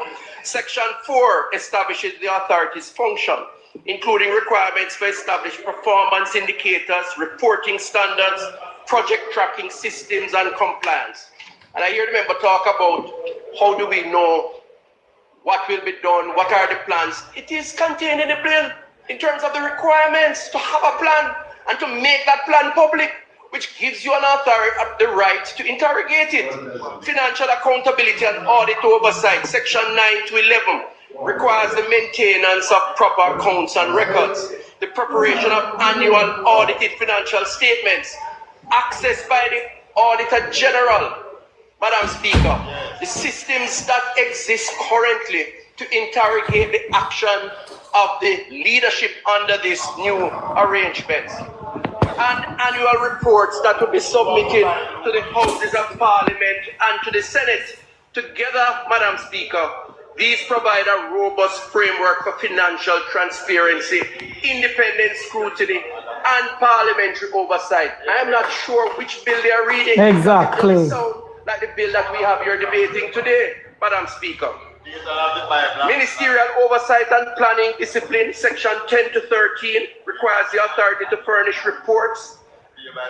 Section 4 establishes the authority's function, including requirements for established performance indicators, reporting standards, project tracking systems, and compliance. And I hear the member talk about how do we know what will be done, what are the plans. It is contained in the bill in terms of the requirements to have a plan and to make that plan public, which gives you an authority the right to interrogate it. Financial accountability and audit oversight, section 9 to 11, requires the maintenance of proper accounts and records, the preparation of annual audited financial statements, access by the Auditor General. Madam Speaker, the systems that exist currently to interrogate the action of the leadership under this new arrangements, and annual reports that will be submitted to the Houses of Parliament and to the Senate. Together, Madam Speaker, these provide a robust framework for financial transparency, independent scrutiny, and parliamentary oversight. I am not sure which bill they are reading. Exactly. Like the bill that we have here debating today, Madam Speaker. Ministerial oversight and planning discipline, section 10 to 13, requires the authority to furnish reports.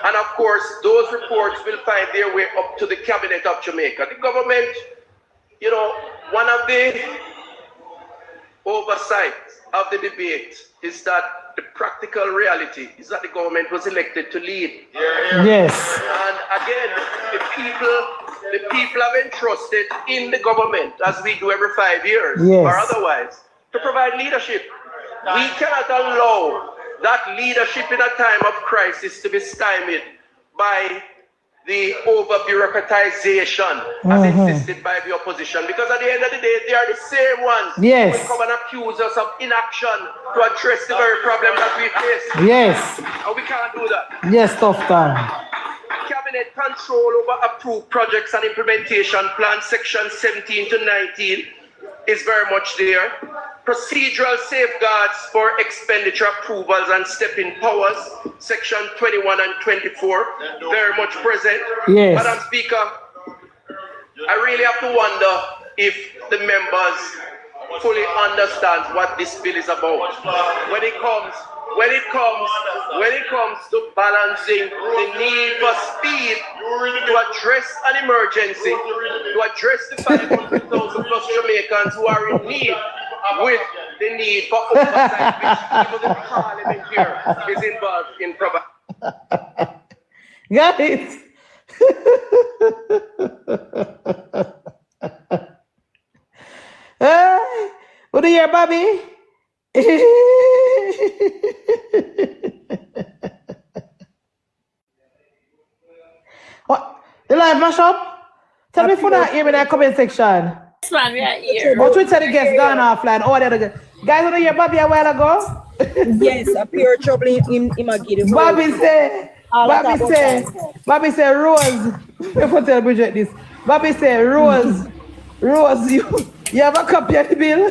And of course, those reports will find their way up to the Cabinet of Jamaica. The government, you know, one of the oversight of the debate is that the practical reality is that the government was elected to lead. Yes. And again, the people have entrusted in the government, as we do every 5 years, Yes. or otherwise, to provide leadership. We cannot allow that leadership in a time of crisis to be stymied by the over-bureaucratization as insisted by the opposition, because at the end of the day, they are the same ones Yes. who come and accuse us of inaction to address the very problem that we face. Yes. And we can't do that. Yes, Tufton. Cabinet control over approved projects and implementation plans, section 17 to 19, is very much there. Procedural safeguards for expenditure approvals and step-in powers, section 21 and 24, very much present. Yes. Madam Speaker, I really have to wonder if the members fully understand what this bill is about. When it comes to balancing the need for speed to address an emergency, to address the 500,000 plus Jamaicans who are in need, with the need for oversight, which even the Parliament here is involved in providing. Got it. What do you hear, Bobby? What? The live mash up? Tell me for that, hear me in the comment section. Man, we are here. But we said the guest gone offline. Oh, the other guy. Guys, want to hear Bobby a while ago? Yes, a pure trouble in Imagiri. Bobby say, Rose. If I tell Bridget this, Bobby say, Rose, you have a copy of the bill?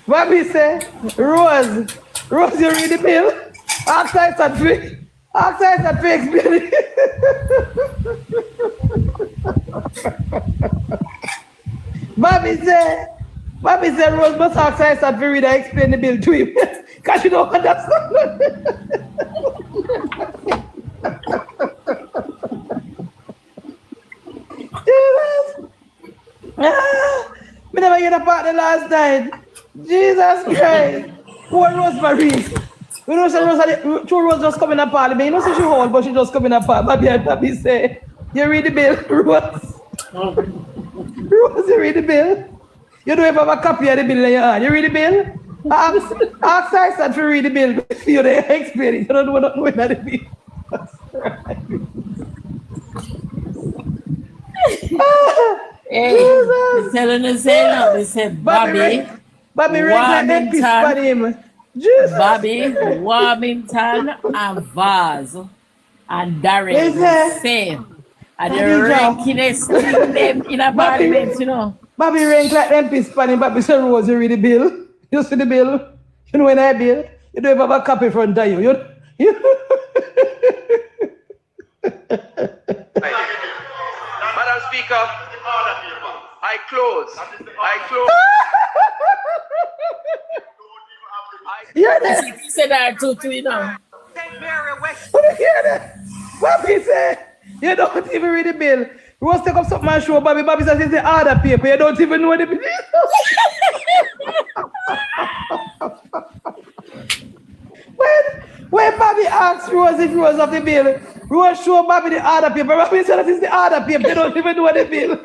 Bobby say, Rose, you read the bill? Outside that fix bill. Bobby say, Rose must ask her that to read and explain the bill to him. Because she don't understand. Jesus. Me never get a partner last night. Jesus Christ. Poor Rosemary. You know, two Rose just come in a parliament. You know, she old, but she just come in a parliament. Bobby say, you read the bill, Rose. Rose, you read the bill? You don't have a copy of the bill in your hand. You read the bill? Ask her to read the bill for you to explain it. You don't know what the bill. Hey, telling us now, they said Bobby Warmington, Bobby Warmington and Vaz and Darren same. And the rankinest them in a parliament, you know. Bobby rank like them piss panning. Bobby say, Rose, you read the bill? You see the bill? You know when I bill? You don't have a copy in front of you. Madam Speaker, I close. You said that too, you know. Bobby say, you don't even read the bill. Rose take up something and show Bobby. Bobby says it's the other paper. You don't even know the bill. when Bobby asks Rose if Rose of the bill, Rose show Bobby the other paper. Bobby says it's the other paper. You don't even know the bill.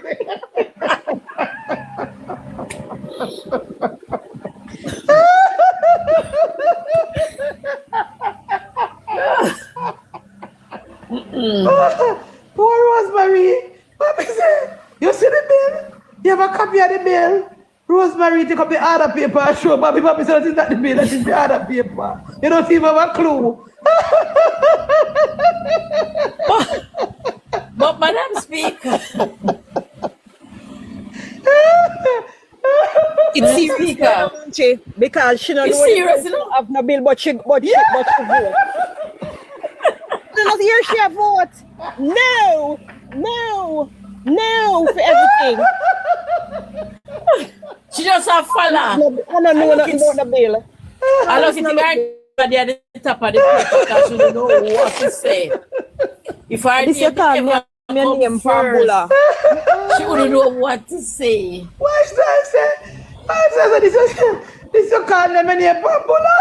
Poor Rosemary. Bobby said, you see the bill? You have a copy of the bill? Rosemary take up the other paper and show Bobby. Bobby said, that is not the bill, that is the other paper. You don't even have a clue. But Madam Speaker, it's serious, because she don't know of no bill, but she vote. Not here she a vote. No for everything. She just a follow. I don't know nothing about the bill. I don't think at the top of the paper because she don't know what to say. If I this you call me a name for Bula. She wouldn't know what to say. Why should I say? This you call them a name for Bula.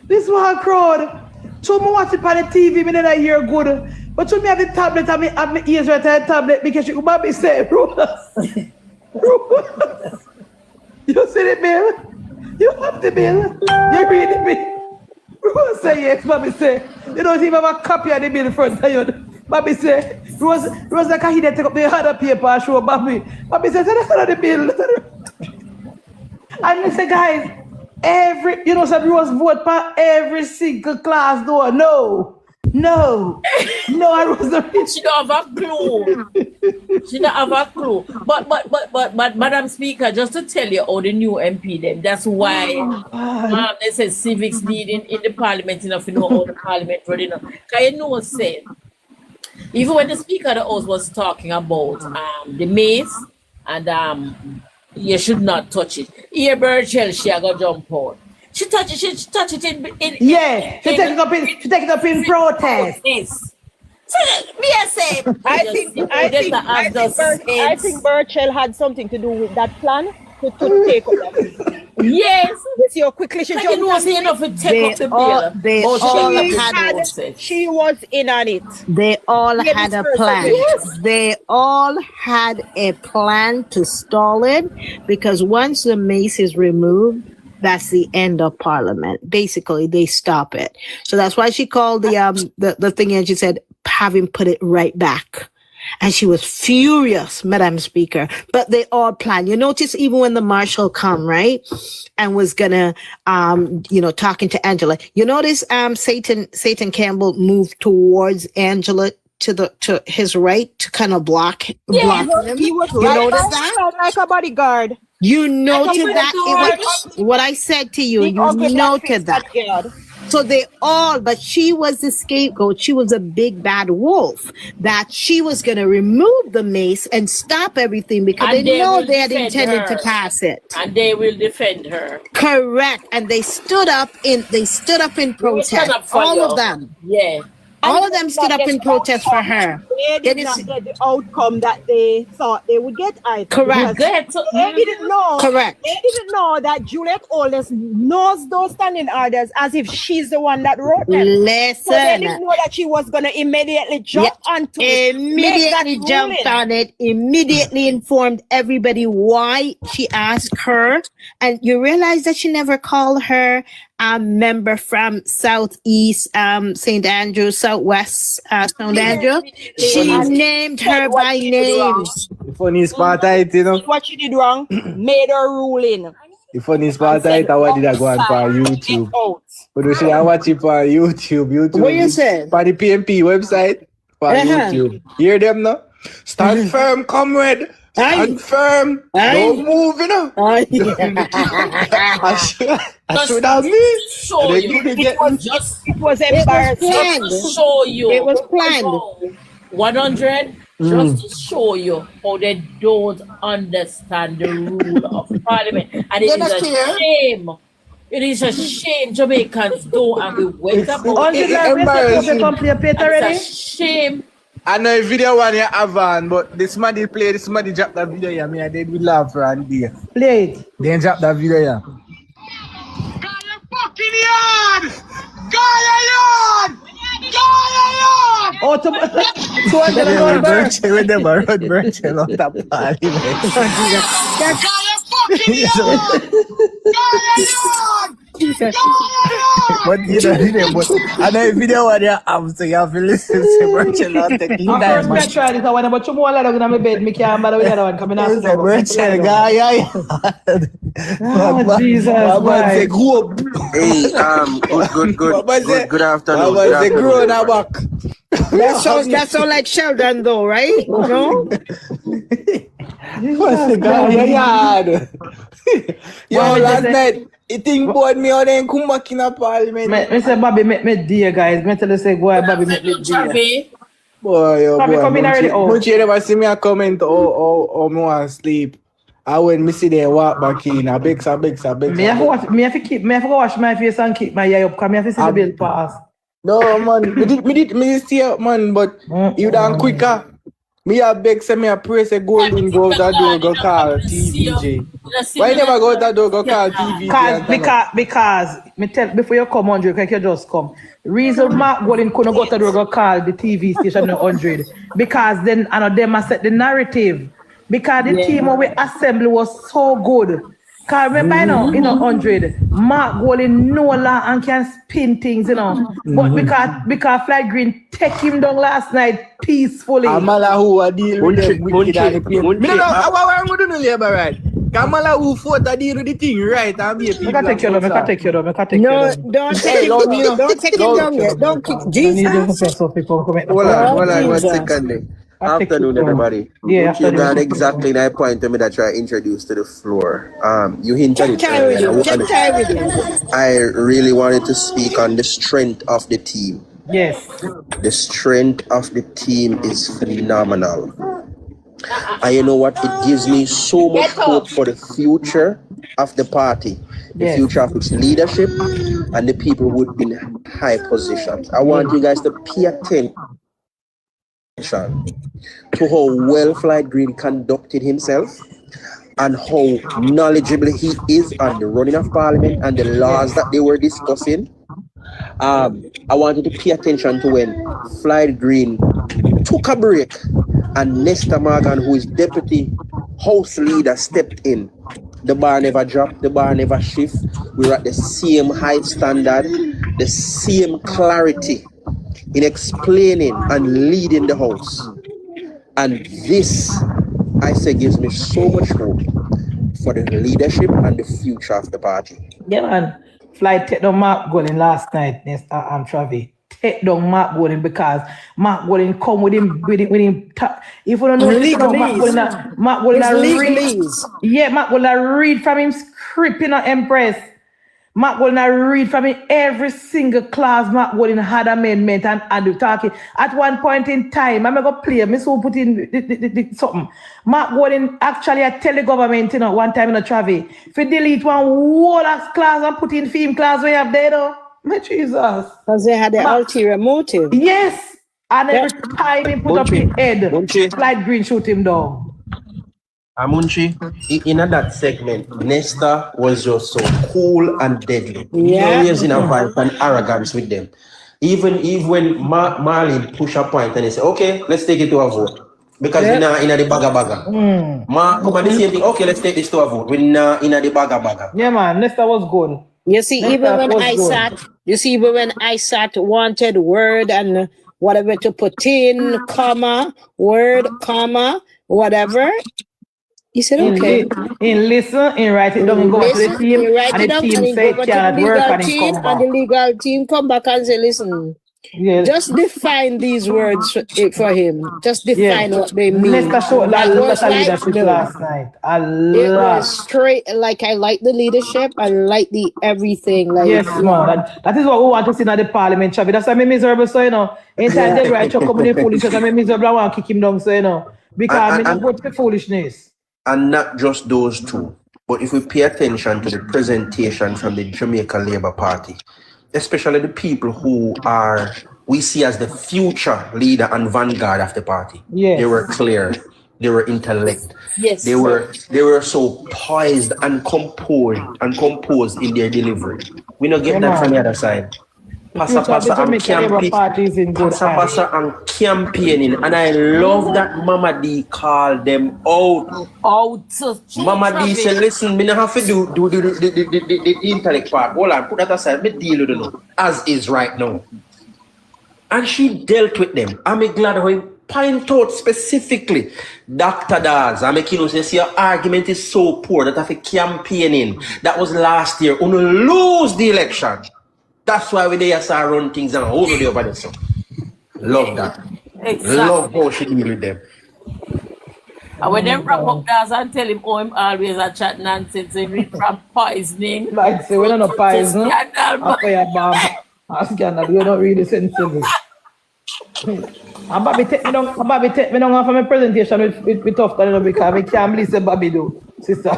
This one crowd. So me watch it on the TV, me then I hear good. But so me have the tablet and me have my ears right at the tablet because you Bobby say, Rose. You see the bill? You have the bill? You read the bill? Rose say yes, Bobby say. You don't even have a copy of the bill in front of you. Bobby say, Rose like he take up the other paper and show Bobby. Bobby says, that's not the bill. And I say, guys, so Rose vote for every single class door. No, I was not. She don't have a clue. She don't have a clue. But Madam Speaker, just to tell you all the new MP them, that's why they said civics need in the parliament enough to know all the parliament running. Because you know what say, even when the Speaker of the House was talking about the maze and you should not touch it. Here Birchell, she got jump out. She touch it in she take it up in protest. So me I say I think Birchell had something to do with that plan to take up that. Yes. See how quickly she jumped enough to take up the bill. She was in on it. They all had a plan. Yes. They all had a plan to stall it because once the mace is removed, that's the end of Parliament. Basically, they stop it. So that's why she called the thing and she said have him put it right back. And she was furious, Madam Speaker. But they all planned. You notice even when the marshal come, right, and was gonna, talking to Angela. You notice, Satan Campbell moved towards Angela to his right to kind of block him. He was You right notice by that? her like a bodyguard. You noted opened the that? It was what I said to you. Big You ugly noted that. blackface backyard. So they all, but she was the scapegoat. She was a big bad wolf that she was going to remove the mace and stop everything because And they know will they had defend intended her. to pass it. And they will defend her. Correct. And they stood up in protest. up for All you. of them. Yeah. All of them stood up in protest for her. They did not get the outcome that they thought they would get either. Correct. Because they didn't know. Correct. They didn't know that Juliet Oldest knows those standing orders as if she's the one that wrote them. Listen. So they didn't know that she was going to immediately jump onto it. Immediately jumped on it, immediately informed everybody why she asked her. And you realize that she never called her member from Southeast, St. Andrew, Southwest, St. Andrew. She named her by name. The funniest part of it, you know. What she did wrong, made her ruling. The funniest part of it, what did I go on for YouTube? But she watch it for YouTube. What you said? For the PMP website, for YouTube. Hear them now? Stand firm, comrade. Stand firm. Don't move, you know. I should have been. It was embarrassing. Show you. It was planned. 100, just to show you how they don't understand the rule of Parliament. And it is a shame. It is a shame Jamaicans don't, and we wait about it. It's a shame. I know a video one you have on, but this somebody play, this somebody drop that video here. Me, I did with love for and there. Play it. Then drop that video here. Fucking yard! Yard! Oh, to Virtual with them are run virtual out of Parliament. But you know, but I know a video one you have, so you have to listen to virtual out the clean time. First, I tried this one, but you more like in my bed, me can't bother with the other one coming out. It's a virtual guy, Oh, Jesus. Say, go up. Hey, good afternoon. Mama say, grow now back. That sounds like Sheldon though, right? No? What's the guy yard? Yo, last night, he think about me or then come back in a Parliament. Me say, Bobby, me dear, guys. Me tell you, say, go ahead, Bobby, me dear. Boy, yo, Bobby, boy. come in already. Oh. Munchie never see me a comment or me want sleep. I when me see them walk back in, I beg. Me have to wash my face and keep my eye up, because me have to see the bill pass. No, man, me did stay up, man, but you done quicker. Me a beg, say me a pray, say Golden go out that door, go call TVJ. Why you never go out that door, go call TVJ? Because me tell before you come 100, like you just come. Reason Mark Golden couldn't go out the door, go call the TV station 100, because then them set the narrative. Because the team of we assembly was so good. Because remember, you know, 100, Mark Golden no law and can spin things, you know. But because Flight Green take him down last night peacefully. Malahoo deal with them wicked and the pain. Me don't know how I'm going to do labor right. Malahoo Forte deal with the thing right and be a people. I can take you down. No, don't take him down yet. Don't kick Jesus. Hold on 1 second. Afternoon, everybody. Yeah, you got exactly that point to me that you're introduced to the floor. You hinted it. I really wanted to speak on the strength of the team. Yes. The strength of the team is phenomenal. And you know what? It gives me so much hope for the future of the party, the future of its leadership, and the people who would be in high positions. I want you guys to pay attention to how well Flight Green conducted himself and how knowledgeable he is on the running of Parliament and the laws that they were discussing. I wanted to pay attention to when Flight Green took a break and Nesta Morgan, who is Deputy House Leader, stepped in. The bar never dropped, the bar never shift. We were at the same high standard, the same clarity. in explaining and leading the House. And this, I say, gives me so much hope for the leadership and the future of the party. Yeah, man. Flight take down Mark Golding last night, Travi. Take down Mark Golding because Mark Golding come with him. If you don't know, Mark Golding read. Yeah, Mark Golding read from him script in Empress. Mark Golding read from him every single class. Mark Golding had amendment and talking. At one point in time, I'm going to play. I so put in something. Mark Golding actually tell the government, one time in a Travi, if you delete one whole class and put in film class we have there, my Jesus. Because they had the ulterior motive. Yes. And every time he put up his head, Light Green shoot him down. Munchie, in that segment, Nesta was just so cool and deadly. Yeah. Raising a vibe and arrogance with them. Even when Marlene push a point and he say, okay, let's take it to a vote. Because we're not in the baga. Come on, the same thing. Okay, let's take this to a vote. We're not in the baga. Yeah, man, Nesta was good. You see, even when I sat, wanted word and whatever to put in, comma, word, comma, whatever. He said, okay. In listen, in write it down, and go to the team, and the team say it cannot work, and it come back. And the legal team come back and say, listen, just define these words for him. Just define what they mean. Nesta showed leadership last night. It was straight, like I like the leadership, I like the everything. Like, yes, man. That is what we want to see in the parliament, Chavi. That's why I'm miserable, so, anytime they write come with the foolishness, I'm miserable, I want to kick him down, so, because I'm going to foolishness. And not just those two, but if we pay attention to the presentation from the Jamaica Labour Party, especially the people who we see as the future leader and vanguard of the party. Yes. They were clear, they were intellect. Yes. They were so poised and composed in their delivery. We don't get that from the other side. Passa and campaigning, and I love that Mama D called them out. Mama D said, listen, me not have to do the intellect part. Hold on, put that aside, me deal with them as is right now. And she dealt with them. I'm glad how he point out specifically, Dr. Daz, I'm making say your argument is so poor that after campaigning, that was last year, you lose the election. That's why we there start run things and over there over there. So love that. Exactly. Love how she deal with them. And when them wrap up Daz and tell him him always a chat nonsense and read from poisoning. Like say we don't know poison. After your bomb. Scandal, you're not really sensible. And Bobby take me down off of my presentation with Tufton, because I can't believe what Bobby do. Sister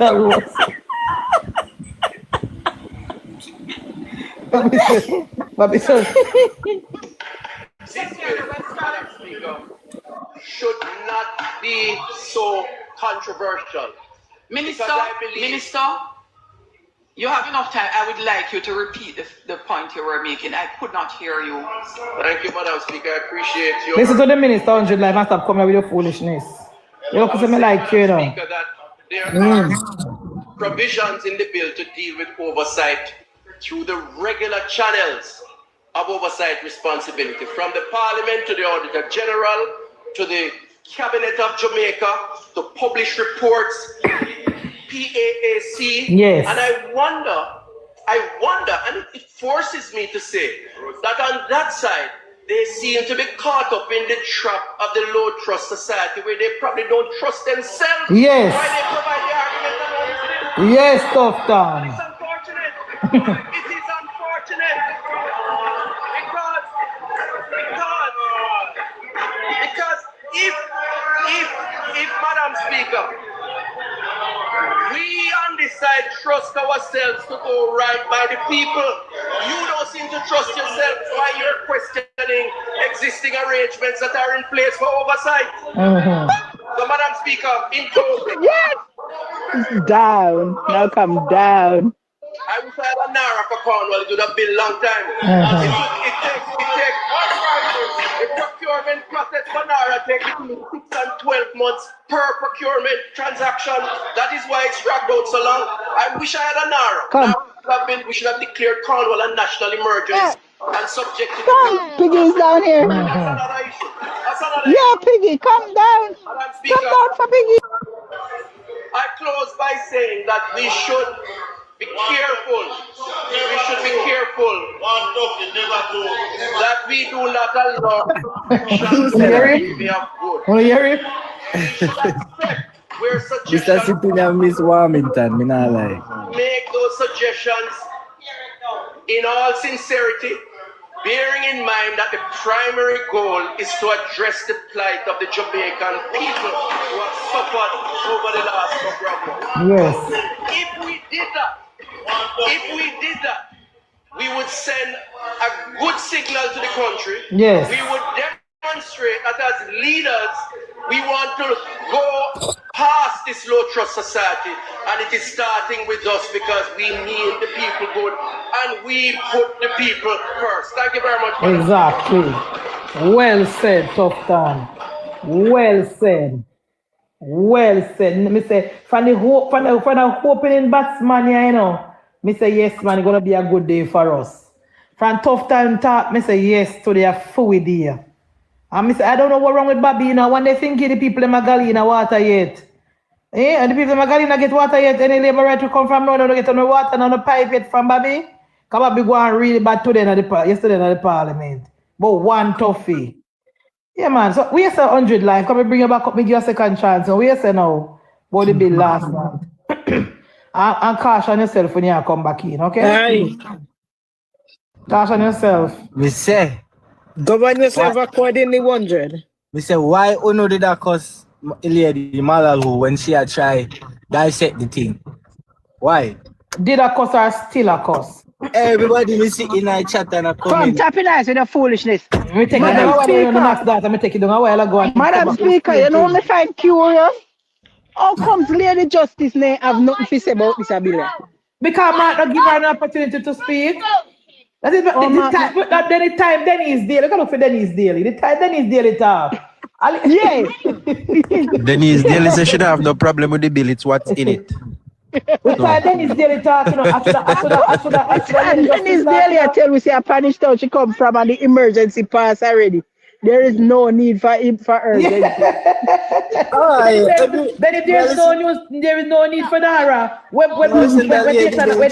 Rose. Bobby says, should not be so controversial. Minister, you have enough time. I would like you to repeat the point you were making. I could not hear you. Thank you, Madam Speaker. I appreciate you. Listen to the minister 100 live and stop coming with your foolishness. You look at me like you know. There are provisions in the bill to deal with oversight through the regular channels of oversight responsibility, from the Parliament to the Auditor General to the Cabinet of Jamaica to publish reports, PAAC. Yes. And I wonder, and it forces me to say that on that side, they seem to be caught up in the trap of the low trust society where they probably don't trust themselves. Yes. Why they provide the argument. Yes, Tufton. It's unfortunate. It is unfortunate because if Madam Speaker, we on this side trust ourselves to go right by the people, you don't seem to trust yourself while you're questioning existing arrangements that are in place for oversight. So Madam Speaker, in closing. Yes. Down. Now come down. I wish I had a NaRRA for Cornwall. It would have been a long time. It takes the procurement process for NaRRA takes 6 and 12 months per procurement transaction. That is why it's dragged out so long. I wish I had a NaRRA. we should have declared Cornwall a national emergency and subjected Come, Piggy is down here. Yeah, Piggy, come down. Come down for Piggy. I close by saying that we should be careful. We should be careful that we do not allow to be of good. Want to hear it? Where Mr. Sitting and Miss Warmington, me not lie. make those suggestions in all sincerity, bearing in mind that the primary goal is to address the plight of the Jamaican people who have suffered over the last couple of months. Yes. If we did that, we would send a good signal to the country. Yes. We would demonstrate that as leaders, we want to go past this low trust society, and it is starting with us because we need the people good and we put the people first. Thank you very much. Exactly. Well said, Tufton. Well said. Well said. Me say, from the opening batsman here, you know, me say, yes, man, it's going to be a good day for us. From Tufton talk, me say, yes, to their food here. And me say, I don't know what's wrong with Bobby, you know, when they think the people in Magalina water yet. And the people in Magalina get water yet, any labor right to come from now, don't get no water, no pipe yet from Bobby. Because Bobby go on really bad today, yesterday in the Parliament. But one toughie. Yeah, man, so we say 100 line. Come and bring you back up, me give you a second chance. So we say now, about the bill last month. and caution yourself when you come back in, okay? Aye. Caution yourself. Me say, Govern yourself accordingly, 100. me say, why Uno did that cause lady Malahoo when she had tried dissect the thing? Why? Did a cuss or still a cuss? Everybody we see in our chat and a Come, comment. tapping eyes with the foolishness. Me take it down a while ago. Me take it down a while ago. Madam Speaker, you know me find curious. How comes Lady Justice may have nothing to say about this bill? Because man not give her an opportunity to speak. That is the time Dennis Daly. Look at for Dennis Daly. The time Dennis Daly talk. Yes. Denise Daly says she don't have no problem with the bill, it's what's in it. The time Dennis Daly talk, you know, after Dennis Daly, I tell we say a Spanish town she come from and the emergency pass already. There is no need for him for her. Then if there is no need for NaRRA, when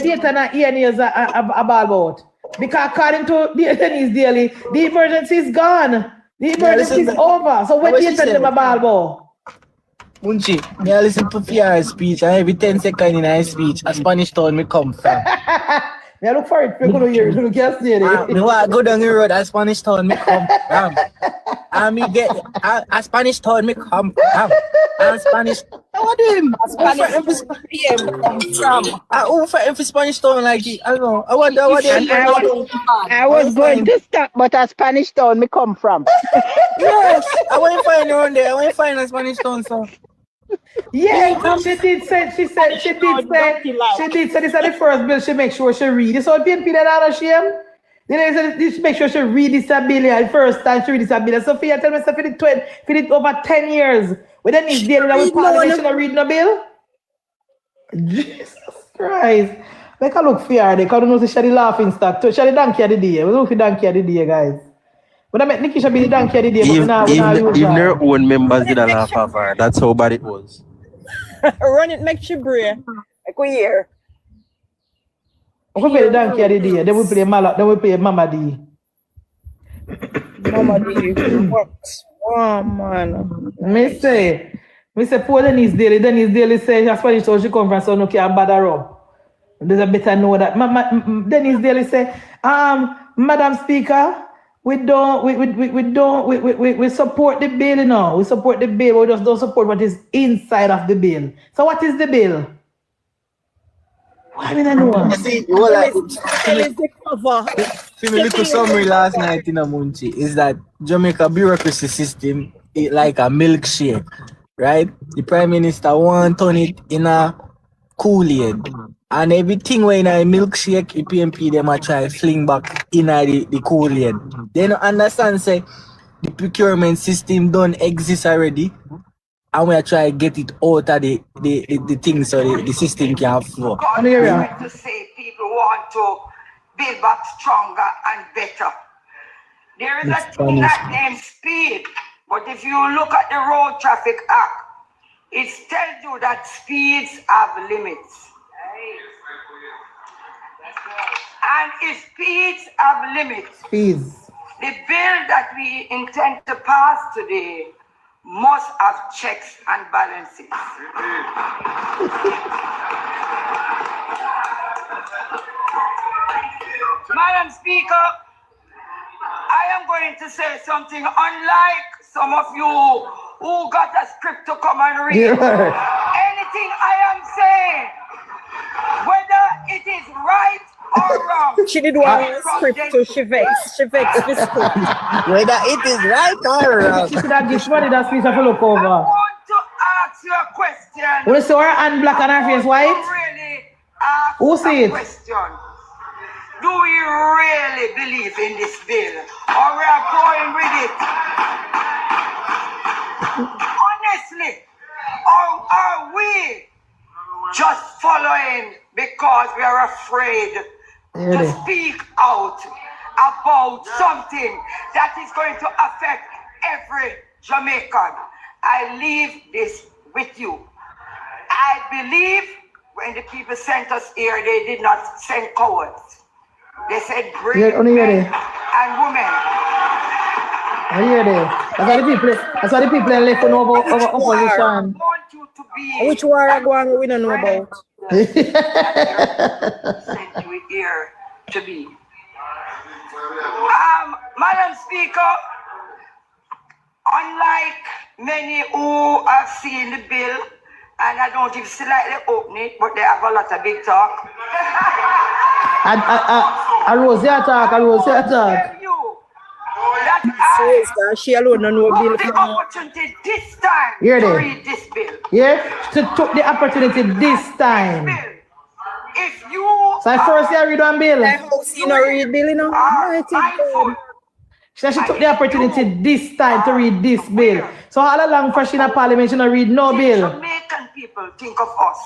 data not here is about. Because according to Dennis Daly, the emergency is gone. The emergency is over. So what data them about? Munchie, me I listen to your speech and every 10 seconds in her speech, a Spanish town me come from. Me look for it, people hear you can't see it. Me want go down the road, a Spanish town me come from. And me get a Spanish town me come from. And Spanish, what do you Spanish come from? Who for Spanish town like it? I don't know. I wonder what they I was going to stop, but a Spanish town me come from. Yes, I want to find around there. I want to find a Spanish town, so. Yeah, she did say this is the first bill she make sure she read. This all PNP that out of shame. She make sure she read this bill the first time she read this bill. So for you tell me for the over 10 years, we don't need deal with politician to read no bill. Jesus Christ. Make her look fair, they can't know she the laughing stock. She the donkey of the day. We look for donkey of the day, guys. But I met Nikki should be the donkey of the day. Even their own members did a laugh at her. That's how bad it was. Run it, make you brave. Like we here. We play the donkey of the day. Then we play Mama D. Mama D works. Oh man. Me say poor Denise Daly say she Spanish town she come from, so no can bother her up. There's a better know that. Denise Daly say, Madam Speaker, we support the bill, you know. We support the bill, we just don't support what is inside of the bill. So what is the bill? What I mean I know. See, well, like, see me little summary last night in a Munchie is that Jamaica bureaucracy system is like a milkshake, right? The Prime Minister want to turn it in a Kool-Aid. And everything when in a milkshake, the PMP them a try fling back in the Kool-Aid. They don't understand say the procurement system don't exist already. And we are trying to get it out of the thing so the system can flow. To say people want to build back stronger and better. There is a thing that named speed, but if you look at the Road Traffic Act, it tells you that speeds have limits. And if speeds have limits, the bill that we intend to pass today must have checks and balances. Madam Speaker, I am going to say something unlike some of you who got a script to come and read. Anything I am saying, whether it is right or wrong. She did one script to she vexed the script. Whether it is right or wrong. She could have given somebody that speech to look over. I want to ask you a question. When you see her hand black and her face white? Really ask Who see it? Question. Do we really believe in this bill? Or we are going with it? Honestly, or are we just following because we are afraid to speak out about something that is going to affect every Jamaican? I leave this with you. I believe when the people sent us here, they did not send cowards. They said brave men and women. I hear that. That's why the people are left over opposition. Which war are going we don't know about? Sent you here to be. Madam Speaker, unlike many who have seen the bill, and I don't even slightly open it, but they have a lot of big talk. And Rosie attack. She alone no bill. The opportunity this time to read this bill. Yeah, she took the opportunity this time. If you so first I read one bill. You know read bill, you know. She took the opportunity this time to read this bill. So all along for she in a parliament, she not read no bill. Jamaican people think of us.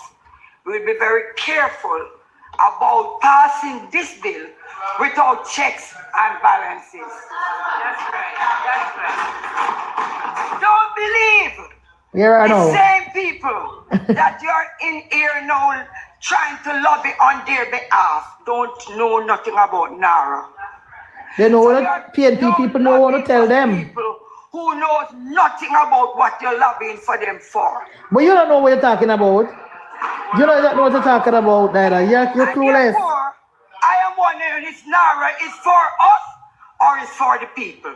We'll be very careful about passing this bill without checks and balances. That's right. Don't believe the same people that you're in here now trying to lobby on their behalf don't know nothing about NaRRA. They know what PNP people know what to tell them. People who knows nothing about what you're lobbying for them for. But you don't know what you're talking about. You don't know what you're talking about, neither. You're clueless. I am wondering if NaRRA is for us or is for the people.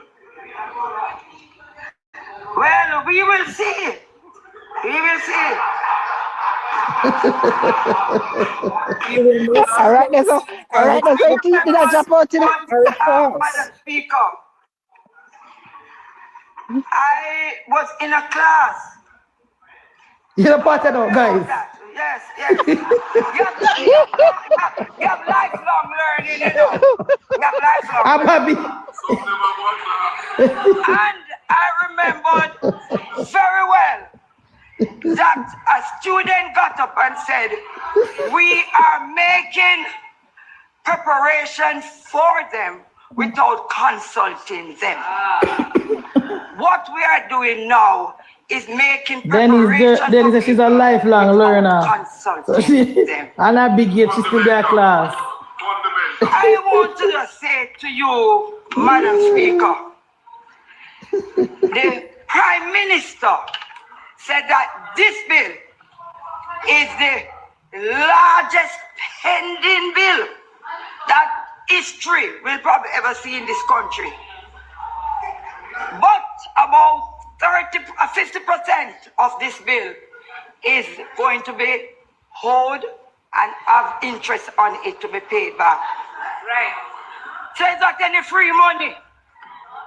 Well, we will see. We will see. All right, so keep that jump out to the Speaker. I was in a class. You're a part of that, guys. Yes. You have lifelong learning, you know. You have lifelong I'm happy. And I remembered very well that a student got up and said, we are making preparation for them without consulting them. What we are doing now is making preparation Dennis she's a lifelong learner. Consulting them. And a big yet she's still there class. I want to just say to you, Madam Speaker, the Prime Minister said that this bill is the largest pending bill that history will probably ever see in this country. But about 50% of this bill is going to be owed and have interest on it to be paid back. Right. So it's not any free money.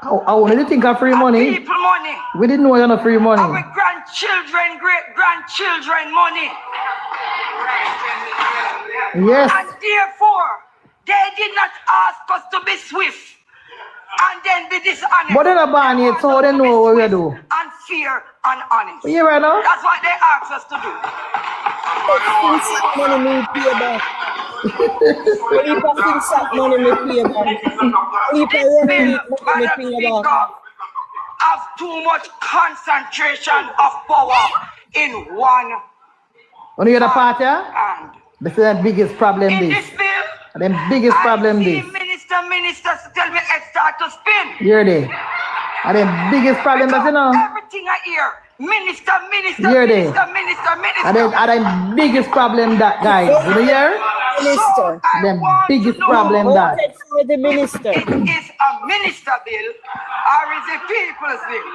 I wanted to think of free money. People money. We didn't know you're not free money. Our grandchildren, great-grandchildren money. Yes. And therefore, they did not ask us to be swift and then be dishonest. But they're not buying it, so they know what we do. Unfair and honest. Yeah, right now. That's what they asked us to do. Money need pay back. Leap of things that money me pay back. Leap of running money me pay back. Have too much concentration of power in one. When you hear the party, hand. this is the biggest problem. In This this bill, the biggest problem. This. Ministers tell me it start to spin. You're there. And the biggest problem is, you know. Everything I hear, minister. You're there. Minister. And the biggest problem that, guys, you hear? Minister. The biggest problem that. For the minister. Is a minister bill or is it people's bill?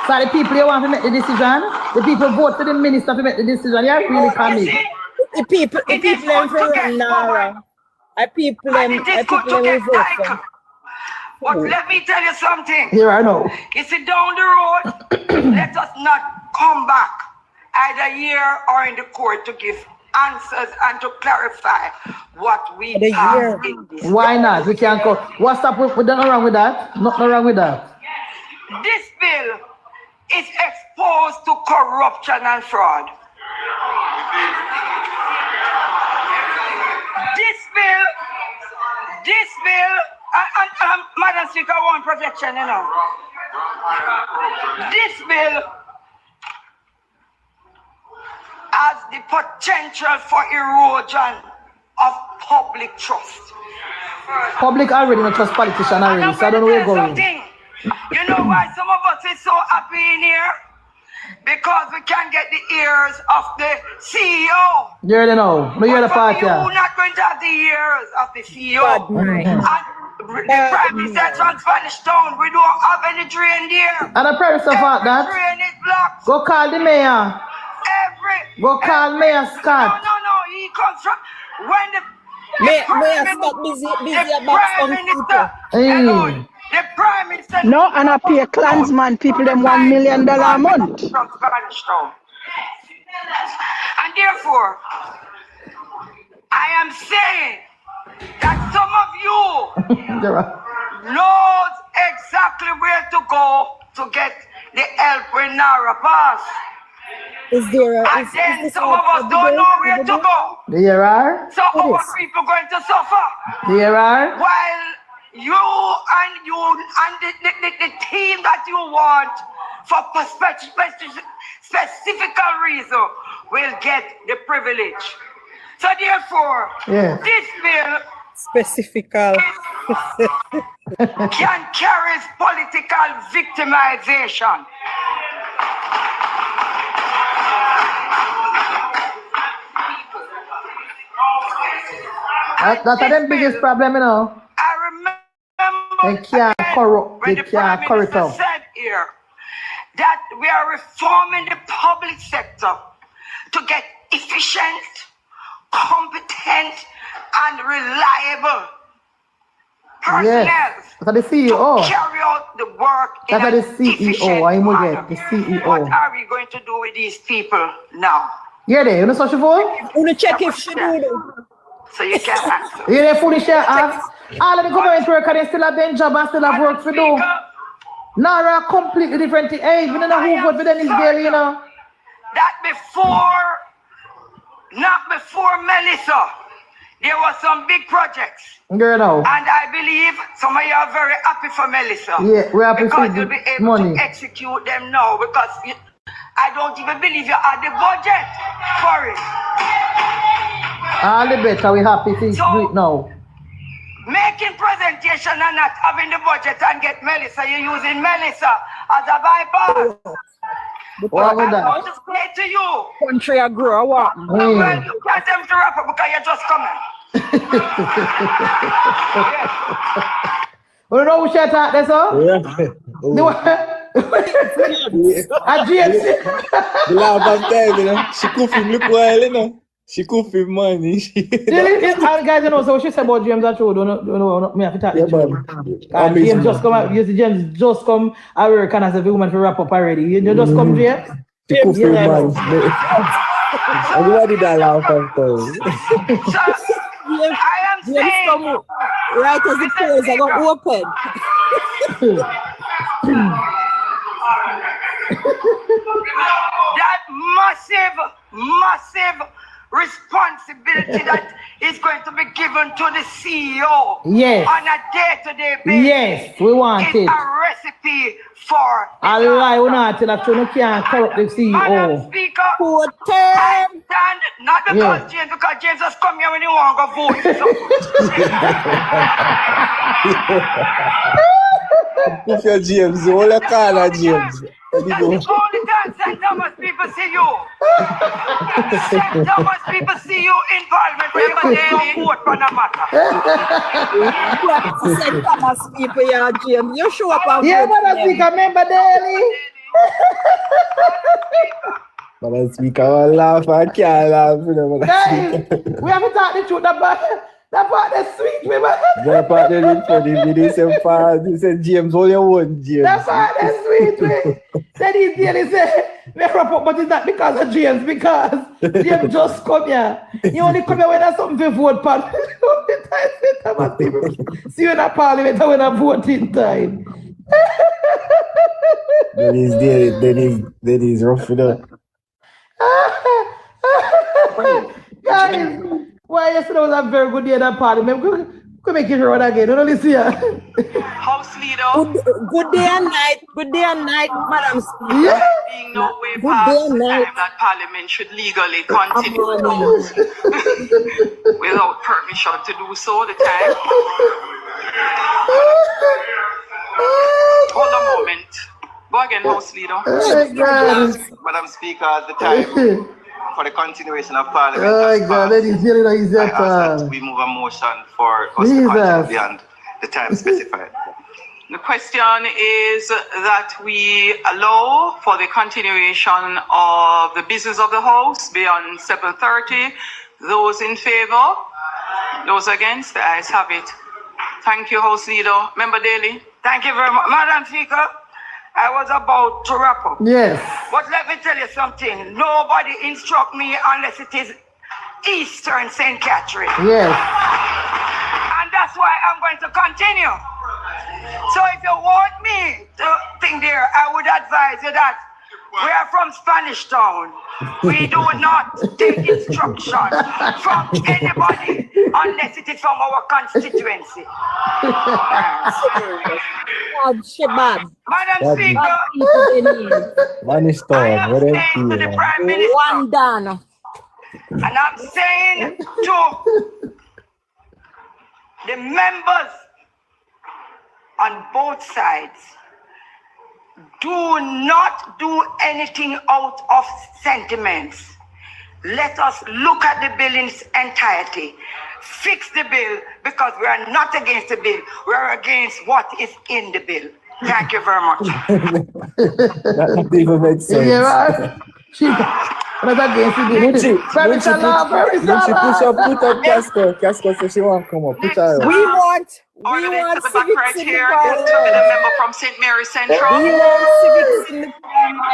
So the people you want to make the decision, the people vote for the minister to make the decision. You're really coming. The people them for NaRRA. The people them vote for. But let me tell you something. Here I know. You see, down the road, let us not come back either here or in the court to give answers and to clarify what we have in this. Why not? We can't go. What's up with nothing wrong with that? Nothing wrong with that. This bill is exposed to corruption and fraud. This bill, and Madam Speaker, I want protection, you know. This bill has the potential for erosion of public trust. Public already not trust politicians already, so I don't know where you're going. You know why some of us is so happy in here? Because we can get the ears of the CEO. You already know. No, you're the party. You're not going to have the ears of the CEO. And the Prime Minister Spanish Town, we don't have any drain there. And the Prime Minister thought that. Drain is blocked. Go call the mayor. Go call Mayor Scott. No, he comes from when the Mayor Scott busy about some people. the Prime Minister. No, and I pay Klansman people them $1 million a month. From Spanish Town. And therefore, I am saying that some of you knows exactly where to go to get the help when NaRRA pass. Is there and then some of us don't know where to go. There are. So our people going to suffer. There are. While you and the team that you want for specific reason will get the privilege. So therefore, this bill specifical can carry political victimization. That's the biggest problem, you know. I remember they can't corrupt. when the Prime Minister said here that we are reforming the public sector to get efficient, competent, and reliable personnel that's the CEO. to carry out the work That's in the an CEO. efficient I'm manner. the CEO. What are we going to do with these people now? Yeah, there. You know such a phone? You know check if she do. So you can answer. You know foolish ask. All of the government workers they still have their job and still have work to do. NaRRA completely different thing. Hey, we don't know who vote for them is there, you know. That not before Melissa, there was some big projects. Girl, no. And I believe some of you are very happy for Melissa. Yeah, we're happy for because you'll be able money. to execute them now. Because I don't even believe you have the budget for it. All the better, we happy to do it now. Making presentation and not having the budget and get Melissa, you're using Melissa as a bypass. What was I that? want to say to you. Country I grow what? Well, you can't tell me to wrap up because you're just coming. You know who she attacked there, sir? A GMC. The love of time, you know. She could film look well, you know. She could film money. Guys, you know, so what she said about James that show, don't know, me have to talk to James. James just come out, James just come at work and as a woman to wrap up already. You just come, James? She could film money. Everybody that laugh of time. I am saying, right as the polls are going to open. that massive responsibility that is going to be given to the CEO Yes. on a day-to-day basis. Yes, we want is it. a recipe for I lie, we not tell that you can't corrupt the CEO. Madam Speaker, I stand not because James has come here when you want to vote. If you're James, all the car James. That's the only time St. Thomas people see you. St. Thomas people see you in Parliament when you don't vote for no matter. St. Thomas people, yeah, James. You show up and yeah, vote Madam Speaker, member daily. Madam Speaker, I laugh, I can't laugh. Guys, we haven't talked the truth about that part that's sweet, remember? That part that's funny. He said, James, all you want, James. That part that's sweet, man. Then he said, we wrap up, but it's not because of James, because James just come here. He only come here when there's something to vote for. See you in a parliament when I voting time. Then he's rough with that. Guys, why yesterday was a very good day in that parliament. Could make it run again. Don't listen here. House Leader. Good day and night, Madam Speaker. Yeah. Being no way past the time that Parliament should legally continue to vote without permission to do so. The time. Hold a moment. Go again, House Leader. Madam Speaker, at the time for the continuation of Parliament. Oh, God, that is really easy. I ask that we move a motion for us to continue beyond the time specified. The question is that we allow for the continuation of the business of the House beyond 7:30. Those in favor? Those against? The ayes have it. Thank you, House Leader. Member Daly. Thank you very much. Madam Speaker, I was about to wrap up. Yes. But let me tell you something. Nobody instruct me unless it is Eastern St. Catherine. Yes. And that's why I'm going to continue. So if you want me to think there, I would advise you that we are from Spanish Town. We do not take instruction from anybody unless it is from our constituency. Madam Speaker, Spanish I am Town, saying to the Prime Minister, One done. and I'm saying to the members on both sides, do not do anything out of sentiments. Let us look at the bill in its entirety. Fix the bill, because we are not against the bill. We are against what is in the bill. Thank you very much. That even makes sense. Yeah, right. Munchie, push up Casco. Casco says she won't come up. Put her up. We want civics in the Parliament. The member from St. Mary Central. We want civics in the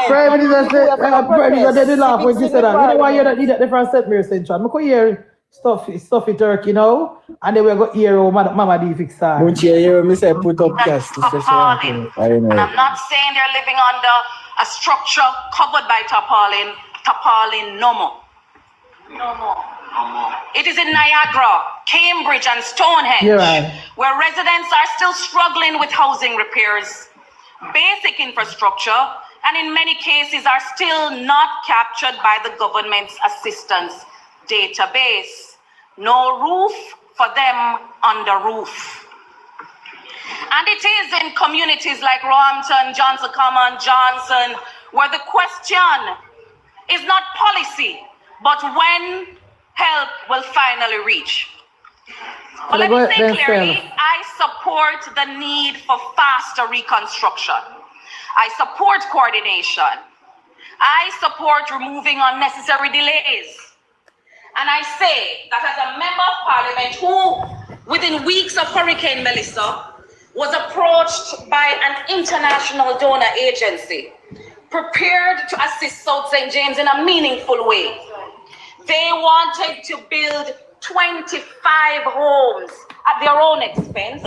Prime Minister, they laugh when you say that. You know why you're not need that from St. Mary Central? I'm going to hear stuffy turkey, you know, and then we're going to hear Mama D fix that. Munchie, you hear me say put up Casco. And I'm not saying they're living under a structure covered by tarpaulin no more. It is in Niagara, Cambridge, and Stonehenge, where residents are still struggling with housing repairs, basic infrastructure, and in many cases are still not captured by the government's assistance database. No roof for them on the roof. And it is in communities like Roehampton, Johnson Common, Johnson, where the question is not policy, but when help will finally reach. But let me say clearly, I support the need for faster reconstruction. I support coordination. I support removing unnecessary delays. And I say that as a member of Parliament who, within weeks of Hurricane Melissa, was approached by an international donor agency, prepared to assist South St. James in a meaningful way. They wanted to build 25 homes at their own expense.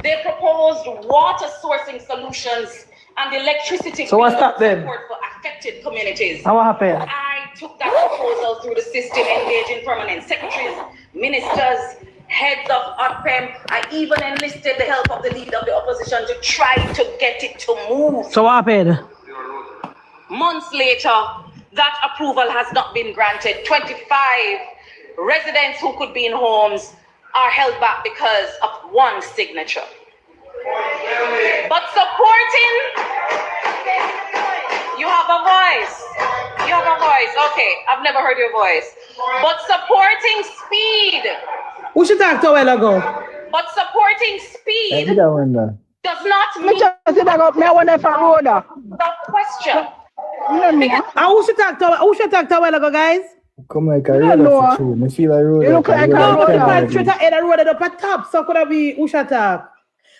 They proposed water sourcing solutions and electricity support for affected communities. How happened? I took that proposal through the system, engaging permanent secretaries, ministers, heads of OPM. I even enlisted the help of the leader of the opposition to try to get it to move. So what happened? Months later, that approval has not been granted. 25 residents who could be in homes are held back because of one signature. But supporting, you have a voice. You have a voice. Okay, I've never heard your voice. But supporting speed. Who should talk to a while ago? But supporting speed does not mean Me wonder if I wrote that. no question. Who should talk to a while ago, guys? Come like a road for true. Me feel a road. You look like a No, road. but straight ahead and road it up at top. So could I be who should talk?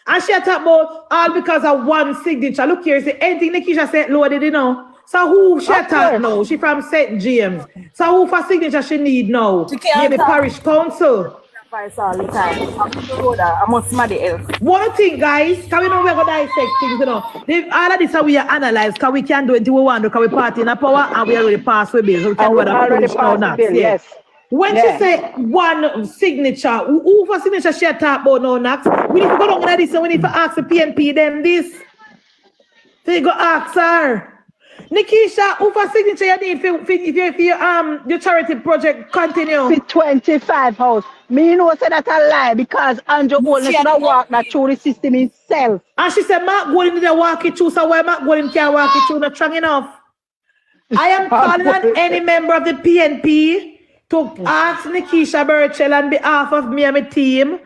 And she talk about all because of one signature. Look here, say anything Nikisha said loaded, you know. So who she talk now? She from St. James. So who for signature she need now? Maybe parish council. All the time. I must somebody else. One thing, guys, can we know we're gonna dissect things, you know? All of this how we analyze, because we can do it we want to, because we party in a power and we already passed with bills. So we can do it already passed the bill, yes. When she say one signature, who for signature she talk about now next? We need to go down to this and we need to ask the PNP them this. So you go ask her. Nikisha, who for signature you need if your charity project continue? 25 house. Me know say that a lie because Andrew Holness not walk that through the system himself. And she said, Mark Golden didn't walk it through, so why Mark Golden can't walk it through? Not strong enough. I am calling on any member of the PNP to ask Nikisha Burchell on behalf of me and my team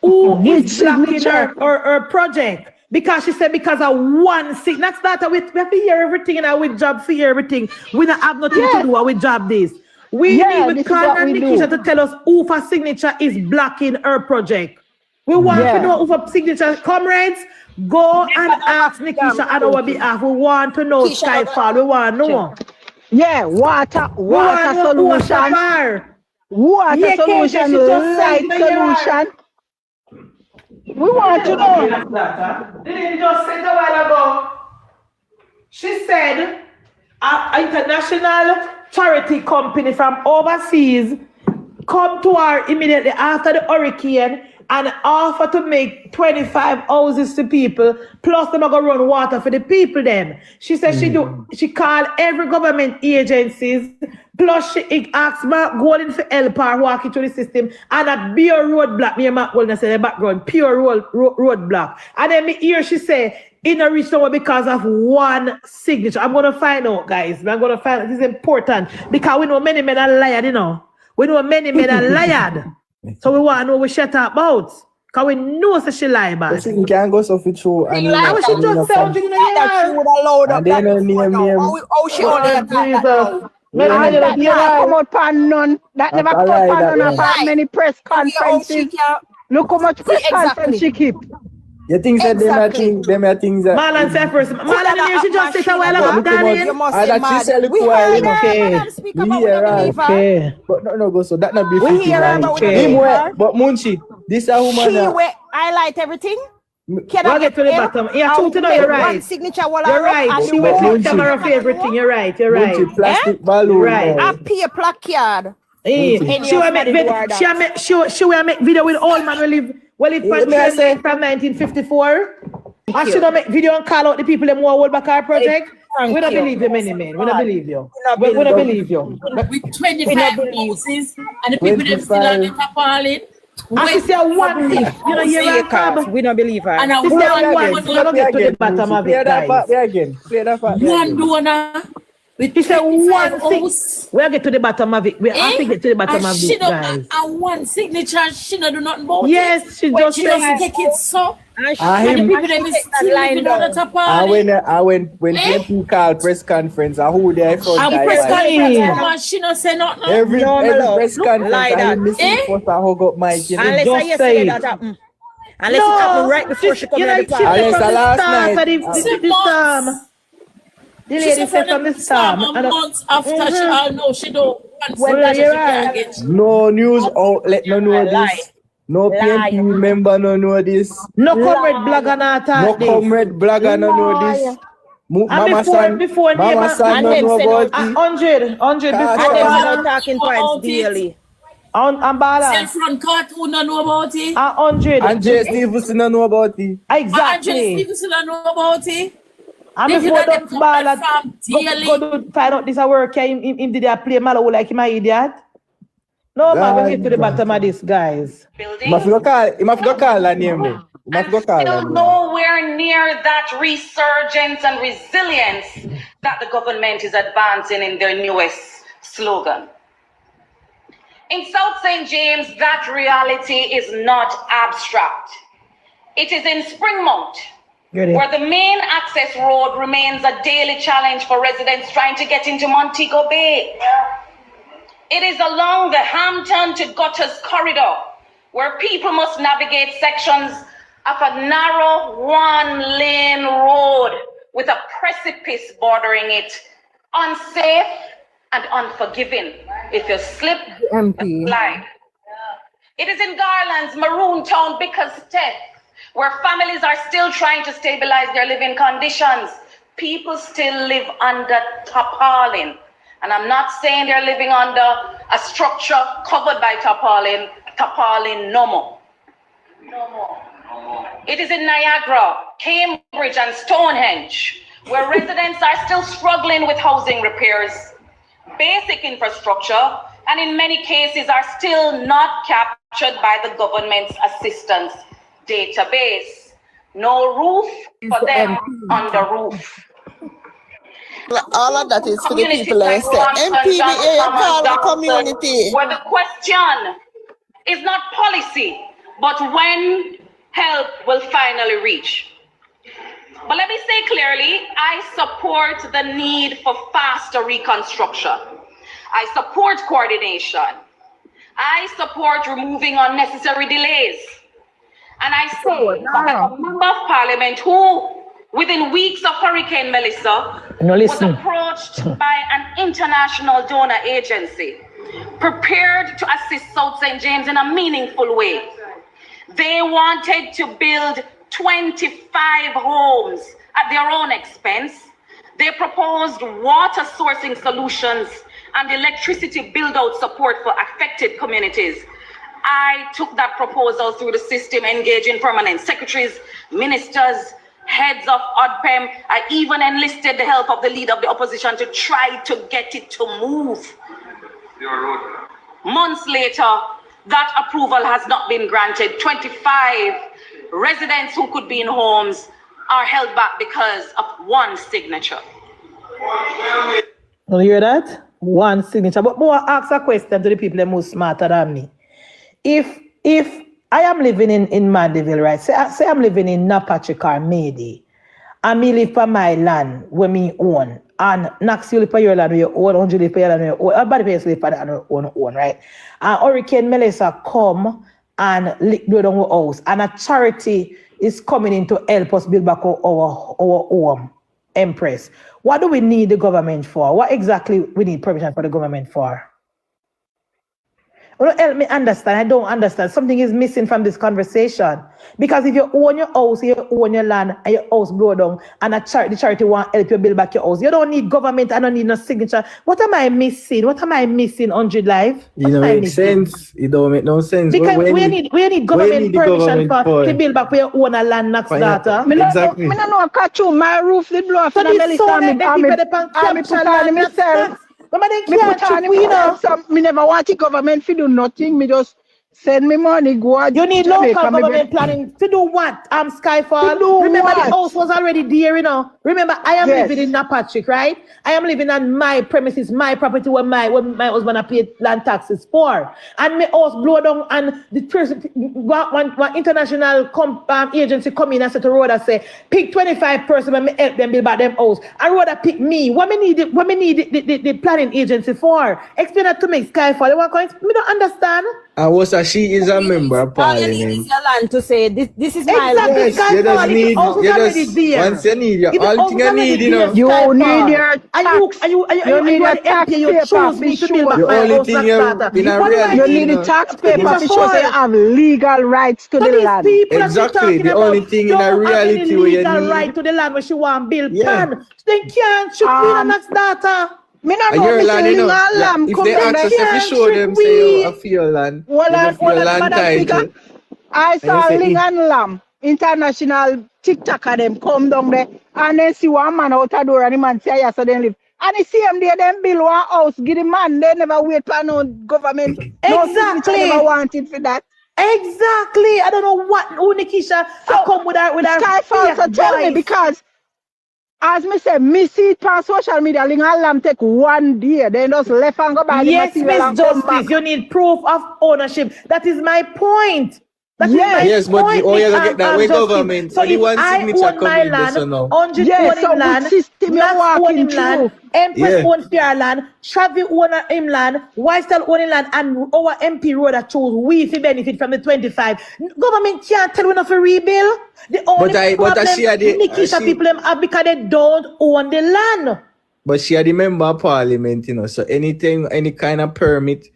who is blocking her project. Because she said because of one sick. That's that we have to hear everything and our job for hear everything. We don't have nothing to do with job this. We need to call on Nikisha to tell us who for signature is blocking her project. We want to know who for signature. Comrades, go and ask Nikisha on our behalf. We want to know Skyfall. We want to know. Yeah, water solution. Water solution, light solution. We want to know. Didn't just say a while ago. She said an international charity company from overseas come to her immediately after the hurricane and offer to make 25 houses to people, plus them are gonna run water for the people then. She said she called every government agencies, plus she asked Mark Golden for help her walking through the system, and a pure roadblock, me and Mark Golden said in the background, pure roadblock. And then me hear she say, in a reach now because of one signature. I'm gonna find out, guys. I'm gonna find out. This is important because we know many men are lied, you know. We know many men are lied. So we want to know what she talk about. Because we know that she lie, man. You can't go so fit through. And how she just say something in the air? And then How she only that come out pan none. That never come pan none about many press conferences. Look how much press conference she keep. You think that them are things that Marlon said first. Marlon, she just said a while ago, Daniel. That she said We heard her, okay. But no go so that not be We hear her, but we don't believe her. But Munchie, this a woman She highlight everything. We'll get to the bottom. Yeah, true to know, you're right. One signature You're right. She will take camera for everything. You're right. You're right. Munchie, plastic balloon. Right. A peer placard. She will make video with old man will live from 1954. I should make video and call out the people that more hold back our project. We don't believe you, many men. We don't believe you. We don't believe you. With 25 houses and the people that still on the tapalin. And she said one thing. You know, you're we don't believe her. And she said one. We don't get to the bottom of it, guys. One donor. She said one thing. We'll get to the bottom of it. We have to get to the bottom of it, guys. And one signature, she don't do nothing about yes, she just take it so. And the people that is still living on the tapalin. When people call press conference, who there for press conference, she don't say nothing. Every press conference, I missing first I hug up my kid. Unless I yesterday that happened. Unless it happened right before she come in the party. Unless last night. The lady said from the start. Months after she know she don't want no news outlet no know this. No PNP member no know this. No comrade blogger not no comrade blogger no know this. Mama son, Mama son don't know about it. 100 before. And them say no talking points daily. And Bala. Front cartoon don't know about it. 100. And Jay Stevenson don't know about it. Exactly. And Jay Stevenson don't know about it. And before that Bala go to find out this a work, him did they play Malahoo like him an idiot? No man, we get to the bottom of this, guys. You must go call that name though. You must go call that Still name. nowhere near that resurgence and resilience that the government is advancing in their newest slogan. In South St. James, that reality is not abstract. It is in Springmount, where the main access road remains a daily challenge for residents trying to get into Montego Bay. It is along the Hampton to Gutters corridor, where people must navigate sections of a narrow one-lane road with a precipice bordering it, unsafe and unforgiving. If you slip, you slide. It is in Garland's Maroon Town Bickerstead, where families are still trying to stabilize their living conditions. People still live under tarpaulin. And I'm not saying they're living under a structure covered by tarpaulin no more. It is in Niagara, Cambridge and Stonehenge, where residents are still struggling with housing repairs, basic infrastructure, and in many cases are still not captured by the government's assistance database. No roof for them on the roof. All of that is for the people I say. MPDA, you call the community. Where the question is not policy, but when help will finally reach. But let me say clearly, I support the need for faster reconstruction. I support coordination. I support removing unnecessary delays. And I say, that a member of parliament who, within weeks of Hurricane Melissa, was approached by an international donor agency, prepared to assist South St. James in a meaningful way. They wanted to build 25 homes at their own expense. They proposed water sourcing solutions and electricity build-out support for affected communities. I took that proposal through the system, engaging permanent secretaries, ministers, heads of ODPEM. I even enlisted the help of the leader of the opposition to try to get it to move. Months later, that approval has not been granted. 25 residents who could be in homes are held back because of one signature. You hear that? One signature. But more ask a question to the people that are more smarter than me. If I am living in Mandeville, right? Say I'm living in Napatchik or Mayday, and me live for my land where me own, and Nax you live for your land where you own, 100 live for your land where you own, everybody pays live for that own, right? And Hurricane Melissa come and lick down our house, and a charity is coming in to help us build back our home, Empress. What do we need the government for? What exactly we need permission for the government for? Well, help me understand. I don't understand. Something is missing from this conversation. Because if you own your house, you own your land, and your house blow down, and the charity want to help you build back your house, you don't need government. I don't need no signature. What am I missing? 100 Live? It don't make sense. It don't make no sense. Because we need government permission to build back where you own a land next data. Exactly. I don't know, catch you. My roof did blow off. So this so they put on myself. Me never want the government to do nothing. Me just send me money, go out. You need local government planning to do what? Skyfall. Remember the house was already there, you know. Remember, I am living in Napatchik, right? I am living on my premises, my property where my husband paid land taxes for. And my house blow down, and the person, one international agency come in and say to Rhoda, say, pick 25 person and me help them build back them house. And Rhoda pick me. What me need the planning agency for? Explain that to me, Skyfall. Me don't understand. And also, she is a member of All you need is parliament. your land to say, this is my Exactly, land. Yes, you just need, you just, there. once you need, If the all thing you need, you know. You need your tax. You need are a the tax MP, you paper choose to me to show. build back The my only house, thing that's you that. in a What do I You reality, need? need a tax paper Signature to show say you form. have legal rights to So the these land. people that you're Exactly. talking The about only thing in a don't have any reality where you legal need, right to the land where she want build yeah. pan. They can't trick me and that's data. Me no A know, year me land, say you Ling know. and Like, Lamb if come they down ask there. us if you Can't show trick them, say, oh, a we. field land, Hold you go on, feel land Madam Speaker. title. I And you saw say, Ling eh. and Lamb international TikToker them come down there and then see one man out the door and the man say yes, so they live. And the same day them build one house, give the man, they never wait for no government, no signature never Exactly. wanted for that. Exactly. I don't know what Nikisha come with her Skyfall, so tell me, voice. because as me say, me see it on social media, Ling and Lamb take one day, then just left and go buy the Yes, material Miss and come back. Justice, you need proof of ownership. That is my point. That is my Yes, but point, oh, you gotta get that way Justice. government. So So the if one I signature own come my in there, land, so now. 100 Yeah, own him so which land, system you're Max own walking him land, through? Empress Yeah. own fair land, Travi own him land, Whitestyle own him land, and our MP road that chose we fi benefit from the 25. Government can't tell we not to rebuild. The only problem she had the, Nikisha people them have because they don't own the land. But she had the member of parliament, you know. So anything, any kind of permit,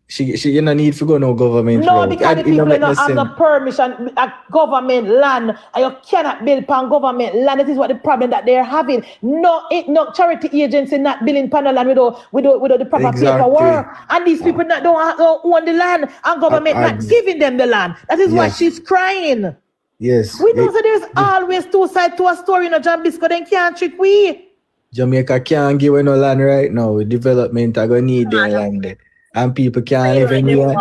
she you know need to go no government No, route. because the It people make don't no have no sense. permission at government land, and you cannot build upon government land. That is what the problem that they're having. No charity agency not building upon the land without the proper paperwork. And these people don't own the land, and government not giving them the land. That is why she's crying. Yes. We know that there's always two sides to a story. Jambisco, they can't trick we. Jamaica can't give away no land right now. Development are gonna need their land there. And people can't live anywhere.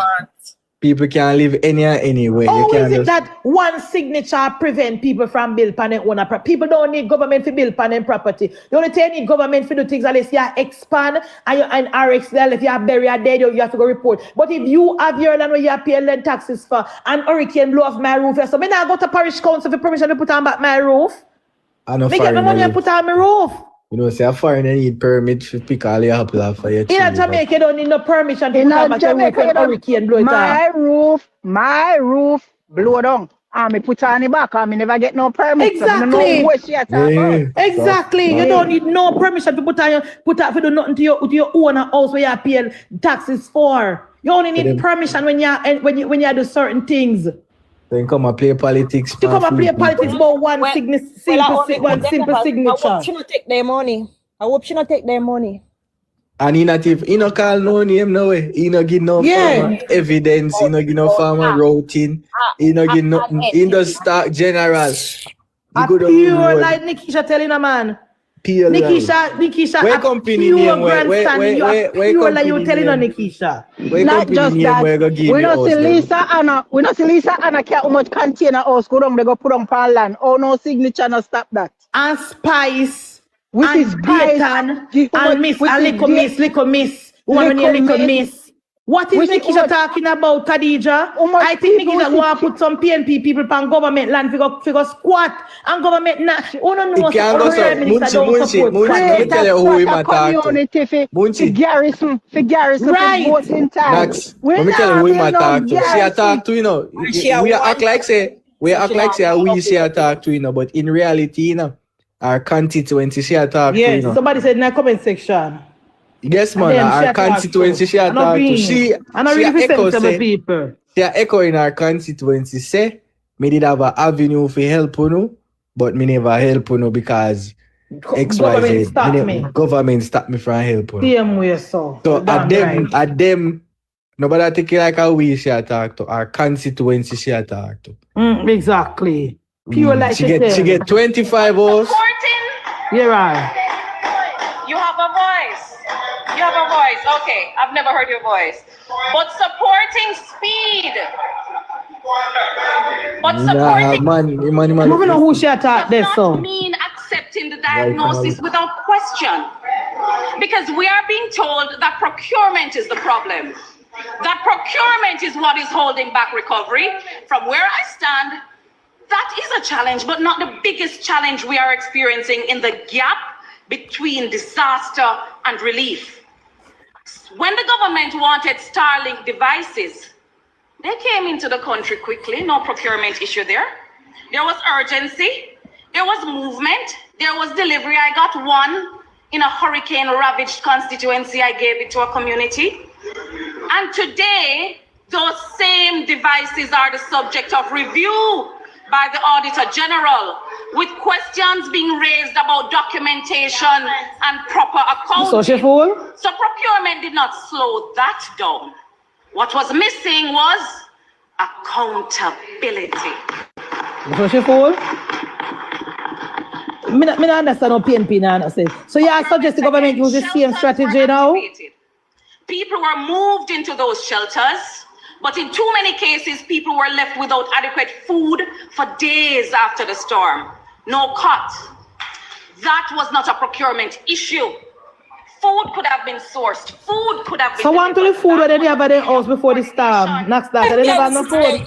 People can't live anywhere. How You is it just, that one signature prevent people from building upon their own property? People don't need government to build upon their property. The only thing you need government to do things unless you expand and RXL, if you are buried or dead, you have to go report. But if you have your land where you pay land taxes for and hurricane blow off my roof, so I go to parish council for permission to put on back my roof. I know They get my money and put on my roof. you know, say a foreigner need permit to pick all your apple off for your tree. In Jamaica, you don't need no permission to put on back your roof when hurricane blow it off. My roof blow down. And me put on the back and me never get no permit. Exactly. So I know what she has Exactly. You don't need no permission to put out to do nothing to your own house where you pay taxes for. You only need permission when you do certain things. Then come and play politics. To come and play politics about one simple signature. I hope she not take their money. I hope she not take their money. And he not call no name no way. He not give no farmer evidence. He not give no farmer routing. He not give nothing. He just start general. Pure like Nikisha telling a man. Pure Nikisha. Where company name? Pure like you telling her Nikisha. Not just that. We don't see Lisa Anna care how much container house go down, they go put on par land. Oh no signature no stop that. And Spice. Which and is Dayton. And Miss. Little Miss. What is Nikisha talking about, Khadija? I think Nikisha want to put some PNP people on government land figure squat and government not. Munchie, let me tell you who we might talk to. Munchie. For garrison, right. Let me tell you who we might talk to. She a talk to, you know. We act like say we say a talk to, you know, but in reality, you know, our constituency she a talk to, you know. Somebody said in the comment section. Yes, man, our constituency she a talk to. She echo in our constituency say, me did have an avenue for help you, but me never help you because XYZ. Government stop me from help you. Same way so. So at them, nobody take it like how we she a talk to. Our constituency she a talk to. Exactly. Pure like she get 25 hours. You're right. You have a voice. You have a voice. Okay, I've never heard your voice. But supporting speed. But supporting man. You know who she attacked this so. Mean accepting the diagnosis without question. Because we are being told that procurement is the problem. That procurement is what is holding back recovery. From where I stand, that is a challenge, but not the biggest challenge we are experiencing in the gap between disaster and relief. When the government wanted Starlink devices, They came into the country quickly, no procurement issue there. There was urgency, there was movement, there was delivery. I got one in a hurricane-ravaged constituency. I gave it to a community. And today, those same devices are the subject of review by the Auditor General, with questions being raised about documentation and proper accounting. So procurement did not slow that down. What was missing was accountability. So she fool? Me not understand how PNP now say. So you suggest the government use the same strategy now? People were moved into those shelters, but in too many cases, people were left without adequate food for days after the storm. No cut. That was not a procurement issue. Food could have been sourced. Food could have been. So one to the food that they have at their house before the storm. Next that they never have no food.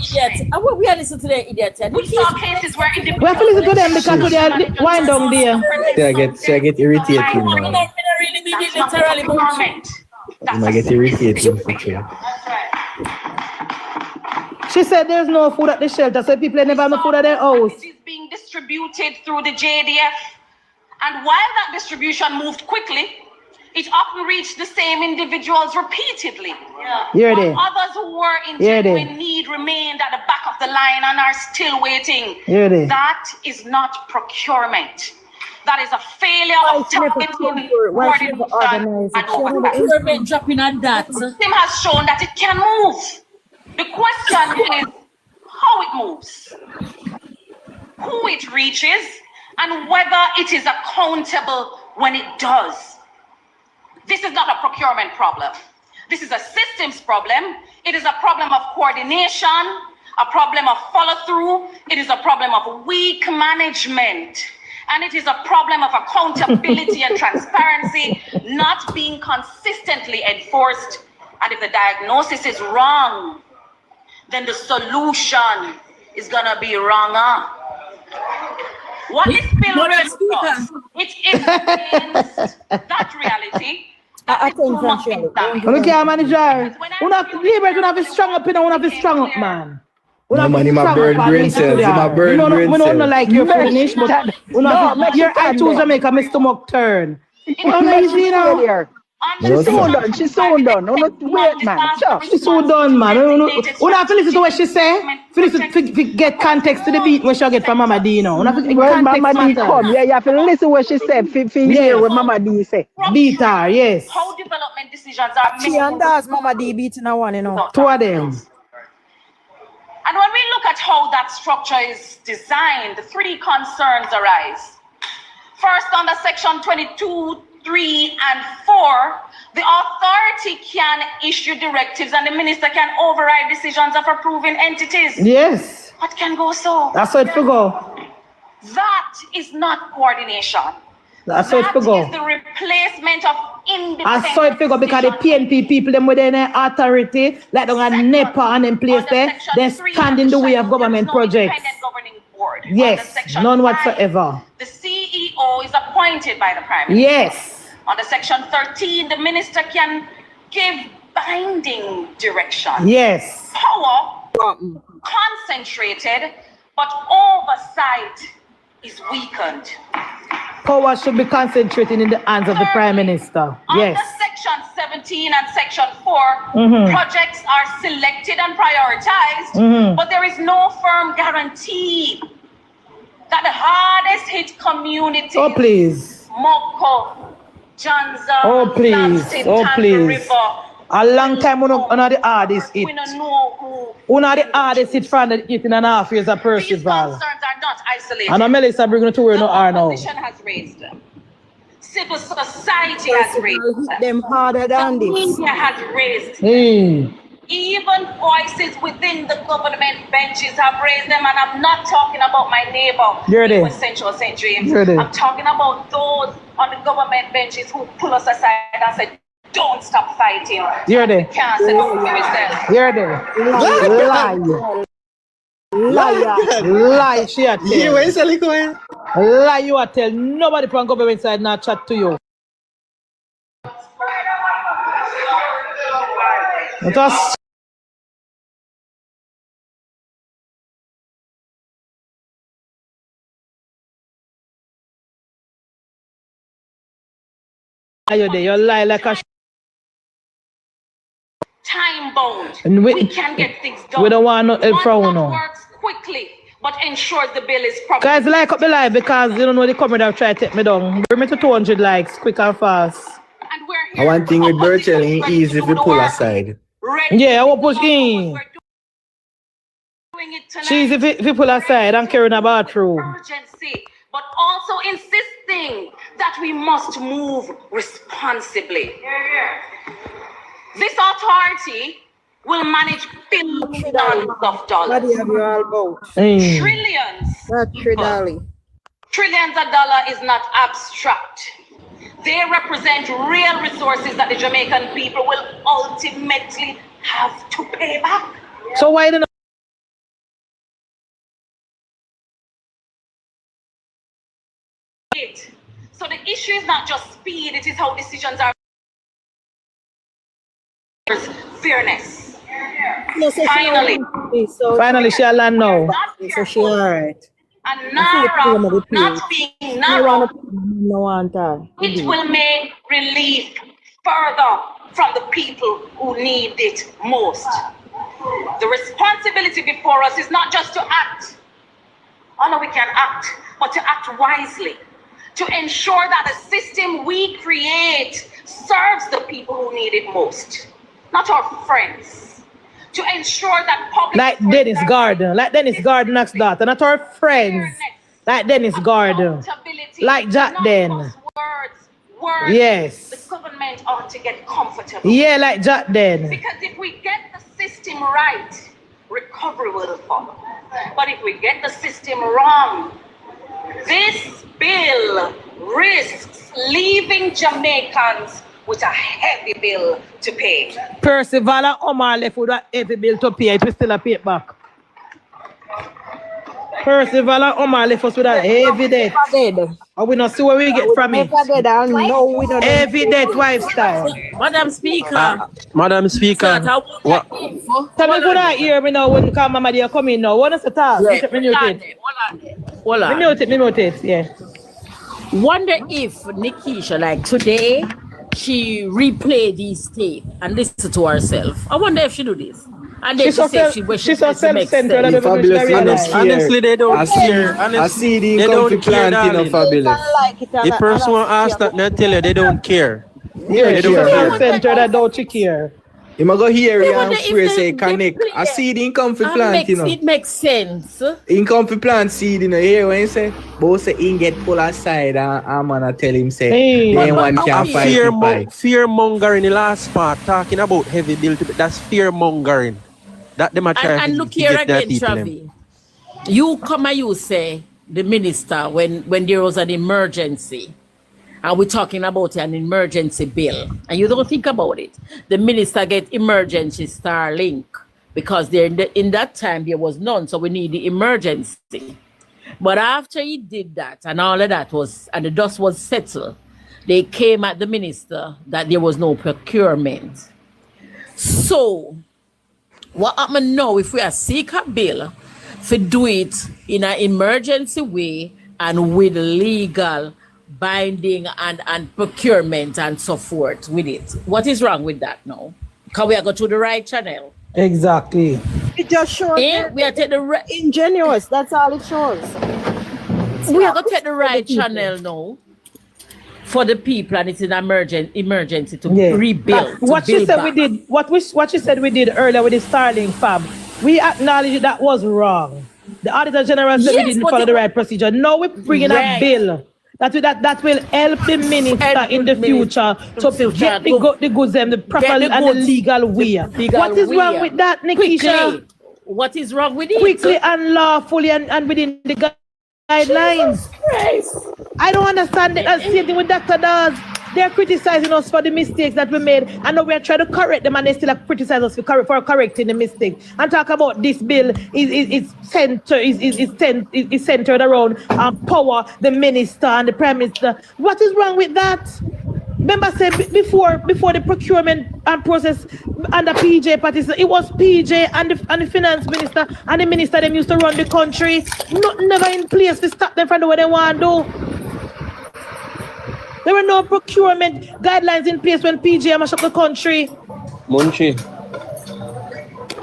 We are listening to the idiot. We saw cases where we have to listen to them because they are wind down there. I get irritated now. Literally procurement. I get irritated for sure. She said there's no food at the shelter, so people never have no food at their house. It is being distributed through the JDF. And while that distribution moved quickly, it often reached the same individuals repeatedly. While others who were in genuine need remained at the back of the line and are still waiting. That is not procurement. That is a failure of targeting, coordination, and procurement dropping at that. The system has shown that it can move. The question is how it moves, who it reaches, and whether it is accountable when it does. This is not a procurement problem. This is a systems problem. It is a problem of coordination, a problem of follow-through. It is a problem of weak management. And it is a problem of accountability and transparency not being consistently enforced. And if the diagnosis is wrong, then the solution is gonna be wronger. What this bill does, it is against that reality. Look here, manager. We have to be strong up, we have to be strong up, man. No man, in my bird brain cells, we don't like your finish, but your eye to Jamaica, my stomach turn. She's so done. She's so done. No, not wait, man. She's so done, man. We have to listen to what she say. Get context to the beat when she get from Mama D, you know. When Mama D come, yeah, you have to listen to what she said. Hear what Mama D say. Beat her, yes. How development decisions are made. She and that's Mama D beating a one, you know. Two of them. And when we look at how that structure is designed, three concerns arise. First, under section 22, 3 and 4, the authority can issue directives and the minister can override decisions of approving entities. Yes. What can go so? That's how it could go. That is not coordination. That's how it could go. That is the replacement of independent. I saw it figure because the PNP people, them with their authority, like they got NEPA and in place there, they stand in the way of government projects. Yes, none whatsoever. The CEO is appointed by the Prime Minister. Yes. Under section 13, the minister can give binding direction. Yes. Power concentrated, but oversight is weakened. Power should be concentrated in the hands of the Prime Minister. Yes. Under section 17 and section 4, projects are selected and prioritized, but there is no firm guarantee that the hardest hit communities, oh please, Moko, Janza, oh please, Lampstead, oh please, River, a long time we don't the hardest hit. We don't know who. One of the hardest hit from the 18.5 years of Percival. These concerns are not isolated. And Melissa bringing to where no are now. Opposition has raised them. Civil society has raised them harder than this. Media has raised them. Even voices within the government benches have raised them, and I'm not talking about my neighbor in Central St. James. I'm talking about those on the government benches who pull us aside and say, don't stop fighting. You're there. Can't say no for yourself. You're there. Lie. Liar. Lie, she a tell. Yeah, where is Sally going? Lie, you a tell. Nobody from government side not chat to you. Let us You lie like a time bound. And We can get things done. we don't want no help from One that no. works quickly, but ensures the bill is proper. Guys, like up the live because you don't know the comment have tried to take me down. Bring me to 200 likes, quick and fast. And we're here. One thing with Birchell ain't easy if you pull aside. Yeah, I will push in. She's if you pull aside and carry in a bathroom. Urgency, but also insisting that we must move responsibly. This authority will manage billions of dollars. Trillions. Trillions of dollars is not abstract. They represent real resources that the Jamaican people will ultimately have to pay back. So why don't So the issue is not just speed, it is how decisions are. Fairness. Finally she land now. So she alright. And NaRRA, not being NaRRA, it will make relief further from the people who need it most. The responsibility before us is not just to act. Oh no, we can act, but to act wisely. To ensure that the system we create serves the people who need it most, not our friends. To ensure that public... Like Dennis Garden next door, not our friends. Like Dennis Garden. Like Jack Den. Words. Yes. The government ought to get comfortable. Yeah, like Jack Den. Because if we get the system right, recovery will follow. But if we get the system wrong, this bill risks leaving Jamaicans with a heavy bill to pay. Percival and Omar left with a heavy bill to pay, it will still pay it back. Percival and Omar left us with a heavy debt. And we not see where we get from it. Heavy debt lifestyle. Madam Speaker. Madam Speaker. What? Tell me, could I hear me now when Mama dear come in now? What is the talk? Me mute it, yeah. Wonder if Nikisha, like today, she replay these tape and listen to herself. I wonder if she do this. And then she's so self-centered. Honestly, they don't care. I see the incomplete Fabulous. The person who asked that, they tell you they don't care. Yeah, she's so self-centered that don't you care. You might go here and phrase say connect. I see the incomplete plant, you know. It makes sense. Incomplete plant seed, you know, here when you say, both say in get pull aside and I'm gonna tell him say, then one can fight. Fear mongering the last part, talking about heavy bill, that's fear mongering. That them are trying and look here again, Travi. You come and you say the minister when there was an emergency, and we're talking about an emergency bill, and you don't think about it. The minister get emergency Starlink because there in that time there was none, so we need the emergency. But after he did that and all of that was, and the dust was settled, they came at the minister that there was no procurement. So what happened now if we are seek a bill to do it in an emergency way and with legal binding and procurement and so forth with it? What is wrong with that now? Can we go to the right channel? Exactly. It just shows we are taking the ingenuous. That's all it shows. We are going to take the right channel now for the people, and it's an emergency to rebuild. What she said we did, what she said we did earlier with the Starlink fab, we acknowledge that was wrong. The Auditor General said we didn't follow the right procedure. Now we're bringing a bill that will help the minister in the future to get the goods and the proper and the legal way. What is wrong with that, Nikisha? What is wrong with it? Quickly and lawfully and within the guidelines. I don't understand the same thing with Dr. Dawes. They're criticizing us for the mistakes that we made, and now we're trying to correct them, and they still criticize us for correcting the mistake. And talk about this bill is centered around power, the minister and the prime minister. What is wrong with that? Remember, said before the procurement process under PJ parties, it was PJ and the finance minister and the minister them used to run the country. Never in place to stop them from doing what they want to do. There were no procurement guidelines in place when PJ mashed up the country. Munchie.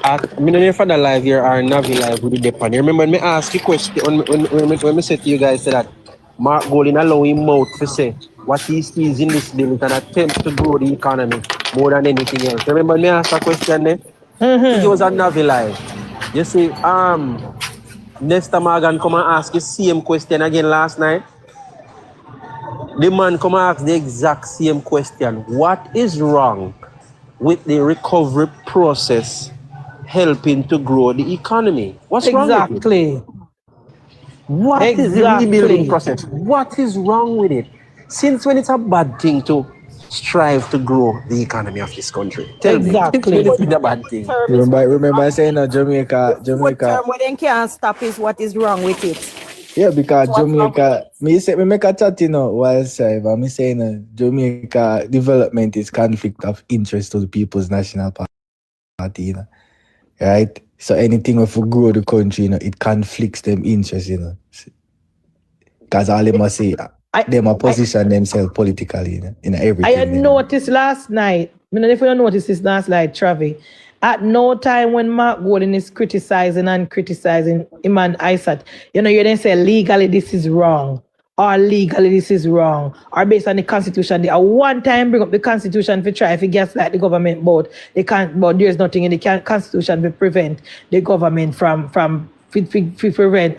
I don't know if the live here or Navi live with the depend. You remember when me ask you question when me said to you guys that Mark Golding allow him mouth to say what he sees in this bill is an attempt to grow the economy more than anything else. Remember me ask a question there? It was a Navi live. You see, Nesta Morgan come and ask the same question again last night. The man come and ask the exact same question. What is wrong with the recovery process helping to grow the economy? What's wrong with it? What is the rebuilding process? What is wrong with it? Since when it's a bad thing to strive to grow the economy of this country? Tell me, since when it's a bad thing? Remember saying that Jamaica. What they can't stop is what is wrong with it. Yeah, because Jamaica, me make a chat, while but me saying Jamaica development is conflict of interest to the People's National Party, right? So anything if we grow the country, it conflicts them interest, because all they must say, they must position themselves politically, in everything. I noticed last night, I don't know if you noticed this last night, Travi, at no time when Mark Golding is criticizing him and ISAT, you didn't say legally this is wrong, or legally this is wrong, or based on the Constitution. They one time bring up the Constitution to try if it gets like the government, but they can't. But there's nothing in the Constitution to prevent the government from prevent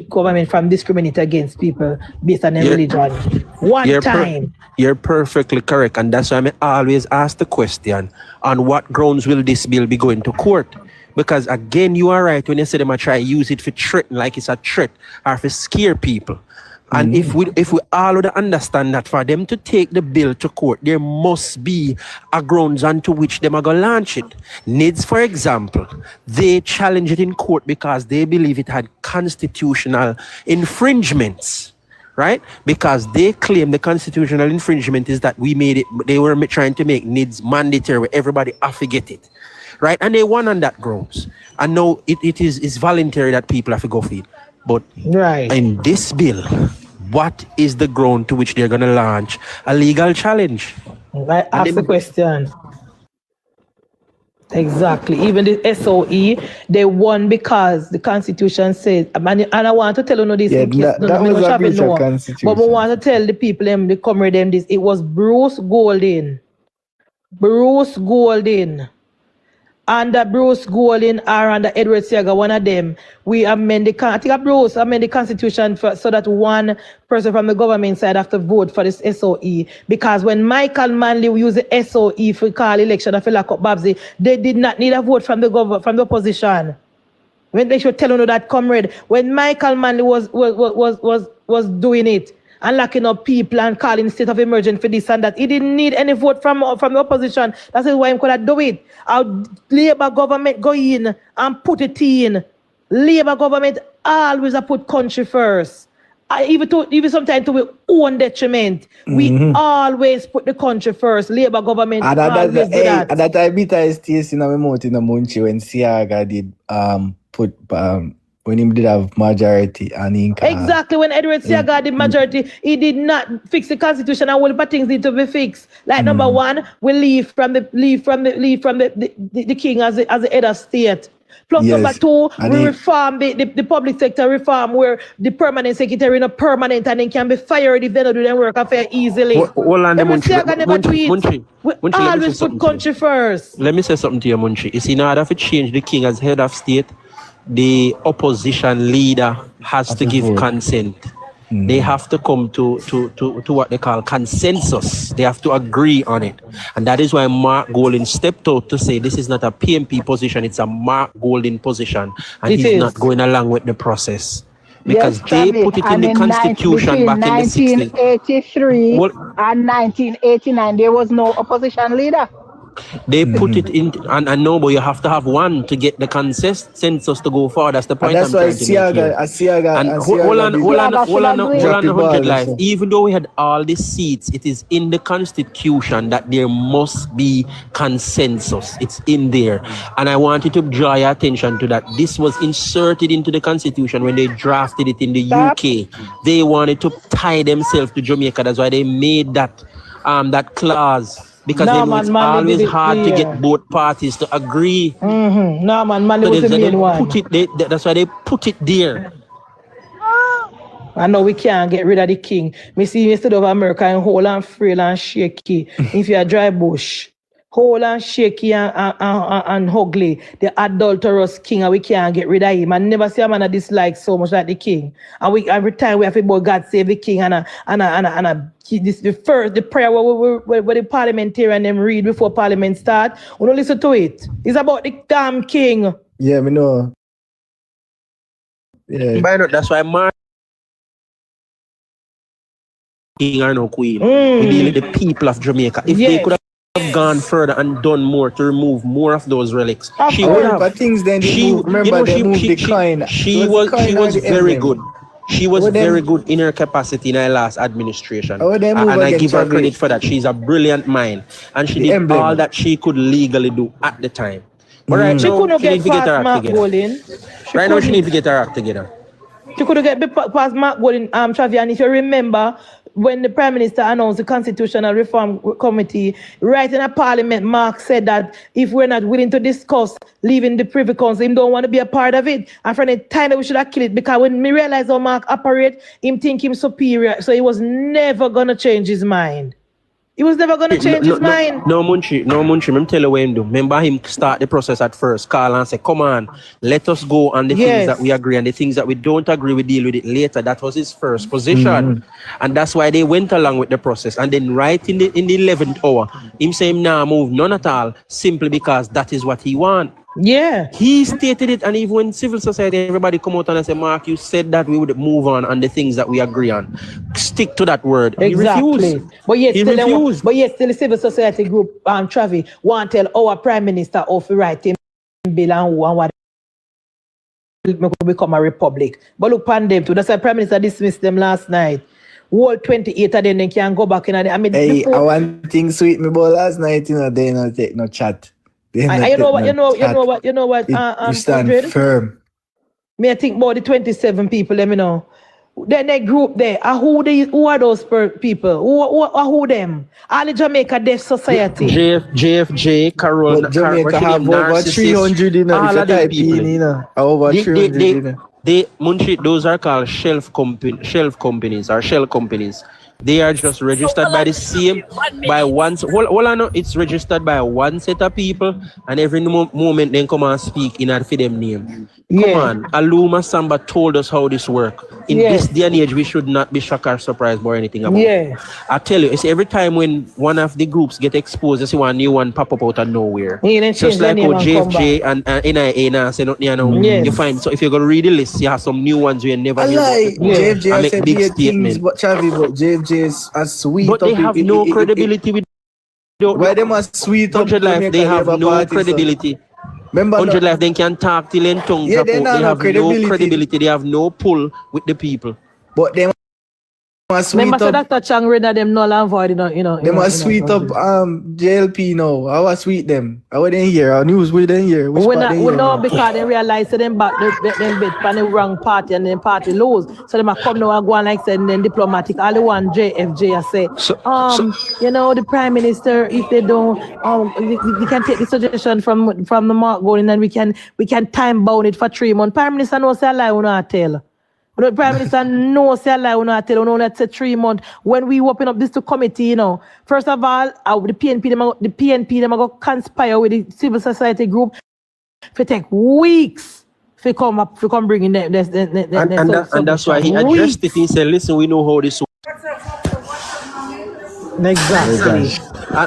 government from discriminating against people based on their religion. One time. You're perfectly correct, and that's why I always ask the question: on what grounds will this bill be going to court? Because again, you are right when you say they might try to use it for threaten, like it's a threat, or for scare people. And if we all would understand that for them to take the bill to court, there must be a grounds onto which they are going to launch it. NIDS, for example, they challenge it in court because they believe it had constitutional infringements, right? Because they claim the constitutional infringement is that they were trying to make NIDS mandatory where everybody have to get it, right? And they won on that grounds. And now it's voluntary that people have to go for it. But in this bill, what is the ground to which they're going to launch a legal challenge? I ask the question. Exactly. Even the SOE, they won because the Constitution said, and I want to tell you this. That was a breach of Constitution. But I want to tell the people, the comrade, this. It was Bruce Golding. Under Bruce Golding or under Edward Siaga, one of them, we amend the Constitution so that one person from the government side have to vote for this SOE. Because when Michael Manley used the SOE for call election of lock up Babsy, they did not need a vote from the opposition. When they should tell you that, comrade, when Michael Manley was doing it and locking up people and calling state of emergency for this and that, he didn't need any vote from the opposition. That's why he could do it. Our Labour government go in and put it in. Labour government always put country first. Even sometimes to our own detriment. We always put the country first. Labour government always do that. And that I beat is taste in my mouth in the Munchie when Siaga did when he did have majority and exactly when Edward Siaga did majority, he did not fix the Constitution and all the things need to be fixed. Like number one, we leave from the king as the head of state. Plus number two, we reform the public sector reform where the permanent secretary is not permanent and then can be fired if they don't do their work affair easily. Munchie, we always put country first. Let me say something to you, Munchie. It's in order to change the king as head of state, the opposition leader has to give consent. They have to come to what they call consensus. They have to agree on it. And that is why Mark Golding stepped out to say this is not a PMP position, it's a Mark Golding position. And he's not going along with the process. Because they put it in the Constitution back in the 1983 and 1989, there was no opposition leader. They put it in, and I know, but you have to have one to get the census to go forward. That's the point. And that's I'm why trying to make here. And hold on, 100 life. Even though we had all the seats, it is in the constitution that there must be consensus. It's in there. And I want you to draw your attention to that. This was inserted into the constitution when they drafted it in the UK. They wanted to tie themselves to Jamaica. That's why they made that clause. Because they know it's always hard to get both parties to agree. No, man, was the main one. That's why they put it there. I know we can't get rid of the king. Me see instead of America and whole and frail and shaky. If you're dry bush, whole and shaky and ugly, the adulterous king, and we can't get rid of him. I never see a man I dislike so much like the king. And we every time we have to about God save the king and this the prayer where the parliamentarian them read before parliament start. We don't listen to it. It's about the damn king. Yeah, me know. Yeah. That's why king or no queen. We deal with the people of Jamaica. If they could have gone further and done more to remove more of those relics, she would have. Things then she was very good. She was very good in her capacity in her last administration. And I give her credit for that. She's a brilliant mind. And she did all that she could legally do at the time. But right she now, couldn't she needs to get her act together. Right now, she needs to get her act together. She couldn't get past Mark Golding, Travi. And if you remember, when the Prime Minister announced the Constitutional Reform Committee, right in a parliament, Mark said that if we're not willing to discuss leaving the Privy Council, him don't want to be a part of it. And from the time that we should have killed it, because when me realize how Mark operate, him think him superior, so he was never going to change his mind. He was never going to change his mind. No, Munchie, let me tell you what him do. Remember him start the process at first, call and say, come on, let us go on the things that we agree, and the things that we don't agree, we deal with it later. That was his first position. And that's why they went along with the process. And then right in the 11th hour, him saying, nah, move, none at all, simply because that is what he want. Yeah. He stated it, and even when civil society, everybody come out and say, Mark, you said that we would move on the things that we agree on. Stick to that word. Exactly. He refused. But yet, he still, refused. But yet still the civil society group, Travi, want to tell our Prime Minister of writing bill and what become a republic. But look upon them too. That's why Prime Minister dismissed them last night. All 28 of them, they can go back in. I mean, hey, I want things sweet me about last night, they not take no chat. You know what? You stand firm. Me, I think about the 27 people, let me know. Then that group there, who are those people? Who them? All the Jamaica Deaf Society. JFJ, Carol, Jamaica have over 300 in over 300. Munchie, those are called shelf companies or shell companies. They are just registered by the same, by one. All I know, it's registered by one set of people, and every moment they come and speak in a for them name. Come on, Aluma Samba told us how this works. In this day and age, we should not be shocked or surprised by anything about it. I tell you, it's every time when one of the groups get exposed, you see one new one pop up out of nowhere. Just like how JFJ and NIA now say nothing, you find. So if you're going to read the list, you have some new ones you never knew. JFJ said big statements, but JFJ is a sweet. But they have no credibility with. Why they must sweet up? They have no credibility. Remember, 100 Life, they can talk till in tongue. They have no credibility. They have no pull with the people. But they must sweet up. Remember, Dr. Chang read them null and void, They must sweet up JLP now. I was sweet them. I wasn't here. Our news we didn't hear. We know because they realize them back them bet on the wrong party and then party lose. So they might come now and go on like said and then diplomatic. All the one JFJ I say. The Prime Minister, if they don't we can take the suggestion from the Mark Golding and we can time bound it for 3 months. Prime Minister knows a lie we not tell. The Prime Minister knows a lie we not tell. We know that's 3 months. When we open up this to committee, first of all, the PNP them go conspire with the civil society group for take weeks to come bring in them. And that's why he addressed it. He said, listen, we know how this works. Exactly.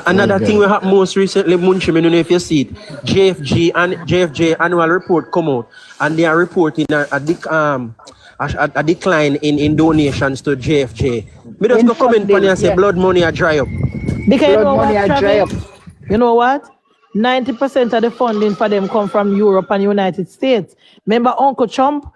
Another thing we have most recently, Munchie, I don't know if you see it, JFJ annual report come out, and they are reporting a decline in donations to JFJ. Me just go comment on and say blood money are dry up. Because blood money are dry up. You know what? 90% of the funding for them come from Europe and United States. Remember Uncle Trump?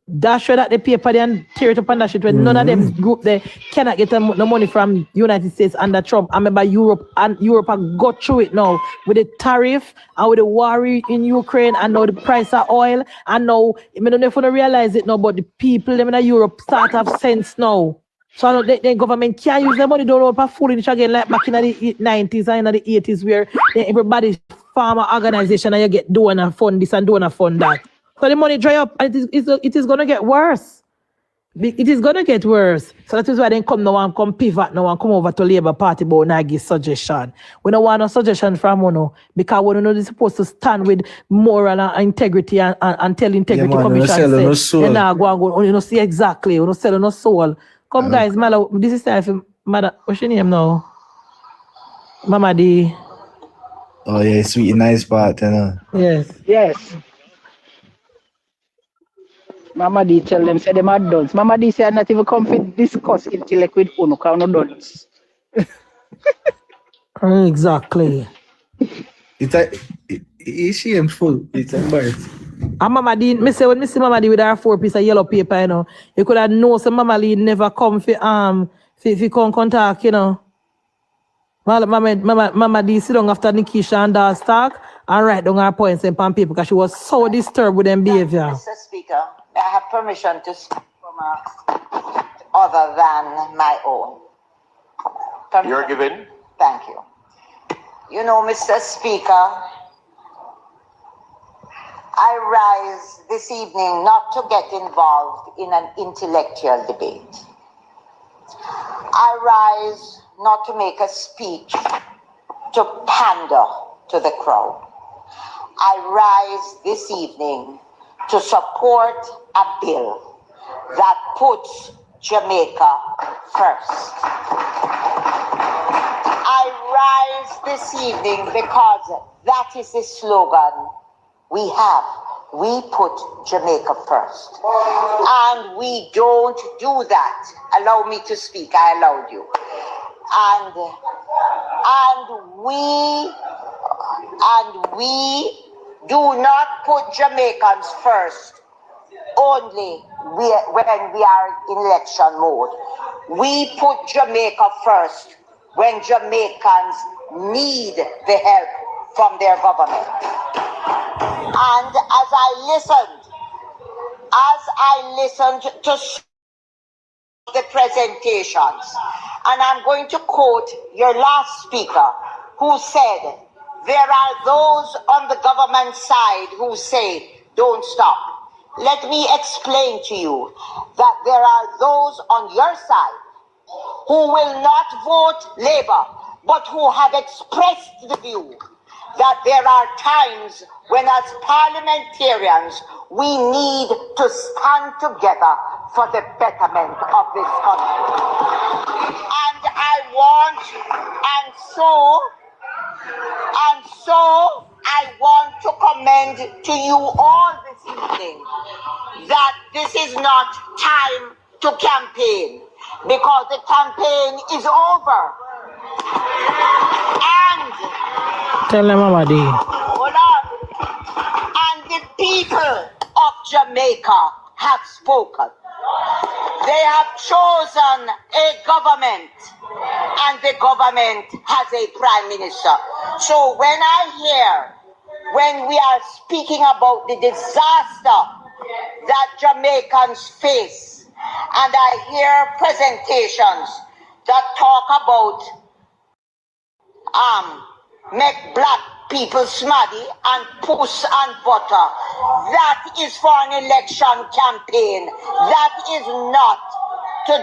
That show that the paper and tear it up on that shit when none of them group they cannot get the money from United States under Trump. I remember Europe have got through it now with the tariff and with the war in Ukraine and now the price of oil and now I don't know if you realize it now, but the people them in Europe start have sense now. So the government can't use the money don't for fooling again like back in the 90s and in the 80s where everybody farmer organization and you get donor fund this and donor fund that. So the money dry up and it is going to get worse. It is going to get worse. So that is why they come now and come pivot now and come over to Labour Party but now give suggestion. We don't want no suggestion from you because we know they're supposed to stand with moral and integrity and tell integrity commission say, you know, go, you know, see exactly, you know, sell no soul. Come guys, Malahoo, this is time for Mother, what's your name now? Mama D. Oh yeah, sweet nice part, you know. Yes. Yes. Mama D tell them say them are done. Mama D say I not even come to discuss intellect with Uno because no done. Exactly. It's shameful. It's embarrassing. And Mama D, me say when me see Mama D with her 4 piece of yellow paper, you know, you could have known some Mama D never come for come contact, you know. Mama D sit down after Nikisha and Dawes talk and write down her points in pen paper because she was so disturbed with them behavior. Mr. Speaker, may I have permission to speak from other than my own? Permission? You're given. Thank you. You know, Mr. Speaker, I rise this evening not to get involved in an intellectual debate. I rise not to make a speech to pander to the crowd. I rise this evening to support a bill that puts Jamaica first. I rise this evening because that is the slogan we have. We put Jamaica first. And we don't do that. Allow me to speak. I allowed you. And we do not put Jamaicans first only when we are in election mode. We put Jamaica first when Jamaicans need the help from their government. And as I listened to the presentations, and I'm going to quote your last speaker who said, there are those on the government side who say, don't stop. Let me explain to you that there are those on your side who will not vote Labour, but who have expressed the view that there are times when as parliamentarians we need to stand together for the betterment of this country. And I want to commend to you all this evening that this is not time to campaign, because the campaign is over. And tell them Mama D. Hold on. And the people of Jamaica have spoken. They have chosen a government, and the government has a prime minister. So when we are speaking about the disaster that Jamaicans face, and I hear presentations that talk about make black people smarty and puss and butter. That is for an election campaign. That is not to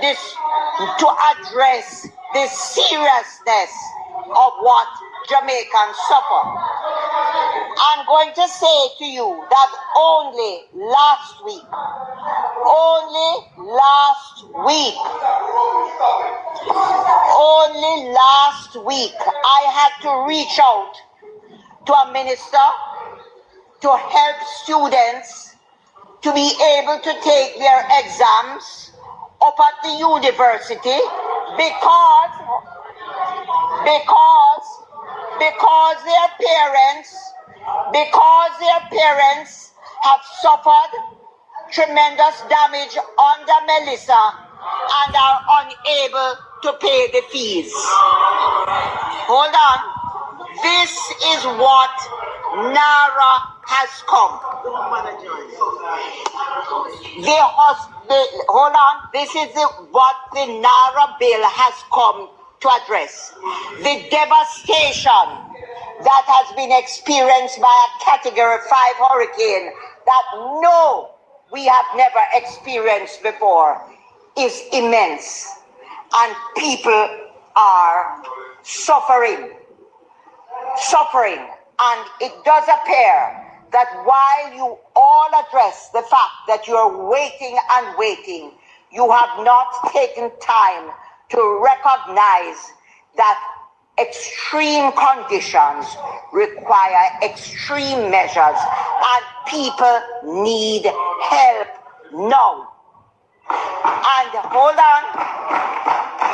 address the seriousness of what Jamaicans suffer. I'm going to say to you that only last week, I had to reach out to a minister to help students to be able to take their exams up at the university because because their parents have suffered tremendous damage under Melissa and are unable to pay the fees. Hold on. This is what NaRRA has come. Hold on. This is what the NaRRA bill has come to address. The devastation that has been experienced by a Category 5 hurricane that we have never experienced before is immense. And people are suffering. And it does appear that while you all address the fact that you're waiting and waiting, you have not taken time to recognize that extreme conditions require extreme measures and people need help now. And hold on,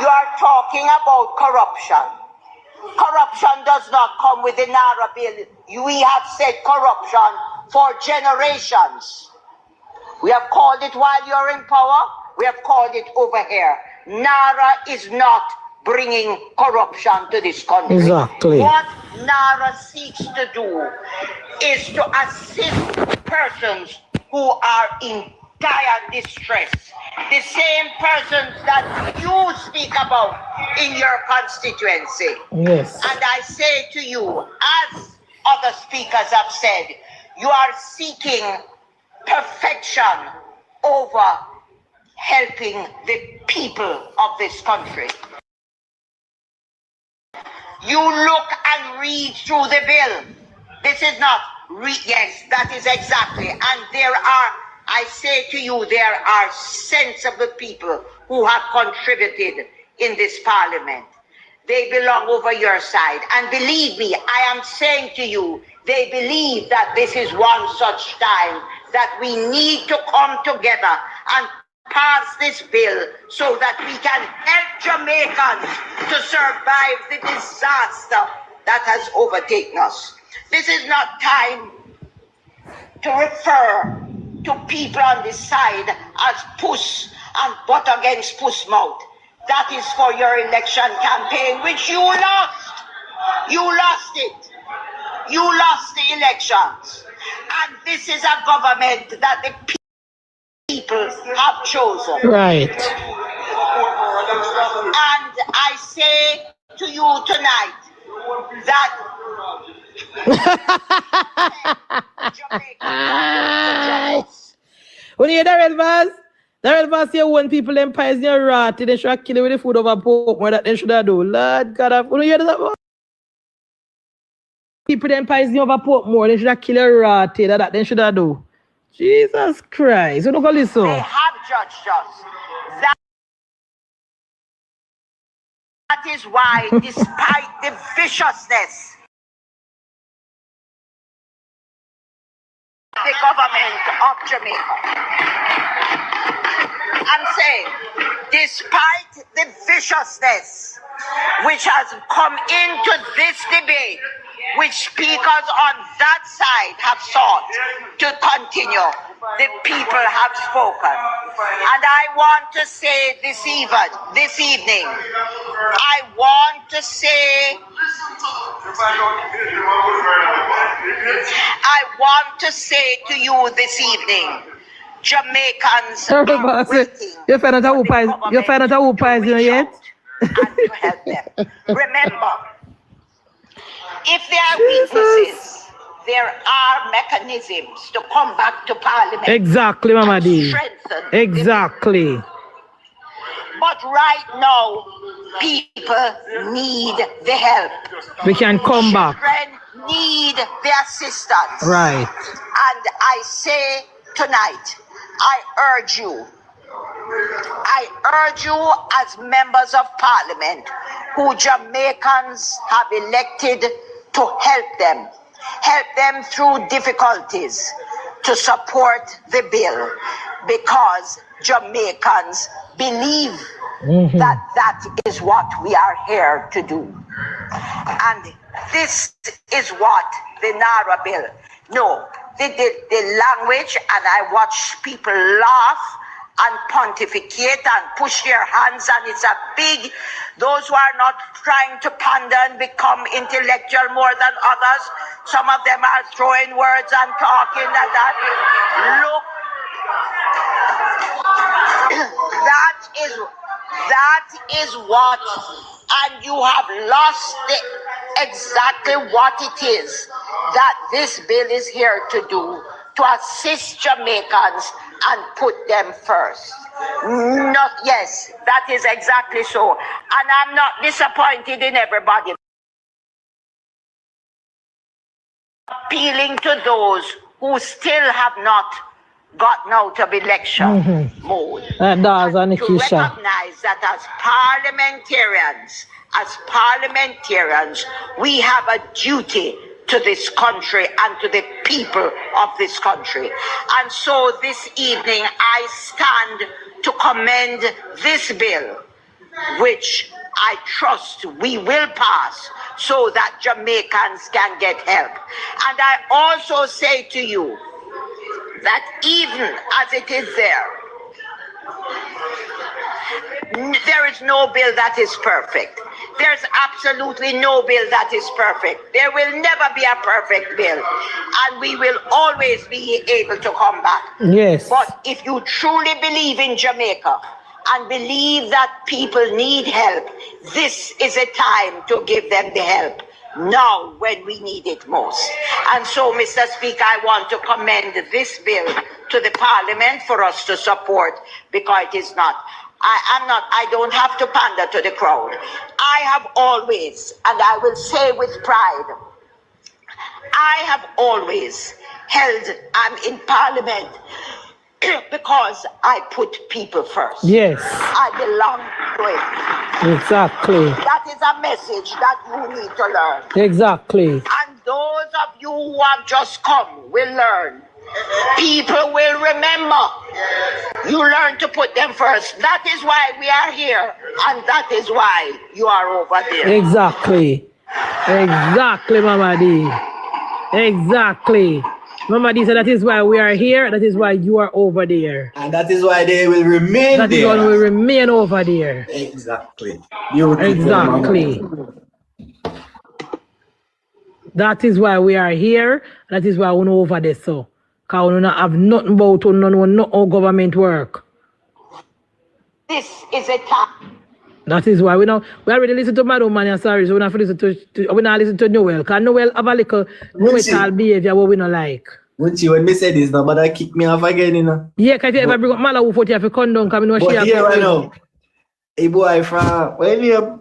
you are talking about corruption. Corruption does not come with the NaRRA bill. We have said corruption for generations. We have called it while you're in power. We have called it over here. NaRRA is not bringing corruption to this country. Exactly. What NaRRA seeks to do is to assist persons who are in dire distress. The same persons that you speak about in your constituency. Yes. And I say to you, as other speakers have said, you are seeking perfection over helping the people of this country. You look and read through the bill. This is not, yes, that is exactly. And there are, I say to you, there are sensible people who have contributed in this parliament. They belong over your side. And believe me, I am saying to you, they believe that this is one such time that we need to come together and pass this bill so that we can help Jamaicans to survive the disaster that has overtaken us. This is not time to refer to people on this side as puss and butt against puss mouth. That is for your election campaign, which you lost. You lost it. You lost the elections. And this is a government that the people have chosen. Right. And I say to you tonight that when you hear the red verse here, when people empires in your rat, they should have kill you with the food over pork more that they should have do. Lord God, when you hear that, people empires in over pork more, they should have kill your rat, that they should have do. Jesus Christ, you don't go listen. They have judged us. That is why, despite the viciousness of the government of Jamaica, I'm saying, despite the viciousness which has come into this debate, which speakers on that side have sought to continue, the people have spoken. And I want to say this evening, I want to say to you this evening, Jamaicans are waiting. You find out who pies you yet? And to help them. Remember, if there are weaknesses, there are mechanisms to come back to Parliament. Exactly, Mama D. Exactly. But right now, people need the help. We can come back. Children need the assistance. Right. And I say tonight, I urge you as members of Parliament who Jamaicans have elected to help them through difficulties, to support the bill, because Jamaicans believe that is what we are here to do. And this is what the NaRRA bill, no, the language, and I watch people laugh and pontificate and push their hands, and it's a big, those who are not trying to pander and become intellectual more than others, some of them are throwing words and talking and that. Look, that is what, and you have lost exactly what it is that this bill is here to do, to assist Jamaicans and put them first. Yes, that is exactly so. And I'm not disappointed in everybody. Appealing to those who still have not gotten out of election mode. That does, to recognize that as parliamentarians, we have a duty to this country and to the people of this country. And so this evening I stand to commend this bill, which I trust we will pass so that Jamaicans can get help. And I also say to you that even as it is there is no bill that is perfect. There's absolutely no bill that is perfect. There will never be a perfect bill, and we will always be able to come back. Yes. But if you truly believe in Jamaica and believe that people need help, this is a time to give them the help. Now, when we need it most. And so, Mr. Speaker, I want to commend this bill to the Parliament for us to support, because it is not. I don't have to pander to the crowd. I have always, and I will say with pride, I have always held, I'm in Parliament because I put people first. Yes. I belong to it. Exactly. That is a message that you need to learn. Exactly. And those of you who have just come will learn. People will remember. You learn to put them first. That is why we are here, and that is why you are over there. Exactly. Exactly, Mama D. Exactly. Mama D said that is why we are here, that is why you are over there. And that is why they will remain that there. That is why we remain over there. Exactly. Beautiful, exactly. Mama. That is why we are here, that is why we know over there, so. Because we don't have nothing about no government work. This is a time. That is why we already listen to Madam Man, sorry, so we don't listen to Noel. Because Noel have a little Noel behavior what we don't like. Munchie, when me say this, nobody kick me off again, you know. Yeah, because if you ever bring up Malahoo Forte, you have to come down, because we know she have to. But here, I know. Hey boy, from when you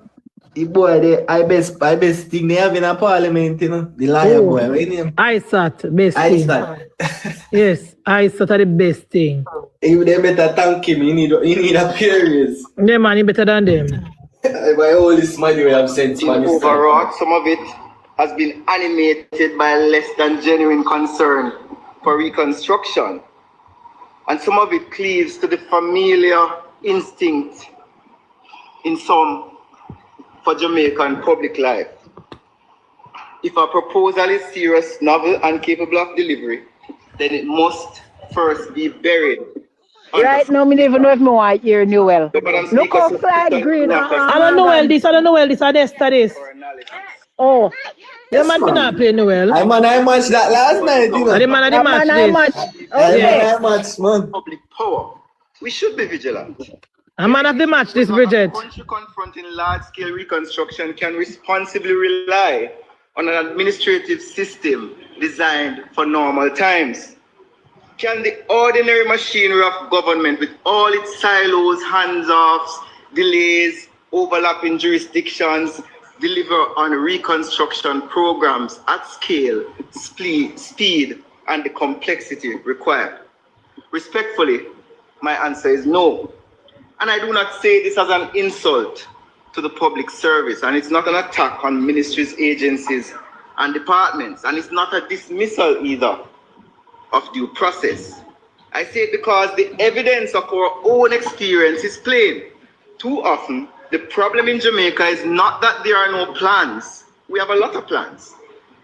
boy, I best thing they have in a parliament, you know. The liar boy, what name? Oversight, best thing. Yes, Oversight are the best thing. You they better thank him. You need a period. Yeah, man, he better than them. By all this money we have sent, man. Overwrought, some of it has been animated by less than genuine concern for reconstruction, and some of it cleaves to the familiar instinct in some for Jamaican public life. If a proposal is serious, novel, and capable of delivery, then it must first be buried. Right now, I don't even know if I want to hear Noel. Look how flag green. I don't know well this, I this. Oh, the man did not play Noel. I matched that last night, you know. The man did match this. I matched, man. Public power. We should be vigilant. A man of the match this, Bridget. Country confronting large-scale reconstruction can responsibly rely on an administrative system designed for normal times. Can the ordinary machinery of government, with all its silos, hands-offs, delays, overlapping jurisdictions, deliver on reconstruction programs at scale, speed, and the complexity required? Respectfully, my answer is no. And I do not say this as an insult to the public service, and it's not an attack on ministries, agencies, and departments, and it's not a dismissal either of due process. I say it because the evidence of our own experience is plain. Too often, the problem in Jamaica is not that there are no plans. We have a lot of plans.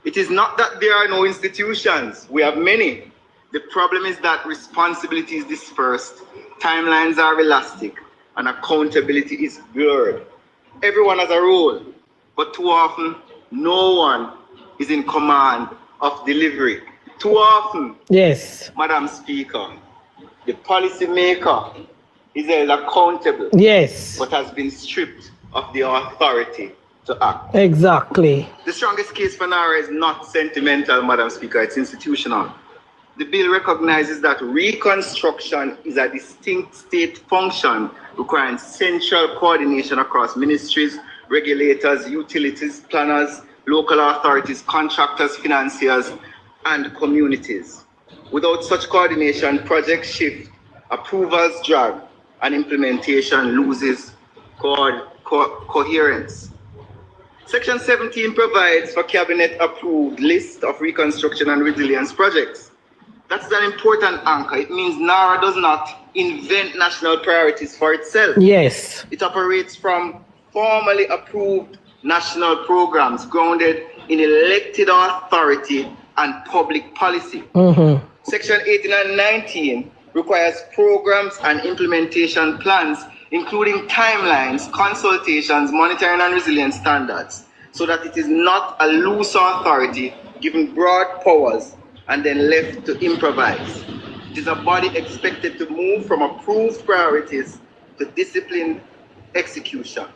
It is not that there are no institutions. We have many. The problem is that responsibility is dispersed, timelines are elastic, and accountability is blurred. Everyone has a role, but too often, no one is in command of delivery. Too often, yes, Madam Speaker, the policy maker is held accountable, yes, but has been stripped of the authority to act. Exactly. The strongest case for NaRRA is not sentimental, Madam Speaker, it's institutional. The bill recognizes that reconstruction is a distinct state function requiring central coordination across ministries, regulators, utilities, planners, local authorities, contractors, financiers, and communities. Without such coordination, projects shift, approvals drag, and implementation loses coherence. Section 17 provides for cabinet-approved list of reconstruction and resilience projects. That's an important anchor. It means NaRRA does not invent national priorities for itself. Yes. It operates from formally approved national programs grounded in elected authority and public policy. Section 18 and 19 requires programs and implementation plans, including timelines, consultations, monitoring and resilience standards, so that it is not a loose authority given broad powers and then left to improvise. It is a body expected to move from approved priorities to disciplined execution.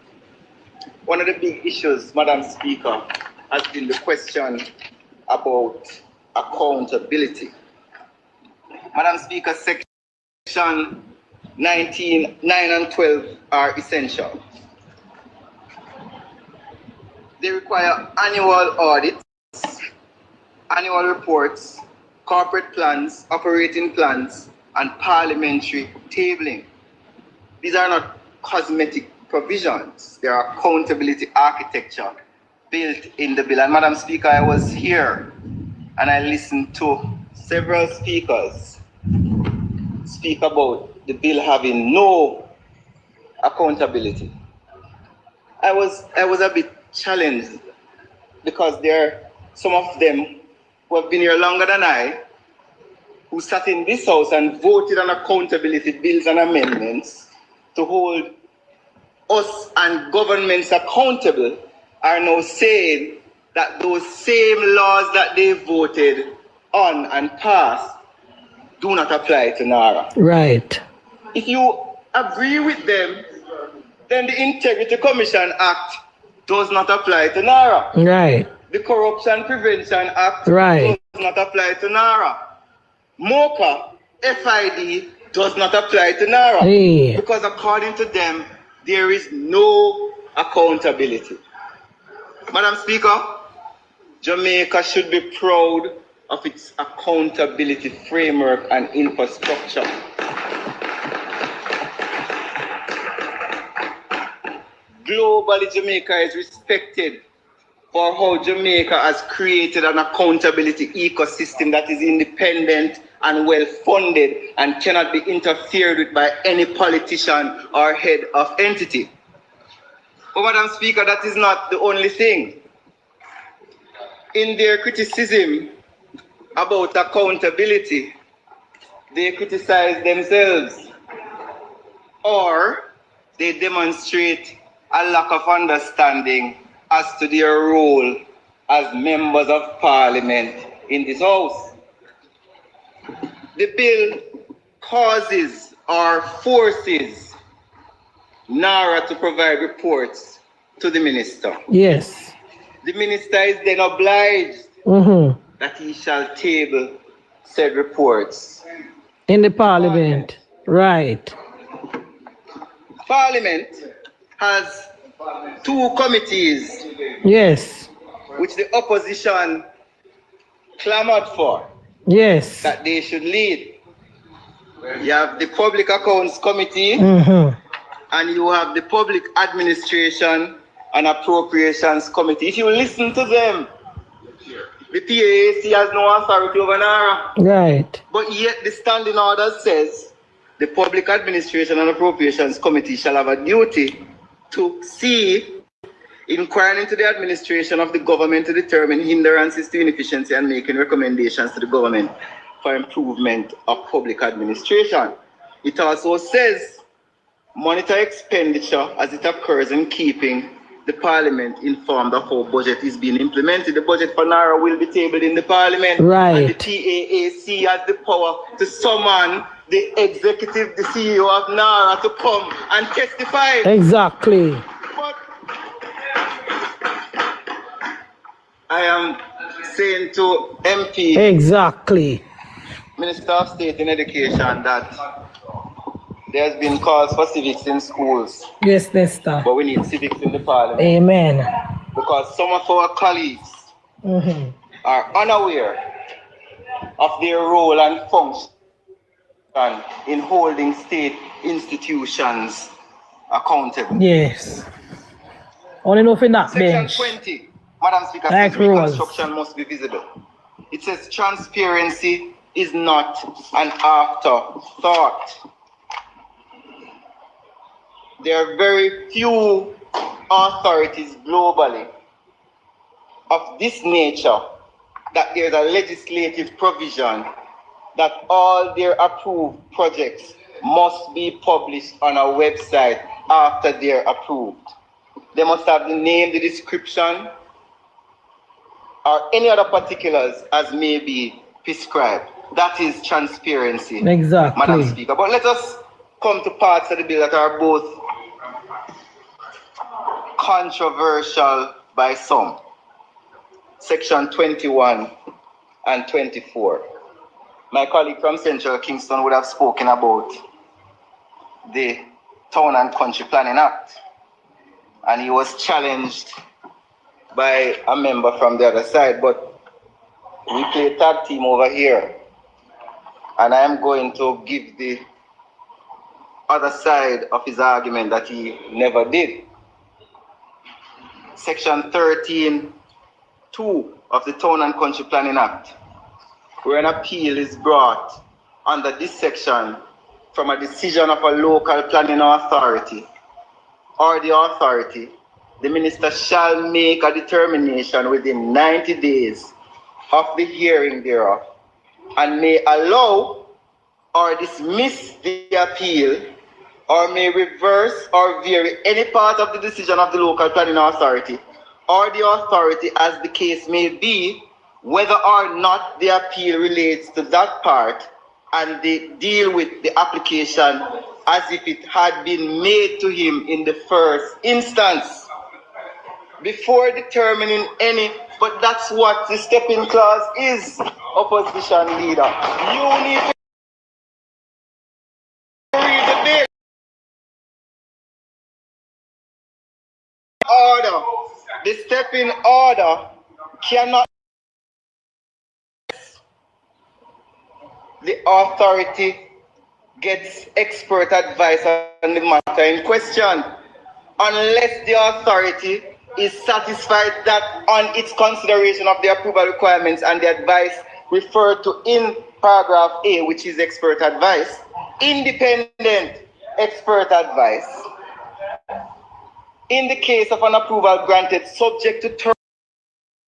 One of the big issues, Madam Speaker, has been the question about accountability. Madam Speaker, Section 19, 9 and 12 are essential. They require annual audits, annual reports, corporate plans, operating plans, and parliamentary tabling. These are not cosmetic provisions. They are accountability architecture built in the bill. And Madam Speaker, I was here and I listened to several speakers speak about the bill having no accountability. I was a bit challenged because there are some of them who have been here longer than I, who sat in this house and voted on accountability bills and amendments to hold us and governments accountable, are now saying that those same laws that they voted on and passed do not apply to NaRRA. Right. If you agree with them, then the Integrity Commission Act does not apply to NaRRA. Right. The Corruption Prevention Act Right. does not apply to NaRRA. MOCA, FID does not apply to NaRRA. Hey. Because according to them, there is no accountability. Madam Speaker, Jamaica should be proud of its accountability framework and infrastructure. Globally, Jamaica is respected for how Jamaica has created an accountability ecosystem that is independent and well-funded and cannot be interfered with by any politician or head of entity. But Madam Speaker, that is not the only thing. In their criticism about accountability, they criticize themselves, or they demonstrate a lack of understanding as to their role as members of parliament in this house. The bill causes or forces NaRRA to provide reports to the minister. Yes. The minister is then obliged that he shall table said reports in the parliament. Right. Parliament has two committees. Yes. Which the opposition clamored for. Yes. That they should lead. You have the Public Accounts Committee and you have the Public Administration and Appropriations Committee. If you listen to them, the PAAC has no authority over NaRRA. Right. But yet the standing order says the Public Administration and Appropriations Committee shall have a duty to see, inquiring into the administration of the government to determine hindrances to inefficiency and making recommendations to the government for improvement of public administration. It also says, monitor expenditure as it occurs in keeping the Parliament informed of how budget is being implemented. The budget for NaRRA will be tabled in the Parliament. Right. And the TAAC has the power to summon the executive, the CEO of NaRRA to come and testify. Exactly. But I am saying to MP, Exactly. Minister of State in Education, that there has been calls for civics in schools. Yes, Nesta. But we need civics in the Parliament. Amen. Because some of our colleagues are unaware of their role and function in holding state institutions accountable. Yes. Only know for that bench. Section 20, Madam Speaker, Like says reconstruction must be visible. It says transparency is not an afterthought. There are very few authorities globally of this nature that there's a legislative provision that all their approved projects must be published on a website after they're approved. They must have the name, the description, or any other particulars as may be prescribed. That is transparency, Exactly. Madam Speaker. But let us come to parts of the bill that are both controversial by some. Section 21 and 24. My colleague from Central Kingston would have spoken about the Town and Country Planning Act, and he was challenged by a member from the other side, but we play tag team over here, and I am going to give the other side of his argument that he never did. Section 13(2) of the Town and Country Planning Act, where an appeal is brought under this section from a decision of a local planning authority or the authority, the minister shall make a determination within 90 days of the hearing thereof and may allow or dismiss the appeal or may reverse or vary any part of the decision of the local planning authority or the authority as the case may be, whether or not the appeal relates to that part, and they deal with the application as if it had been made to him in the first instance, before determining any, but that's what the stepping clause is, opposition leader. You need to read the bill. Order. The stepping order cannot. The authority gets expert advice on the matter in question, unless the authority is satisfied that on its consideration of the approval requirements and the advice referred to in paragraph A, which is expert advice, independent expert advice, in the case of an approval granted subject to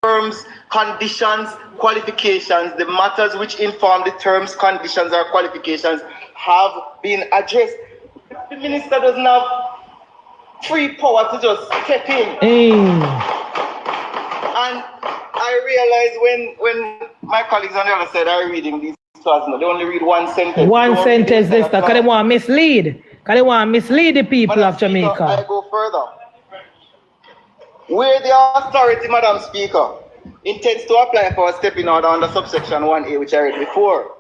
terms, conditions, qualifications, the matters which inform the terms, conditions, or qualifications have been addressed. The minister doesn't have free power to just step in. And I realize when my colleagues on the other side are reading these clauses, they only read one sentence. One sentence, this because they want to mislead. Because they want to mislead the people of Jamaica. I go further. Where the authority, Madam Speaker, intends to apply for a stepping order under subsection 1A, which I read before,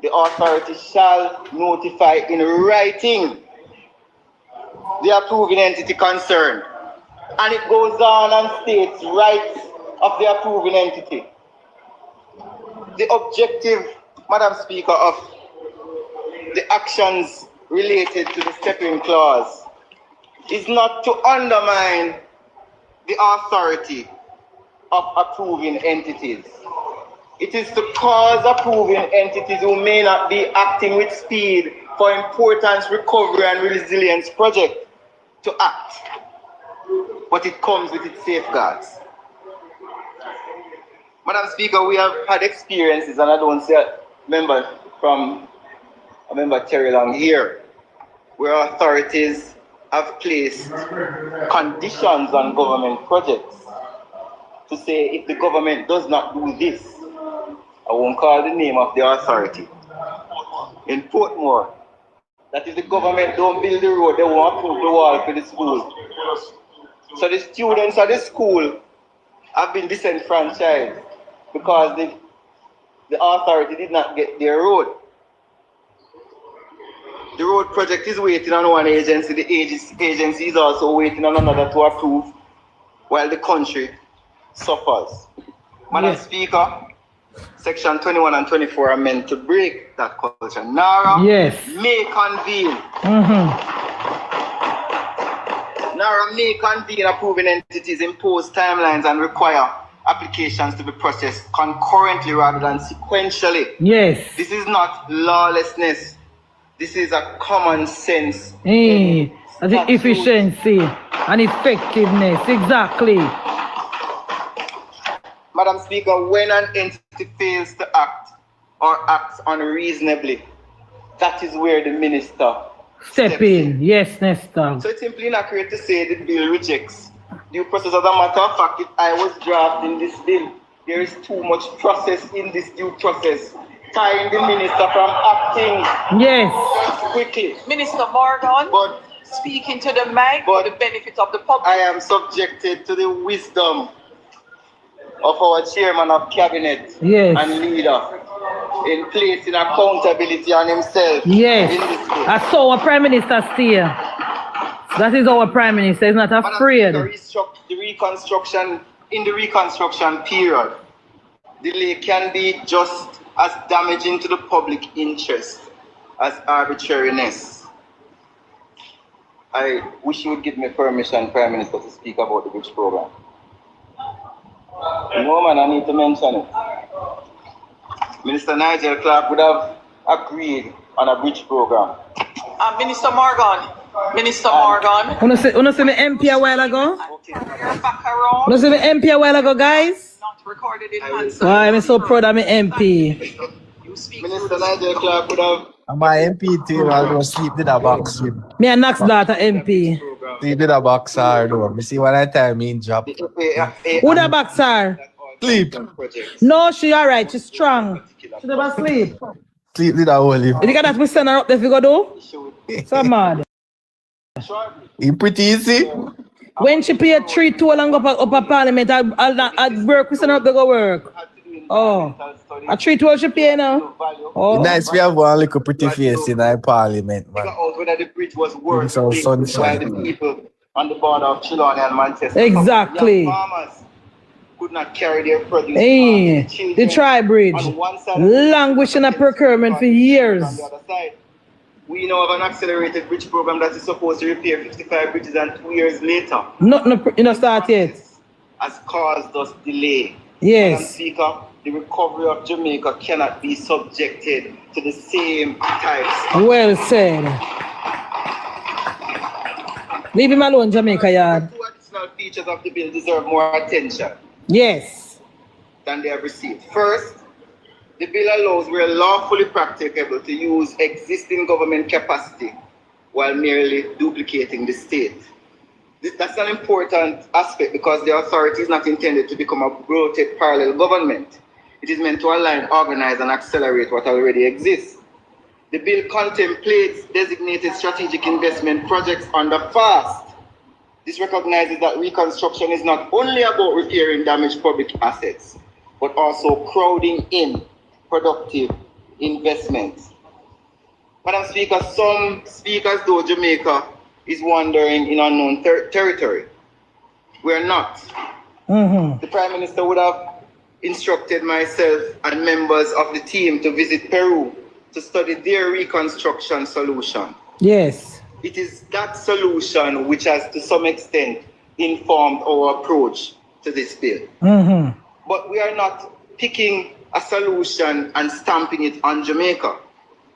the authority shall notify in writing the approving entity concerned. And it goes on and states rights of the approving entity. The objective, Madam Speaker, of the actions related to the stepping clause is not to undermine the authority of approving entities. It is to cause approving entities who may not be acting with speed for Importance Recovery and Resilience Project to act, but it comes with its safeguards. Madam Speaker, we have had experiences, and I don't say a member Terry Long here, where authorities have placed conditions on government projects to say if the government does not do this, I won't call the name of the authority, in Portmore, that if the government don't build the road, they won't approve the wall for the school. So the students of the school have been disenfranchised because the authority did not get their road. The road project is waiting on one agency, the agency is also waiting on another to approve, while the country suffers. Madam Speaker, Section 21 and 24 are meant to break that culture. NaRRA may convene. NaRRA may convene approving entities, impose timelines, and require applications to be processed concurrently rather than sequentially. This is not lawlessness. This is a common sense. The efficiency and effectiveness, exactly. Madam Speaker, when an entity fails to act or acts unreasonably, that is where the minister Step in. Yes, Nestor. So it's simply inaccurate to say the bill rejects due process. As a matter of fact, if I was drafting this bill, there is too much process in this due process, tying the minister from acting quickly. Minister Morgan, but speaking to the mic for the benefit of the public. I am subjected to the wisdom of our chairman of cabinet and leader in placing accountability on himself. I saw our prime minister steer. That is our prime minister. He's not afraid. The reconstruction in the reconstruction period, delay can be just as damaging to the public interest as arbitrariness. I wish you would give me permission, Prime Minister, to speak about the bridge program. No, man, I need to mention it. Minister Nigel Clark would have agreed on a bridge program. Minister Morgan. Wanna see me MP a while ago? Wanna see me MP a while ago, guys? Why am I so proud of my MP? Minister Nigel Clark would have. And my MP too, I'll go sleep in a box with. Me and Knox daughter MP. Sleep in a box, though. Me see one time me in job. Who the box are? Sleep. No, she alright, she's strong. She never sleep. Sleep in a hole. You think that we send her up there if you go do? So mad. You pretty easy. When she pay a 3-2 and go up a parliament, I'd work, we send her up to go work. Oh. A 3-2 she pay now? Oh. It's nice we have one little pretty face in our parliament, man. Whether the bridge was worth so by the people on the border of Chilon and Manchester. Exactly. Farmers could not carry their produce. The tri-bridge. Languishing a procurement for years. On the other side, we now have an accelerated bridge program that is supposed to repair 55 bridges, and 2 years later, not start yet. Has caused us delay. Yes. Speaker, the recovery of Jamaica cannot be subjected to the same types. Well said. Leave him alone, Jamaica yard. Two additional features of the bill deserve more attention. Yes. Than they have received. First, the bill allows where lawfully practicable to use existing government capacity while merely duplicating the state. That's an important aspect because the authority is not intended to become a bloated parallel government. It is meant to align, organize, and accelerate what already exists. The bill contemplates designated strategic investment projects under FAST. This recognizes that reconstruction is not only about repairing damaged public assets, but also crowding in productive investments. Madam Speaker, some speak as though Jamaica is wandering in unknown territory. We're not. The Prime Minister would have instructed myself and members of the team to visit Peru to study their reconstruction solution. Yes. It is that solution which has to some extent informed our approach to this bill. But we are not picking a solution and stamping it on Jamaica.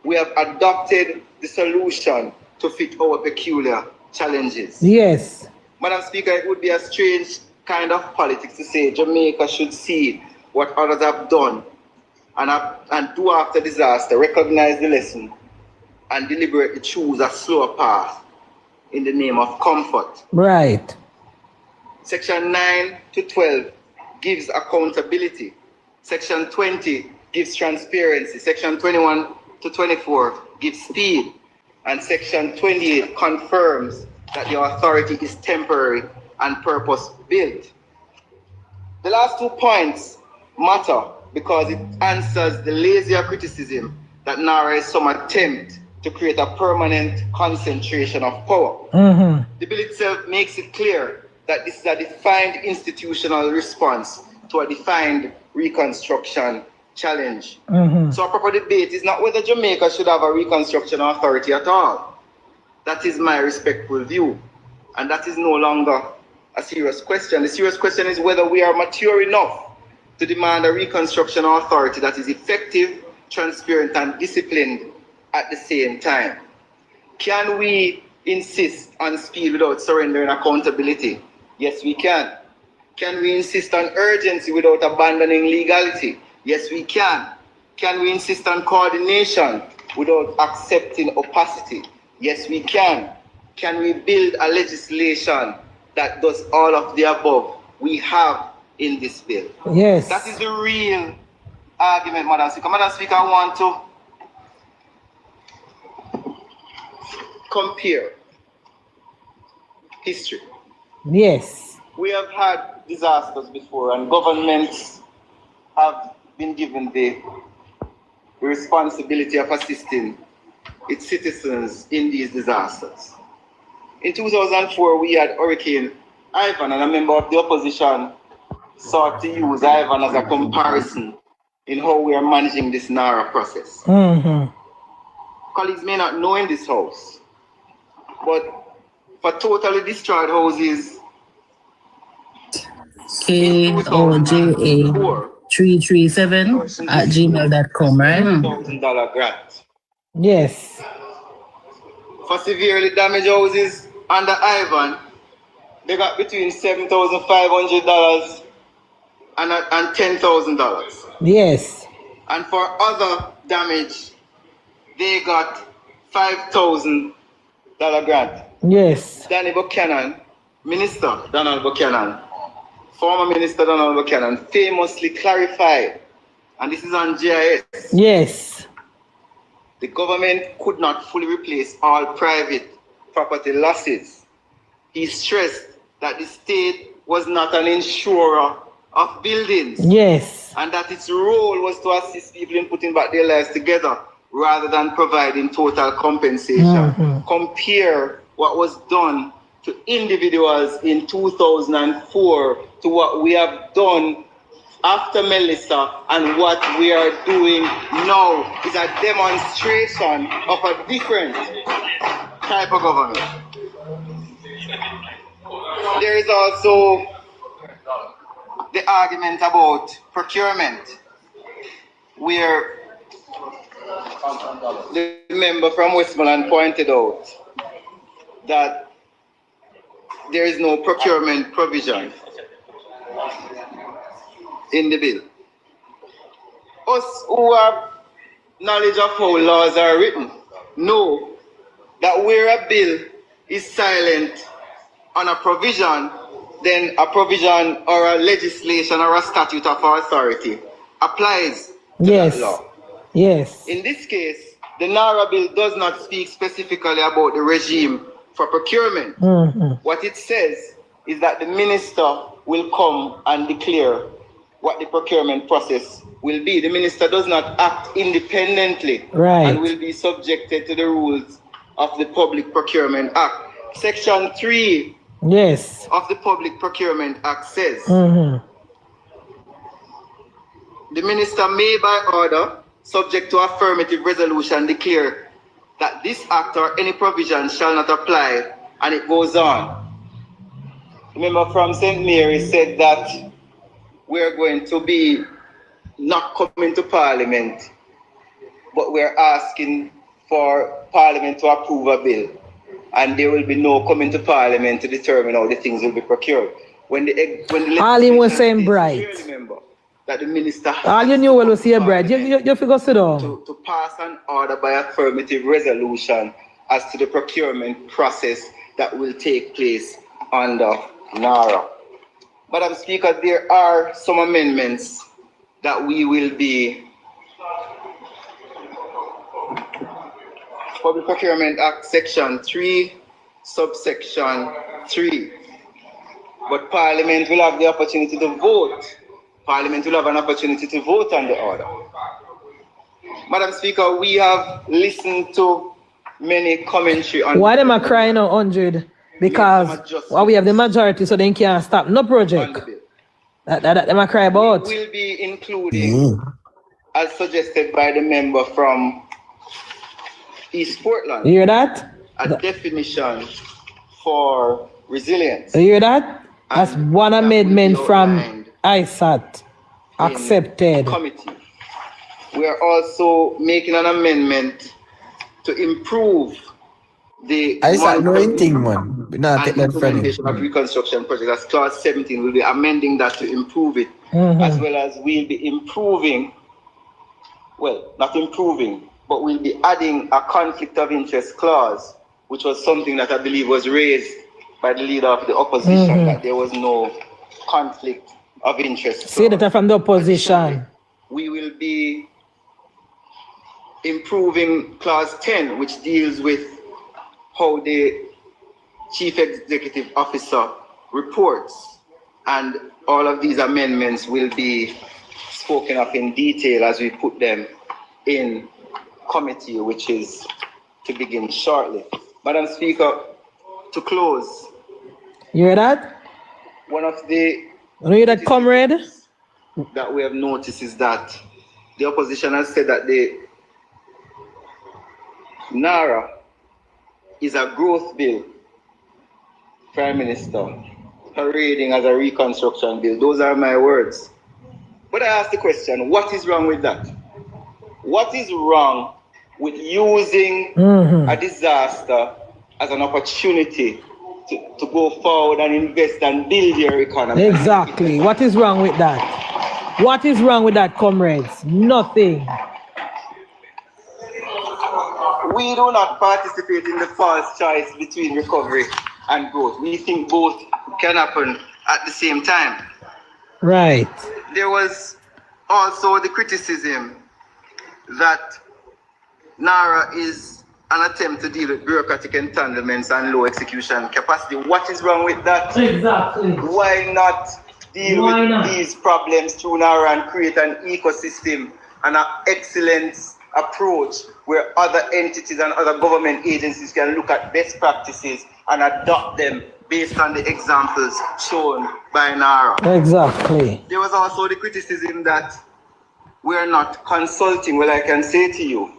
We have adopted the solution to fit our peculiar challenges. Yes. Madam Speaker, it would be a strange kind of politics to say Jamaica should see what others have done and do after disaster, recognize the lesson, and deliberately choose a slower path in the name of comfort. Right. Section 9 to 12 gives accountability. Section 20 gives transparency. Section 21 to 24 gives speed. And Section 28 confirms that the authority is temporary and purpose-built. The last 2 points matter because it answers the lazier criticism that NaRRA is some attempt to create a permanent concentration of power. The bill itself makes it clear that this is a defined institutional response to a defined reconstruction challenge. So a proper debate is not whether Jamaica should have a reconstruction authority at all. That is my respectful view. And that is no longer a serious question. The serious question is whether we are mature enough to demand a reconstruction authority that is effective, transparent, and disciplined at the same time. Can we insist on speed without surrendering accountability? Yes, we can. Can we insist on urgency without abandoning legality? Yes, we can. Can we insist on coordination without accepting opacity? Yes, we can. Can we build a legislation that does all of the above we have in this bill? Yes. That is the real argument, Madam Speaker. Madam Speaker, I want to compare history. Yes. We have had disasters before, and governments have been given the responsibility of assisting its citizens in these disasters. In 2004, we had Hurricane Ivan, and a member of the opposition sought to use Ivan as a comparison in how we are managing this NaRRA process. Colleagues may not know in this house, but for totally destroyed houses, KOJA337@gmail.com, right? $1,000 grant. Yes. For severely damaged houses under Ivan, they got between $7,500 and $10,000. Yes. And for other damage, they got $5,000 grant. Yes. Danny Buchanan, Minister Donald Buchanan, former Minister Donald Buchanan, famously clarified, and this is on GIS. Yes. The government could not fully replace all private property losses. He stressed that the state was not an insurer of buildings. Yes. And that its role was to assist people in putting back their lives together rather than providing total compensation. Compare what was done to individuals in 2004 to what we have done after Melissa, and what we are doing now is a demonstration of a different type of government. There is also the argument about procurement, where the member from Westmoreland pointed out that there is no procurement provision in the bill. Us who have knowledge of how laws are written know that where a bill is silent on a provision, then a provision or a legislation or a statute of authority applies to that law. Yes. In this case, the NaRRA bill does not speak specifically about the regime for procurement. What it says is that the minister will come and declare what the procurement process will be. The minister does not act independently and will be subjected to the rules of the Public Procurement Act. Section 3 of the Public Procurement Act says the minister may by order, subject to affirmative resolution, declare that this act or any provision shall not apply, and it goes on. The member from St. Mary said that we're going to be not coming to Parliament, but we're asking for Parliament to approve a bill, and there will be no coming to Parliament to determine how the things will be procured. When the all him was saying bright. remember that the minister All you knew was here bright. You figure sit down. to pass an order by affirmative resolution as to the procurement process that will take place under NaRRA. Madam Speaker, there are some amendments that we will be Public Procurement Act Section 3, subsection 3. But Parliament will have the opportunity to vote. Parliament will have an opportunity to vote on the order. Madam Speaker, we have listened to many commentary on... Why them are crying on 100? Because we have the majority, so they can't stop no project. That them are cry about. We will be including, as suggested by the member from East Portland. You hear that? A definition for resilience. You hear that? That's one amendment from ISAT accepted. Committee. We are also making an amendment to improve the thing, man. Implementation of reconstruction project. That's clause 17. We'll be amending that to improve it, as well as we'll be improving. Well, not improving, but we'll be adding a conflict of interest clause, which was something that I believe was raised by the leader of the opposition, that there was no conflict of interest. Say that from the opposition. We will be improving clause 10, which deals with how the chief executive officer reports, and all of these amendments will be spoken of in detail as we put them in committee, which is to begin shortly. Madam Speaker, to close. You hear that? One of the... You hear that, comrade? That we have noticed is that the opposition has said that the NaRRA is a growth bill, Prime Minister, parading as a reconstruction bill. Those are my words. But I ask the question, what is wrong with that? What is wrong with using a disaster as an opportunity to go forward and invest and build your economy? Exactly. What is wrong with that? What is wrong with that, comrades? Nothing. We do not participate in the false choice between recovery and growth. We think both can happen at the same time. Right. There was also the criticism that NaRRA is an attempt to deal with bureaucratic entanglements and low execution capacity. What is wrong with that? Exactly. Why not deal with these problems through NaRRA and create an ecosystem and an excellence approach where other entities and other government agencies can look at best practices and adopt them based on the examples shown by NaRRA. Exactly. There was also the criticism that we are not consulting. Well, I can say to you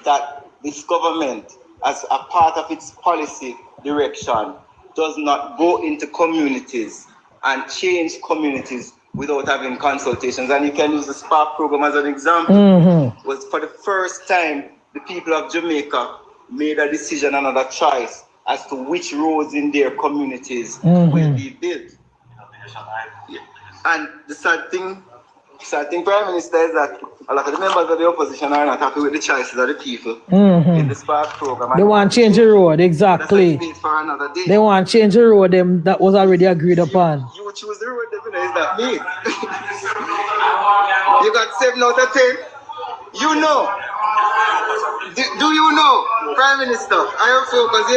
that this government, as a part of its policy direction, does not go into communities and change communities without having consultations. And you can use the Spark program as an example. Was for the first time the people of Jamaica made a decision, another choice as to which roads in their communities will be built. And the sad thing, Prime Minister, is that a lot of the members of the opposition are not happy with the choices of the people in the Spark program. They want to change the road, exactly. For another day. They want to change the road that was already agreed upon. You choose the road, is that me? You got 7 out of 10. You know. Do you know, Prime Minister? I am focused,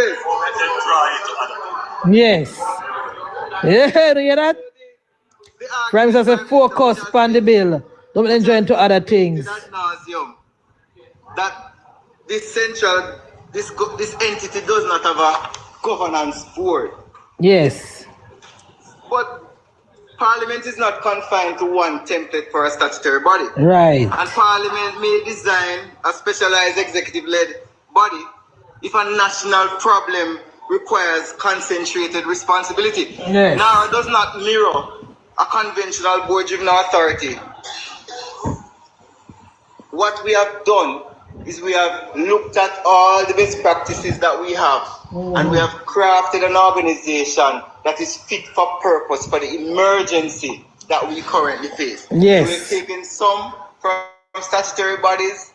yes. Yes. Yeah, do you hear that? Prime Minister said focus on the bill. Don't enjoy into other things. That this entity does not have a governance board. Yes. But Parliament is not confined to one template for a statutory body. Right. And Parliament may design a specialized executive-led body if a national problem requires concentrated responsibility. Yes. NaRRA does not mirror a conventional board-driven authority. What we have done is we have looked at all the best practices that we have, and we have crafted an organization that is fit for purpose for the emergency that we currently face. Yes. We've taken some from statutory bodies,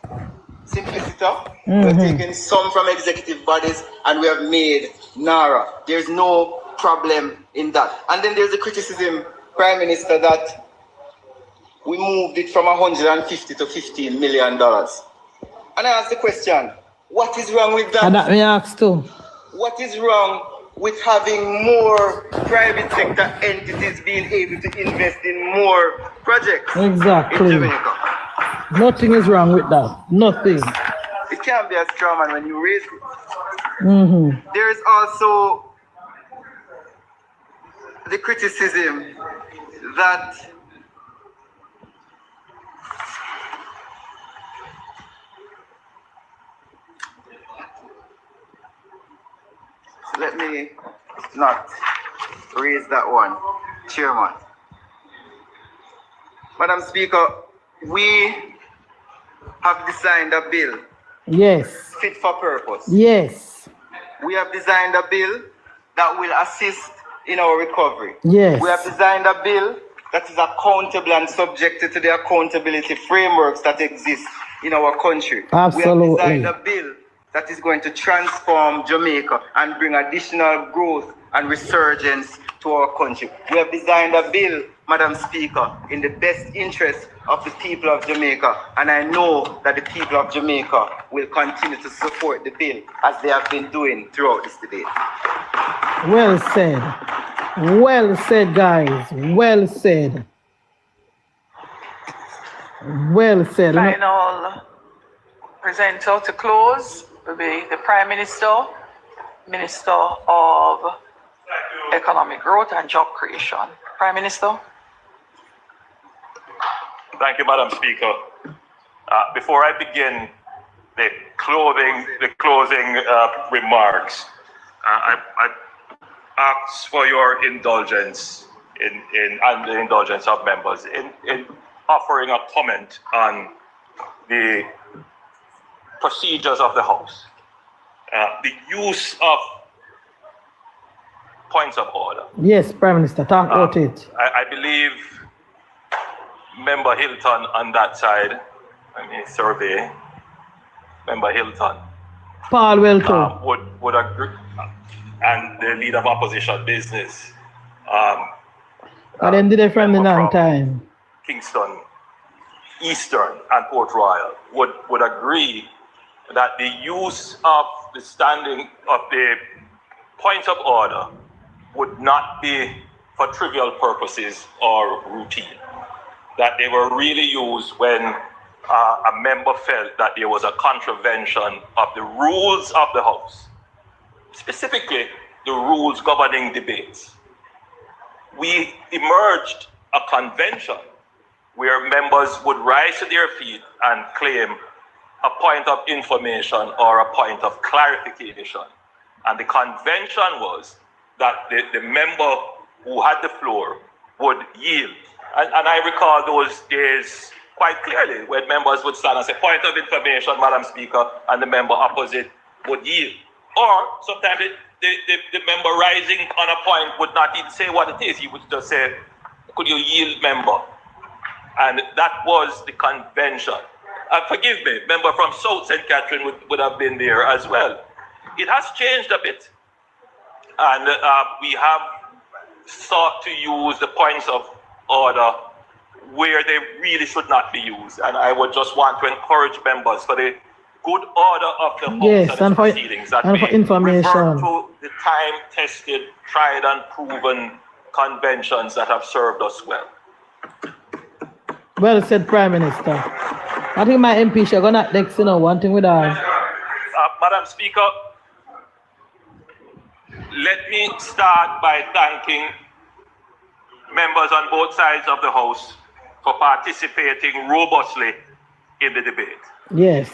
simplicity. We've taken some from executive bodies, and we have made NaRRA. There's no problem in that. And then there's the criticism, Prime Minister, that we moved it from 150 to $15 million. And I ask the question, what is wrong with that? And that me ask too. What is wrong with having more private sector entities being able to invest in more projects Exactly. in Jamaica? Nothing is wrong with that. Nothing. It can't be a straw man when you raise it. There is also the criticism that let me not raise that one, Chairman. Madam Speaker, we have designed a bill. Yes. Fit for purpose. Yes. We have designed a bill that will assist in our recovery. Yes. We have designed a bill that is accountable and subjected to the accountability frameworks that exist in our country. Absolutely. We have designed a bill that is going to transform Jamaica and bring additional growth and resurgence to our country. We have designed a bill, Madam Speaker, in the best interest of the people of Jamaica, and I know that the people of Jamaica will continue to support the bill as they have been doing throughout this debate. Well said. Well said, guys. Well said. Well said. Final presenter to close will be the Prime Minister, Minister of Economic Growth and Job Creation. Prime Minister. Thank you, Madam Speaker. Before I begin the closing remarks, I ask for your indulgence and the indulgence of members in offering a comment on the procedures of the House. The use of points of order. Yes, Prime Minister, talk about it. I believe Member Hilton on that side, survey, Member Hilton. Paul Welton. Would agree, and the leader of opposition business. But then did it from the long time. Kingston, Eastern, and Port Royal would agree that the use of the standing of the points of order would not be for trivial purposes or routine. That they were really used when a member felt that there was a contravention of the rules of the House, specifically the rules governing debates. We emerged a convention where members would rise to their feet and claim a point of information or a point of clarification. And the convention was that the member who had the floor would yield. And I recall those days quite clearly when members would stand and say, point of information, Madam Speaker, and the member opposite would yield. Or sometimes the member rising on a point would not even say what it is. He would just say, could you yield, member? And that was the convention. Forgive me, member from South St. Catherine would have been there as well. It has changed a bit. And we have sought to use the points of order where they really should not be used. And I would just want to encourage members for the good order of the House and proceedings that we revert to the time-tested, tried and proven conventions that have served us well. Well said, Prime Minister. I think my MP should go next, one thing with us. Madam Speaker, let me start by thanking members on both sides of the House for participating robustly in the debate. Yes.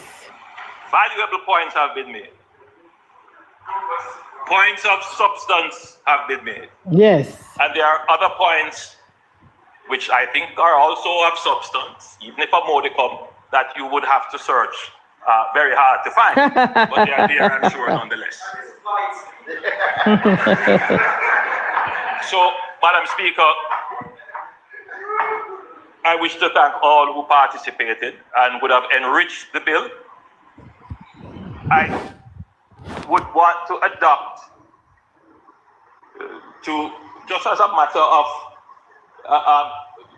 Valuable points have been made. Points of substance have been made. Yes. And there are other points which I think are also of substance, even if a modicum, that you would have to search very hard to find, but they are there, I'm sure, nonetheless. So, Madam Speaker, I wish to thank all who participated and would have enriched the bill. I would want to adopt to, just as a matter of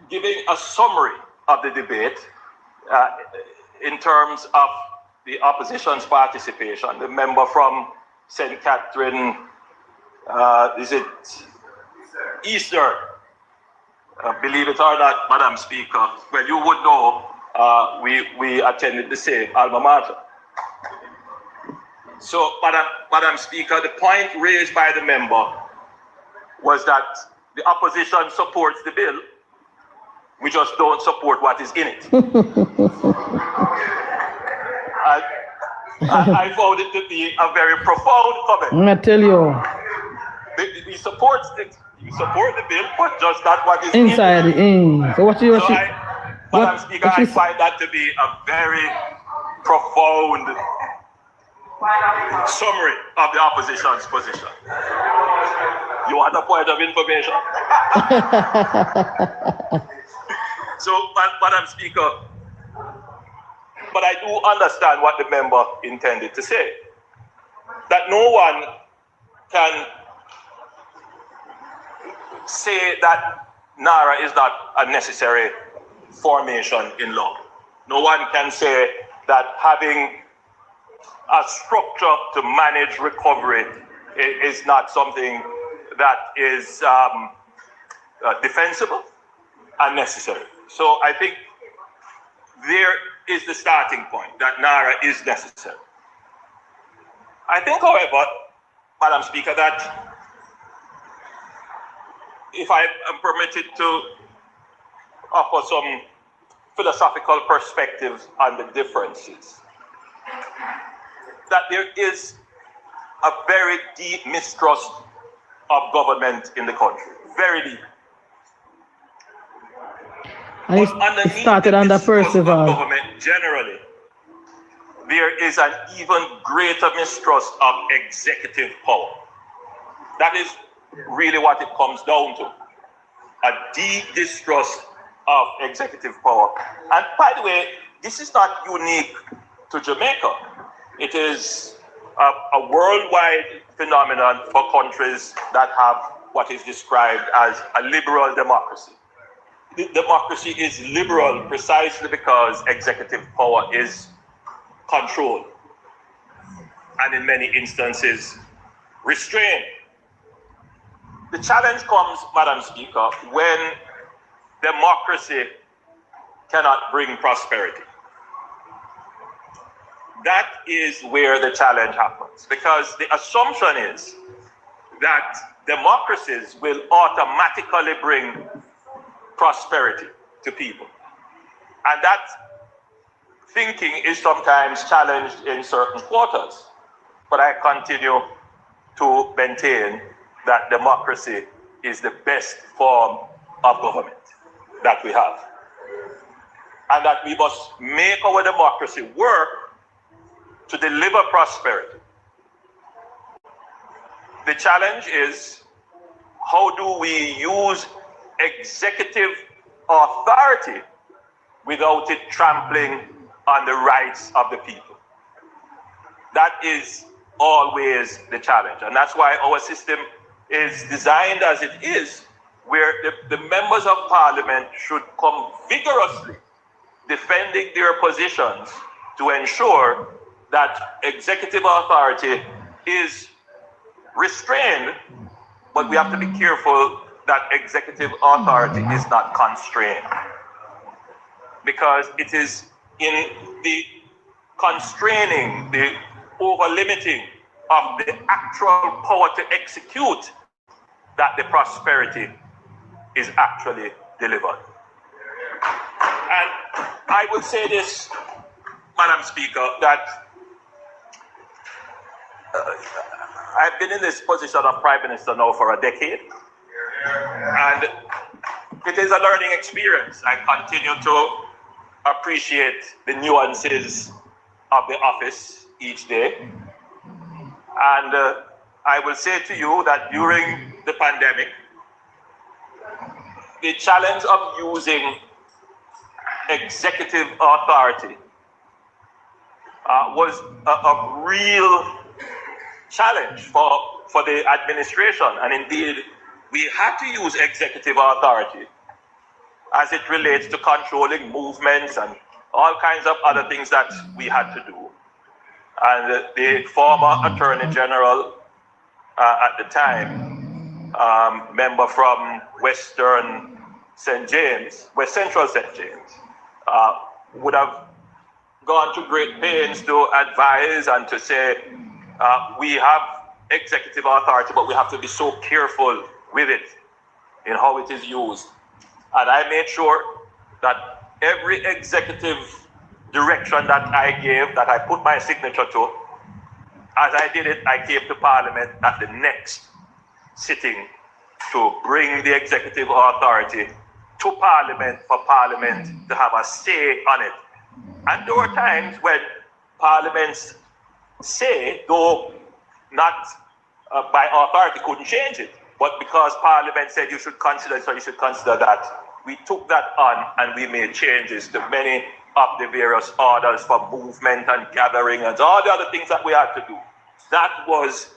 giving a summary of the debate in terms of the opposition's participation. The member from St. Catherine, is it Eastern? Believe it or not, Madam Speaker, well, you would know we attended the same alma mater. So, Madam Speaker, the point raised by the member was that the opposition supports the bill. We just don't support what is in it. I found it to be a very profound comment. I tell you. He supports it. You support the bill, but just not what is inside in it. So what you So Madam Speaker, I find that to be a very profound summary of the opposition's position. You want a point of information? So, Madam Speaker, but I do understand what the member intended to say. That no one can say that NaRRA is not a necessary formation in law. No one can say that having a structure to manage recovery is not something that is defensible and necessary. So I think there is the starting point, that NaRRA is necessary. I think, however, Madam Speaker, that if I am permitted to offer some philosophical perspectives on the differences, that there is a very deep mistrust of government in the country, very deep. And it started under Percival. Government generally, there is an even greater mistrust of executive power. That is really what it comes down to. A deep distrust of executive power. And by the way, this is not unique to Jamaica. It is a worldwide phenomenon for countries that have what is described as a liberal democracy. The democracy is liberal precisely because executive power is controlled and in many instances restrained. The challenge comes, Madam Speaker, when democracy cannot bring prosperity. That is where the challenge happens, because the assumption is that democracies will automatically bring prosperity to people. And that thinking is sometimes challenged in certain quarters. But I continue to maintain that democracy is the best form of government that we have. And that we must make our democracy work to deliver prosperity. The challenge is, how do we use executive authority without it trampling on the rights of the people? That is always the challenge. And that's why our system is designed as it is, where the members of parliament should come vigorously defending their positions to ensure that executive authority is restrained, but we have to be careful that executive authority is not constrained, because it is in the constraining, the over-limiting of the actual power to execute that the prosperity is actually delivered. And I would say this, Madam Speaker, that I've been in this position of Prime Minister now for a decade, and it is a learning experience. I continue to appreciate the nuances of the office each day. And I will say to you that during the pandemic, the challenge of using executive authority was a real challenge for the administration. And indeed, we had to use executive authority as it relates to controlling movements and all kinds of other things that we had to do. And the former Attorney General at the time, member from West Central St. James, would have gone to great pains to advise and to say, we have executive authority, but we have to be so careful with it in how it is used. And I made sure that every executive direction that I gave, that I put my signature to, as I did it, I came to Parliament at the next sitting to bring the executive authority to Parliament for Parliament to have a say on it. And there were times when Parliament's say, though not by authority, couldn't change it. But because Parliament said you should consider it, so you should consider that, we took that on and we made changes to many of the various orders for movement and gathering and all the other things that we had to do. That was,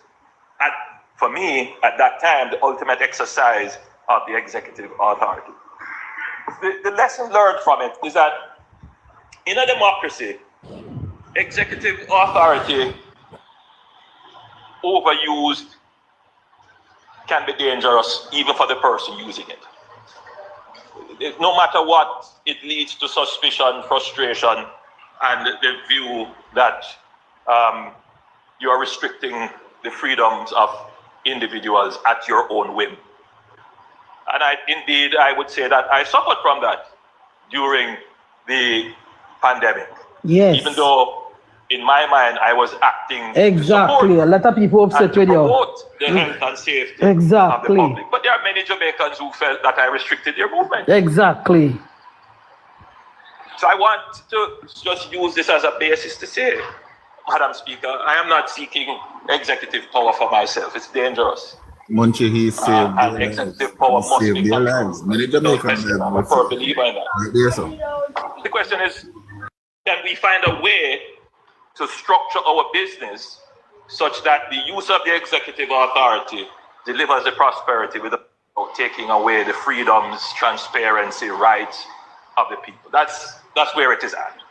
for me, at that time, the ultimate exercise of the executive authority. The lesson learned from it is that in a democracy, executive authority overused can be dangerous even for the person using it. No matter what, it leads to suspicion, frustration, and the view that you are restricting the freedoms of individuals at your own whim. And I would say that I suffered from that during the pandemic. Yes. Even though in my mind I was acting exactly. A lot of people upset with you. Promote the health and safety exactly. of the public. But there are many Jamaicans who felt that I restricted their movement. Exactly. So I want to just use this as a basis to say, Madam Speaker, I am not seeking executive power for myself. It's dangerous. Munchie, he saved and executive power must be their lives. Many Jamaicans have. I'm a firm believer in that. Yes, sir. The question is, can we find a way to structure our business such that the use of the executive authority delivers the prosperity without taking away the freedoms, transparency, rights of the people? That's where it is at.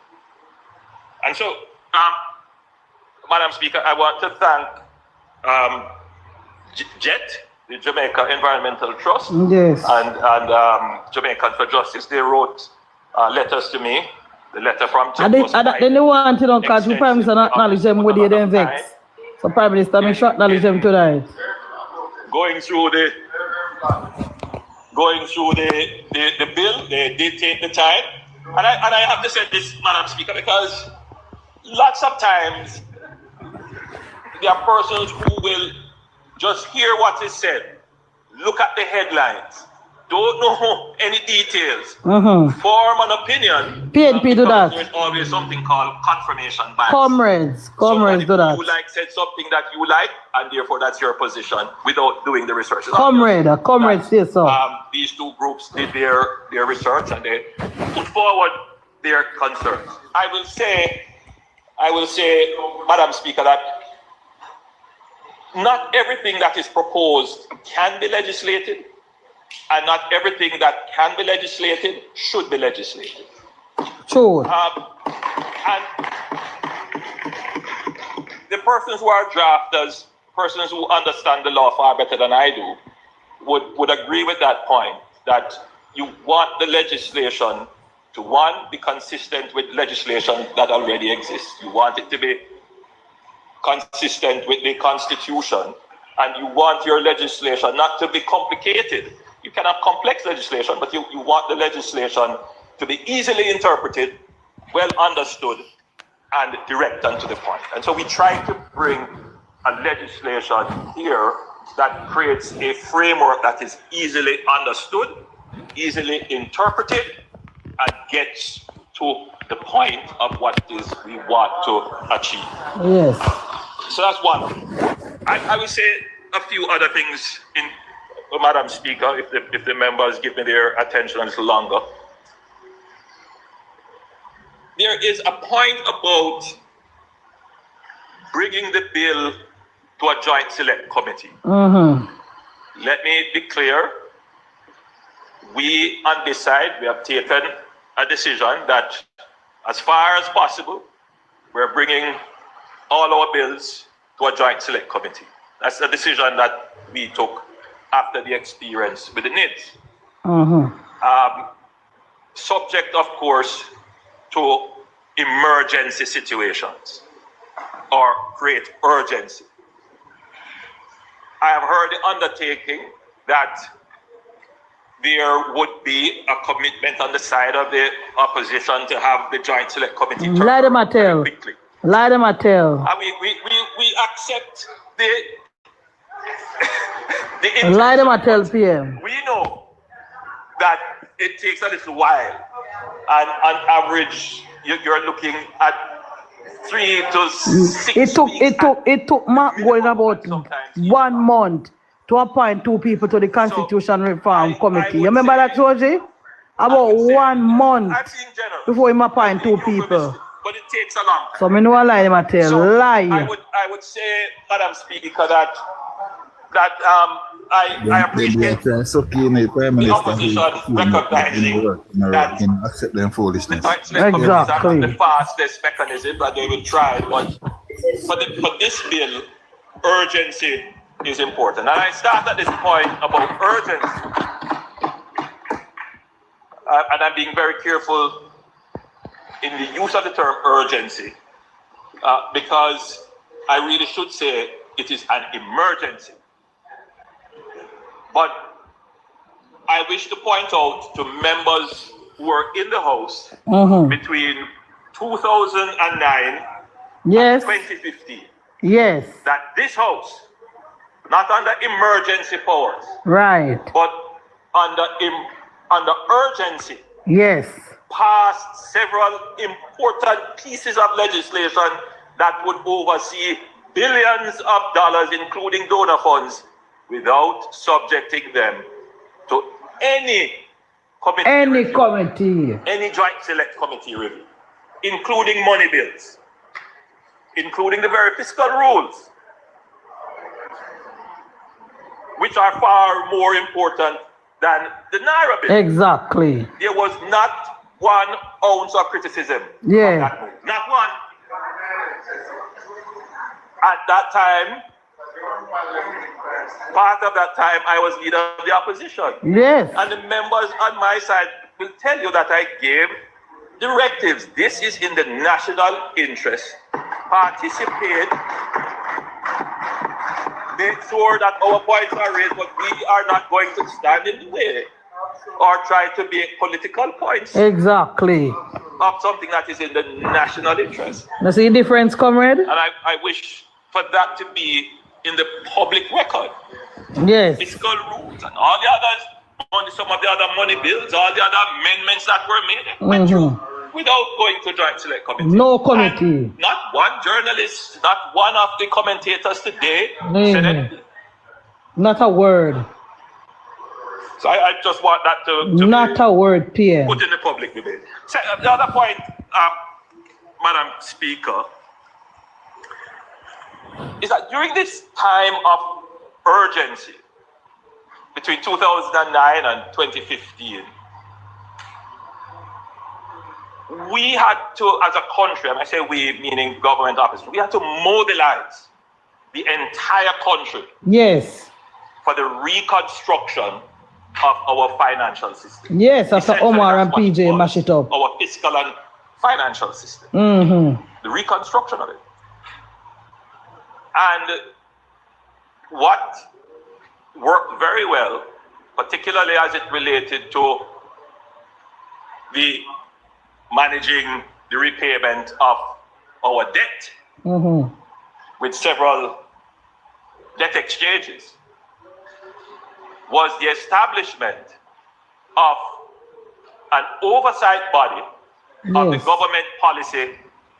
And so, Madam Speaker, I want to thank JET, the Jamaica Environmental Trust, yes, and Jamaicans for Justice. They wrote letters to me. The letter from JET they don't want to know because the Prime Minister acknowledge them with the then vex. So Prime Minister make sure acknowledge them tonight. Going through the bill, they did take the time. And I have to say this, Madam Speaker, because lots of times there are persons who will just hear what is said, look at the headlines, don't know any details, form an opinion. PNP do that. There's always something called confirmation bias. Comrades do that. You said something that you like, and therefore that's your position without doing the research. Comrade say so. These two groups did their research and they put forward their concerns. I will say, Madam Speaker, that not everything that is proposed can be legislated, and not everything that can be legislated should be legislated. True. And the persons who are drafters, persons who understand the law far better than I do, would agree with that point, that you want the legislation to, one, be consistent with legislation that already exists. You want it to be consistent with the Constitution, and you want your legislation not to be complicated. You can have complex legislation, but you want the legislation to be easily interpreted, well understood, and direct and to the point. And so we try to bring a legislation here that creates a framework that is easily understood, easily interpreted, and gets to the point of what it is we want to achieve. Yes. So that's one. I will say a few other things, Madam Speaker, if the members give me their attention a little longer. There is a point about bringing the bill to a joint select committee. Let me be clear. We on this side, we have taken a decision that as far as possible, we're bringing all our bills to a joint select committee. That's a decision that we took after the experience with the NIDS. Subject, of course, to emergency situations or great urgency. I have heard the undertaking that there would be a commitment on the side of the opposition to have the joint select committee turn Lie them a tell. quickly. Lie them a tell. And we accept the Lie them a tell PM. We know that it takes a little while, and on average, you're looking at 3 to 6 weeks. It took Mark going about 1 month to appoint 2 people to the Constitution Reform Committee. You remember that, Georgie? About 1 month before him appoint 2 people. But it takes a long time. So me know a lie them a tell. So Lie. I would say, Madam Speaker, that I appreciate the opposition recognizing that accept them foolishness. Exactly. The fastest mechanism that they will try, but for this bill, urgency is important. And I start at this point about urgency. And I'm being very careful in the use of the term urgency, because I really should say it is an emergency. But I wish to point out to members who were in the House between 2009 and 2015 that this House, not under emergency powers, right, but under urgency, passed several important pieces of legislation that would oversee billions of dollars, including donor funds, without subjecting them to any committee, any joint select committee review, including money bills, including the very fiscal rules, which are far more important than the NaRRA bill. Exactly. There was not 1 ounce of criticism of that move. Not one. At that time, part of that time, I was leader of the opposition. Yes. And the members on my side will tell you that I gave directives. This is in the national interest. Participate. Make sure that our points are raised, but we are not going to stand in the way or try to make political points. Exactly. Of something that is in the national interest. You see the difference, comrade? And I wish for that to be in the public record. Yes. Fiscal rules and all the others, some of the other money bills, all the other amendments that were made, went through without going to joint select committee. No committee. And not one journalist, not one of the commentators today said anything. Not a word. So I just want that to not a word, PM. Put in the public debate. So, the other point, Madam Speaker, is that during this time of urgency between 2009 and 2015, we had to, as a country, and I say we meaning government officers, we had to mobilize the entire country for the reconstruction of our financial system. Yes, after Omar and PJ mash it up. Our fiscal and financial system. The reconstruction of it. And what worked very well, particularly as it related to the managing the repayment of our debt with several debt exchanges, was the establishment of an oversight body of the government policy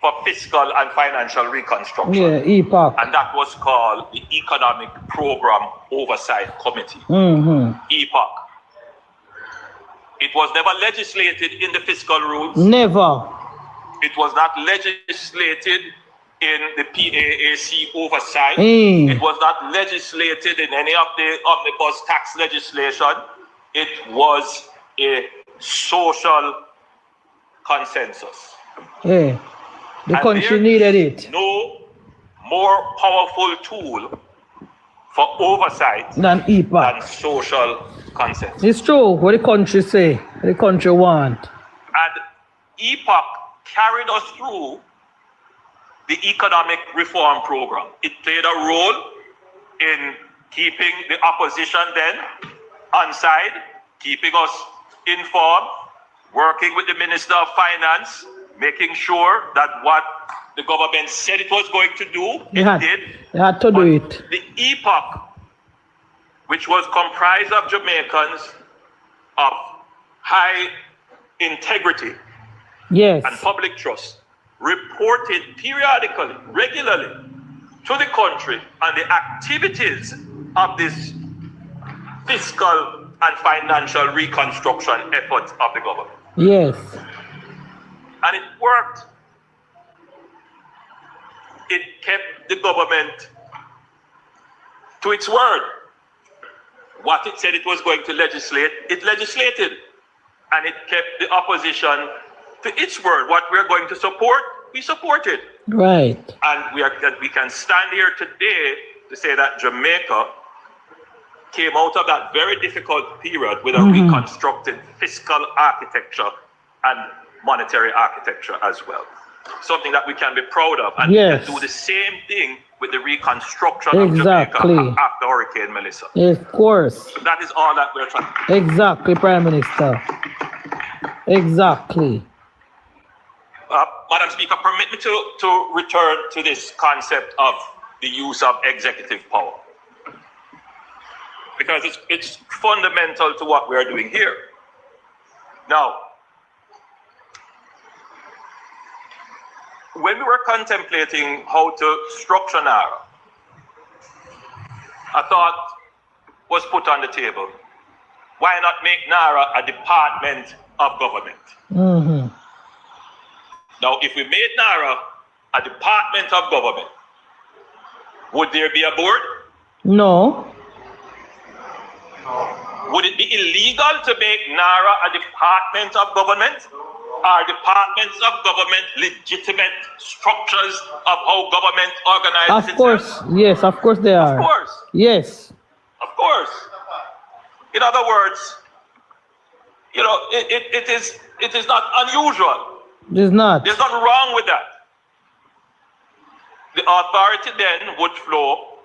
for fiscal and financial reconstruction. Yeah, EPOC. And that was called the Economic Program Oversight Committee, EPOC. It was never legislated in the fiscal rules. Never. It was not legislated in the PAAC oversight. Mm. It was not legislated in any of the omnibus tax legislation. It was a social consensus. Yeah. The And country there needed is it. no more powerful tool for oversight Than EPOC. than social consensus. It's true. What the country say, what the country want. And EPOC carried us through the economic reform program. It played a role in keeping the opposition then on side, keeping us informed, working with the Minister of Finance, making sure that what the government said it was going to do, it did. They had to do it. The EPOC, which was comprised of Jamaicans of high integrity Yes. and public trust, reported periodically, regularly to the country on the activities of this fiscal and financial reconstruction efforts of the government. Yes. And it worked. It kept the government to its word. What it said it was going to legislate, it legislated. And it kept the opposition to its word. What we're going to support, we supported. Right. And we can stand here today to say that Jamaica came out of that very difficult period with a reconstructed fiscal architecture and monetary architecture as well. Something that we can be proud of. And we can do the same thing with the reconstruction of Jamaica after Hurricane Melissa. Of course. So that is all that we're trying to do. Exactly, Prime Minister. Exactly. Madam Speaker, permit me to return to this concept of the use of executive power. Because it's fundamental to what we are doing here. Now, when we were contemplating how to structure NaRRA, a thought was put on the table. Why not make NaRRA a department of government? Now, if we made NaRRA a department of government, would there be a board? No. Would it be illegal to make NaRRA a department of government? Are departments of government legitimate structures of how government organizes Of course. Yes, of course they are. Of course. Yes. Of course. In other words, you know, it is not unusual. It's not. There's nothing wrong with that. The authority then would flow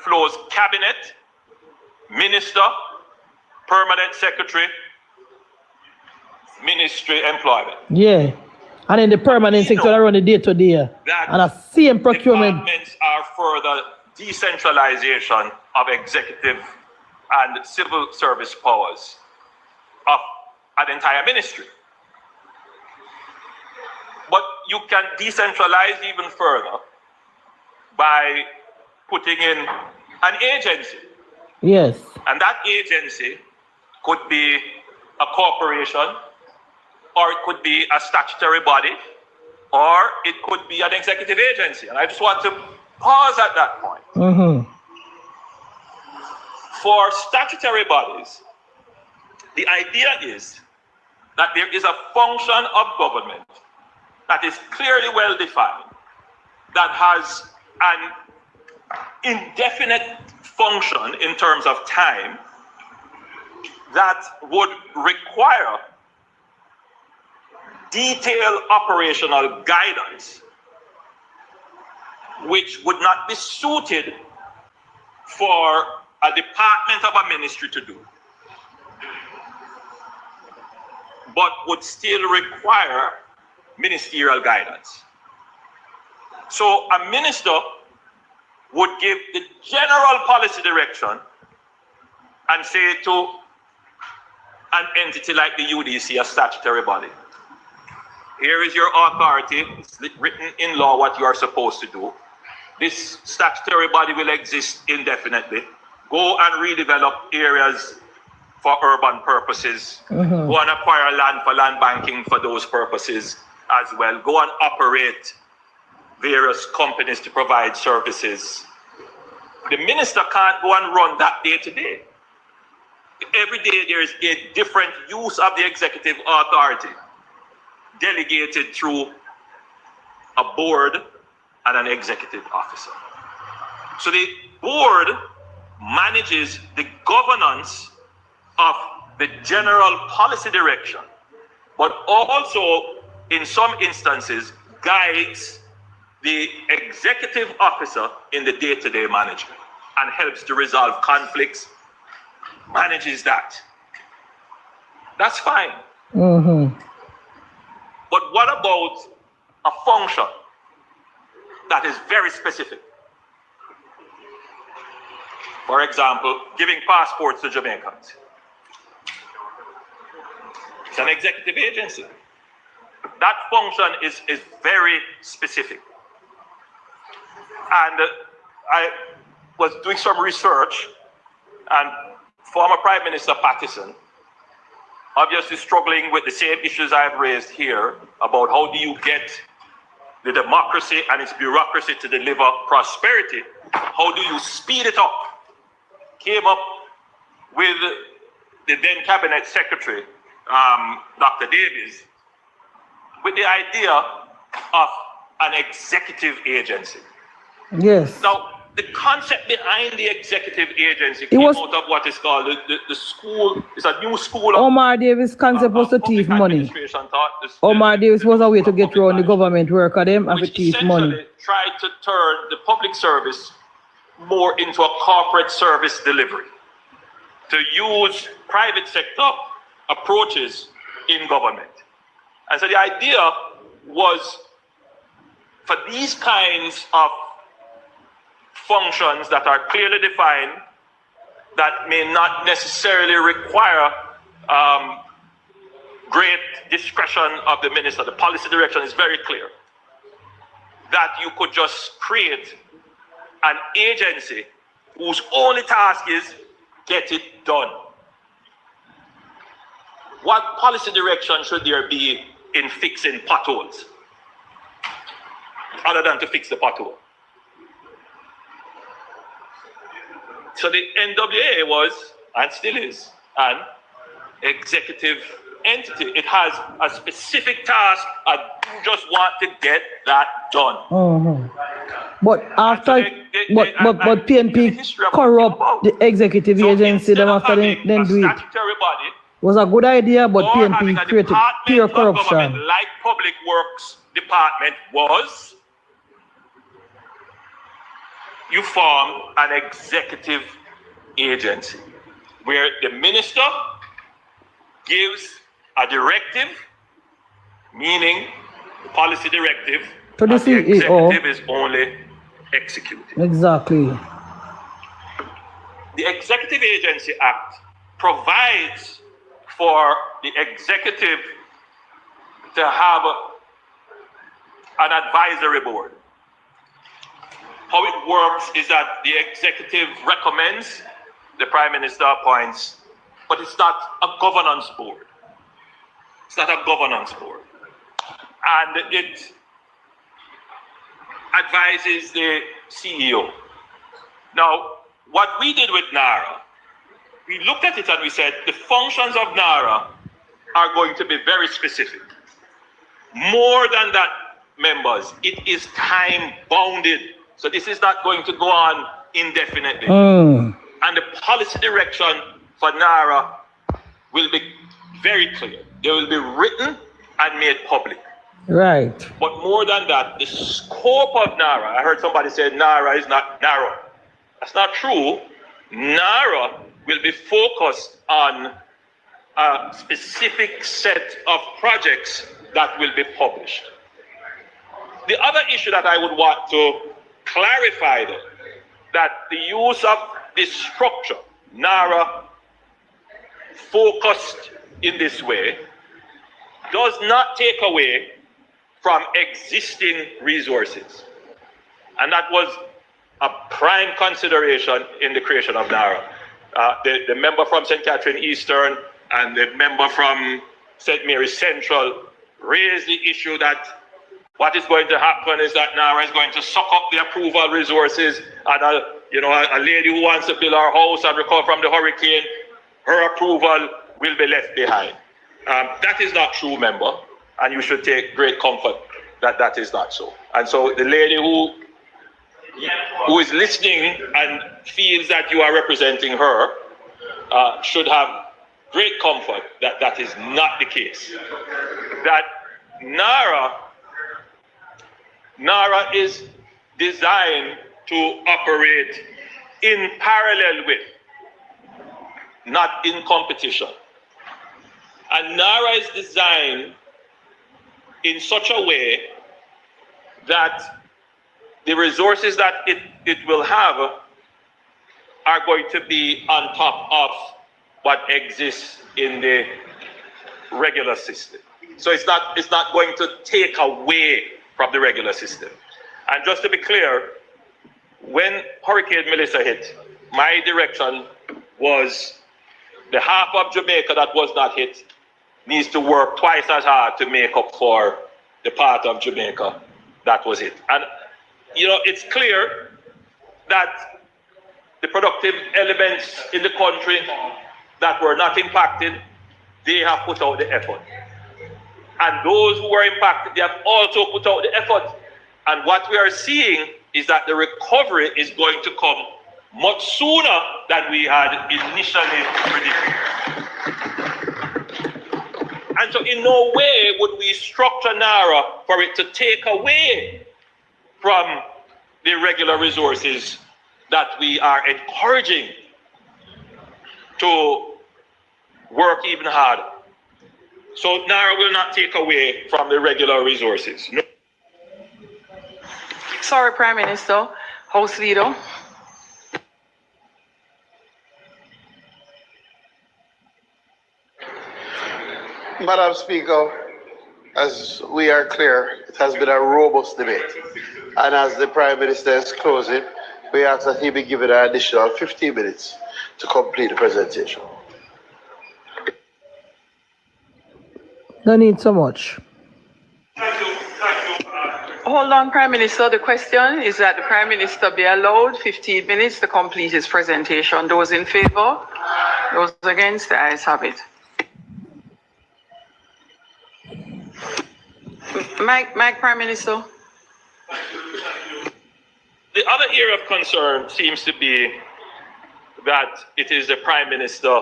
flows cabinet, minister, permanent secretary, ministry employment. Yeah. And then the permanent sector run the day-to-day. And a same procurement. Departments are further decentralization of executive and civil service powers of an entire ministry. But you can decentralize even further by putting in an agency. Yes. And that agency could be a corporation, or it could be a statutory body, or it could be an executive agency. And I just want to pause at that point. For statutory bodies, the idea is that there is a function of government that is clearly well defined, that has an indefinite function in terms of time, that would require detailed operational guidance, which would not be suited for a department of a ministry to do, but would still require ministerial guidance. So a minister would give the general policy direction and say to an entity like the UDC a statutory body. Here is your authority. It's written in law what you are supposed to do. This statutory body will exist indefinitely. Go and redevelop areas for urban purposes. Go and acquire land for land banking for those purposes as well. Go and operate various companies to provide services. The minister can't go and run that day to day. Every day there is a different use of the executive authority delegated through a board and an executive officer. So the board manages the governance of the general policy direction, but also in some instances guides the executive officer in the day-to-day management and helps to resolve conflicts, manages that. That's fine. But what about a function that is very specific? For example, giving passports to Jamaicans. It's an executive agency. That function is very specific. And I was doing some research, and former Prime Minister Patterson, obviously struggling with the same issues I've raised here about how do you get the democracy and its bureaucracy to deliver prosperity, how do you speed it up, came up with the then Cabinet Secretary, Dr. Davies, with the idea of an executive agency. Yes. Now, the concept behind the executive agency came out of what is called the school. It's a new school. Omar Davis concept was to thief money. Omar Davis was a way to get around the government worker them and to thief money. Tried to turn the public service more into a corporate service delivery, to use private sector approaches in government. And so the idea was for these kinds of functions that are clearly defined, that may not necessarily require great discretion of the minister. The policy direction is very clear, that you could just create an agency whose only task is get it done. What policy direction should there be in fixing potholes, other than to fix the pothole? So the NWA was, and still is, an executive entity. It has a specific task, and you just want to get that done. But after, but PNP corrupt the executive agency, them after then do it. Was a good idea, but PNP created pure corruption. Like Public Works Department was, you form an executive agency where the minister gives a directive, meaning the policy directive, to the and the CEO. executive is only executing. Exactly. The Executive Agency Act provides for the executive to have an advisory board. How it works is that the executive recommends, the Prime Minister appoints, but it's not a governance board. It's not a governance board. And it advises the CEO. Now, what we did with NaRRA, we looked at it and we said the functions of NaRRA are going to be very specific. More than that, members, it is time bounded. So this is not going to go on indefinitely. And the policy direction for NaRRA will be very clear. They will be written and made public. Right. But more than that, the scope of NaRRA, I heard somebody say NaRRA is not narrow. That's not true. NaRRA will be focused on a specific set of projects that will be published. The other issue that I would want to clarify though, that the use of this structure, NaRRA, focused in this way does not take away from existing resources. And that was a prime consideration in the creation of NaRRA. The member from St. Catherine Eastern and the member from St. Mary's Central raised the issue that what is going to happen is that NaRRA is going to suck up the approval resources, and a lady who wants to build her house and recover from the hurricane, her approval will be left behind. That is not true, member, and you should take great comfort that that is not so. And so the lady who is listening and feels that you are representing her should have great comfort that that is not the case. That NaRRA is designed to operate in parallel with, not in competition. And NaRRA is designed in such a way that the resources that it will have are going to be on top of what exists in the regular system. So it's not going to take away from the regular system. And just to be clear, when Hurricane Melissa hit, my direction was the half of Jamaica that was not hit needs to work twice as hard to make up for the part of Jamaica that was hit. And it's clear that the productive elements in the country that were not impacted, they have put out the effort. And those who were impacted, they have also put out the effort. And what we are seeing is that the recovery is going to come much sooner than we had initially predicted. And so in no way would we structure NaRRA for it to take away from the regular resources that we are encouraging to work even harder. So NaRRA will not take away from the regular resources. No. Sorry, Prime Minister, House Leader. Madam Speaker, as we are clear, it has been a robust debate. And as the Prime Minister is closing, we ask that he be given an additional 15 minutes to complete the presentation. Don't need so much. Hold on, Prime Minister. The question is that the Prime Minister be allowed 15 minutes to complete his presentation. Those in favor? Those against? The ayes have it. Mike, Prime Minister. The other area of concern seems to be that it is the Prime Minister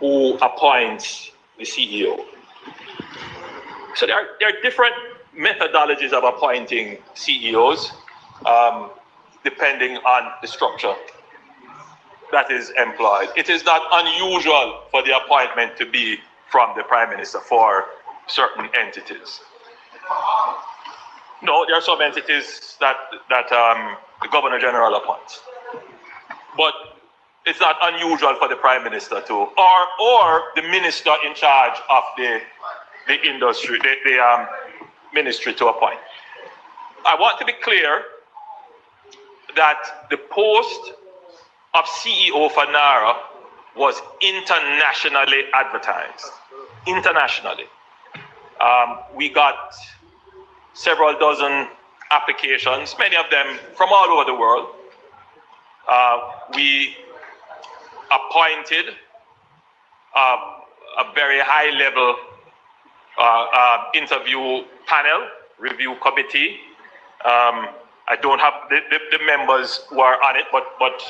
who appoints the CEO. So there are different methodologies of appointing CEOs, depending on the structure that is employed. It is not unusual for the appointment to be from the Prime Minister for certain entities. No, there are some entities that the Governor General appoints. But it's not unusual for the Prime Minister to, or the minister in charge of the industry, the ministry to appoint. I want to be clear that the post of CEO for NaRRA was internationally advertised. Internationally. We got several dozen applications, many of them from all over the world. We appointed a very high-level interview panel, review committee. I don't have the members who are on it, but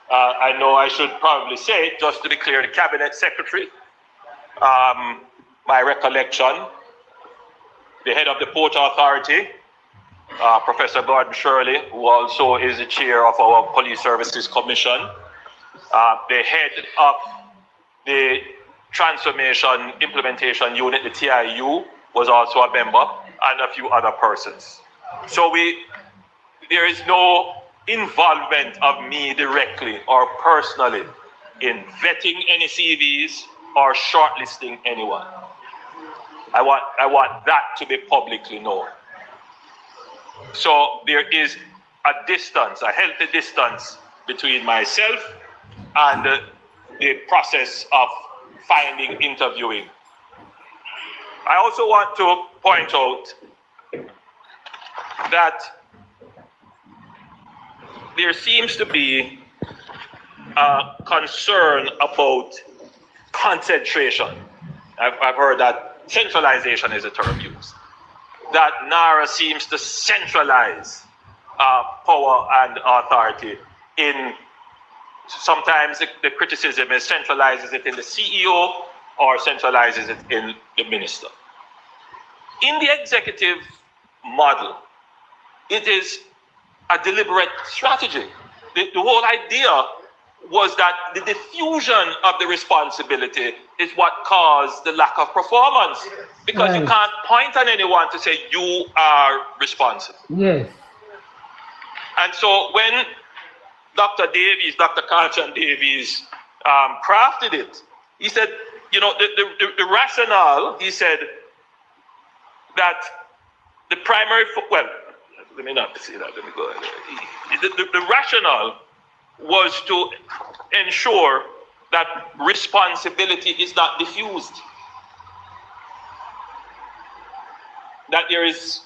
I know I should probably say, just to be clear, the Cabinet Secretary, my recollection, the head of the Port Authority, Professor Gordon Shirley, who also is the chair of our Police Services Commission, the head of the Transformation Implementation Unit, the TIU, was also a member, and a few other persons. So there is no involvement of me directly or personally in vetting any CVs or shortlisting anyone. I want that to be publicly known. So there is a distance, a healthy distance between myself and the process of finding, interviewing. I also want to point out that there seems to be a concern about concentration. I've heard that centralization is a term used. That NaRRA seems to centralize power and authority in, sometimes the criticism is centralizes it in the CEO or centralizes it in the minister. In the executive model, it is a deliberate strategy. The whole idea was that the diffusion of the responsibility is what caused the lack of performance, because you can't point on anyone to say you are responsible. Yes. And so when Dr. Kanchan Davies crafted it, he said, you know, the rationale, he said that the primary, well, let me not say that, let me go ahead. The rationale was to ensure that responsibility is not diffused. That there is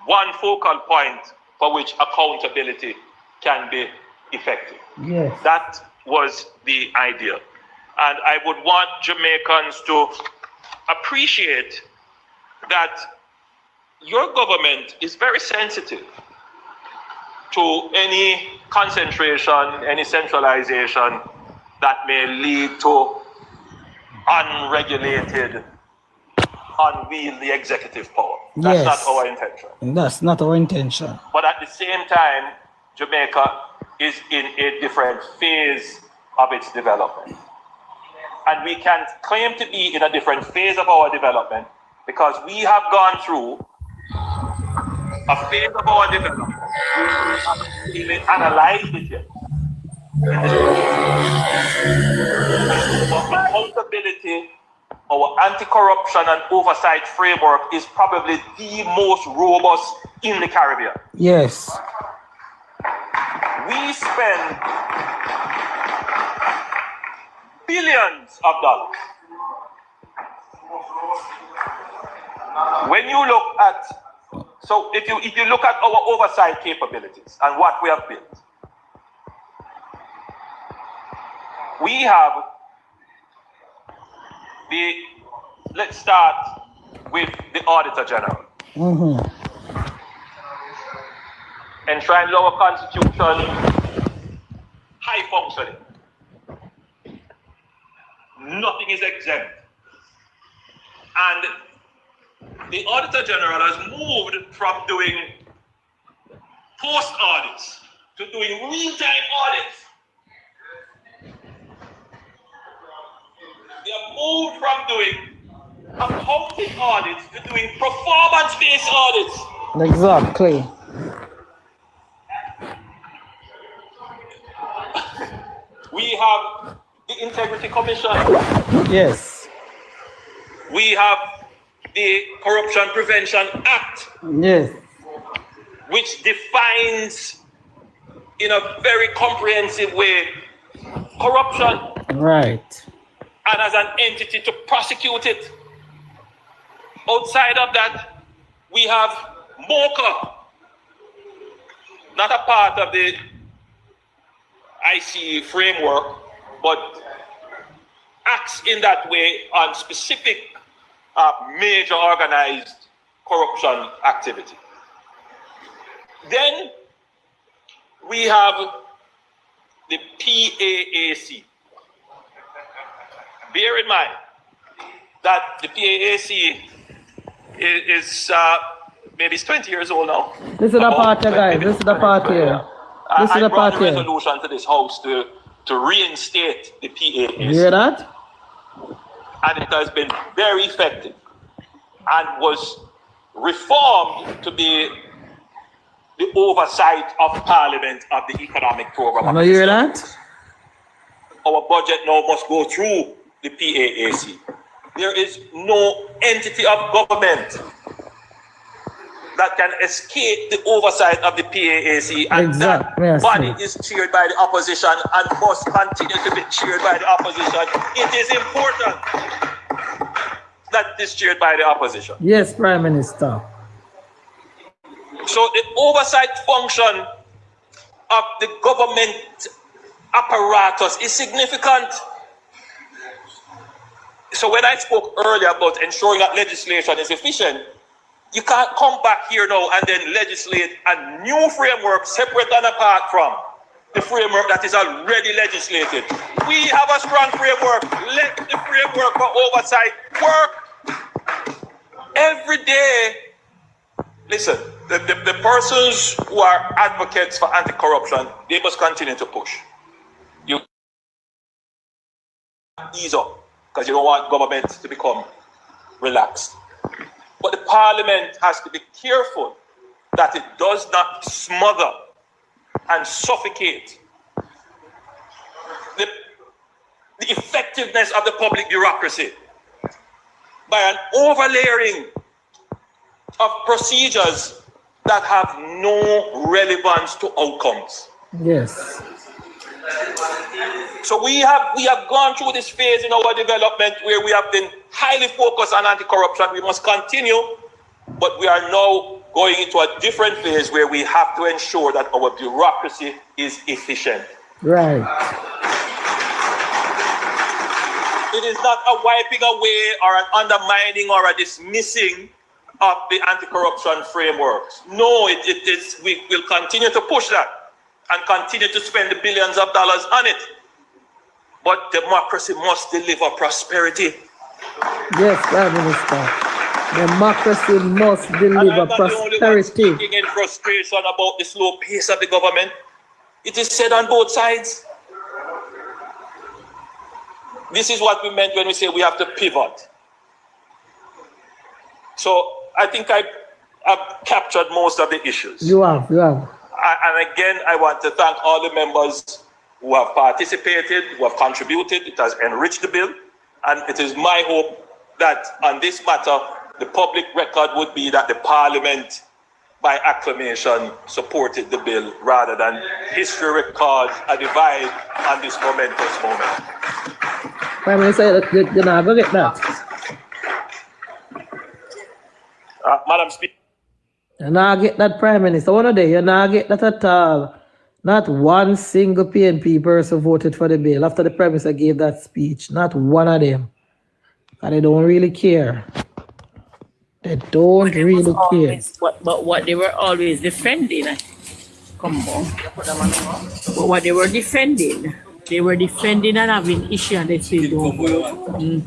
one focal point for which accountability can be effective. Yes. That was the idea. And I would want Jamaicans to appreciate that your government is very sensitive to any concentration, any centralization that may lead to unregulated, unwieldy executive power. That's not our intention. That's not our intention. But at the same time, Jamaica is in a different phase of its development. And we can claim to be in a different phase of our development because we have gone through a phase of our development. We haven't even analyzed it yet. Our accountability, our anti-corruption and oversight framework is probably the most robust in the Caribbean. Yes. We spend billions of dollars. When you look at, so if you look at our oversight capabilities and what we have built, we have let's start with the Auditor General. Enshrined in our Constitution, high functioning. Nothing is exempt. And the Auditor General has moved from doing post audits to doing real-time audits. They have moved from doing accounting audits to doing performance-based audits. Exactly. We have the Integrity Commission. Yes. We have the Corruption Prevention Act. Yes. Which defines in a very comprehensive way corruption. Right. And as an entity to prosecute it. Outside of that, we have MOCA, not a part of the IC framework, but acts in that way on specific major organized corruption activity. Then we have the PAAC. Bear in mind that the PAAC is maybe it's 20 years old now. This is the part here, guys. This is the part here. This is the part here. I brought a resolution to this house to reinstate the PAAC. You hear that? And it has been very effective and was reformed to be the oversight of Parliament of the economic program. You hear that? Our budget now must go through the PAAC. There is no entity of government that can escape the oversight of the PAAC, and that body is chaired by the opposition and must continue to be chaired by the opposition. It is important that it is chaired by the opposition. Yes, Prime Minister. So the oversight function of the government apparatus is significant. So when I spoke earlier about ensuring that legislation is efficient, you can't come back here now and then legislate a new framework separate and apart from the framework that is already legislated. We have a strong framework. Let the framework for oversight work. Every day, listen, the persons who are advocates for anti-corruption, they must continue to push. You ease up, because you don't want government to become relaxed. But the Parliament has to be careful that it does not smother and suffocate the effectiveness of the public bureaucracy by an overlaying of procedures that have no relevance to outcomes. Yes. So we have gone through this phase in our development where we have been highly focused on anti-corruption. We must continue, but we are now going into a different phase where we have to ensure that our bureaucracy is efficient. Right. It is not a wiping away or an undermining or a dismissing of the anti-corruption frameworks. No, we will continue to push that and continue to spend the billions of dollars on it. But democracy must deliver prosperity. Yes, Prime Minister. Democracy must deliver prosperity. The only one speaking in frustration about the slow pace of the government. It is said on both sides. This is what we meant when we say we have to pivot. So I think I've captured most of the issues. You have. And again, I want to thank all the members who have participated, who have contributed. It has enriched the bill. And it is my hope that on this matter, the public record would be that the Parliament, by acclamation, supported the bill rather than history records a divide on this momentous moment. Prime Minister, you're not going to get that. Madam Speaker. You're not get that, Prime Minister. One of them, you're not get that at all. Not one single PNP person voted for the bill after the Prime Minister gave that speech. Not one of them. And they don't really care. They don't really care. But what they were always defending, come on. But what they were defending and having issue, and they still don't vote. Own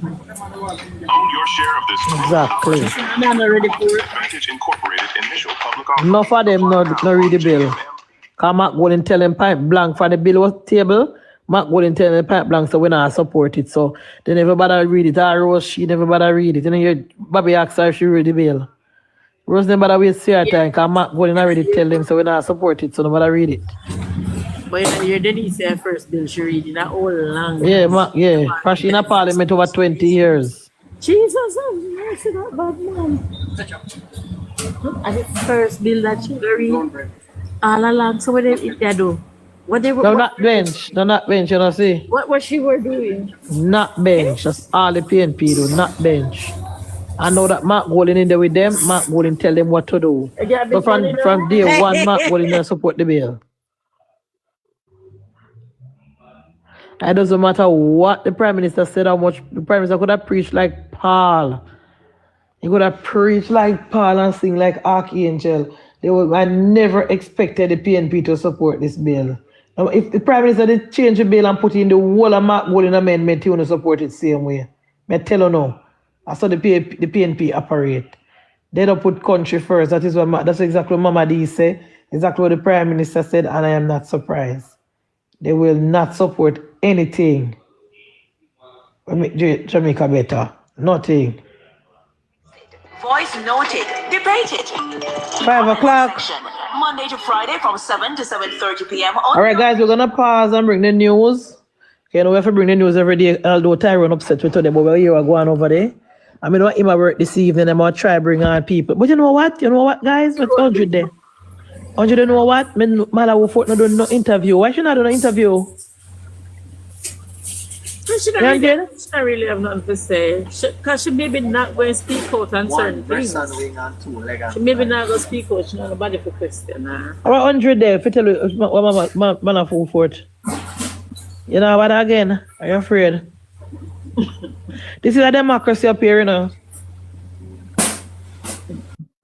your share of this. Exactly. Advantage Incorporated initial public offer. Enough of them not read the bill. Because Mark Golden tell them point blank for the bill was table. Mark Golden tell them point blank, so we not support it. So they never bother read it. Rose, she never bother read it. And then Bobby asked her if she read the bill. Rose never bother wait her time because Mark Golden already tell them, so we not support it. So nobody read it. But you didn't say her first bill she read in a whole long. Yeah, because she in a Parliament over 20 years. Jesus, I see that bad man. And the first bill that she read all along. So what they do? What they were? No, not bench, you know, see. What she were doing? Not bench. That's all the PNP do, not bench. I know that Mark Golden in there with them. Mark Golden tell them what to do. So from day one, Mark Golden support the bill. It doesn't matter what the Prime Minister said, how much the Prime Minister could have preached like Paul. He could have preached like Paul and sing like Archangel. I never expected the PNP to support this bill. Now, if the Prime Minister did change the bill and put in the whole of Mark Golden amendment, he wouldn't support it the same way. I tell you now. That's how the PNP operate. They don't put country first. That's exactly what Mama D said. Exactly what the Prime Minister said, and I am not surprised. They will not support anything. Make Jamaica better. Nothing. Voice noted. Debated. 5 o'clock. Monday to Friday from 7 to 7:30 p.m. All right, guys, we're going to pause and bring the news. You know, we have to bring the news every day, although Tyrone upset with them, but we're here going over there. I mean, what him at work this evening, I'm going to try bring on people. But you know what? You know what, guys? What's 100 there? 100, you know what? Malahoo Forte not doing no interview. Why should not do no interview? She really have nothing to say. Because she maybe not going to speak out on certain things. She maybe not going to speak out. She not nobody for question. About 100 there, if you tell you, Malahoo Forte. You know what again? Are you afraid? This is a democracy up here, you know.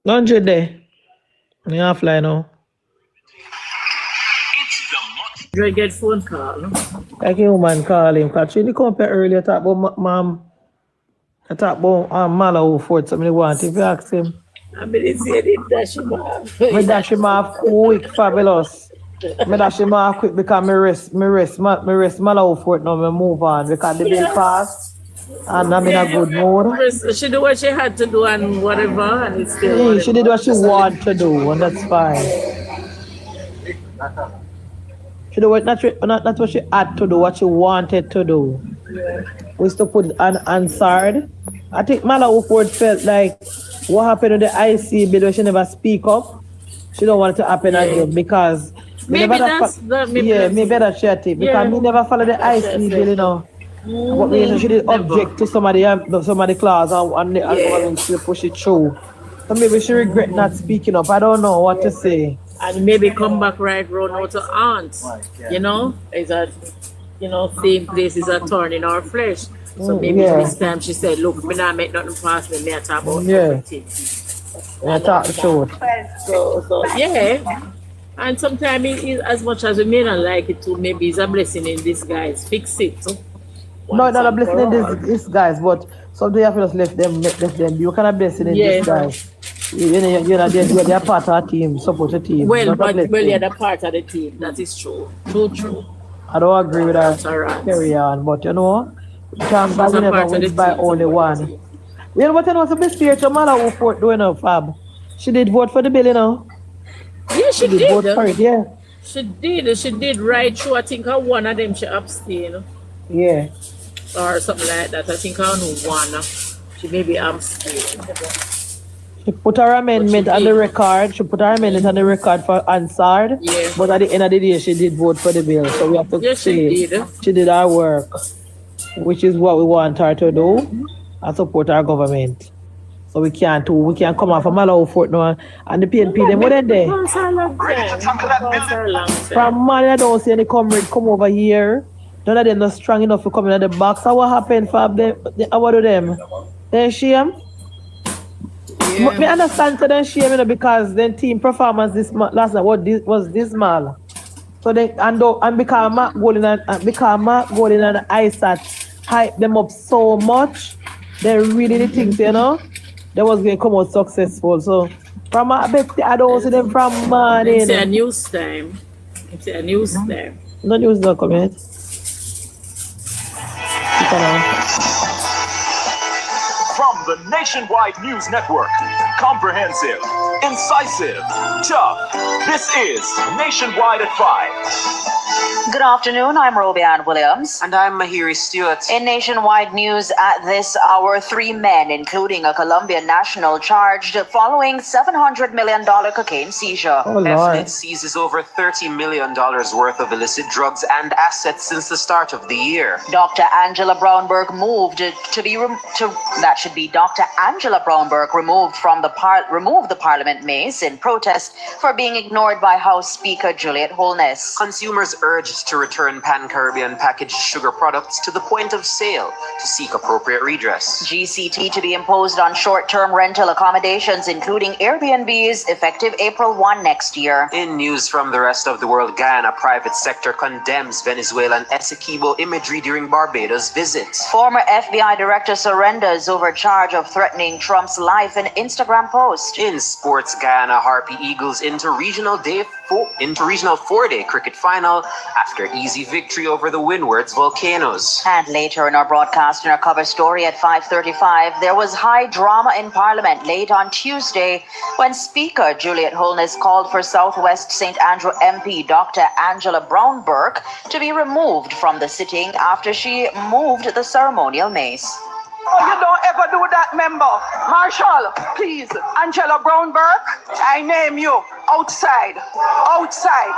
100 there. You have to fly now. You get phone call, no? Like a woman call him. Because she come up earlier, talk about mom. I talk about Malahoo Forte, something they want. If you ask him. I mean, it's it dash him off. I dash him off quick, fabulous. I dash him off quick because I rest Malahoo Forte now, I move on. Because the bill passed and I'm in a good mood. She did what she had to do and whatever, and it's still She did what she wanted to do, and that's fine. She did what, not what she had to do, what she wanted to do. Yeah. We used to put it unanswered. I think Malahoo Forte felt like what happened with the IC bill when she never speak up. She don't want it to happen again because maybe that's maybe that's she had it because me never follow the IC bill, you know. But she did object to somebody clause and the government still push it through. So maybe she regret not speaking up. I don't know what to say. And maybe come back right round out to aunt. You know, is that same place is a thorn in our flesh. So maybe this time she said, look, me not make nothing past me, I talk about everything. I talk the truth. So yeah. And sometimes as much as we may not like it too, maybe it's a blessing in disguise. Fix it. No, not a blessing in disguise, but sometimes you have to just let them. You cannot blessing in disguise. They're part of a team, support a team. Well, you're the part of the team. That is true. True. I don't agree with that. Carry on, but you know, Chamber we never wins by only one. Well, but you know, some spiritual Malahoo Forte doing up, Fab. She did vote for the bill, you know. Yeah, she did. Vote for it, yeah. She did right through. I think one of them she abstained. Yeah. Or something like that. I think I know one. She maybe abstained. She put her amendment on the record. She put her amendment on the record for answered. Yeah. But at the end of the day, she did vote for the bill. So we have to say she did her work, which is what we want her to do, and support our government. So we can't come off from Malahoo Forte now and the PNP them what they from man I don't see any comrade come over here. None of them not strong enough to come in at the box. So what happened for them? What do them? They shame? Yeah. Me understand to them shame, you know, because then team performance last night was dismal. So they and because Mark Golden and ISAT hype them up so much, they really did things, you know, they was going to come out successful. So from I don't see them from morning. It's a news time. No news not come yet. From the Nationwide News Network, comprehensive, incisive, tough, this is Nationwide at 5. Good afternoon, I'm Roby Ann Williams. And I'm Mahiri Stewart. In Nationwide News at this hour, 3 men, including a Colombian national, charged following $700 million cocaine seizure. FNIT seizes over $30 million worth of illicit drugs and assets since the start of the year. Dr. Angela Brownberg Dr. Angela Brownberg removed the Parliament maze in protest for being ignored by House Speaker Juliet Holness. Consumers urged to return Pan-Caribbean packaged sugar products to the point of sale to seek appropriate redress. GCT to be imposed on short-term rental accommodations, including Airbnbs, effective April 1 next year. In news from the rest of the world, Guyana private sector condemns Venezuelan Essequibo imagery during Barbados visit. Former FBI director surrenders over charge charge of threatening Trump's life in Instagram post. In sports, Guyana Harpy Eagles interregional 4-day cricket final after easy victory over the Windwards Volcanoes. And later in our broadcast, in our cover story at 5:35, there was high drama in Parliament late on Tuesday when Speaker Juliet Holness called for Southwest St. Andrew MP Dr. Angela Brown-Burke to be removed from the sitting after she moved the ceremonial mace. Oh, you don't ever do that, member. Marshall, please, Angela Brown-Burke, I name you outside. Outside.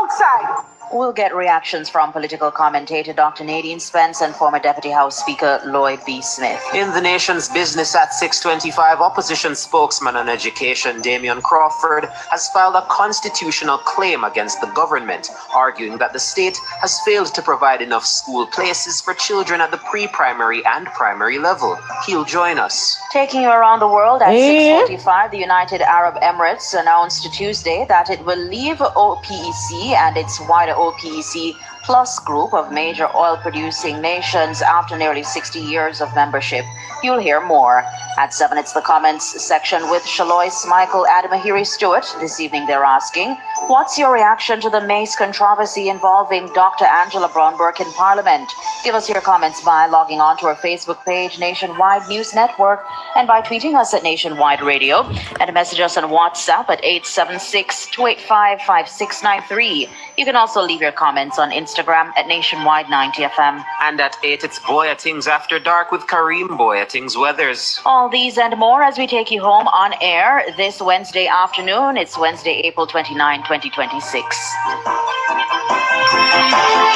Outside. We'll get reactions from political commentator Dr. Nadine Spence and former Deputy House Speaker Lloyd B. Smith. In the nation's business at 6:25, opposition spokesman on education Damian Crawford has filed a constitutional claim against the government, arguing that the state has failed to provide enough school places for children at the pre-primary and primary level. He'll join us. Taking you around the world at 6:45, the United Arab Emirates announced Tuesday that it will leave OPEC and its wider OPEC Plus group of major oil-producing nations after nearly 60 years of membership. You'll hear more. At 7, it's the comments section with Shalois Michael Adamahiri Stewart. This evening they're asking, what's your reaction to the mace controversy involving Dr. Angela Brown-Burke in Parliament? Give us your comments by logging on to our Facebook page, Nationwide News Network, and by tweeting us at Nationwide Radio, and message us on WhatsApp at 876-285-5693. You can also leave your comments on Instagram at Nationwide 90FM. And at 8, it's Boya Things After Dark with Kareem Boya Things Weathers. All these and more as we take you home on air this Wednesday afternoon. It's Wednesday, April 29, 2026.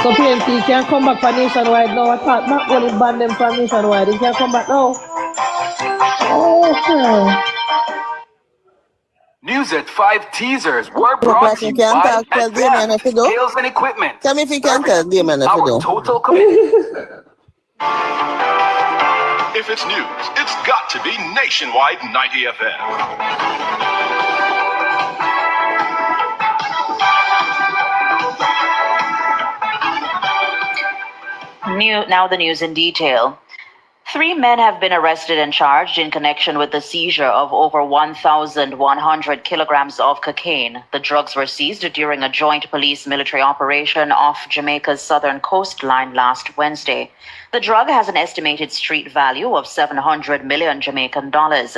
So PNP can come back for Nationwide now. I thought not going to ban them from Nationwide. They can come back now. Okay. News at 5 teasers were brought to you by Advanced Skills and Equipment. Tell me if you can tell Damian if you do. Total commitment. If it's news, it's got to be Nationwide 90 FM. Now the news in detail. 3 men have been arrested and charged in connection with the seizure of over 1,100 kilograms of cocaine. The drugs were seized during a joint police-military operation off Jamaica's southern coastline last Wednesday. The drug has an estimated street value of 700 million Jamaican dollars.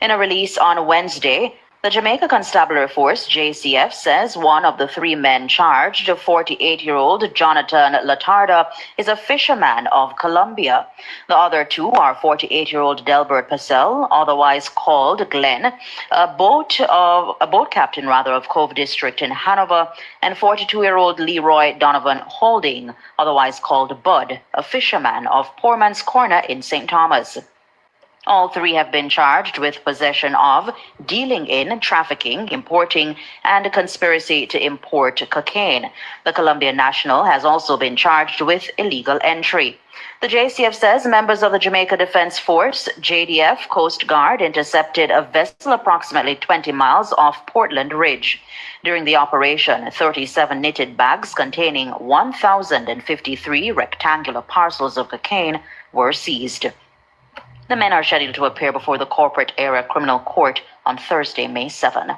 In a release on Wednesday, the Jamaica Constabulary Force, JCF, says one of the 3 men charged, 48-year-old Jonathan Latarda, is a fisherman of Colombia. The other 2 are 48-year-old Delbert Purcell, otherwise called Glenn, a boat captain of Cove District in Hanover, and 42-year-old Leroy Donovan Holding, otherwise called Bud, a fisherman of Poorman's Corner in St. Thomas. All 3 have been charged with possession of, dealing in, trafficking, importing, and conspiracy to import cocaine. The Colombian national has also been charged with illegal entry. The JCF says members of the Jamaica Defense Force, JDF, Coast Guard intercepted a vessel approximately 20 miles off Portland Ridge. During the operation, 37 knitted bags containing 1,053 rectangular parcels of cocaine were seized. The men are scheduled to appear before the Corporate Area Criminal Court on Thursday, May 7.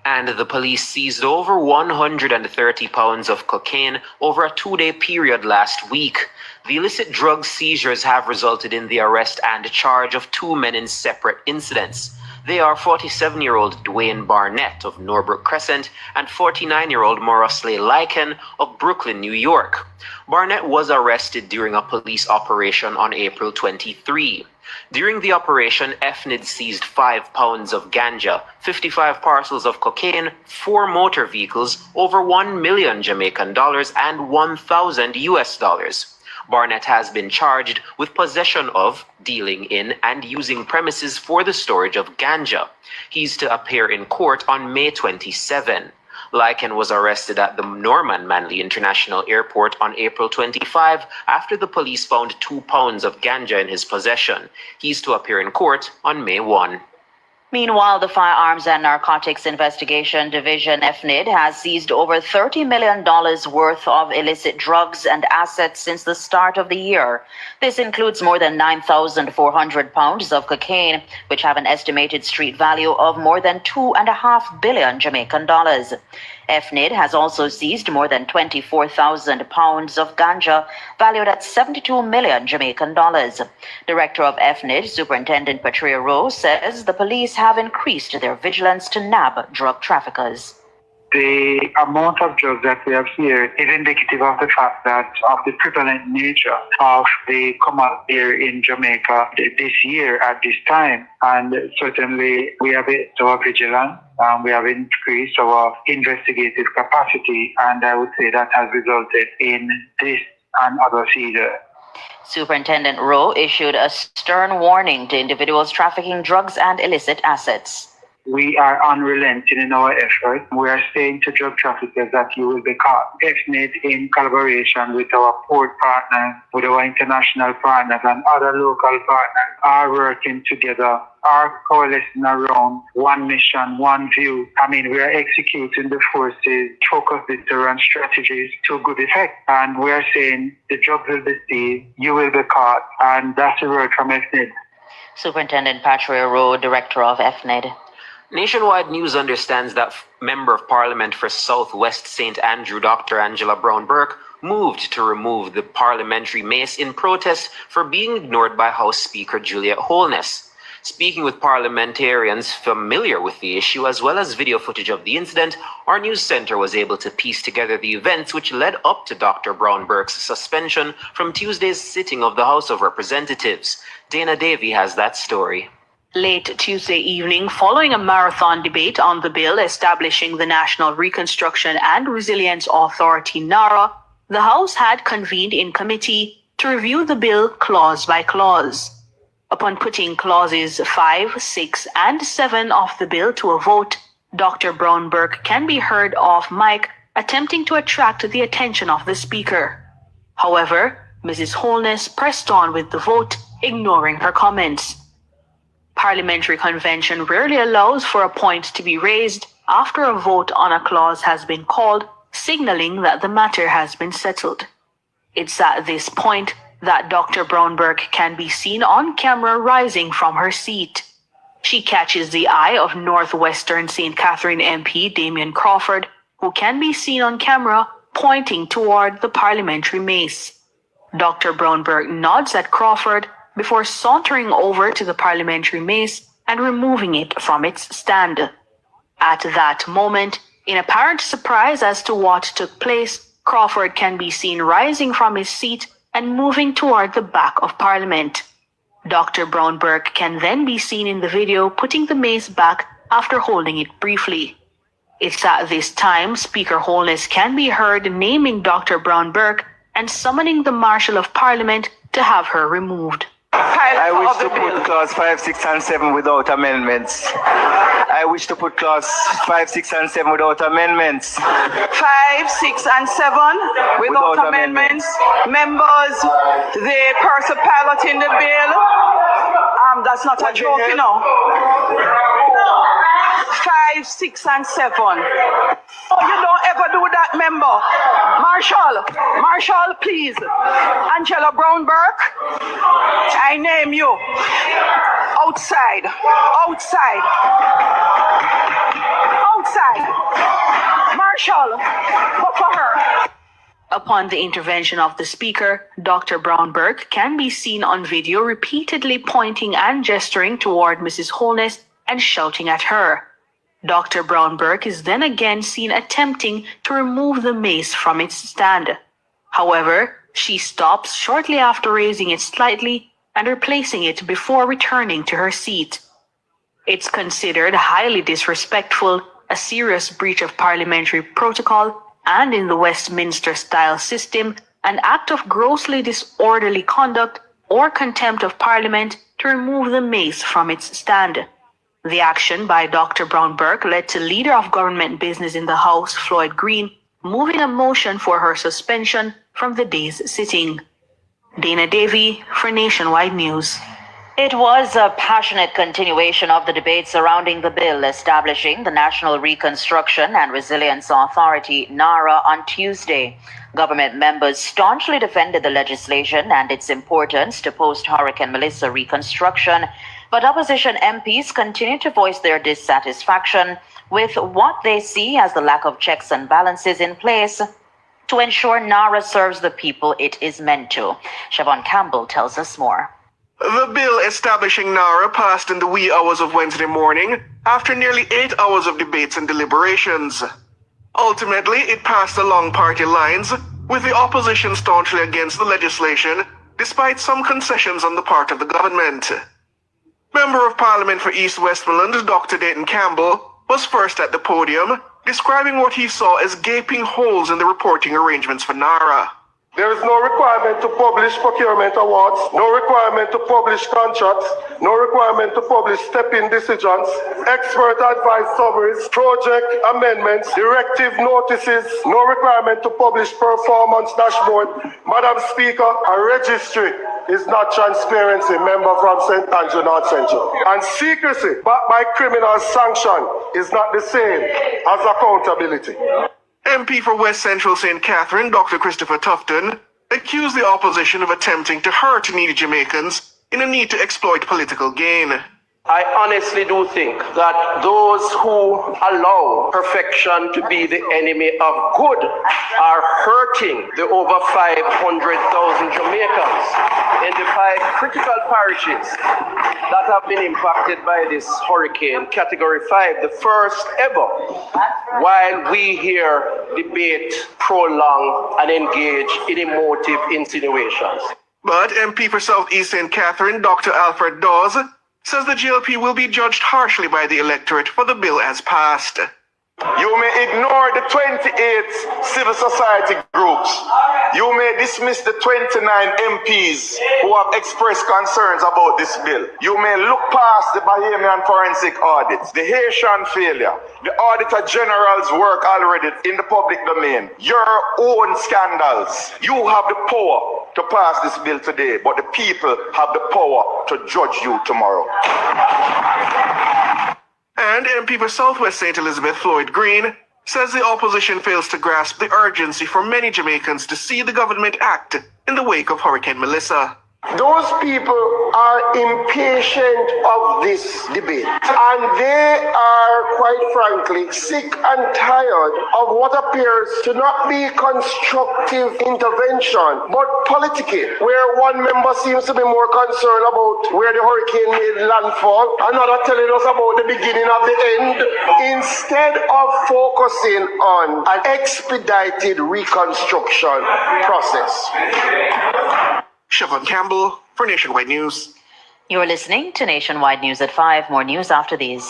And the police seized over 130 pounds of cocaine over a 2-day period last week. The illicit drug seizures have resulted in the arrest and charge of 2 men in separate incidents. They are 47-year-old Dwayne Barnett of Norbrook Crescent and 49-year-old Morosley Lycan of Brooklyn, New York. Barnett was arrested during a police operation on April 23. During the operation, FNID seized 5 pounds of ganja, 55 parcels of cocaine, 4 motor vehicles, over 1 million Jamaican dollars, and 1,000 US dollars. Barnett has been charged with possession of, dealing in, and using premises for the storage of ganja. He's to appear in court on May 27. Lycan was arrested at the Norman Manley International Airport on April 25 after the police found 2 pounds of ganja in his possession. He's to appear in court on May 1. Meanwhile, the Firearms and Narcotics Investigation Division, FNID, has seized over $30 million worth of illicit drugs and assets since the start of the year. This includes more than 9,400 pounds of cocaine, which have an estimated street value of more than $2.5 billion Jamaican dollars. FNID has also seized more than 24,000 pounds of ganja, valued at 72 million Jamaican dollars. Director of FNID, Superintendent Patria Rowe, says the police have increased their vigilance to nab drug traffickers. The amount of drugs that we have here is indicative of the fact that of the prevalent nature of the come out here in Jamaica this year at this time. And certainly we have our vigilance, we have increased our investigative capacity, and I would say that has resulted in this and other seizures. Superintendent Rowe issued a stern warning to individuals trafficking drugs and illicit assets. We are unrelenting in our effort. We are saying to drug traffickers that you will be caught. FNID, in collaboration with our port partners, with our international partners and other local partners, are working together, are coalescing around one mission, one view. We are executing the forces, focused deterrent strategies to good effect. And we are saying the drugs will be seized, you will be caught, and that's the word from FNID. Superintendent Patria Rowe, Director of FNID. Nationwide News understands that Member of Parliament for Southwest St. Andrew, Dr. Angela Brown-Burke, moved to remove the parliamentary mace in protest for being ignored by House Speaker Juliet Holness. Speaking with parliamentarians familiar with the issue, as well as video footage of the incident, our news center was able to piece together the events which led up to Dr. Brown-Burke's suspension from Tuesday's sitting of the House of Representatives. Dana Davey has that story. Late Tuesday evening, following a marathon debate on the bill establishing the National Reconstruction and Resilience Authority, NaRRA, the House had convened in committee to review the bill clause by clause. Upon putting clauses 5, 6, and 7 of the bill to a vote, Dr. Brown-Burke can be heard off mic attempting to attract the attention of the Speaker. However, Mrs. Holness pressed on with the vote, ignoring her comments. Parliamentary convention rarely allows for a point to be raised after a vote on a clause has been called, signaling that the matter has been settled. It's at this point that Dr. Brown-Burke can be seen on camera rising from her seat. She catches the eye of Northwestern St. Catherine MP Damian Crawford, who can be seen on camera pointing toward the parliamentary mace. Dr. Brown-Burke nods at Crawford before sauntering over to the parliamentary mace and removing it from its stand. At that moment, in apparent surprise as to what took place, Crawford can be seen rising from his seat and moving toward the back of Parliament. Dr. Brown-Burke can then be seen in the video putting the mace back after holding it briefly. It's at this time Speaker Holness can be heard naming Dr. Brown-Burke and summoning the Marshal of Parliament to have her removed. I wish to put clause 5, 6, and 7 without amendments. I wish to put clause 5, 6, and 7 without amendments. 5, 6, and 7 without amendments. Members, the person piloting the bill. That's not a joke, you know. 5, 6, and 7. Oh, you don't ever do that, member. Marshall, please. Angela Brown-Burke, I name you. Outside. Marshall, go for her. Upon the intervention of the Speaker, Dr. Brown-Burke can be seen on video repeatedly pointing and gesturing toward Mrs. Holness and shouting at her. Dr. Brown-Burke is then again seen attempting to remove the mace from its stand. However, she stops shortly after raising it slightly and replacing it before returning to her seat. It's considered highly disrespectful, a serious breach of parliamentary protocol, and in the Westminster-style system, an act of grossly disorderly conduct or contempt of Parliament to remove the mace from its stand. The action by Dr. Brown-Burke led to Leader of Government Business in the House, Floyd Green, moving a motion for her suspension from the day's sitting. Dana Davey for Nationwide News. It was a passionate continuation of the debate surrounding the bill establishing the National Reconstruction and Resilience Authority, NaRRA, on Tuesday. Government members staunchly defended the legislation and its importance to post-Hurricane Melissa reconstruction, but opposition MPs continue to voice their dissatisfaction with what they see as the lack of checks and balances in place to ensure NaRRA serves the people it is meant to. Siobhan Campbell tells us more. The bill establishing NaRRA passed in the wee hours of Wednesday morning after nearly 8 hours of debates and deliberations. Ultimately, it passed along party lines, with the opposition staunchly against the legislation, despite some concessions on the part of the government. Member of Parliament for East Westmoreland, Dr. Dayton Campbell, was first at the podium, describing what he saw as gaping holes in the reporting arrangements for NaRRA. There is no requirement to publish procurement awards, no requirement to publish contracts, no requirement to publish step-in decisions, expert advice summaries, project amendments, directive notices, no requirement to publish performance dashboard. Madam Speaker, a registry is not transparency, member from St. Andrew, North Central. And secrecy, backed by criminal sanction, is not the same as accountability. MP for West Central St. Catherine, Dr. Christopher Tufton, accused the opposition of attempting to hurt needy Jamaicans in a need to exploit political gain. I honestly do think that those who allow perfection to be the enemy of good are hurting the over 500,000 Jamaicans in the 5 critical parishes that have been impacted by this hurricane, Category 5, the first ever, while we here debate, prolong, and engage in emotive insinuations. But MP for South East St. Catherine, Dr. Alfred Dawes, says the GLP will be judged harshly by the electorate for the bill as passed. You may ignore the 28 civil society groups. You may dismiss the 29 MPs who have expressed concerns about this bill. You may look past the Bahamian forensic audits, the Haitian failure, the Auditor General's work already in the public domain, your own scandals. You have the power to pass this bill today, but the people have the power to judge you tomorrow. And MP for Southwest St. Elizabeth, Floyd Green, says the opposition fails to grasp the urgency for many Jamaicans to see the government act in the wake of Hurricane Melissa. Those people are impatient of this debate, and they are, quite frankly, sick and tired of what appears to not be constructive intervention, but politicking, where one member seems to be more concerned about where the hurricane made landfall, another telling us about the beginning of the end, instead of focusing on an expedited reconstruction process. Siobhan Campbell for Nationwide News. You're listening to Nationwide News at 5. More news after these.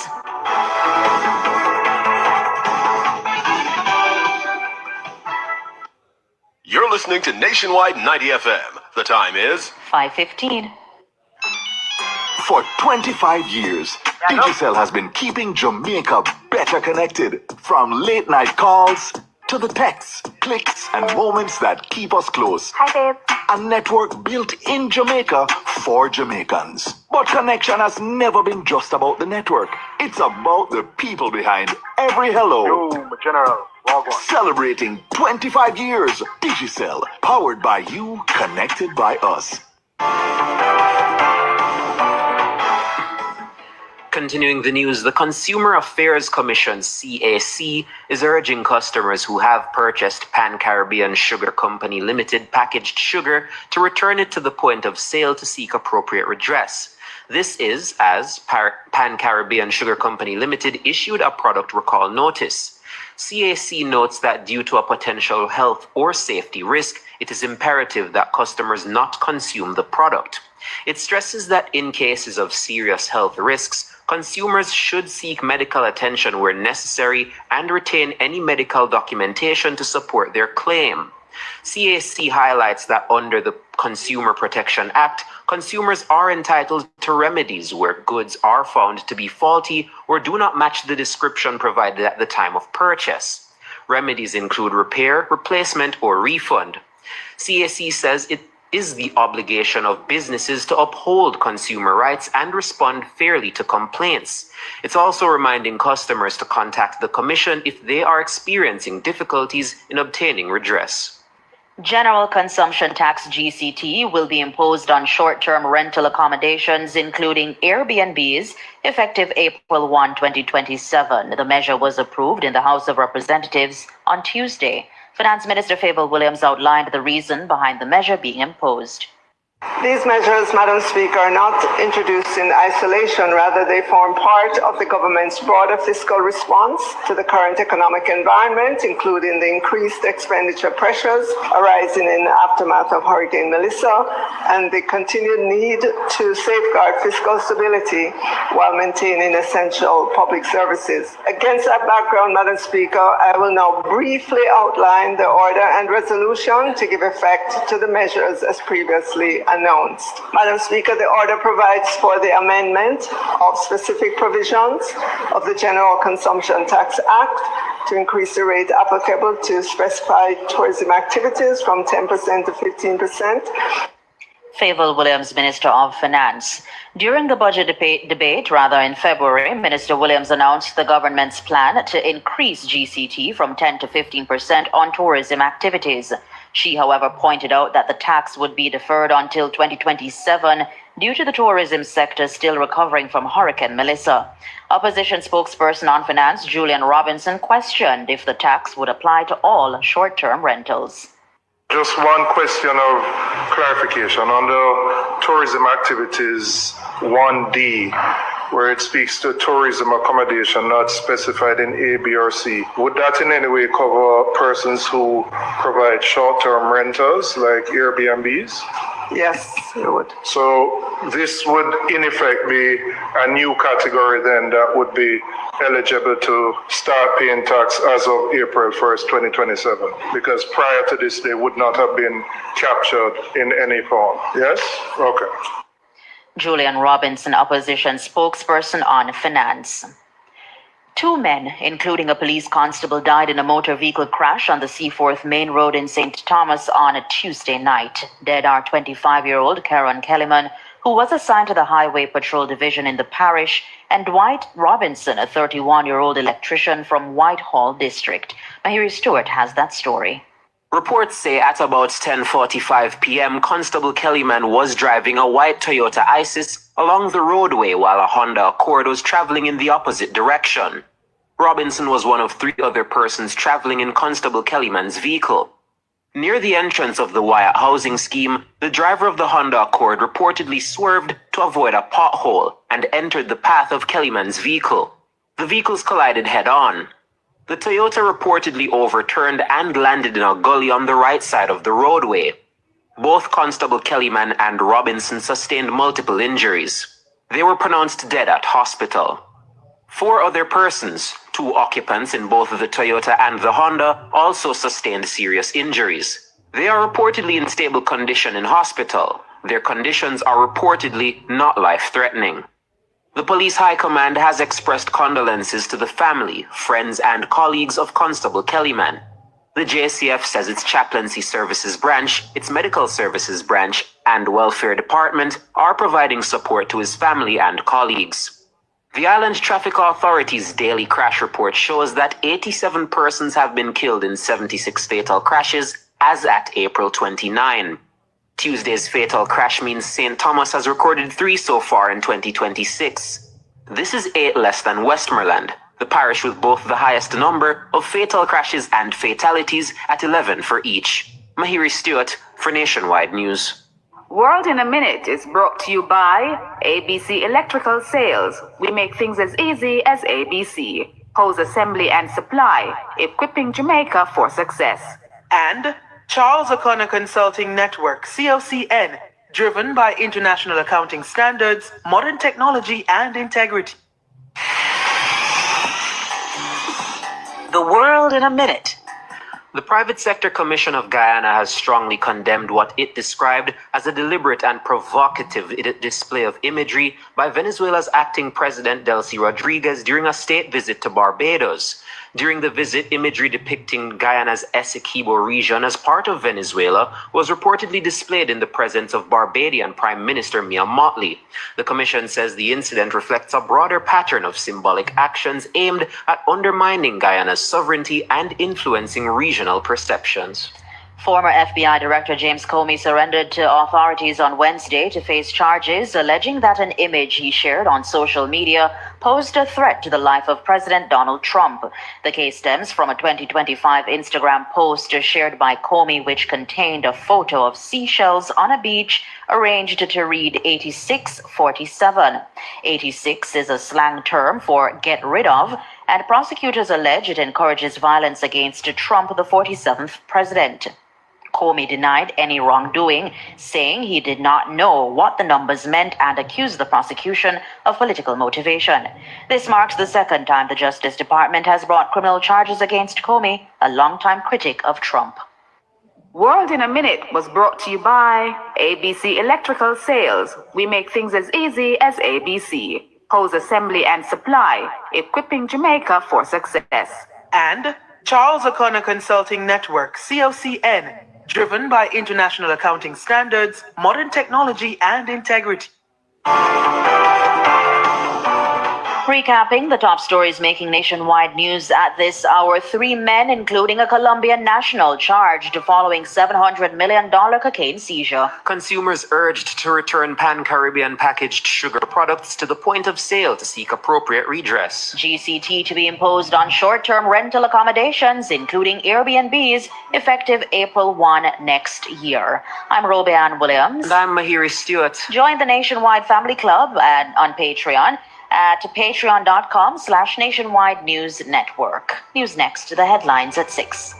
You're listening to Nationwide 90 FM. The time is 5:15. For 25 years, Digicel has been keeping Jamaica better connected. From late night calls to the texts, clicks, and moments that keep us close. Hi, babe. A network built in Jamaica for Jamaicans. But connection has never been just about the network. It's about the people behind every hello. Yo, General. Celebrating 25 years. Digicel, powered by you, connected by us. Continuing the news, the Consumer Affairs Commission, CAC, is urging customers who have purchased Pan Caribbean Sugar Company Limited packaged sugar to return it to the point of sale to seek appropriate redress. This is as Pan Caribbean Sugar Company Limited issued a product recall notice. CAC notes that due to a potential health or safety risk, it is imperative that customers not consume the product. It stresses that in cases of serious health risks, consumers should seek medical attention where necessary and retain any medical documentation to support their claim. CAC highlights that under the Consumer Protection Act, consumers are entitled to remedies where goods are found to be faulty or do not match the description provided at the time of purchase. Remedies include repair, replacement, or refund. CAC says it is the obligation of businesses to uphold consumer rights and respond fairly to complaints. It's also reminding customers to contact the Commission if they are experiencing difficulties in obtaining redress. General Consumption Tax GCT will be imposed on short-term rental accommodations, including Airbnbs, effective April 1, 2027. The measure was approved in the House of Representatives on Tuesday. Finance Minister Fable Williams outlined the reason behind the measure being imposed. These measures, Madam Speaker, are not introduced in isolation. Rather, they form part of the government's broader fiscal response to the current economic environment, including the increased expenditure pressures arising in the aftermath of Hurricane Melissa and the continued need to safeguard fiscal stability while maintaining essential public services. Against that background, Madam Speaker, I will now briefly outline the order and resolution to give effect to the measures as previously announced. Madam Speaker, the order provides for the amendment of specific provisions of the General Consumption Tax Act to increase the rate applicable to specified tourism activities from 10% to 15%. Fable Williams, Minister of Finance. During the budget debate in February, Minister Williams announced the government's plan to increase GCT from 10 to 15% on tourism activities. She, however, pointed out that the tax would be deferred until 2027 due to the tourism sector still recovering from Hurricane Melissa. Opposition spokesperson on finance, Julian Robinson, questioned if the tax would apply to all short-term rentals. Just one question of clarification. On the tourism activities 1D, where it speaks to tourism accommodation not specified in A, B, or C, would that in any way cover persons who provide short-term rentals like Airbnbs? Yes, it would. So this would in effect be a new category then that would be eligible to start paying tax as of April 1st, 2027, because prior to this they would not have been captured in any form. Yes? Okay. Julian Robinson, opposition spokesperson on finance. 2 men, including a police constable, died in a motor vehicle crash on the Seaforth Main Road in St. Thomas on a Tuesday night. Dead are 25-year-old Karen Kellyman, who was assigned to the Highway Patrol Division in the parish, and Dwight Robinson, a 31-year-old electrician from Whitehall District. Mahiri Stewart has that story. Reports say at about 10:45 p.m., Constable Kellyman was driving a white Toyota Isis along the roadway while a Honda Accord was traveling in the opposite direction. Robinson was one of 3 other persons traveling in Constable Kellyman's vehicle. Near the entrance of the Wyatt housing scheme, the driver of the Honda Accord reportedly swerved to avoid a pothole and entered the path of Kellyman's vehicle. The vehicles collided head-on. The Toyota reportedly overturned and landed in a gully on the right side of the roadway. Both Constable Kellyman and Robinson sustained multiple injuries. They were pronounced dead at hospital. 4 other persons, 2 occupants in both the Toyota and the Honda, also sustained serious injuries. They are reportedly in stable condition in hospital. Their conditions are reportedly not life-threatening. The police high command has expressed condolences to the family, friends, and colleagues of Constable Kellyman. The JCF says its chaplaincy services branch, its medical services branch, and welfare department are providing support to his family and colleagues. The Island Traffic Authority's daily crash report shows that 87 persons have been killed in 76 fatal crashes as at April 29. Tuesday's fatal crash means St. Thomas has recorded 3 so far in 2026. This is 8 less than Westmoreland, the parish with both the highest number of fatal crashes and fatalities at 11 for each. Mahiri Stewart for Nationwide News. World in a Minute is brought to you by ABC Electrical Sales. We make things as easy as ABC. Hose assembly and supply, equipping Jamaica for success. And Charles O'Connor Consulting Network, COCN, driven by international accounting standards, modern technology, and integrity. The World in a Minute. The Private Sector Commission of Guyana has strongly condemned what it described as a deliberate and provocative display of imagery by Venezuela's acting president Delcy Rodriguez during a state visit to Barbados. During the visit, imagery depicting Guyana's Essequibo region as part of Venezuela was reportedly displayed in the presence of Barbadian Prime Minister Mia Mottley. The commission says the incident reflects a broader pattern of symbolic actions aimed at undermining Guyana's sovereignty and influencing regional perceptions. Former FBI Director James Comey surrendered to authorities on Wednesday to face charges alleging that an image he shared on social media posed a threat to the life of President Donald Trump. The case stems from a 2025 Instagram post shared by Comey, which contained a photo of seashells on a beach arranged to read 8647. 86 is a slang term for get rid of, and prosecutors allege it encourages violence against Trump, the 47th president. Comey denied any wrongdoing, saying he did not know what the numbers meant and accused the prosecution of political motivation. This marks the second time the Justice Department has brought criminal charges against Comey, a longtime critic of Trump. World in a Minute was brought to you by ABC Electrical Sales. We make things as easy as ABC. Hose assembly and supply, equipping Jamaica for success. And Charles O'Connor Consulting Network, COCN, driven by international accounting standards, modern technology, and integrity. Recapping the top stories making nationwide news at this hour, 3 men, including a Colombian national, charged following $700 million cocaine seizure. Consumers urged to return Pan-Caribbean packaged sugar products to the point of sale to seek appropriate redress. GCT to be imposed on short-term rental accommodations, including Airbnbs, effective April 1 next year. I'm Robeanne Williams. And I'm Mahiri Stewart. Join the Nationwide Family Club on Patreon at patreon.com/Nationwide News Network. News next, the headlines at 6.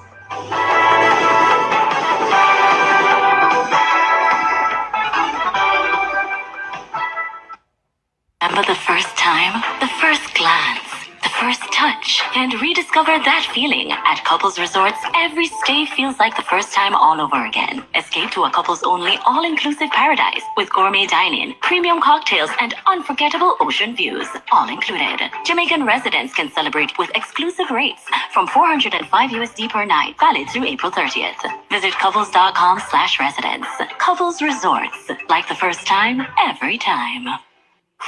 Remember the first time, the first glance, the first touch, and rediscover that feeling. At Couples Resorts, every stay feels like the first time all over again. Escape to a couples-only, all-inclusive paradise with gourmet dining, premium cocktails, and unforgettable ocean views, all included. Jamaican residents can celebrate with exclusive rates from $405 USD per night, valid through April 30th. Visit couples.com/residence. Couples Resorts, like the first time, every time.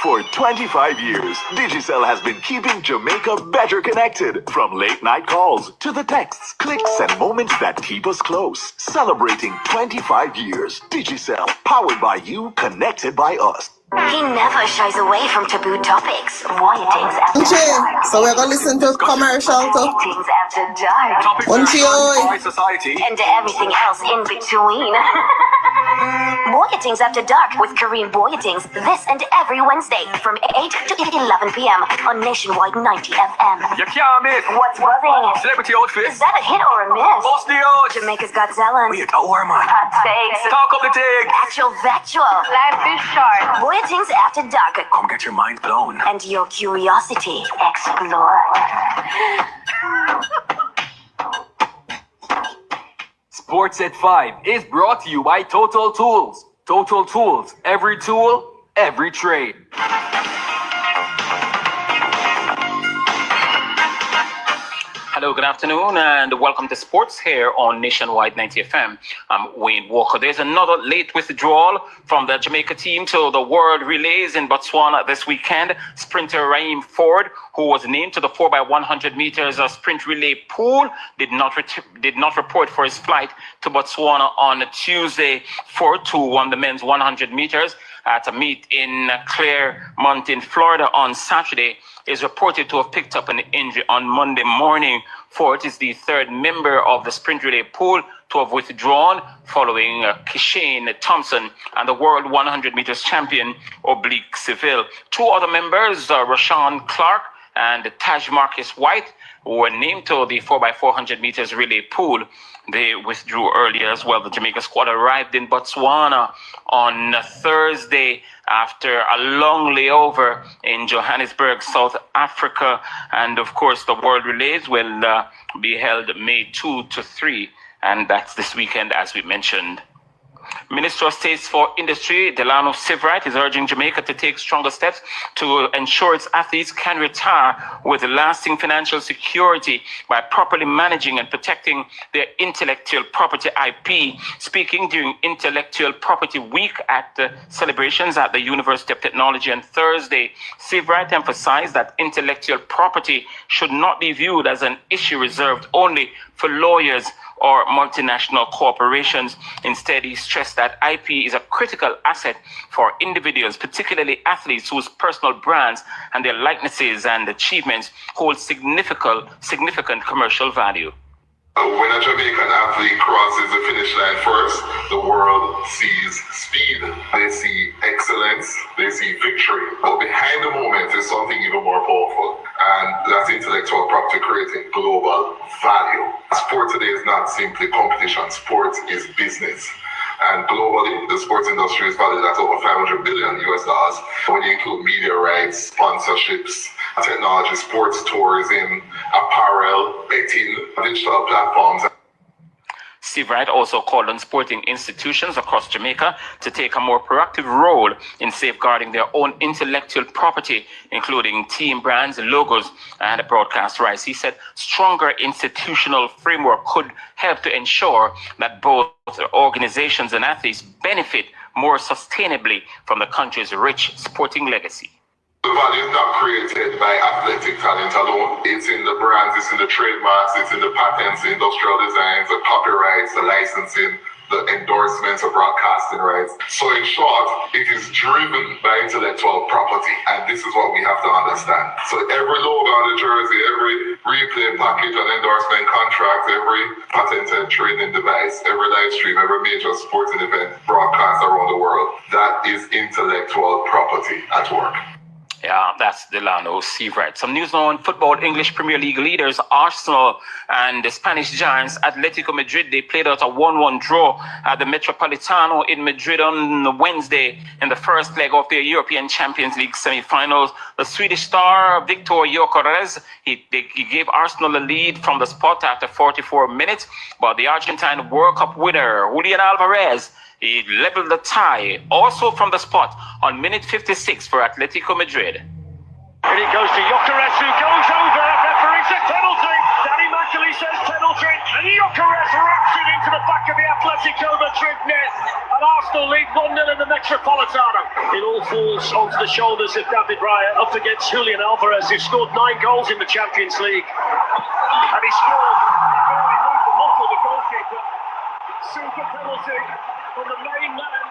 For 25 years, Digicel has been keeping Jamaica better connected. From late night calls to the texts, clicks, and moments that keep us close. Celebrating 25 years, Digicel, powered by you, connected by us. He never shies away from taboo topics. Voyagings after dark. So we're going to listen to commercial too. Voyagings after dark. Munchie, and everything else in between. Voyagings after dark with Korean Voyagings this and every Wednesday from 8 to 11 p.m. on Nationwide 90 FM. You can't miss. What's buzzing? Celebrity outfits. Is that a hit or a miss? Most the odds. Jamaica's Got Talent. Wait, a warm man. Hot takes. Talk up the thing. Actual factual. Life is short. Voyagings after dark. Come get your mind blown. And your curiosity explored. Sports at 5 is brought to you by Total Tools. Total Tools. Every tool, every trade. Hello, good afternoon, and welcome to Sports here on Nationwide 90 FM. I'm Wayne Walker. There's another late withdrawal from the Jamaica team to the World Relays in Botswana this weekend. Sprinter Raheem Ford, who was named to the 4x100 meters sprint relay pool, did not report for his flight to Botswana on Tuesday. Ford, who won the men's 100 meters at a meet in Claremont in Florida on Saturday, is reported to have picked up an injury on Monday morning. Ford is the third member of the sprint relay pool to have withdrawn, following Kishane Thompson and the world 100 meters champion Oblique Seville. Two other members, Rashawn Clark and Taj Marcus White, who were named to the 4x400 meters relay pool. They withdrew earlier as well. The Jamaica squad arrived in Botswana on Thursday after a long layover in Johannesburg, South Africa. And of course, the World Relays will be held May 2 to 3. And that's this weekend, as we mentioned. Minister of State for Industry, Delano Sivrite, is urging Jamaica to take stronger steps to ensure its athletes can retire with lasting financial security by properly managing and protecting their intellectual property IP. Speaking during Intellectual Property Week at the celebrations at the University of Technology on Thursday, Sivrite emphasized that intellectual property should not be viewed as an issue reserved only for lawyers or multinational corporations. Instead, he stressed that IP is a critical asset for individuals, particularly athletes whose personal brands and their likenesses and achievements hold significant commercial value. When a Jamaican athlete crosses the finish line first, the world sees speed, they see excellence, they see victory. But behind the moment is something even more powerful, and that's intellectual property creating global value. Sport today is not simply competition, sport is business. And globally, the sports industry is valued at over $500 billion US. When you include media rights, sponsorships, technology, sports tourism, apparel, betting, digital platforms. Sivrite also called on sporting institutions across Jamaica to take a more proactive role in safeguarding their own intellectual property, including team brands, logos, and broadcast rights. He said stronger institutional framework could help to ensure that both organizations and athletes benefit more sustainably from the country's rich sporting legacy. The value is not created by athletic talent alone. It's in the brands, it's in the trademarks, it's in the patents, the industrial designs, the copyrights, the licensing, the endorsements, the broadcasting rights. So in short, it is driven by intellectual property, and this is what we have to understand. So every logo on the jersey, every replay package and endorsement contract, every patented training device, every live stream, every major sporting event broadcast around the world, that is intellectual property at work. Yeah, that's Delano Sivrite. Some news now on football. English Premier League leaders Arsenal and the Spanish giants Atletico Madrid, they played out a 1-1 draw at the Metropolitano in Madrid on Wednesday in the first leg of their European Champions League semi-finals. The Swedish star Victor Gyökeres, he gave Arsenal a lead from the spot after 44 minutes, but the Argentine World Cup winner Julian Alvarez, he leveled the tie also from the spot on minute 56 for Atletico Madrid. And it goes to Gyökeres, who goes over. Referee says penalty. Danny McAlee says penalty. And Gyökeres wraps it into the back of the Atletico Madrid net. And Arsenal lead 1-0 in the Metropolitano. It all falls onto the shoulders of David Raya up against Julian Alvarez, who scored 9 goals in the Champions League. And he scored. He barely moved the muscle of the goalkeeper. Super penalty on the main man.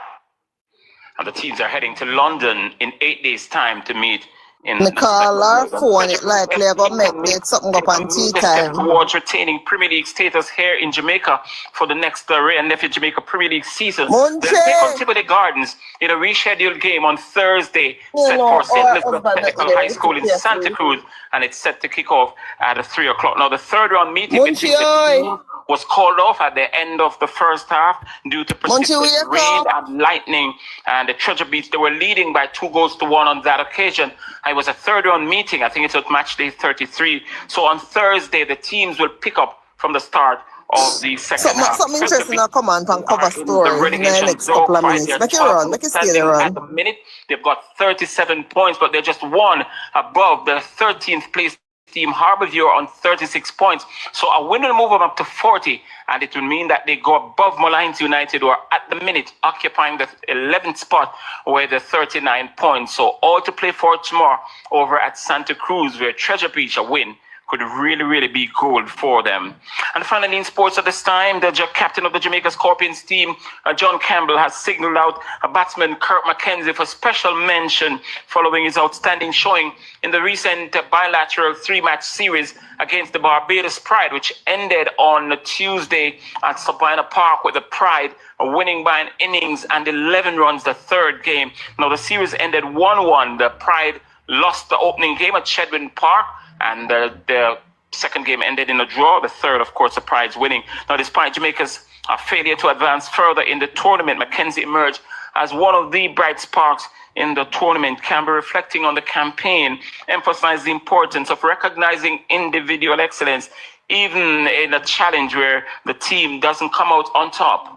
And the teams are heading to London in 8 days' time to meet in the call our phone, it likely going to make something up on tea time. Towards retaining Premier League status here in Jamaica for the next Ray and Nephew Jamaica Premier League season. Munchie. They'll take on Tibbetty Gardens in a rescheduled game on Thursday, set for St. Elizabeth Technical High School in Santa Cruz, and it's set to kick off at 3 o'clock. Now, the third round meeting between the teams was called off at the end of the first half due to precipitous rain and lightning, and the Treasure Beach, they were leading by 2-1 on that occasion. It was a third round meeting. I think it's at match day 33. So on Thursday, the teams will pick up from the start of the second half. Something interesting will come on and cover story in the next couple of minutes. Make it run, make it stay run. At the minute, they've got 37 points, but they're just one above the 13th place team Harbourview on 36 points. So a win will move them up to 40, and it will mean that they go above Mullines United, who are at the minute occupying the 11th spot with the 39 points. So all to play for tomorrow over at Santa Cruz, where Treasure Beach, a win could really be gold for them. And finally, in sports at this time, the captain of the Jamaica Scorpions team, John Campbell, has signaled out batsman Kirk McKenzie for special mention following his outstanding showing in the recent bilateral 3-match series against the Barbados Pride, which ended on Tuesday at Sabina Park, with the Pride winning by an innings and 11 runs the third game. Now, the series ended 1-1. The Pride lost the opening game at Chedwin Park, and the second game ended in a draw. The third, of course, the Pride's winning. Now, despite Jamaica's failure to advance further in the tournament, Mackenzie emerged as one of the bright sparks in the tournament. Can be reflecting on the campaign, emphasize the importance of recognizing individual excellence, even in a challenge where the team doesn't come out on top.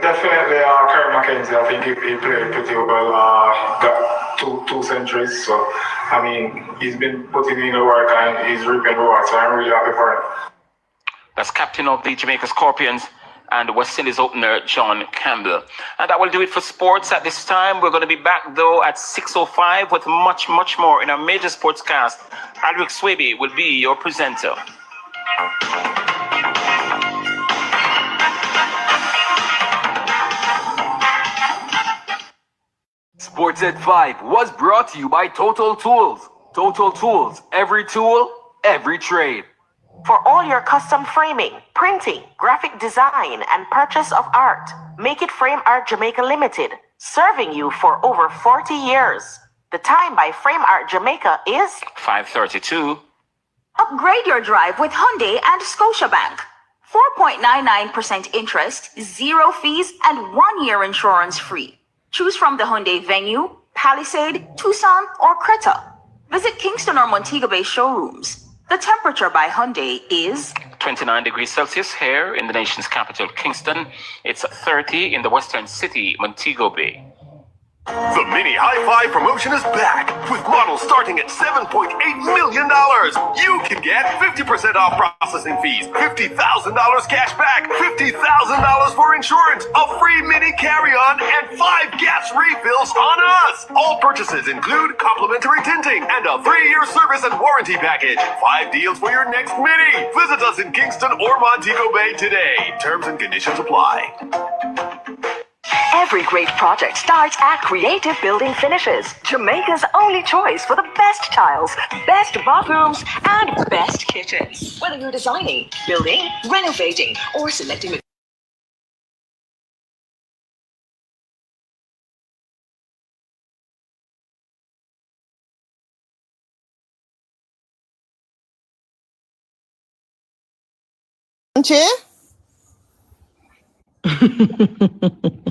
Definitely, Kerr Mackenzie, I think he played pretty well, got two centuries, so I mean, he's been putting in the work and he's reaping rewards, so I'm really happy for him. That's captain of the Jamaica Scorpions and West Indies opener, John Campbell. And that will do it for sports at this time. We're going to be back, though, at 6:05 with much, much more in our major sportscast. Aldrich Swaby will be your presenter. Sports at 5 was brought to you by Total Tools. Total Tools, every tool, every trade. For all your custom framing, printing, graphic design, and purchase of art, Make It Frame Art Jamaica Limited, serving you for over 40 years. The time by Frame Art Jamaica is 5:32. Upgrade your drive with Hyundai and Scotiabank. 4.99% interest, 0 fees, and 1-year insurance free. Choose from the Hyundai Venue, Palisade, Tucson, or Creta. Visit Kingston or Montego Bay showrooms. The temperature by Hyundai is 29 degrees Celsius here in the nation's capital, Kingston. It's 30 in the western city, Montego Bay. The Mini Hi-Fi promotion is back. With models starting at $7.8 million, you can get 50% off processing fees, $50,000 cash back, $50,000 for insurance, a free mini carry-on, and 5 gas refills on us. All purchases include complimentary tinting and a 3-year service and warranty package. 5 deals for your next Mini. Visit us in Kingston or Montego Bay today. Terms and conditions apply. Every great project starts at Creative Building Finishes, Jamaica's only choice for the best tiles, best bathrooms, and best kitchens. Whether you're designing, building, renovating, or selecting Munchie?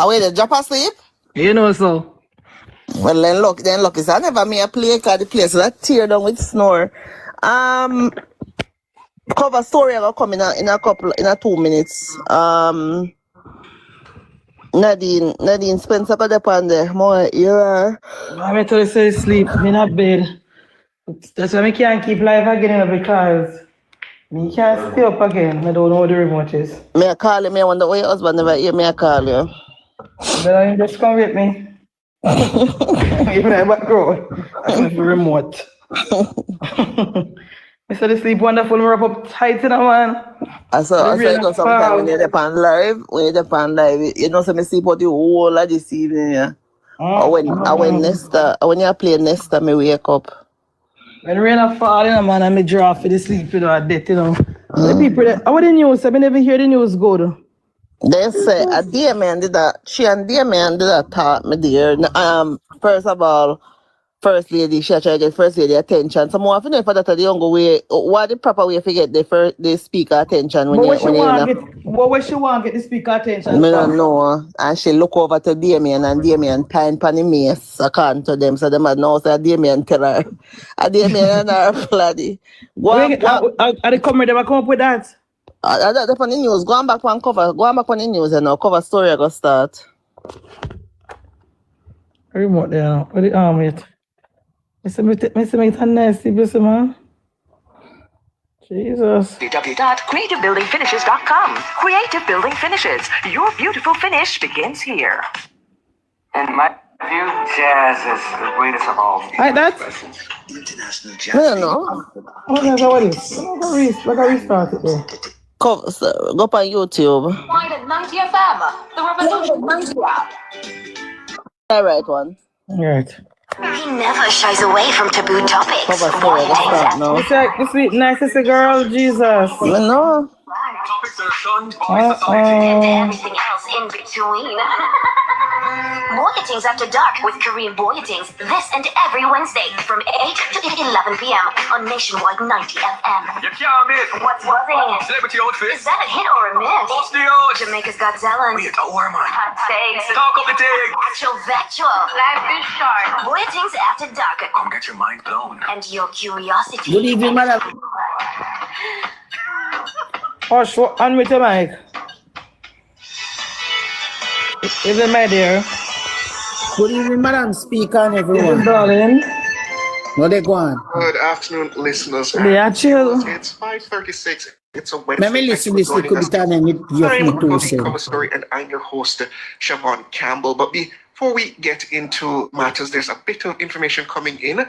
Are we the drop asleep? You know so. Well then look, it's I never me a play cause the place that tear down with snore. Cover story will come in a 2 minutes. Nadine Spencer got up on there. More yeah. I'm to say sleep, I'm in a bed. That's why I can't keep life again because me can't stay up again. I don't know what the remote is. Me I call you, me I wonder why your husband never hear me I call you. But you just come with me. Even I back road. I'm the remote. I said to sleep wonderful, me wrap up tight in a man. I saw you know sometimes when you're on live, you know so me sleep out the whole of this evening, yeah. When you play Nesta, me wake up. When rain a fall, you know, man, and me draw for the sleep, you know, at death, you know. The people that, what the news? I never hear the news go though. They say a Damian did that. She and Damian did that talk, me dear. First of all, First Lady, she try to get First Lady attention. So more often for that the younger way, what the proper way to get the speaker attention when what way she want get the speaker attention? I don't know. And she look over to Damian and Damian pine pan the mace according to them. So them had know say Damian tell her. And Damian and her bloody. Are they come up with that? That's on the news. Go on back on cover. Go on back on the news and now cover story I go start. Remote there now. What the arm it? I say make it a nasty blessy man. Jesus. www.creativebuildingfinishes.com. Creative Building Finishes. Your beautiful finish begins here. In my view, jazz is the greatest of all. Like that? I don't know. What is it? Like a restart it there. Go up on YouTube. Find at 90 FM, the Revolution 90 app. The right one. Right. He never shies away from taboo topics. This week, nice to see girl, Jesus. I know. Topics that are shunned by And everything else in between. Boyatings After Dark with Korean Boyatings this and every Wednesday from 8 to 11 p.m. on Nationwide 90 FM. You can't miss. What's buzzing? Celebrity outfits. Is that a hit or a miss? Bust the out. Jamaica's Got Talent. Wait, don't worry, man. Hot takes. Talk up the thing. Actual Vectual. Life is short. Boyatings After Dark. Come get your mind blown. And your curiosity. Good evening, madam. Hush, on with your mic. Even my dear. Good evening, Madam Speaker and everyone. Good darling. No, they go on. Good afternoon, listeners. Yeah, chill. It's 5:36. It's a Wednesday. Let me listen to this. Could be done and Cover Story, and I'm your host, Siobhan Campbell. But before we get into matters, there's a bit of information coming in.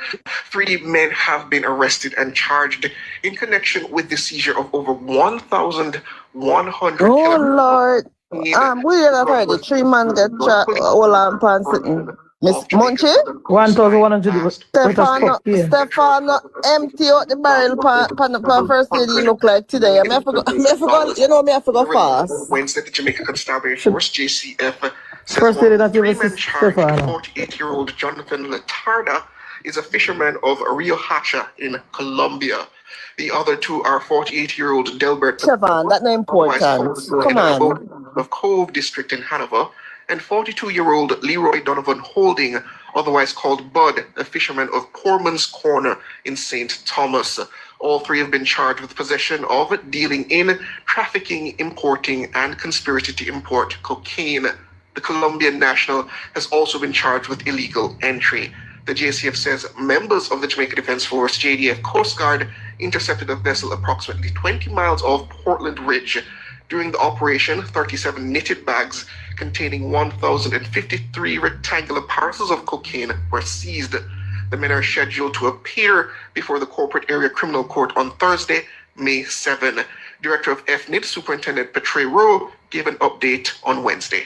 3 men have been arrested and charged in connection with the seizure of over 1,100. Oh Lord. We have heard the 3 man get shot all on pants sitting. Miss Munchie? 1,100. Stefano empty out the barrel pan first lady look like today. I forgot fast. Wednesday, the Jamaica Constabulary Force, JCF, says First lady that you was Stefano. 48-year-old Jonathan Latarda is a fisherman of Rio Hacha in Colombia. The other 2 are 48-year-old Delbert Siobhan, that's not important. Come on. Of Cove District in Hanover, and 42-year-old Leroy Donovan Holding, otherwise called Bud, a fisherman of Poorman's Corner in St. Thomas. All 3 have been charged with possession of, dealing in, trafficking, importing, and conspiracy to import cocaine. The Colombian national has also been charged with illegal entry. The JCF says members of the Jamaica Defense Force, JDF Coast Guard, intercepted a vessel approximately 20 miles off Portland Ridge. During the operation, 37 knitted bags containing 1,053 rectangular parcels of cocaine were seized. The men are scheduled to appear before the Corporate Area Criminal Court on Thursday, May 7. Director of FNID, Superintendent Petray Rowe, gave an update on Wednesday.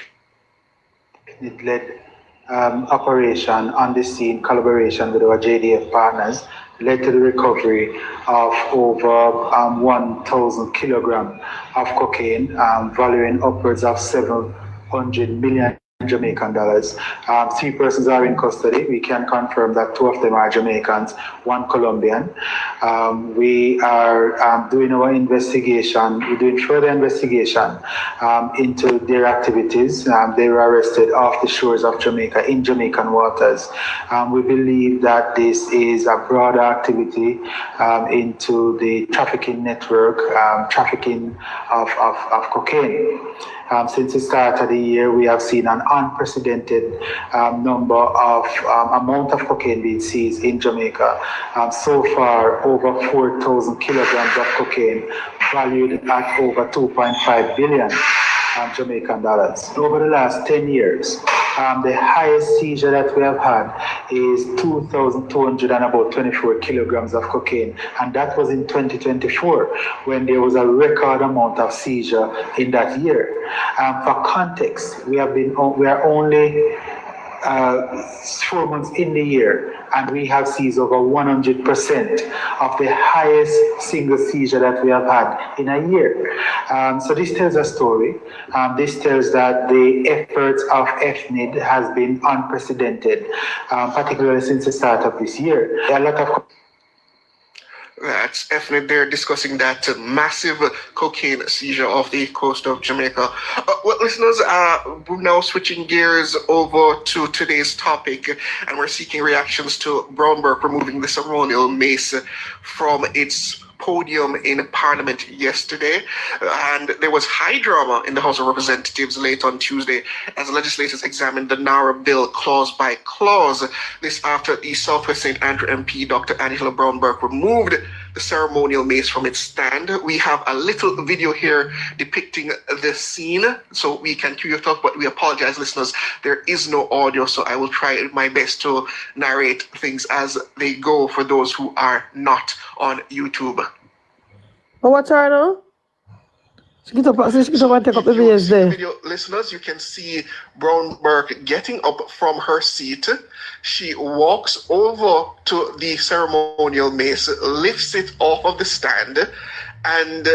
It led operation on the scene, collaboration with our JDF partners, led to the recovery of over 1,000 kilograms of cocaine, valuing upwards of 700 million Jamaican dollars. 3 persons are in custody. We can confirm that 2 of them are Jamaicans, 1 Colombian. We are doing our investigation. We're doing further investigation into their activities. They were arrested off the shores of Jamaica in Jamaican waters. We believe that this is a broader activity into the trafficking network, trafficking of cocaine. Since the start of the year, we have seen an unprecedented number of amount of cocaine being seized in Jamaica. So far, over 4,000 kilograms of cocaine, valued at over 2.5 billion Jamaican dollars. Over the last 10 years, the highest seizure that we have had is 2,224 kilograms of cocaine, and that was in 2024 when there was a record amount of seizure in that year. For context, we are only 4 months in the year, and we have seized over 100% of the highest single seizure that we have had in a year. So this tells a story. This tells that the efforts of FNID has been unprecedented, particularly since the start of this year. A lot of That's FNID there discussing that massive cocaine seizure off the coast of Jamaica. Well, listeners, we're now switching gears over to today's topic, and we're seeking reactions to Brownberg removing the ceremonial mace from its podium in Parliament yesterday, and there was high drama in the House of Representatives late on Tuesday as legislators examined the NaRRA bill clause by clause. This after the Southwest St. Andrew MP Dr. Angela Brownberg removed the ceremonial mace from its stand. We have a little video here depicting the scene, so we can cue it up, but we apologize, listeners, there is no audio, so I will try my best to narrate things as they go for those who are not on YouTube. Oh, what's her now? She get up and take up the vase there. Video, listeners, you can see Brownberg getting up from her seat. She walks over to the ceremonial mace, lifts it off of the stand, and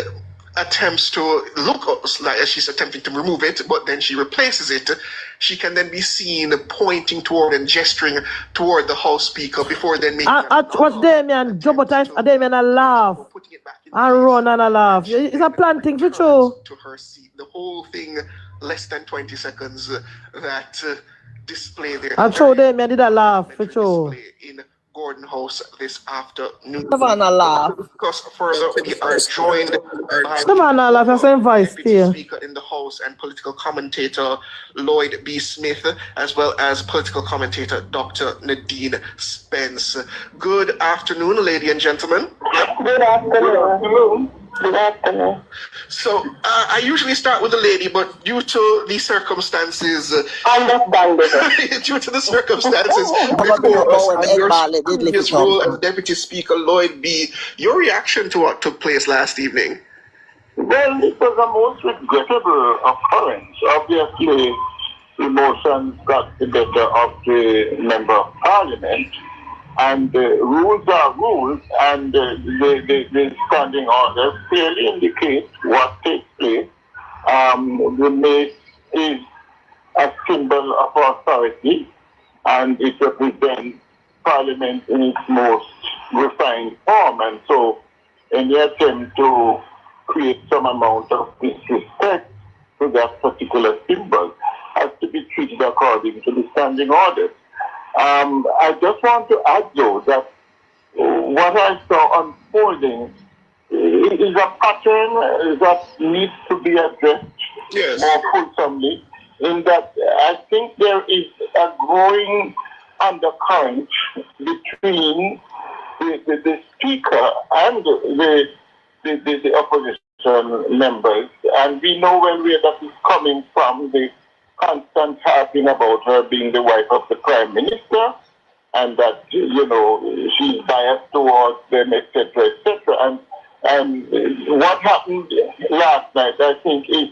attempts to look like she's attempting to remove it, but then she replaces it, she can then be seen pointing toward and gesturing toward the House Speaker before then making what's Damian? Damian a laugh and run and a laugh. It's a planting for sure. To her seat. The whole thing, less than 20 seconds, that display there. I'm sure Damian did a laugh for sure. In Gordon House this afternoon. Savannah laugh. Because further, we are joined by Savannah laugh, that's an vice here. Speaker in the House and political commentator Lloyd B. Smith, as well as political commentator Dr. Nadine Spence. Good afternoon, ladies and gentlemen. Good afternoon. Good afternoon. So I usually start with the lady, but due to the circumstances, due to the circumstances before us and your his role as Deputy Speaker Lloyd B., your reaction to what took place last evening? Well, it was a most regrettable occurrence. Obviously, emotions got the better of the Member of Parliament. And rules are rules, and the standing orders clearly indicate what takes place. The mace is a symbol of authority, and it represents Parliament in its most refined form. And so, any attempt to create some amount of disrespect to that particular symbol has to be treated according to the standing orders. I just want to add, though, that what I saw unfolding is a pattern that needs to be addressed more fulsomely, in that I think there is a growing undercurrent between the Speaker and the opposition members, and we know well where that is coming from, the constant harping about her being the wife of the Prime Minister, and that, you know, she's biased towards them, etc., etc. And what happened last night, I think, is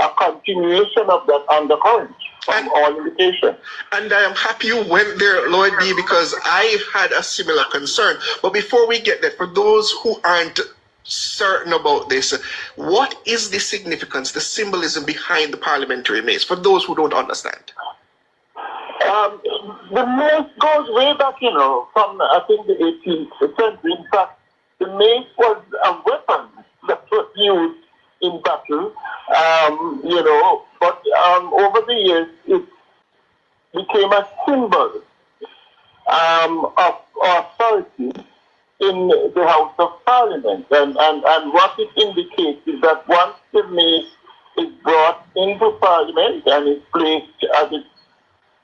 a continuation of that undercurrent from all indications. And I am happy you went there, Lloyd B., because I had a similar concern. But before we get there, for those who aren't certain about this, what is the significance, the symbolism behind the parliamentary mace, for those who don't understand? The mace goes way back, you know, from, I think, the 18th century. In fact, the mace was a weapon that was used in battle, you know, but over the years, it became a symbol of authority in the House of Parliament. And what it indicates is that once the mace is brought into Parliament and is placed as its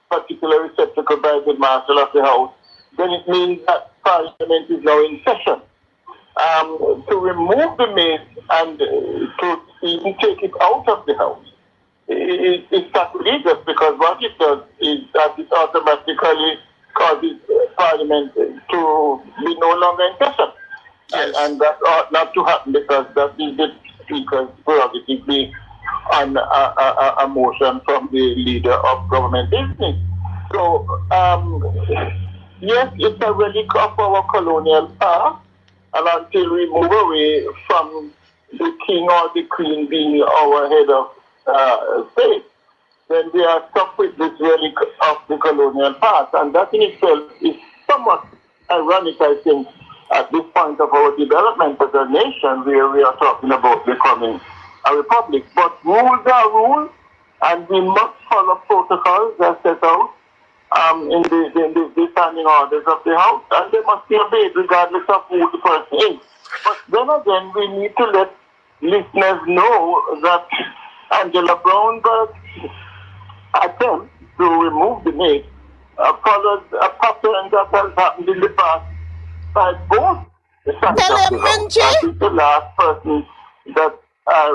particular receptacle by the Marshal of the House, then it means that Parliament is now in session. To remove the mace and to even take it out of the House is sacrilegious, because what it does is that it automatically causes Parliament to be no longer in session. Yes. And that ought not to happen, because that is the Speaker's prerogative based on a motion from the leader of government business. So, yes, it's a relic of our colonial past, and until we move away from the king or the queen being our head of state, then we are stuck with this relic of the colonial past. And that in itself is somewhat ironic, I think, at this point of our development as a nation, where we are talking about becoming a republic. But rules are rules, and we must follow protocols as set out in the standing orders of the House, and they must be obeyed regardless of who the person is. But then again, we need to let listeners know that Angela Brownberg's attempt to remove the mace follows a pattern that has happened in the past by both the sides of the House. I think the last person that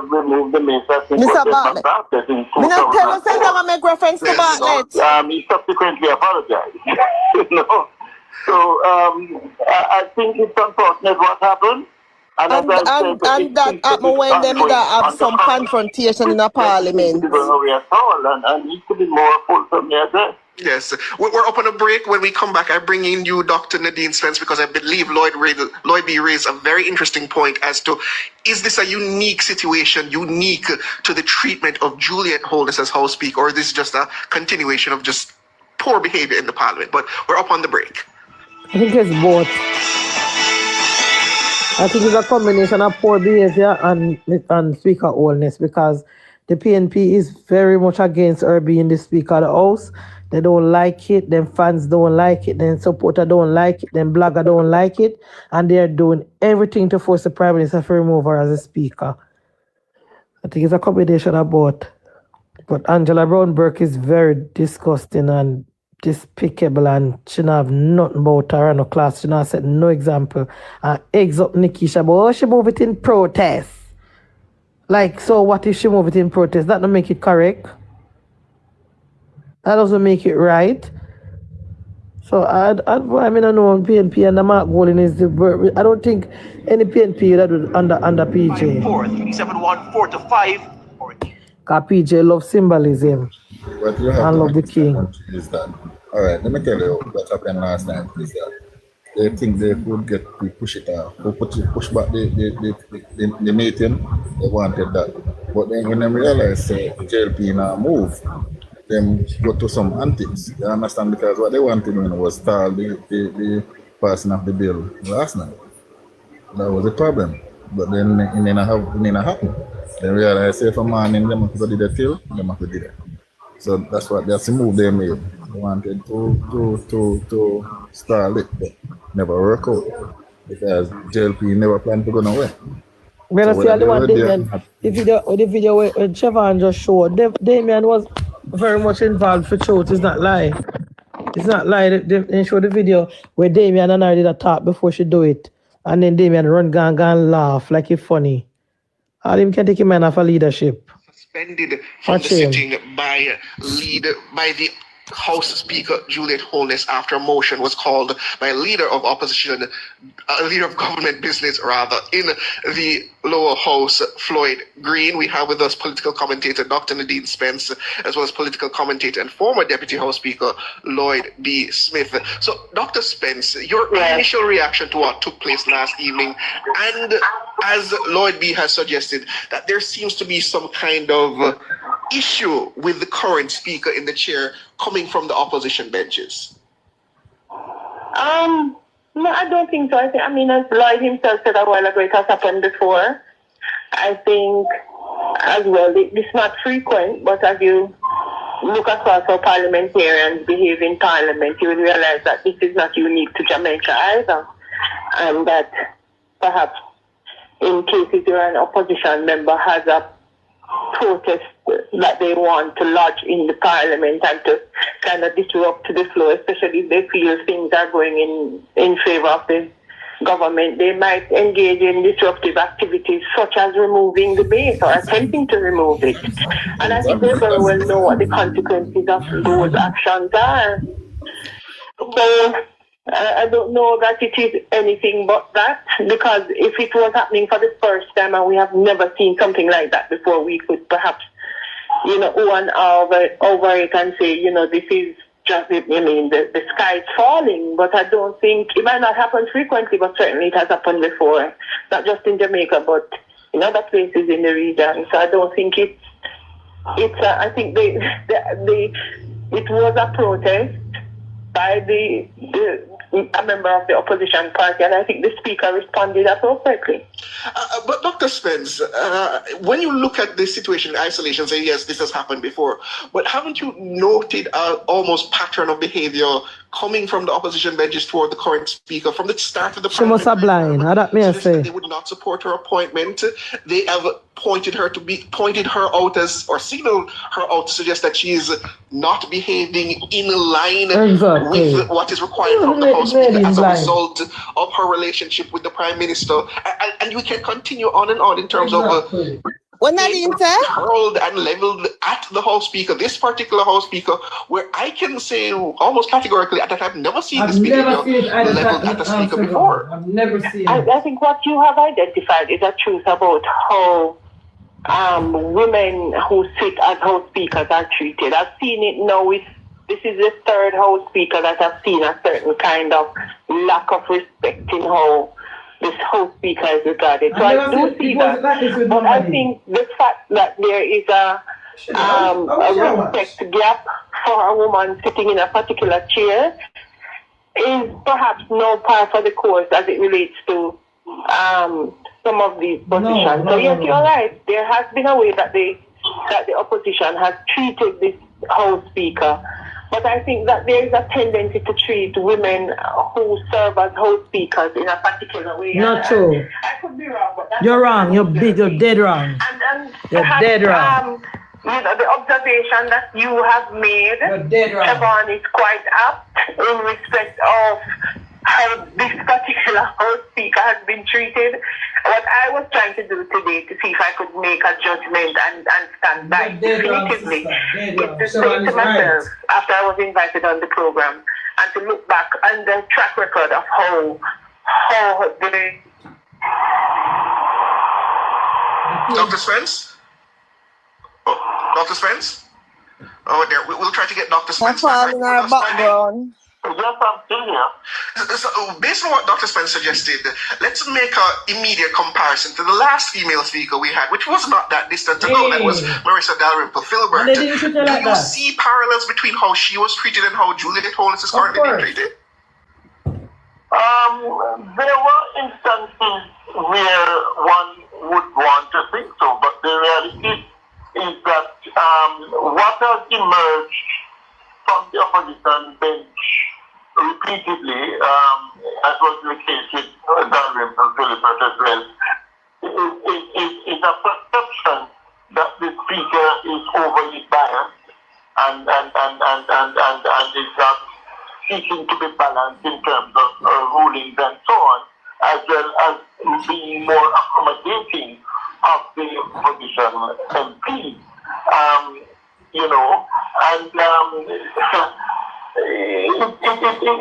removed the mace, I think, Mr. was Bartlett. in Me not tell us that I make reference to Bartlett. He subsequently apologized. You know? So I think it's unfortunate what happened. And that happened when them that have some confrontation in the Parliament. And needs to be more fulsomely addressed. Yes, we're up on a break. When we come back, I bring in you, Dr. Nadine Spence, because I believe Lloyd B. raised a very interesting point as to, is this a unique situation, unique to the treatment of Juliet Holness as House Speaker, or is this just a continuation of just poor behavior in the Parliament? But we're up on the break. I think it's both. I think it's a combination of poor behavior and Speaker Holness, because the PNP is very much against her being the Speaker of the House. They don't like it, then fans don't like it, then supporters don't like it, then bloggers don't like it, and they're doing everything to force the Prime Minister to remove her as a Speaker. I think it's a combination of both. But Angela Brown-Burke is very disgusting and despicable, and she don't have nothing about her and no class. She don't set no example. And eggs up Nikisha, but oh, she move it in protest. Like, so what if she move it in protest? That don't make it correct. That doesn't make it right. So I mean, I know PNP and the Mark Golding is the. I don't think any PNP that would under PJ. 43714 Because PJ loves symbolism and love the king. Is that, all right, let me tell you what happened last night is that they think they could get to push it out, push back the meeting. They wanted that. But then when they realized JLP now move, them go to some antics. You understand? Because what they wanted was stall the passing of the bill last night. That was the problem. But then it didn't happen. They realized if a man in them could do that till, them could do that. So that's the move they made. They wanted to stall it, but never work out. Because JLP never planned to go nowhere. When I see the one the video where Trevor just showed, Damian was very much involved for truth. It's not lie. It's not lie. They show the video where Damian and I did a talk before she do it. And then Damian run and laugh like it's funny. All him can take him man off a leadership. Suspended from the sitting by the House Speaker Juliet Holness after a motion was called by a leader of opposition, a leader of government business rather, in the lower house, Floyd Green. We have with us political commentator Dr. Nadine Spence, as well as political commentator and former Deputy House Speaker Lloyd B. Smith. So, Dr. Spence, your initial reaction to what took place last evening, and as Lloyd B. has suggested, that there seems to be some kind of issue with the current speaker in the chair coming from the opposition benches? No, I don't think so. I mean, as Lloyd himself said a while ago, it has happened before. I think as well, it's not frequent, but as you look across how parliamentarians behave in Parliament, you will realize that this is not unique to Jamaica either. And that perhaps in cases where an opposition member has a protest that they want to lodge in the Parliament and to kind of disrupt the flow, especially if they feel things are going in favor of the government, they might engage in disruptive activities such as removing the base or attempting to remove it. And I think they very well know what the consequences of those actions are. So I don't know that it is anything but that, because if it was happening for the first time and we have never seen something like that before, we could perhaps, one over it and say, this is just, the sky is falling. But I don't think, it might not happen frequently, but certainly it has happened before, not just in Jamaica, but in other places in the region. So I don't think I think it was a protest by a member of the opposition party, and I think the speaker responded appropriately. But Dr. Spence, when you look at this situation in isolation, say, yes, this has happened before, but haven't you noted an almost pattern of behavior coming from the opposition benches toward the current speaker from the start of the She must have blind. That may I say. They would not support her appointment. They have pointed her out as, or signaled her out to suggest that she is not behaving in line with what is required from the House Speaker as a result of her relationship with the Prime Minister. And we can continue on and on in terms of hurled and leveled at the House Speaker, this particular House Speaker, where I can say almost categorically that I've never seen this behavior leveled at the Speaker before. I've never seen it. I think what you have identified is a truth about how women who sit as House Speakers are treated. I've seen it now with this is the third House Speaker that I've seen a certain kind of lack of respect in how this House Speaker is regarded. So I do see that. But I think the fact that there is a respect gap for a woman sitting in a particular chair is perhaps no par for the course as it relates to some of these positions. So yes, you're right. There has been a way that the opposition has treated this House Speaker. But I think that there is a tendency to treat women who serve as House Speakers in a particular way. Not true. I could be wrong, but You're wrong. You're dead wrong. You're perhaps, dead wrong. The observation that you have made, Siobhan, is quite apt in respect of how this particular House Speaker has been treated. What I was trying to do today to see if I could make a judgment and stand by definitively is to say to myself, after I was invited on the program, and to look back on the track record of how the... Dr. Spence? Dr. Spence? Oh, there. We'll try to get Dr. Spence. That's all in our background. Yes, I'm still here. So, based on what Dr. Spence suggested, let's make an immediate comparison to the last female speaker we had, which was not that distant ago. That was Marissa Dalrymple Filbert. Do you see parallels between how she was treated and how Juliet Holmes is currently being treated? There were instances where one would want to think so, but the reality is that what has emerged from the opposition bench repeatedly, as was the case with Dalrymple Filbert as well, is a perception that the speaker is overly biased and is not seeking to be balanced in terms of rulings and so on, as well as being more accommodating of the opposition MPs. You know, and it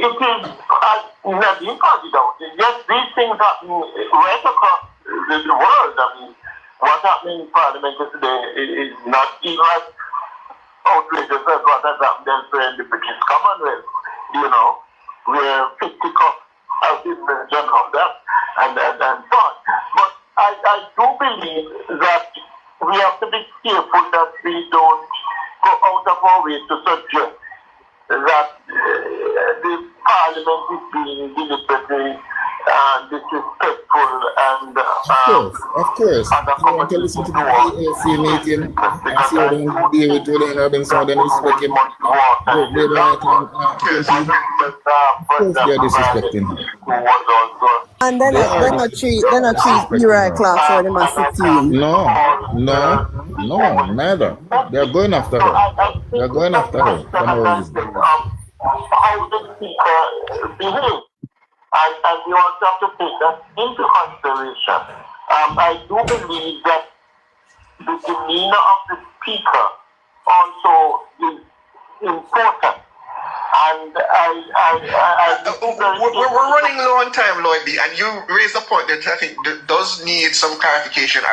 is, as Nadine pointed out, yes, these things happen right across the world. I mean, what's happening in Parliament today is not even as outrageous as what has happened elsewhere in the British Commonwealth, you know, where 50 cups have been mentioned on that and so on. But I do believe that we have to be careful that we don't go out of our way to suggest that the Parliament is being deliberately disrespectful and of course. You want to listen to the AAC meeting and see how they deal with what they have been so they respect him. They don't like him. Of course they are disrespecting him. And then they're not treat Uriah Clark for the massive team. No, neither. They're going after her. They're going after her for no reason. How the speaker behaves. And you also have to take that into consideration. I do believe that the demeanor of the speaker also is important. And we're running low on time, Lloyd B, and you raised a point that I think does need some clarification.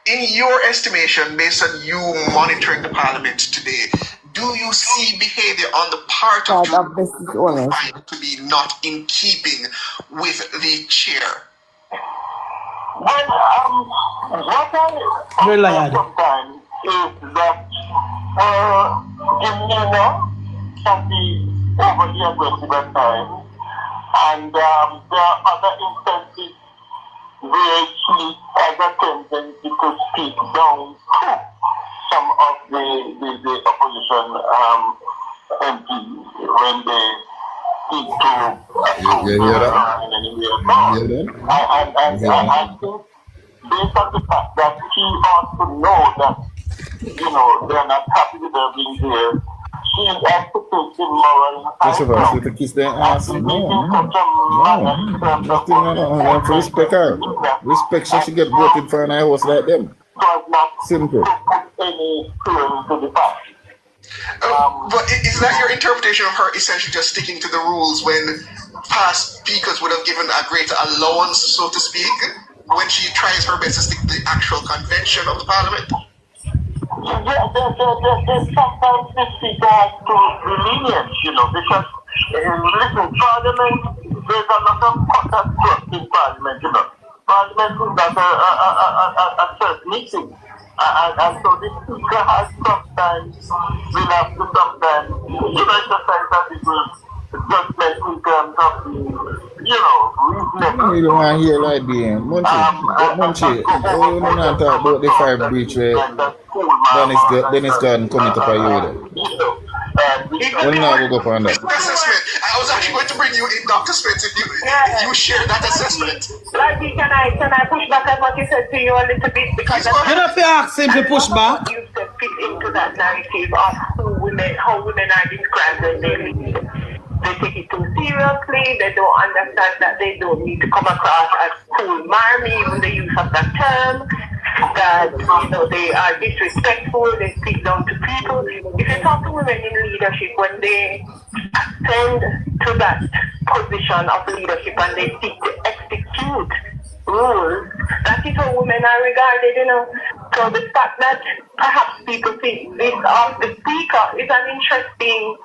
In your estimation, based on you monitoring the Parliament today, do you see behavior on the part of the to be not in keeping with the chair? Well, what I sometimes is that demeanor can be overly aggressive at times, and there are other instances where she has a tendency to speak down to some of the opposition MPs when they speak to in any way at all. And I think based on the fact that she ought to know that, you know, they're not happy with her being here, she has to take the moral First of all, to kiss their ass. No. Nothing on to respect her. Respect so she get voted for an house like them. Simple. But is that your interpretation of her essentially just sticking to the rules when past speakers would have given a greater allowance, so to speak, when she tries her best to stick to the actual convention of the Parliament? sometimes the speaker has to be lenient, because listen, Parliament, there's a lot of cut and thrust in Parliament, Parliament is not a church meeting. And so the speaker has sometimes, will have to sometimes, exercise a little judgment in terms of the, reasonable. You don't want to hear like the Munchie, you don't want to talk about the 5 breach where Dennis Garden coming to pay you with it. We'll not go on that. Assessment. I was actually going to bring you in, Dr. Spence, if you share that assessment. Like, can I push back on what you said to you a little bit? Because you don't have to ask him to push back. You to fit into that narrative of how women are described when they lead. They take it too seriously. They don't understand that they don't need to come across as cool marmy, even the use of that term. That they are disrespectful. They speak down to people. If you talk to women in leadership, when they ascend to that position of leadership and they seek to execute rules, that is how women are regarded. So the fact that perhaps people think this of the speaker is an interesting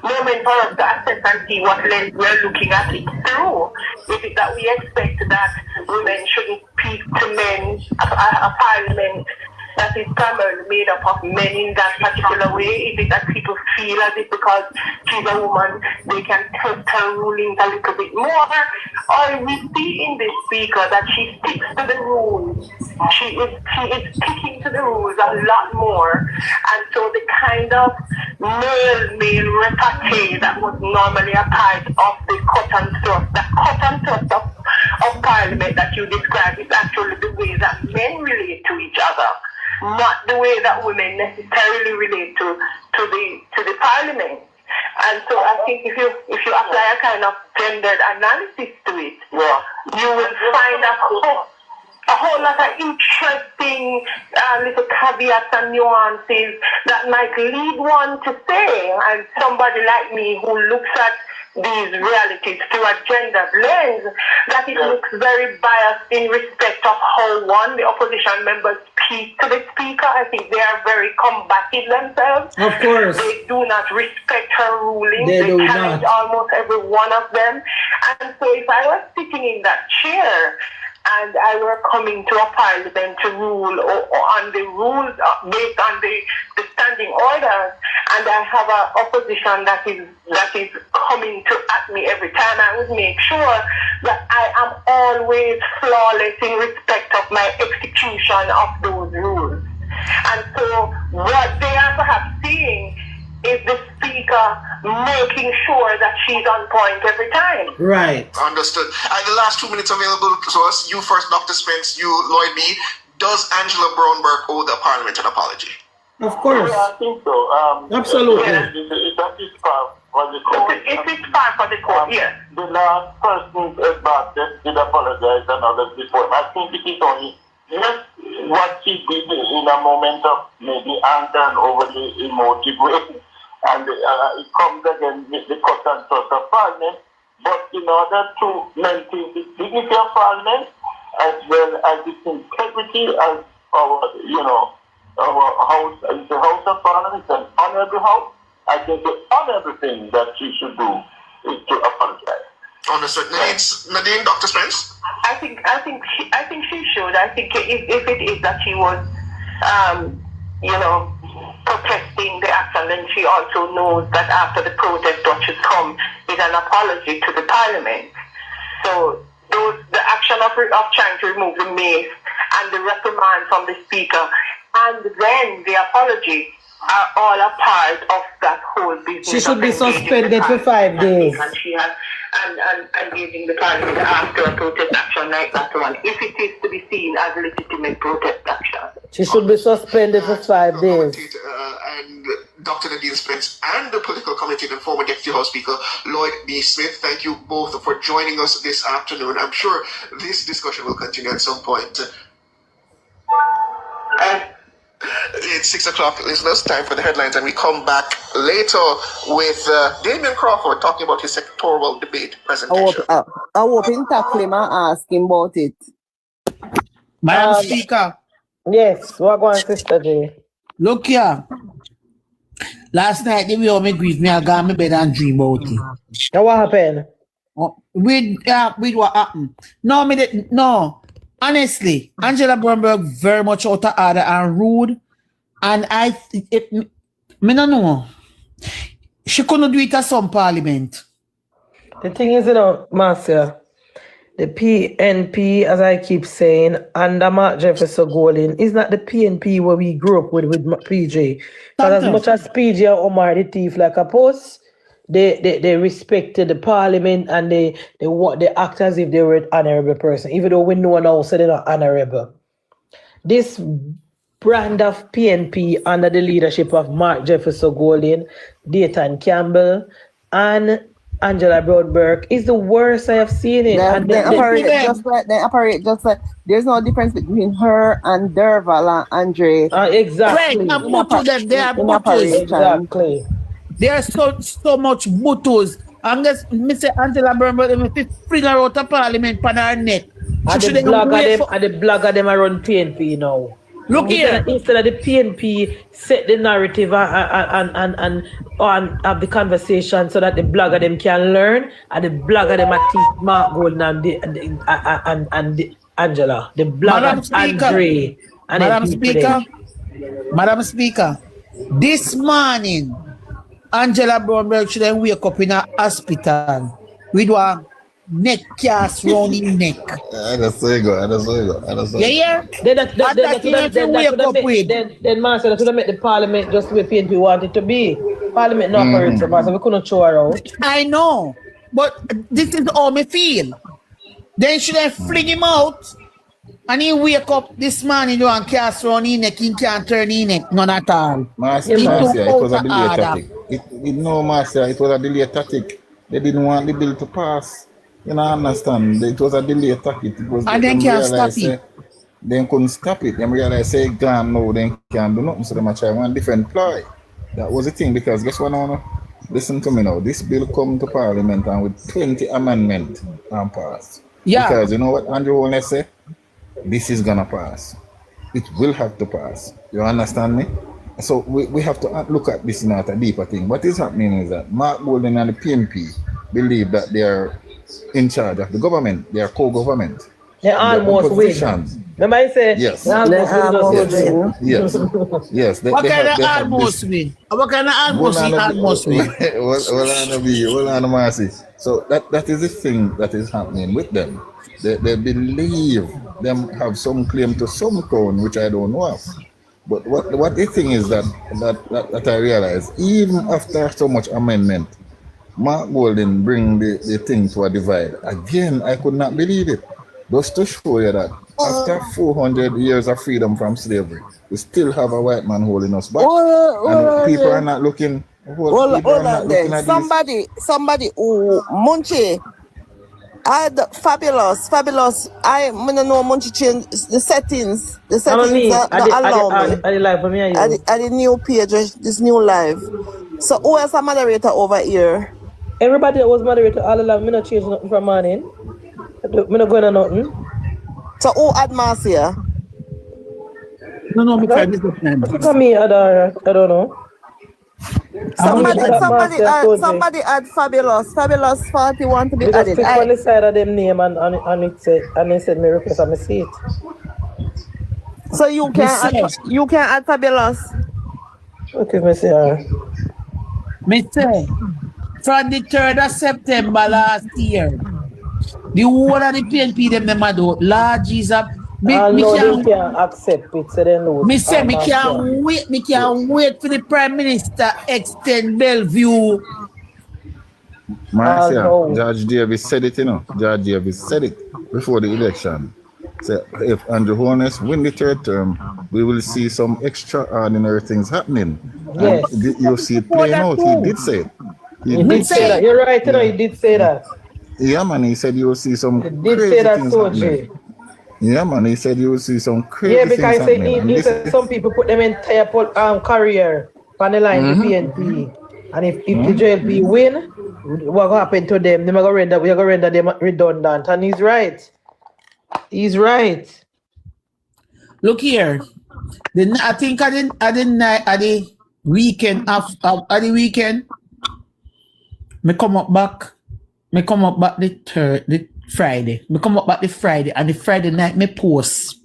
moment for us to assess and see what lens we're looking at it through. Is it that we expect that women shouldn't speak to men, a parliament that is primarily made up of men in that particular way? Is it that people feel as if because she's a woman, they can test her rulings a little bit more? Or we see in this speaker that she sticks to the rules. She is sticking to the rules a lot more. And so the kind of male repartee that was normally a part of the cut and thrust of Parliament that you described is actually the way that men relate to each other, not the way that women necessarily relate to the Parliament. And so I think if you apply a kind of gendered analysis to it, you will find a whole lot of interesting little caveats and nuances that might lead one to say, and somebody like me who looks at these realities through a gendered lens, that it looks very biased in respect of how the opposition members speak to the speaker. I think they are very combative themselves. Of course. They do not respect her ruling. They do challenge not. almost every one of them. And so if I was sitting in that chair and I were coming to a parliament to rule on the rules based on the standing orders, and I have an opposition that is coming at me every time, I would make sure that I am always flawless in respect of my execution of those rules. And so what they are perhaps seeing is the speaker making sure that she's on point every time. Right. Understood. The last 2 minutes available to us. You first, Dr. Spence, you, Lloyd B. Does Angela Brownberg owe the Parliament an apology? Of course. Yeah, I think so. Absolutely. That is part for the court. It is part for the court, yes. The last person about this did apologize and others before. I think it is only just what she did in a moment of maybe anger and overly emotive way. And it comes again with the cut and thrust of Parliament. But in order to maintain the dignity of Parliament, as well as its integrity as our house, is the House of Parliament, an honorable house, I think the honorable thing that she should do is to apologize. Understood. Nadine, Dr. Spence? I think she should. I think if it is that she was, protesting the action, then she also knows that after the protest, what should come is an apology to the Parliament. So the action of trying to remove the mace and the reprimand from the Speaker, and then the apology are all a part of that whole business. She should be suspended for 5 days. And she has and engaging the Parliament after a protest action like that one, if it is to be seen as legitimate protest action. She should be suspended for 5 days. And Dr. Nadine Spence and the political commentator and former Deputy House Speaker Lloyd B. Smith, thank you both for joining us this afternoon. I'm sure this discussion will continue at some point. It's 6 o'clock, listeners. Time for the headlines, and we come back later with Damian Crawford talking about his sectoral debate presentation. I hope in tackle him and ask him about it. Madam Speaker. Yes, what going, Sister J? Look here. Last night, they will me grief me. I got me bed and dream about it. Now what happened? With what happened? No. Honestly, Angela Bromberg very much out of order and rude. And me no know. She couldn't do it at some parliament. The thing is, Marcia, the PNP, as I keep saying, under Mark Jefferson Golding, is not the PNP where we grew up with PJ. Because as much as PJ and Omar the thief like a post, they respected the parliament and they act as if they were an honorable person, even though we know now so they're not honorable. This brand of PNP under the leadership of Mark Jefferson Golding, Dayton Campbell, and Angela Broadberg is the worst I have seen it. They operate just like there's no difference between her and Derval and Andre. Exactly. Exactly. There are so much butos. And guess Mr. Angela Broadberg if figure out a parliament for her neck. And the blogger them around PNP now. Look here. Instead of the PNP set the narrative and have the conversation so that the blogger them can learn, and the blogger them at Mark Golden and Angela. The blogger Andre and Madam Speaker, this morning Angela Brownberg should then wake up in a hospital with one neck cast round his neck. I just say go. Yeah. Then Master, that would have made the parliament just the way PNP wanted to be. Parliament not operates, so we couldn't throw her out. I know, but this is how me feel. Then should I fling him out and he wake up this morning and cast round his neck, he can't turn his neck, none at all. Marcia, it was a delay tactic. Marcia, it was a delay tactic. They didn't want the bill to pass. You know, understand? It was a delay tactic. And they can't stop it. They couldn't stop it. They realized, say, gone now, they can't do nothing. So they might try one different ploy. That was the thing, because guess what now? Listen to me now. This bill come to Parliament and with 20 amendments and pass. Yeah. Because you know what Andrew Holness say? This is gonna pass. It will have to pass. You understand me? So we have to look at this in a deeper thing. What is happening is that Mark Golden and the PNP believe that they are in charge of the government. They are co-government. They almost win. Remember I said yes. Yes. What kind of almost win? What kind of almost win? So that is the thing that is happening with them. They believe them have some claim to some crown, which I don't know of. But what the thing is that I realize, even after so much amendment, Mark Golden bring the thing to a divide. Again, I could not believe it. Just to show you that after 400 years of freedom from slavery, we still have a white man holding us back. And people are not looking. Somebody who Munchie had fabulous. I don't know Munchie change the settings. The settings not allow me. At the new page, this new live. So who else a moderator over here? Everybody that was moderator all along. Me not change nothing from morning. Me not going on nothing. So who had Marcia? No, me try this time. Look at me, I don't know. Somebody had fabulous 41 to be added. I on the side of them name and it said me request and me see it. So you can add fabulous. Okay, me see her. Me say from the 3rd of September last year, the whole of the PNP them do large is up. They can't accept it, so they know. Me say me can't wait for the Prime Minister extend Bellevue. Marcia, George Davis said it, you know. George Davis said it before the election. So if Andrew Holness win the 3rd term, we will see some extraordinary things happening. Yes. And you'll see it playing out. He did say it. He did say that. You're right, you know, he did say that. Yeah, man, he said you will see some crazy things happening. Yeah, man, he said you will see some crazy things happening. Yeah, because he said some people put them entire career on the line, the PNP. And if the JLP win, what will happen to them? We're going to render them redundant. And he's right. He's right. Look here. I think at the weekend at the weekend, me come up back the Friday. Me come up back the Friday, and the Friday night me post.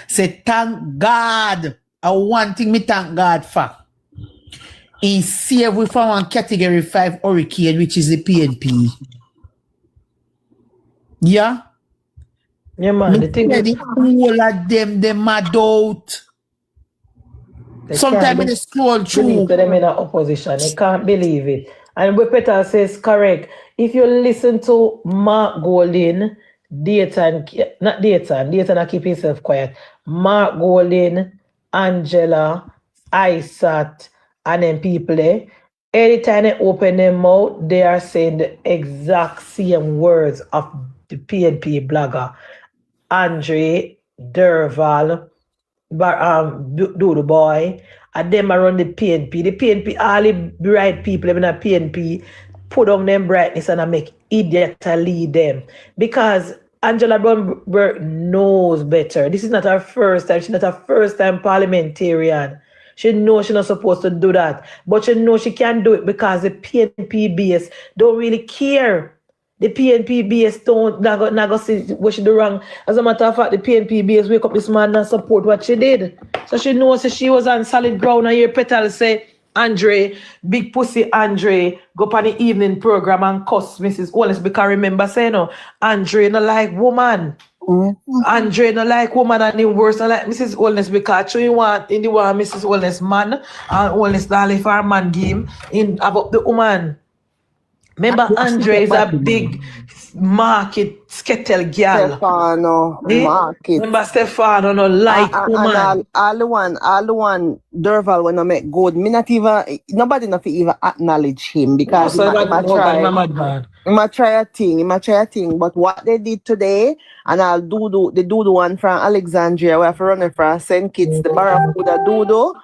Say thank God. One thing me thank God for. He saved we from one category 5 hurricane, which is the PNP. Yeah? Yeah, man. The thing is, all of them mad out. Sometimes they scroll through. Them in opposition. They can't believe it. And what Peter says correct. If you listen to Mark Golding, Dayton, I keep himself quiet. Mark Golding, Angela, Isat, and then people there, anytime they open their mouth, they are saying the exact same words of the PNP blogger. Andre, Derval, Doodle Boy, and them around the PNP. The PNP, all the bright people in the PNP, put on them brightness and I make idiot to lead them. Because Angela Brownberg knows better. This is not her first time. She's not her first time parliamentarian. She knows she's not supposed to do that. But she knows she can do it because the PNP base don't really care. The PNP base don't not go see what she do wrong. As a matter of fact, the PNP base wake up this man and support what she did. So she knows that she was on solid ground. And hear Petal say, Andre, big pussy Andre, go up on the evening program and cuss Mrs. Wallace because remember saying, no, Andre not like woman. Andre not like woman and the worst not like Mrs. Wellness because you want in the one Mrs. Wellness man and Wellness darling for a man game in about the woman. Remember Andre is a big market skettle girl. Stefano market. Remember Stefano no like woman. All the one Derval when I make good. Me not even nobody not even acknowledge him because he might try a thing. But what they did today, and I'll do the one from Alexandria where I run it for St. Kitts, the Barracuda Doodoo.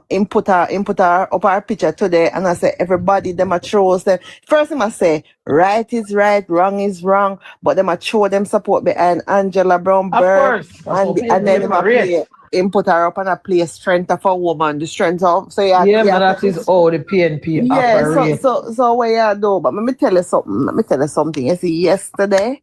Input her up our picture today, and I say everybody them a throw them. First them I say right is right, wrong is wrong, but them a show them support behind Angela Brownberg, and then them a play input her up and a play strength of a woman, the strength of so yeah, but that is all the PNP operate. So what you do, but let me tell you something. You see yesterday,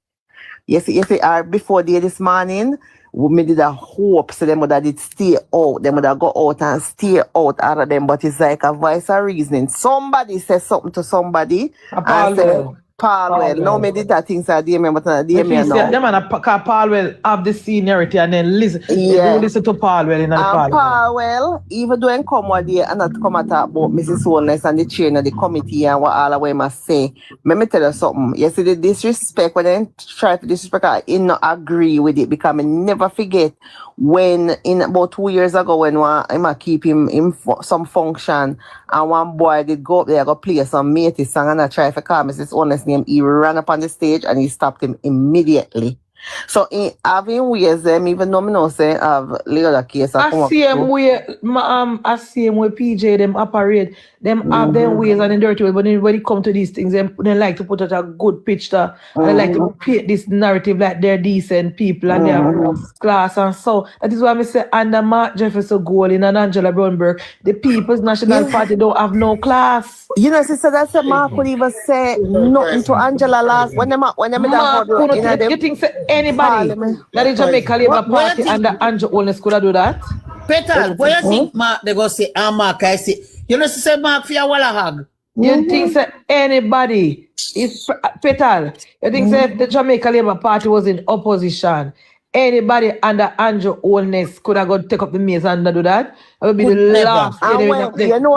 before this morning. We did a hope so them would have did stay out. Them would have go out and stay out out of them, but it's like a voice of reasoning. Somebody says something to somebody and say, Paulwell. No, me did that things at Damian, but Damian now. Them and Paulwell have the seniority and then listen. Yeah. They listen to Paulwell in the Parliament. Paulwell, even though they come out there and not come and talk about Mrs. Wellness and the chairman of the committee and what all of them must say. Let me tell you something. You see the disrespect, when they try to disrespect, I not agree with it because I never forget when in about 2 years ago when I keep him in some function and one boy did go up there go play some matey song and I try to call Mrs. Wellness name, he ran up on the stage and he stopped him immediately. So in having ways them even though me know say have other case I see him way PJ them operate. Them have them ways and in dirty way, but when it come to these things, they like to put out a good picture and they like to paint this narrative like they're decent people and they're class and so that is why I say under Mark Jefferson Golding and Angela Brownberg, the People's National Party don't have no class. You know, sister, that's what Mark could even say nothing to Angela last when them you think anybody that is Jamaica Labour Party and the Angela Wellness could do that? Petal, what you think Mark they go say Mark I say you know say Mark for your walla hog. You think say anybody is Petal, you think say the Jamaica Labour Party was in opposition, anybody under Andrew Wellness could have got take up the maze and do that? It would be the last. You know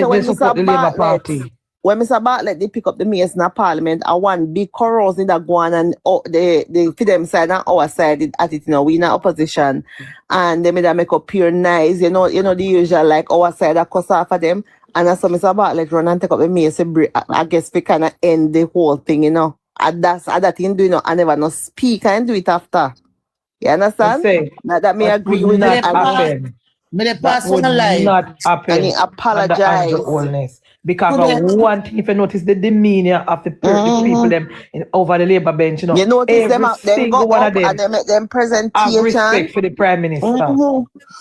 when support the Labour Party. When Mr. Bartlett they pick up the maze in the Parliament, I want big corrosion that go on and they for them side and our side at it, you know, we in opposition and they made them make up pure nice, you know the usual like our side that cuss off of them. And as so Mr. Bartlett run and take up the maze, I guess we kinda end the whole thing, you know. And that's that thing do, you know, I never no speak and do it after. You understand? That may agree with that. That would not happen. And he apologize. Because one thing, if you notice the demeanor of the people them over the Labour bench, You notice them single go one up of them and they make them have presentation. respect for the Prime Minister.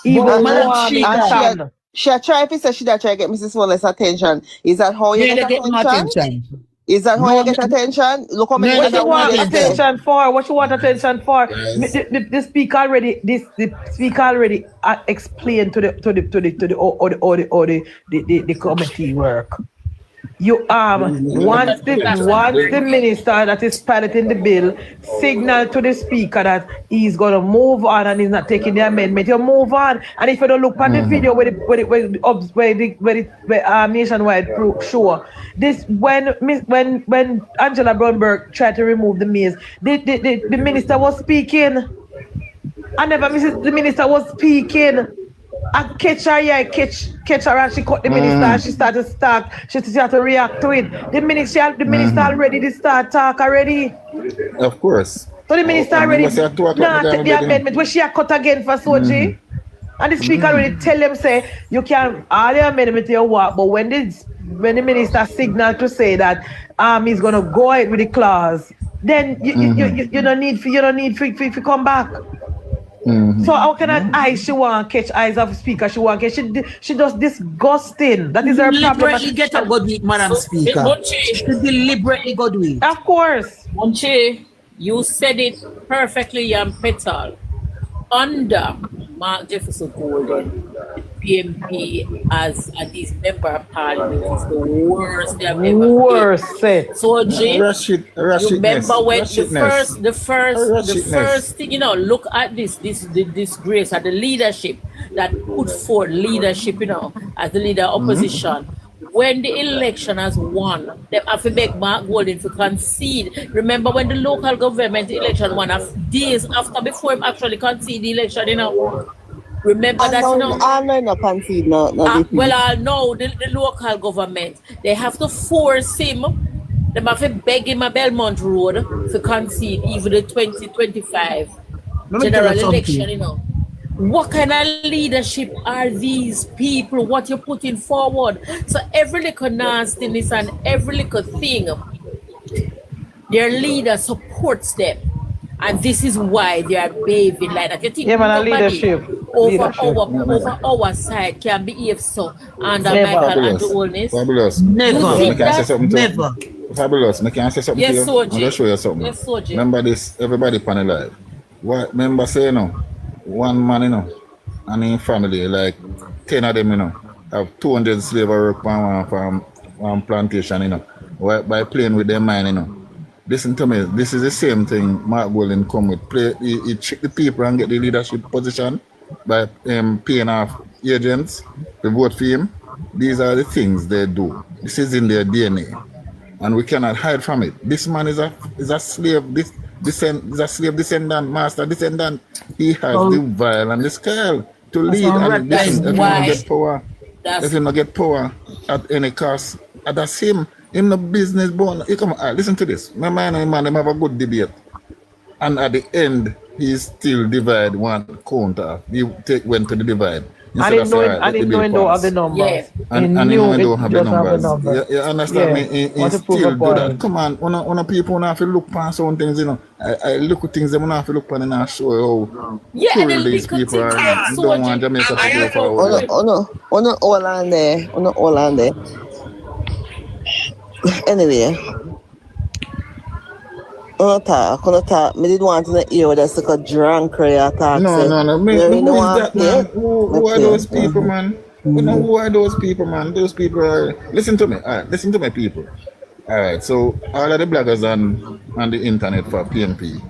Even Even she try if she try to get Mrs. Wallace's attention. Is that how you get attention? Is that how you get attention? Look how many what you want attention for? What you want attention for? The speaker already. The speaker already explained to the committee work. You once the minister that is piloting the bill signal to the speaker that he's gonna move on and he's not taking the amendment, you move on. And if you don't look at the video where Nationwide show this when Angela Brownberg tried to remove the maze, the minister was speaking. The minister was speaking. I catch her and she cut the minister and she started to talk. She started to react to it. The minister already did start talk already. Of course. So the minister already take the amendment where she had cut again for Soji. And the speaker already tell them say you can all the amendment you want, but when the minister signal to say that he's gonna go ahead with the clause, then you don't need to come back. So how can she want to catch eyes of speaker? She want catch she does disgusting. That is her problem. Deliberately get a good week, Madam Speaker. She deliberately good week. Of course. Munchie, you said it perfectly, young Petal. Under Mark Jefferson Golden, PMP as his member of parliament is the worst they have ever been. So Jay, you remember when the first thing, look at this disgrace at the leadership that put forth leadership, as the leader of opposition. When the election has won, they have to beg Mark Golden to concede. Remember when the local government election won, days after before him actually concede the election, Remember that, I'm not concede, no. Well, I know the local government, they have to force him. They have to beg him at Belmont Road to concede even the 2025 general election, What kind of leadership are these people? What you're putting forward? So every little nastiness and every little thing, their leader supports them. And this is why they are behaving like that. You think leadership. Over our side can behave so under Michael and the oldness? Fabulous. Never. Fabulous. Can I say something to you? Yes, so I'm going to show you something. Yes, so remember this, everybody panel live. What remember say, one man, and in family, like 10 of them, have 200 slaves work on one plantation, by playing with their mind, Listen to me, this is the same thing Mark Golden come with. He trick the people and get the leadership position by paying off agents to vote for him. These are the things they do. This is in their DNA. And we cannot hide from it. This man is a slave, descendant, master descendant. He has the vial and the scale to lead. And listen, if you not get power at any cost, that's him. In the business born, you come. Listen to this. My man and man, them have a good debate, and at the end, he still divide one counter. He went to the divide. I didn't know it don't have the numbers. Yeah. And he don't have the numbers. You understand me? He still do that. Come on, people have to look past some things, I look at things, they have to look at and show how cruel these people are. You don't want Jamaica to go forward. All on there. Anyway, talk. Me did want to hear that's like a drunk attack. No. Who is that, man? Who are those people, man? Who are those people, man? Those people are... Listen to me. All right, listen to my people. All right, so all of the bloggers on the internet for PNP,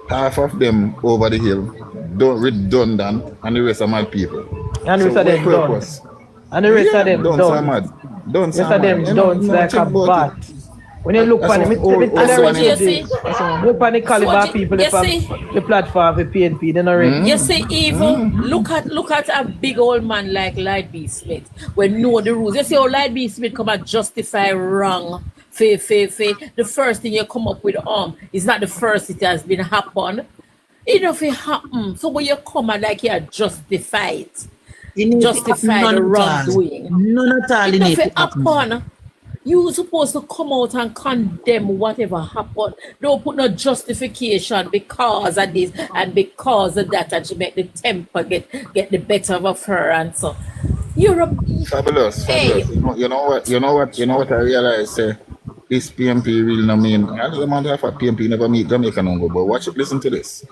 half of them over the hill, redundant, and the rest are mad people. And the rest of them done. And the rest of them done. Don't say them don't like a bat. When you look on the caliber people, the platform for PNP, they're not ready. You see, even look at a big old man like Light B. Smith, when know the rules. You see how Light B. Smith come and justify wrong. The first thing you come up with is not the first it has been happened. Enough it happen. So when you come and like you justify it. justify the wrongdoing. None at all. It doesn't happen. You're supposed to come out and condemn whatever happened. Don't put no justification because of this and because of that, and she make the temper get the better of her and so. You're a Fabulous. Hey. You know what I realize, this PMP really no mean, I don't know if a PMP never meet Jamaica no go, but watch it, listen to this.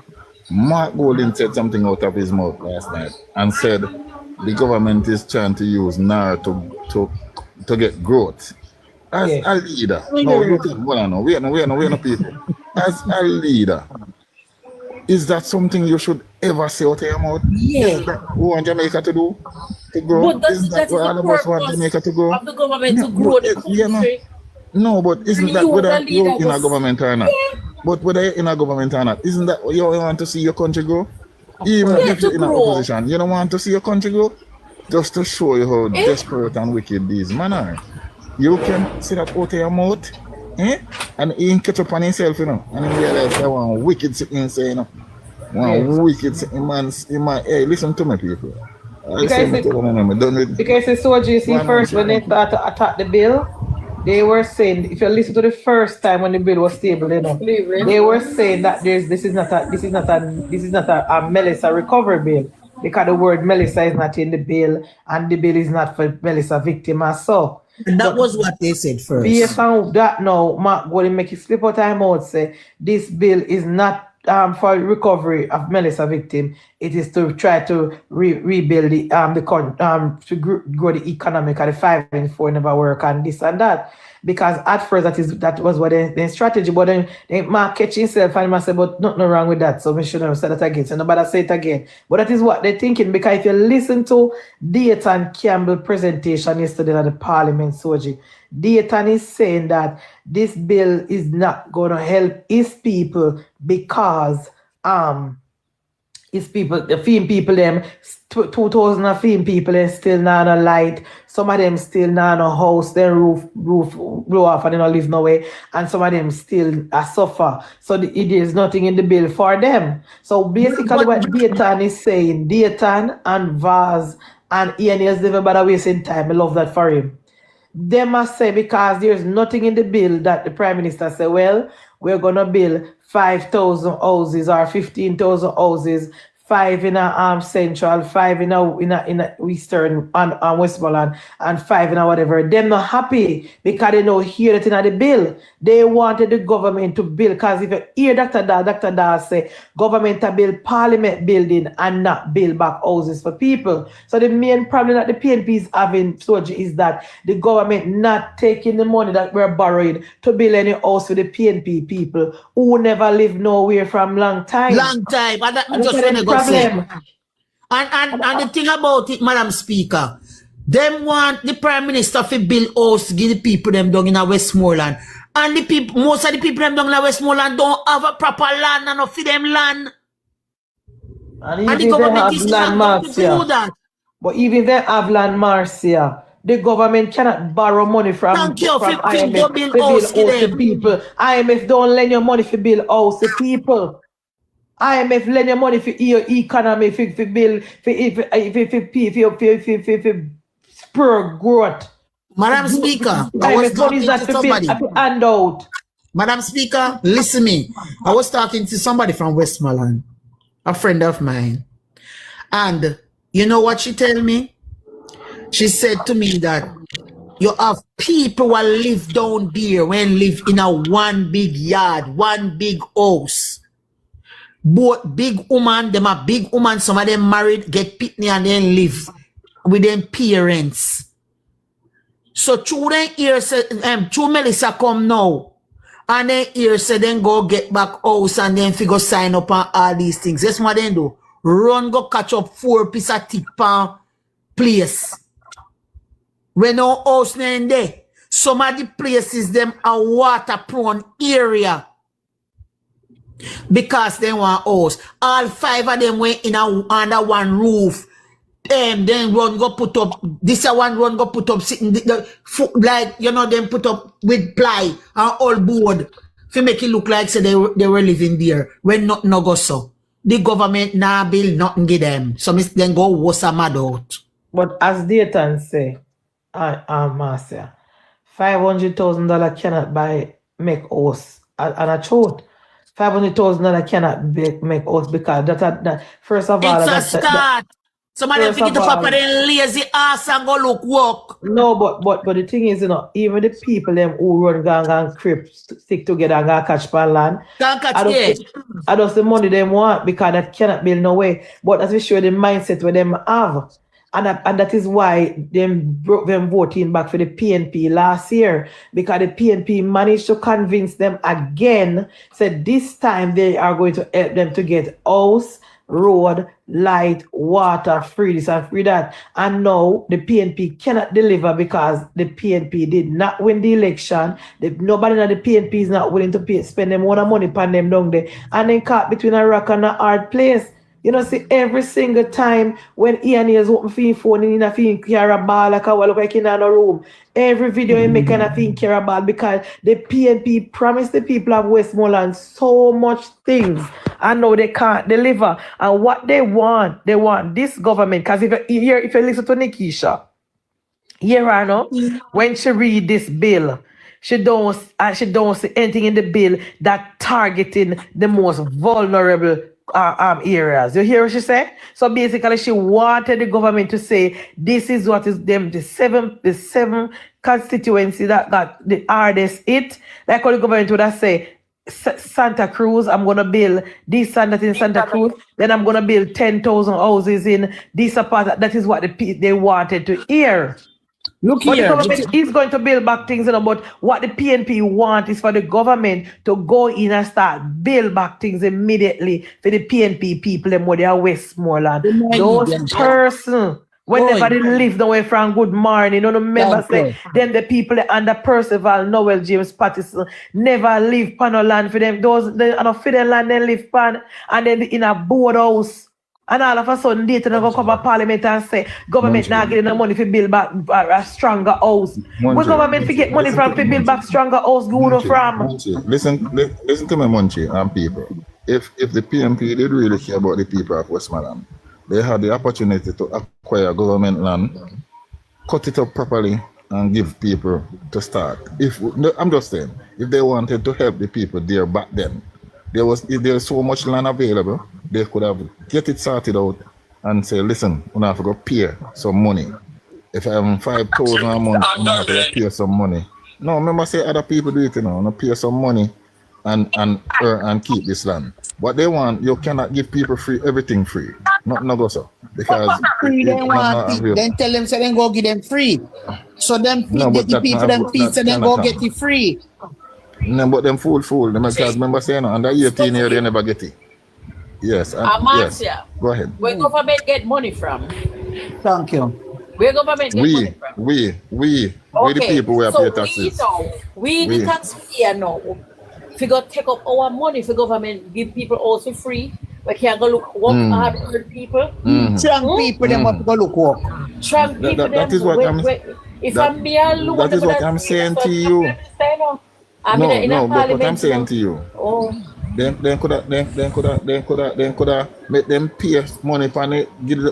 Mark Golding said something out of his mouth last night and said the government is trying to use NaRRA to get growth. As a leader, no, you think, well, no, we are no people. As a leader, is that something you should ever say out of your mouth? Yeah. Is that what we want Jamaica to do? To grow? But Isn't that what all of us want Jamaica to grow? Of the government to grow the country. No, but isn't And that you whether the leader you're in a was- government or not? Yeah. But whether you're in a government or not, isn't that what you want to see your country grow? Even Yeah, if you're to in an grow. opposition, you don't want to see your country grow? Just to show you how Eh? desperate and wicked these men are. You can see that out of your mouth, and he ain't catch up on himself, you know, and he realize that one wicked sitting say, you know, one wicked sitting man, hey, listen to me, people. Because it's so juicy. First, when they start to attack the bill, they were saying, if you listen to the first time when the bill was tabled, you know, they were saying that this is not a Melissa recovery bill, because the word Melissa is not in the bill, and the bill is not for Melissa victim or so. And that was what they said first. Based on that, now Mark going to make it slip out of mouth, say this bill is not for recovery of Melissa victim. It is to try to rebuild the to grow the economic, and the 5 and 4 never work, and this and that. Because at first that was what their strategy, but then they Mark catch himself and he say, but nothing wrong with that, so we shouldn't have said that again. So nobody say it again. But that is what they're thinking, because if you listen to Dayton Campbell presentation yesterday at the Parliament, Soji, Dayton is saying that this bill is not going to help his people because his people, the FEME people, them 2,000 of FEME people, them still not on a light. Some of them still not on a house, their roof blow off and they don't live nowhere. And some of them still suffer. So it is nothing in the bill for them. So basically what Dayton is saying, Dayton and Vaz and Ian is never bother wasting time. I love that for him. They must say, because there's nothing in the bill that the Prime Minister said, well, we're going to build 5,000 houses or 15,000 houses, 5 in a central, 5 in a eastern and Westmoreland, and 5 in a whatever. Them not happy because they don't hear it in the bill. They wanted the government to build, because if you hear Dr. Da say government to build Parliament building and not build back houses for people. So the main problem that the PNP is having, Soji, is that the government not taking the money that we're borrowing to build any house for the PNP people who never lived nowhere from long time. Long time. And that And just that's when the they go say. problem. And the thing about it, Madam Speaker, them want the Prime Minister to build house, give the people them down in a Westmoreland. And the people, most of the people them down in a Westmoreland don't have a proper land and not for them land. And the government is not to do that. But even they have land Marcia, the government cannot borrow money from IMF to build house to people. IMF don't lend you money to build house to people. IMF lend you money for your economy, for build, for spur growth. Madam Speaker, I was talking to somebody. Madam Speaker, listen me. I was talking to somebody from Westmoreland, a friend of mine. And you know what she told me? She said to me that you have people who live down there when live in a one big yard, one big house. Both big woman, them are big woman, some of them married, get pitney and then live with them parents. So through them here say, through Melissa come now, and then here say then go get back house and then figure sign up on all these things. That's what they do. Run go catch up 4 pieces of tick pan place. When no house in there, some of the places them are water prone area. Because they want house. All 5 of them went in under one roof. Then run go put up. This one run go put up sitting like you know them put up with ply and all board to make it look like so they were living there when nothing no go so. The government nah build nothing give them. So then go was a mad out. But as Dayton say, Marcia, $500,000 cannot make house and a truth. $500,000 cannot make house because that first of all, it's a start. Some of them think to papa then lazy ass and go look work. No, but the thing is, even the people them who run gang and crip stick together and go catch pan land. I just the money them want because that cannot build no way. But that's for sure the mindset where them have. And that is why them voting back for the PNP last year, because the PNP managed to convince them again, said this time they are going to help them to get house, road, light, water, free this and free that. And now the PNP cannot deliver because the PNP did not win the election. Nobody in the PNP is not willing to spend them more money upon them down there. And then caught between a rock and a hard place. See, every single time when Ian is open for his phone and he not feeling care about like look like in a room, every video he make and feeling care about because the PNP promised the people of Westmoreland so much things and now they can't deliver. And what they want this government, because if you listen to Nikisha, when she read this bill, she don't see anything in the bill that targeting the most vulnerable areas. You hear what she said? So basically she wanted the government to say this is what is them the seven constituency that got the hardest hit. Like how the government would have say Santa Cruz, I'm gonna build this and that in Santa Cruz, then I'm gonna build 10,000 houses in this part. That is what they wanted to hear. Look but here. The government is going to build back things, but what the PNP want is for the government to go in and start build back things immediately for the PNP people and where they are Westmoreland. Those persons, whenever they live away from Good Morning, the members say, then the people under Percival, Noel, James Pattison, never live pan no land for them. Those for their land they live pan and then in a board house. And all of a sudden, they go come to Parliament and say, government not getting the money to build back a stronger house. Where government to get money from to build back stronger house, go from? Listen to me, Munchie and people. If the PNP did really care about the people of Westmoreland, they had the opportunity to acquire government land, cut it up properly, and give people to start. I'm just saying, if they wanted to help the people there back then, if there's so much land available, they could have get it sorted out and say, listen, we have to go pay some money. If I have 5,000 a month, we have to go pay some money. No, remember say other people do it, pay some money and keep this land. What they want, you cannot give people everything free. Not go so. Because free they want it. Then tell them say then go give them free. So them get the people them fees and then go get it free. No, but them fool. Because remember saying under 18 years they never get it. Yes. Yes. Go ahead. Where government get money from? Thank you. Where government get money from? We the people who pay taxes. We the taxpayer now. If we go take up our money for government, give people also free. We can't go look work hard for people. Strong people them want to go look work. Strong people that is what I'm me alone. That is what I'm saying to you. No, but what I'm saying to you. Then could make them pay money for it,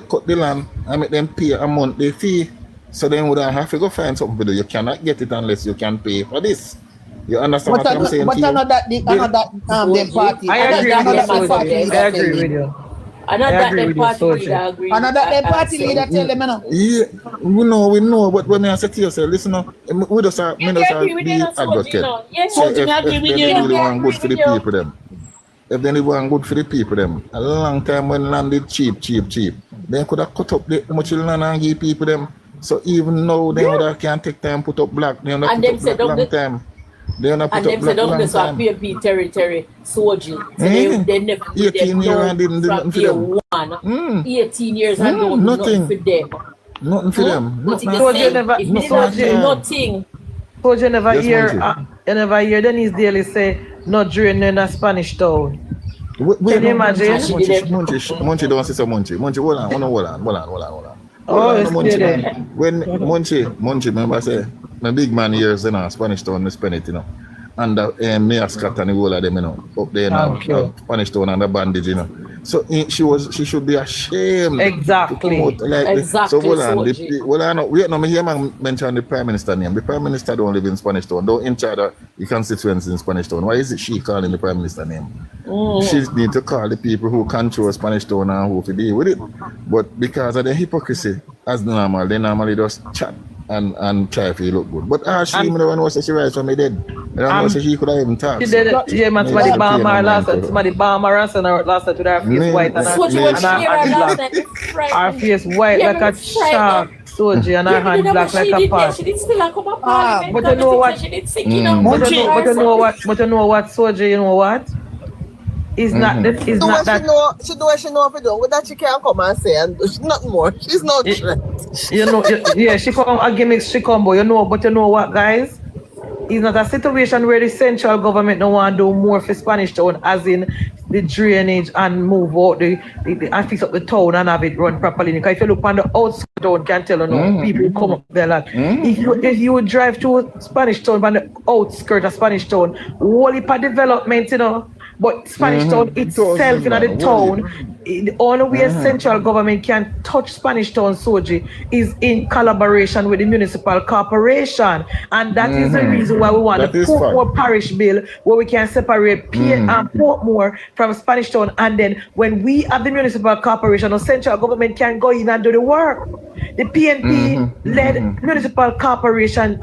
cut the land and make them pay a monthly fee. So then would I have to go find something to do. You cannot get it unless you can pay for this. You understand what I'm saying to you? But them party. I agree with you. Another party leader tell them no. Yeah, we know, but when I say to yourself, listen up, we just are be advocate. So if they really want good for the people them. If they want good for the people them, a long time when land is cheap, they could have cut up the much land and give people them. So even now they can't take time put up black, they don't put up black long time. And them said don't this are PNP territory soldier. So they never 18 years and didn't do nothing for them. 18 years and don't do nothing for them. Nothing for them. Nothing. Soldier never hear Denise Daly say not during in a Spanish town. Can you imagine? Munchie don't say so Munchie. Munchie, hold on. Oh, it's when Munchie, remember say, my big man years in Spanish town, I spend it, And me a Scott and the whole of them, up there now, Spanish town and the bandage, So she should be ashamed. Exactly. To come out like this. Exactly. So hold on. Wait, no, me hear man mention the Prime Minister name. The Prime Minister don't live in Spanish Town. Don't in charge of the constituency in Spanish Town. Why is it she calling the Prime Minister name? She need to call the people who control Spanish Town and who to deal with it. But because of the hypocrisy, as normal, they normally just chat and try to look good. But she even the one who said she rise from me dead. I don't know, so she could have even talked. She did it. Yeah, man, somebody bomb her last night. Somebody bomb her last night with her face white and her face white like a shark. Soji and her hand black like a pot. She did still come up Parliament. But you know what? She did sick, But you know what, Soji, you know what? It's not that. It's not that. She know what she know if you do. That she can't come and say, and she's not more. She's not threat. You know, yeah, she come a gimmick, she come, but you know what, guys? It's not a situation where the central government don't want to do more for Spanish Town, as in the drainage and move out and fix up the town and have it run properly. Because if you look on the outskirts town, can tell you know people come up there like if you drive through Spanish Town on the outskirts of Spanish Town, whole heap of development, you know. But Spanish Town itself in the town, the only way central government can touch Spanish Town, Soji, is in collaboration with the municipal corporation. And that is the reason why we want the Portmore Parish Bill, where we can separate Portmore from Spanish Town. And then when we have the municipal corporation, the central government can go in and do the work. The PNP-led municipal corporation,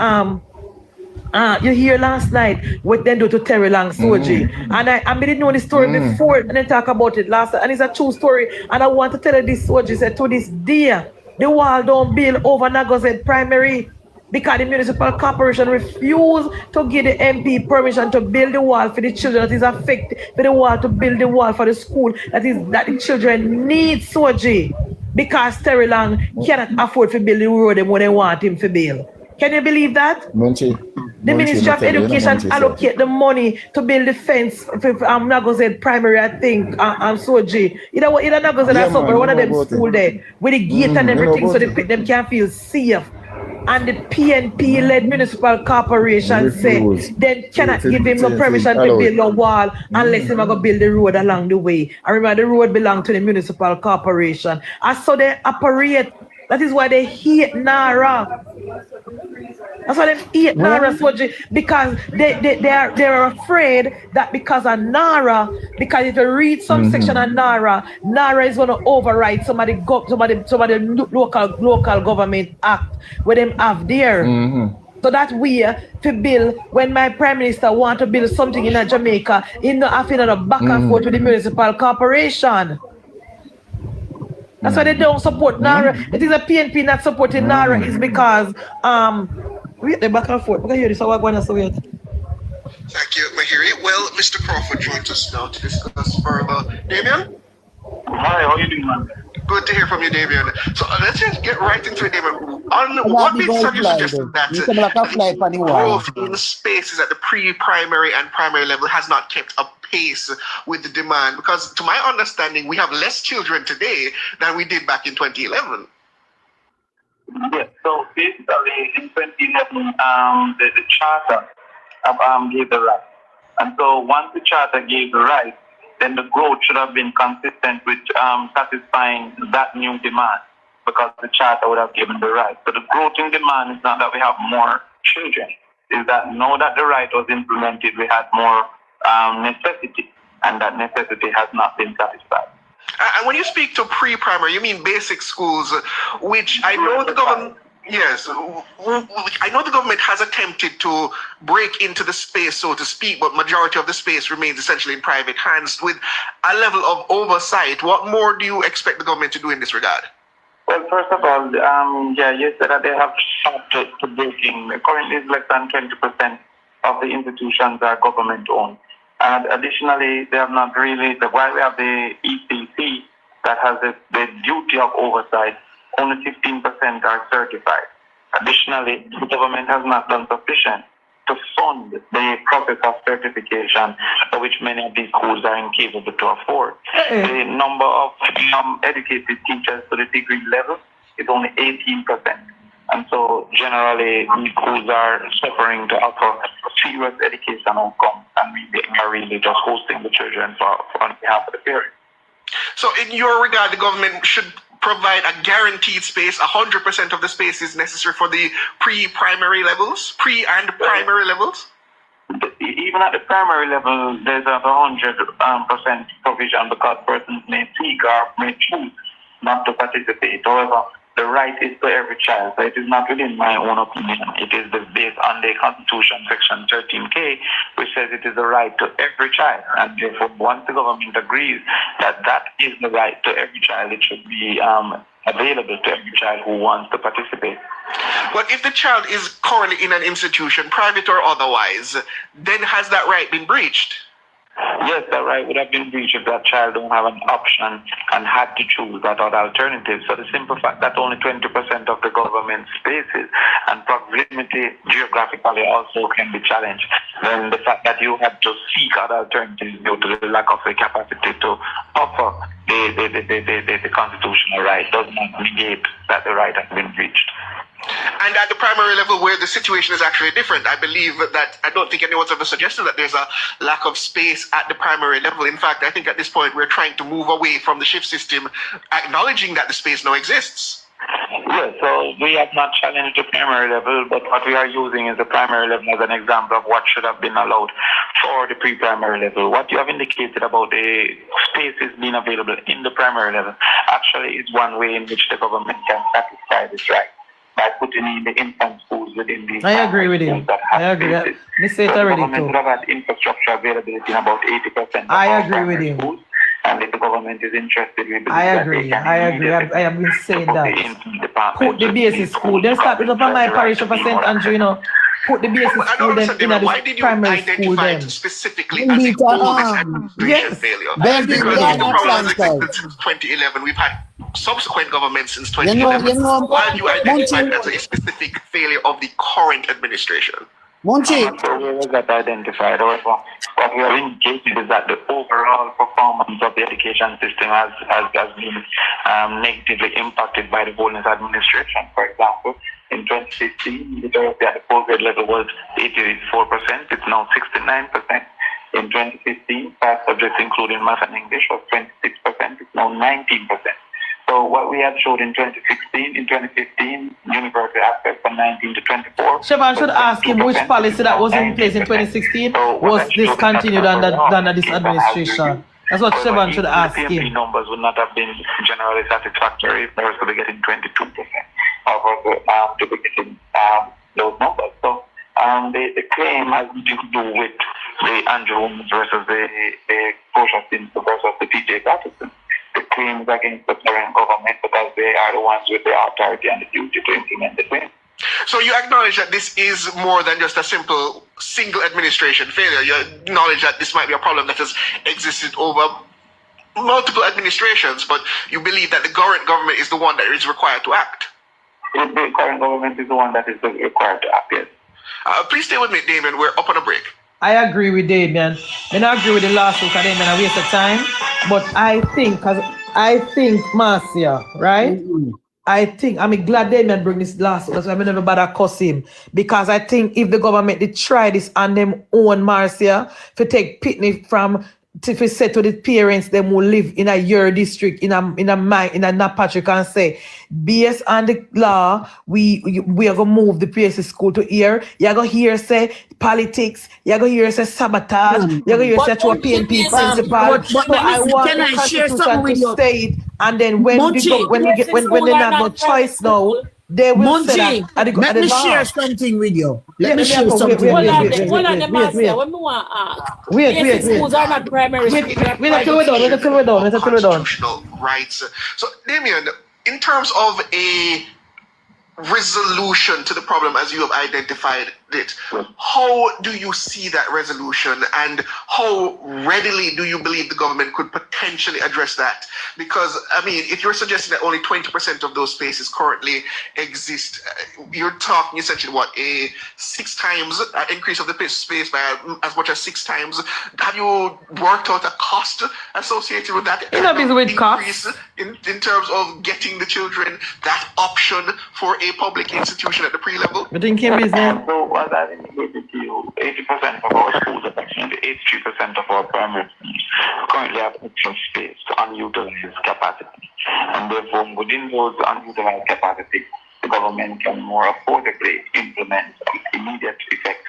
you hear last night what they do to Terry Lang Soji. And I didn't know the story before and they talk about it last night. And it's a true story. And I want to tell you this, Soji said to this day, the wall don't build over Nagozed Primary because the municipal corporation refused to give the MP permission to build the wall for the children that is affected, for the wall to build the wall for the school that the children need, Soji. Because Terry Lang cannot afford to build the road when they want him to build. Can you believe that? Munchie. The Ministry of Education allocate the money to build the fence for Nagozed Primary, I think, and Soji. Either Nagozed or somewhere, one of them school there, with the gate and everything, so them can feel safe. And the PNP-led municipal corporation said they cannot give him no permission to build a wall unless he's going to build the road along the way. I remember the road belongs to the municipal corporation. And so they operate. That is why they hate NaRRA. That's why they hate NaRRA, Soji, because they're afraid that because of NaRRA, because if you read some section of NaRRA is going to override some of the local government act where them have there. So that way, to build, when my Prime Minister want to build something in Jamaica, he's not having a back and forth with the municipal corporation. That's why they don't support NaRRA. It is a PNP not supporting NaRRA is because wait the back and forth. Because hear this, so we're going to say it. Thank you, Mahiri. Well, Mr. Crawford joins us now to discuss further. Damian? Hi, how are you doing, man? Good to hear from you, Damian. So let's just get right into it, Damian. On what bits have you suggested that growth in spaces at the pre-primary and primary level has not kept up pace with the demand? Because to my understanding, we have less children today than we did back in 2011. Yes, so basically in 2011, the charter gave the right. And so once the charter gave the right, then the growth should have been consistent with satisfying that new demand, because the charter would have given the right. So the growth in demand is not that we have more children, is that now that the right was implemented, we had more necessity, and that necessity has not been satisfied. And when you speak to pre-primary, you mean basic schools, which I know the government... Yes, I know the government has attempted to break into the space, so to speak, but majority of the space remains essentially in private hands. With a level of oversight, what more do you expect the government to do in this regard? Well, first of all, you said that they have shot to breaking. Currently, it's less than 20% of the institutions are government-owned. And additionally, they have not really, while we have the ECC that has the duty of oversight, only 15% are certified. Additionally, the government has not done sufficient to fund the process of certification, which many of these schools are incapable to afford. The number of educated teachers to the degree level is only 18%. And so generally, these schools are suffering to offer serious education outcomes, and we are really just hosting the children on behalf of the parents. So in your regard, the government should provide a guaranteed space. 100% of the space is necessary for the pre-primary levels, and primary levels? Even at the primary level, there's a 100% provision because persons may seek or may choose not to participate. However, the right is to every child. So it is not within my own opinion. It is based on the Constitution, Section 13K, which says it is the right to every child. And therefore, once the government agrees that that is the right to every child, it should be available to every child who wants to participate. But if the child is currently in an institution, private or otherwise, then has that right been breached? Yes, that right would have been breached if that child don't have an option and had to choose that other alternative. So the simple fact that only 20% of the government spaces and proximity geographically also can be challenged. Then the fact that you have to seek other alternatives due to the lack of the capacity to offer the constitutional right does not negate that the right has been breached. And at the primary level where the situation is actually different, I believe that I don't think anyone's ever suggested that there's a lack of space at the primary level. In fact, I think at this point we're trying to move away from the shift system, acknowledging that the space now exists. Yes, so we have not challenged the primary level, but what we are using is the primary level as an example of what should have been allowed for the pre-primary level. What you have indicated about the spaces being available in the primary level actually is one way in which the government can satisfy this right, by putting in the infant schools within the... I agree with him. I agree. Me say it already too. The government would have had infrastructure availability in about 80%. I agree with him. Schools. And if the government is interested, we believe I agree. I have been saying that. Put the basic school. They started up on my parish of St. Andrew, you know. Put the basic school them in the primary school them. Specifically as a whole administration failure? Because the problem existed since 2011. We've had subsequent governments since 2011. Why you identified as a specific failure of the current administration? Munchie. That identified. However, what we have indicated is that the overall performance of the education system has been negatively impacted by the Boldness administration. For example, in 2015, literacy at the post-grade level was 84%. It's now 69%. In 2015, past subjects including math and English was 26%. It's now 19%. So what we had showed in 2015, university access from 19 to 24. Siobhan should ask him which policy that was in place in 2016 was discontinued under this administration. That's what Siobhan should ask him. The numbers would not have been generally satisfactory if they were to be getting 22% of to be getting those numbers. So the claim has to do with the Andrew Holmes versus the Kosher Simpson versus the PJ Patterson. The claims against the current government because they are the ones with the authority and the duty to implement the claim. So you acknowledge that this is more than just a simple single administration failure. You acknowledge that this might be a problem that has existed over multiple administrations, but you believe that the current government is the one that is required to act. The current government is the one that is required to act, yes. Please stay with me, Damian. We're up on a break. I agree with Damian. I don't agree with the lawsuit. I didn't a waste of time. But I think, Marcia, right? I'm glad Damian bring this lawsuit. That's why I never bother cuss him. Because I think if the government did try this on them own, Marcia, to take picnic from, to say to the parents them who live in your district, in a Patrick, and say, based on the law, we are gonna move the PSC school to here. You're gonna hear say politics, you're gonna hear say sabotage, you're gonna hear say to a PNP principal. But I want can I share something with you? Say it, and then when they have no choice now, they will say that. Let me share something with you. Let me share something. Hold on, Marcia. What me want to ask? Wait. Schools are not primary. We're constitutional rights. So, Damian, in terms of a resolution to the problem as you have identified it, how do you see that resolution and how readily do you believe the government could potentially address that? Because, I mean, if you're suggesting that only 20% of those spaces currently exist, you're talking essentially what, a 6 times increase of the space by as much as 6 times. Have you worked out a cost associated with that? Increase in terms of getting the children that option for a public institution at the pre-level? I think him business. So what I indicated to you, 80% of our schools, approximately 83% of our primary schools currently have extra space, unutilized capacity. And therefore, within those unutilized capacity, the government can more affordably implement immediate effect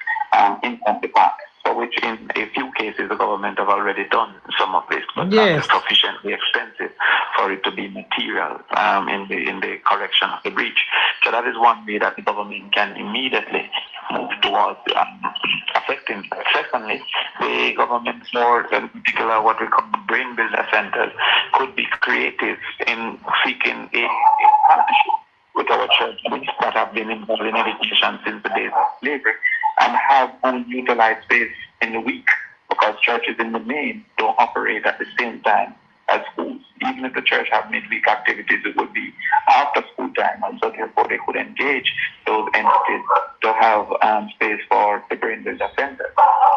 instant departments, for which in a few cases the government have already done some of this, but not sufficiently expensive for it to be material in the correction of the breach. So that is one way that the government can immediately move towards affecting. Secondly, the government, more in particular what we call brain builder centers, could be creative in seeking a partnership with our churches that have been involved in education since the days of slavery and have unutilized space in the week, because churches in the main don't operate at the same time as schools. Even if the church have midweek activities, it would be after school time, and so therefore they could engage those entities to have space for the brain builder center.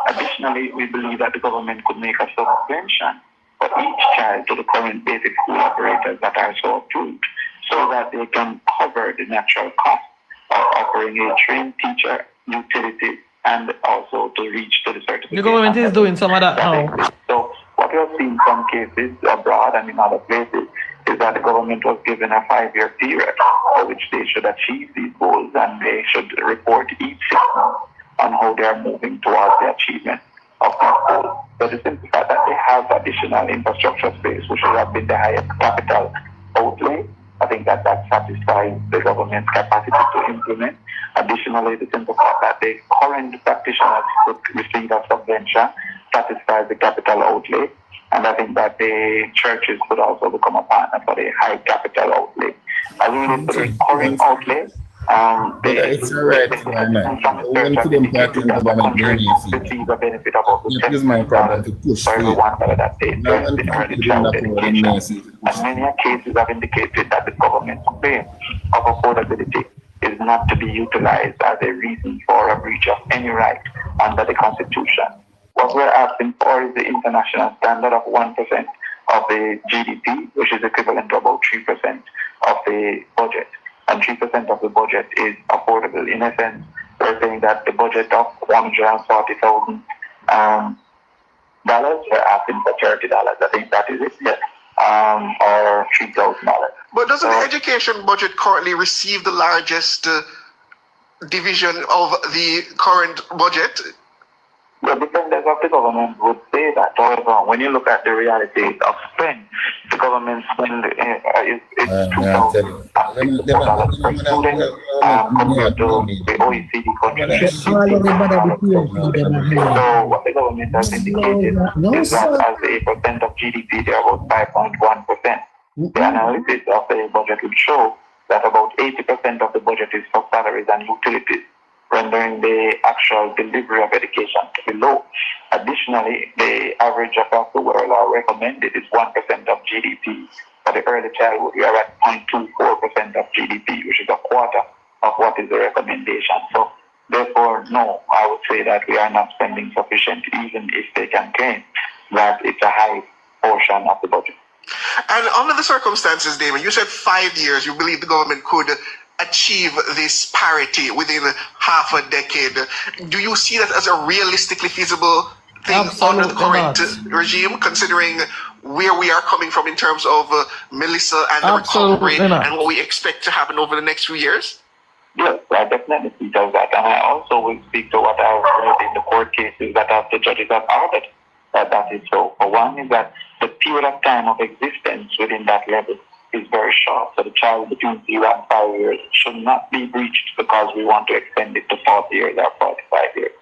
Additionally, we believe that the government could make a subvention for each child to the current basic school operators that are so approved, so that they can cover the natural cost of offering a trained teacher, utility, and also to reach to the certificate. The government is doing some of that now. So what we have seen in some cases abroad and in other places is that the government was given a 5-year period for which they should achieve these goals, and they should report each 6 months on how they are moving towards the achievement of these goals. So the simple fact that they have additional infrastructure space, which would have been the highest capital outlay, I think that satisfies the government's capacity to implement. Additionally, the simple fact that the current practitioners could receive a subvention satisfies the capital outlay. And I think that the churches could also become a partner for the high capital outlay. As we look to the current outlay, it's alright, when to them party in government receive a benefit of it is my problem to push for everyone, whether that they invest in early child education. And many cases have indicated that the government's claim of affordability is not to be utilized as a reason for a breach of any right under the Constitution. What we're asking for is the international standard of 1% of the GDP, which is equivalent to about 3% of the budget. And 3% of the budget is affordable. In essence, we're saying that the budget of $140,000, we're asking for $30. I think that is it, yes. Or $3,000. But doesn't the education budget currently receive the largest division of the current budget? The defenders of the government would say that. However, when you look at the reality of spend, the government spend is $2,000 per student compared to the OECD countries. So what the government has indicated is that as a percent of GDP, they are about 5.1%. The analysis of the budget will show that about 80% of the budget is for salaries and utilities, rendering the actual delivery of education to be low. Additionally, the average across the world are recommended is 1% of GDP. For the early childhood, we are at 0.24% of GDP, which is a quarter of what is the recommendation. So therefore, no, I would say that we are not spending sufficient, even if they can claim that it's a high portion of the budget. And under the circumstances, David, you said 5 years, you believe the government could achieve this parity within half a decade. Do you see that as a realistically feasible thing under the current regime, considering where we are coming from in terms of Melissa and the recovery and what we expect to happen over the next few years? Yes, I definitely see that. And I also will speak to what I've read in the court cases that the judges have ordered that is so. For one is that the period of time of existence within that level is very short. So the child between 0 and 5 years should not be breached because we want to extend it to 40 years or 45 years.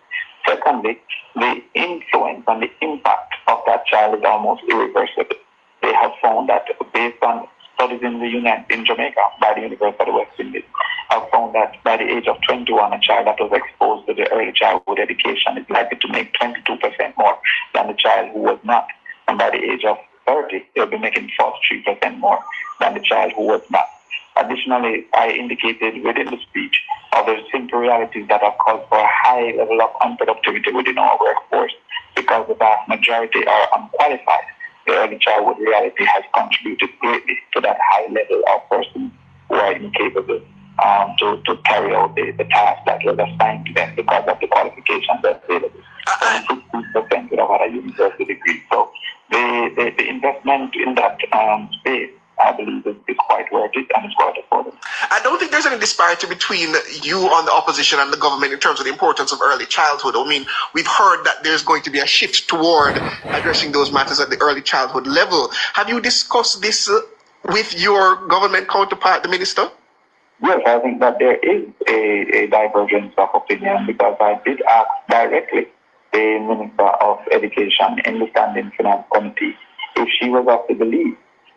Secondly, the influence and the impact of that child is almost irreversible. They have found that based on studies in Jamaica by the University of the West Indies, have found that by the age of 21, a child that was exposed to the early childhood education is likely to make 22% more than the child who was not. And by the age of 30, they'll be making 43% more than the child who was not. Additionally, I indicated within the speech other simple realities that have caused for a high level of unproductivity within our workforce because the vast majority are unqualified. The early childhood reality has contributed greatly to that high level of persons who are incapable to carry out the task that was assigned to them because of the qualifications that available. 50% would have had a university degree. So the investment in that space, I believe, is quite worth it and it's quite affordable. I don't think there's any disparity between you on the opposition and the government in terms of the importance of early childhood. I mean, we've heard that there's going to be a shift toward addressing those matters at the early childhood level. Have you discussed this with your government counterpart, the minister? Yes, I think that there is a divergence of opinion because I did ask directly the Minister of Education in the Standing Finance Committee if she was of the belief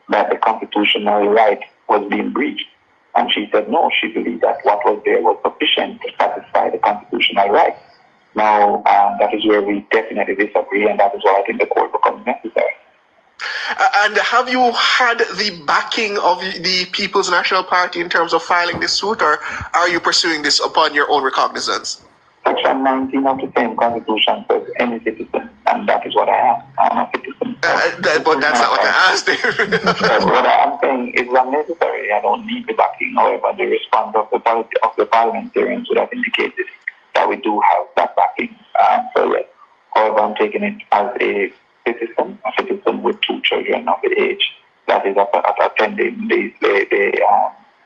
that the constitutional right was being breached. And she said no, she believed that what was there was sufficient to satisfy the constitutional right. Now, that is where we definitely disagree, and that is why I think the court becomes necessary. And have you had the backing of the People's National Party in terms of filing this suit, or are you pursuing this upon your own recognizance? Section 19 of the same constitution says any citizen, and that is what I am. I'm a citizen. But that's not what I asked. What I'm saying is unnecessary. I don't need the backing. However, the response of the parliamentarians would have indicated that we do have that backing. So yes. However, I'm taking it as a citizen with 2 children of the age that is attending the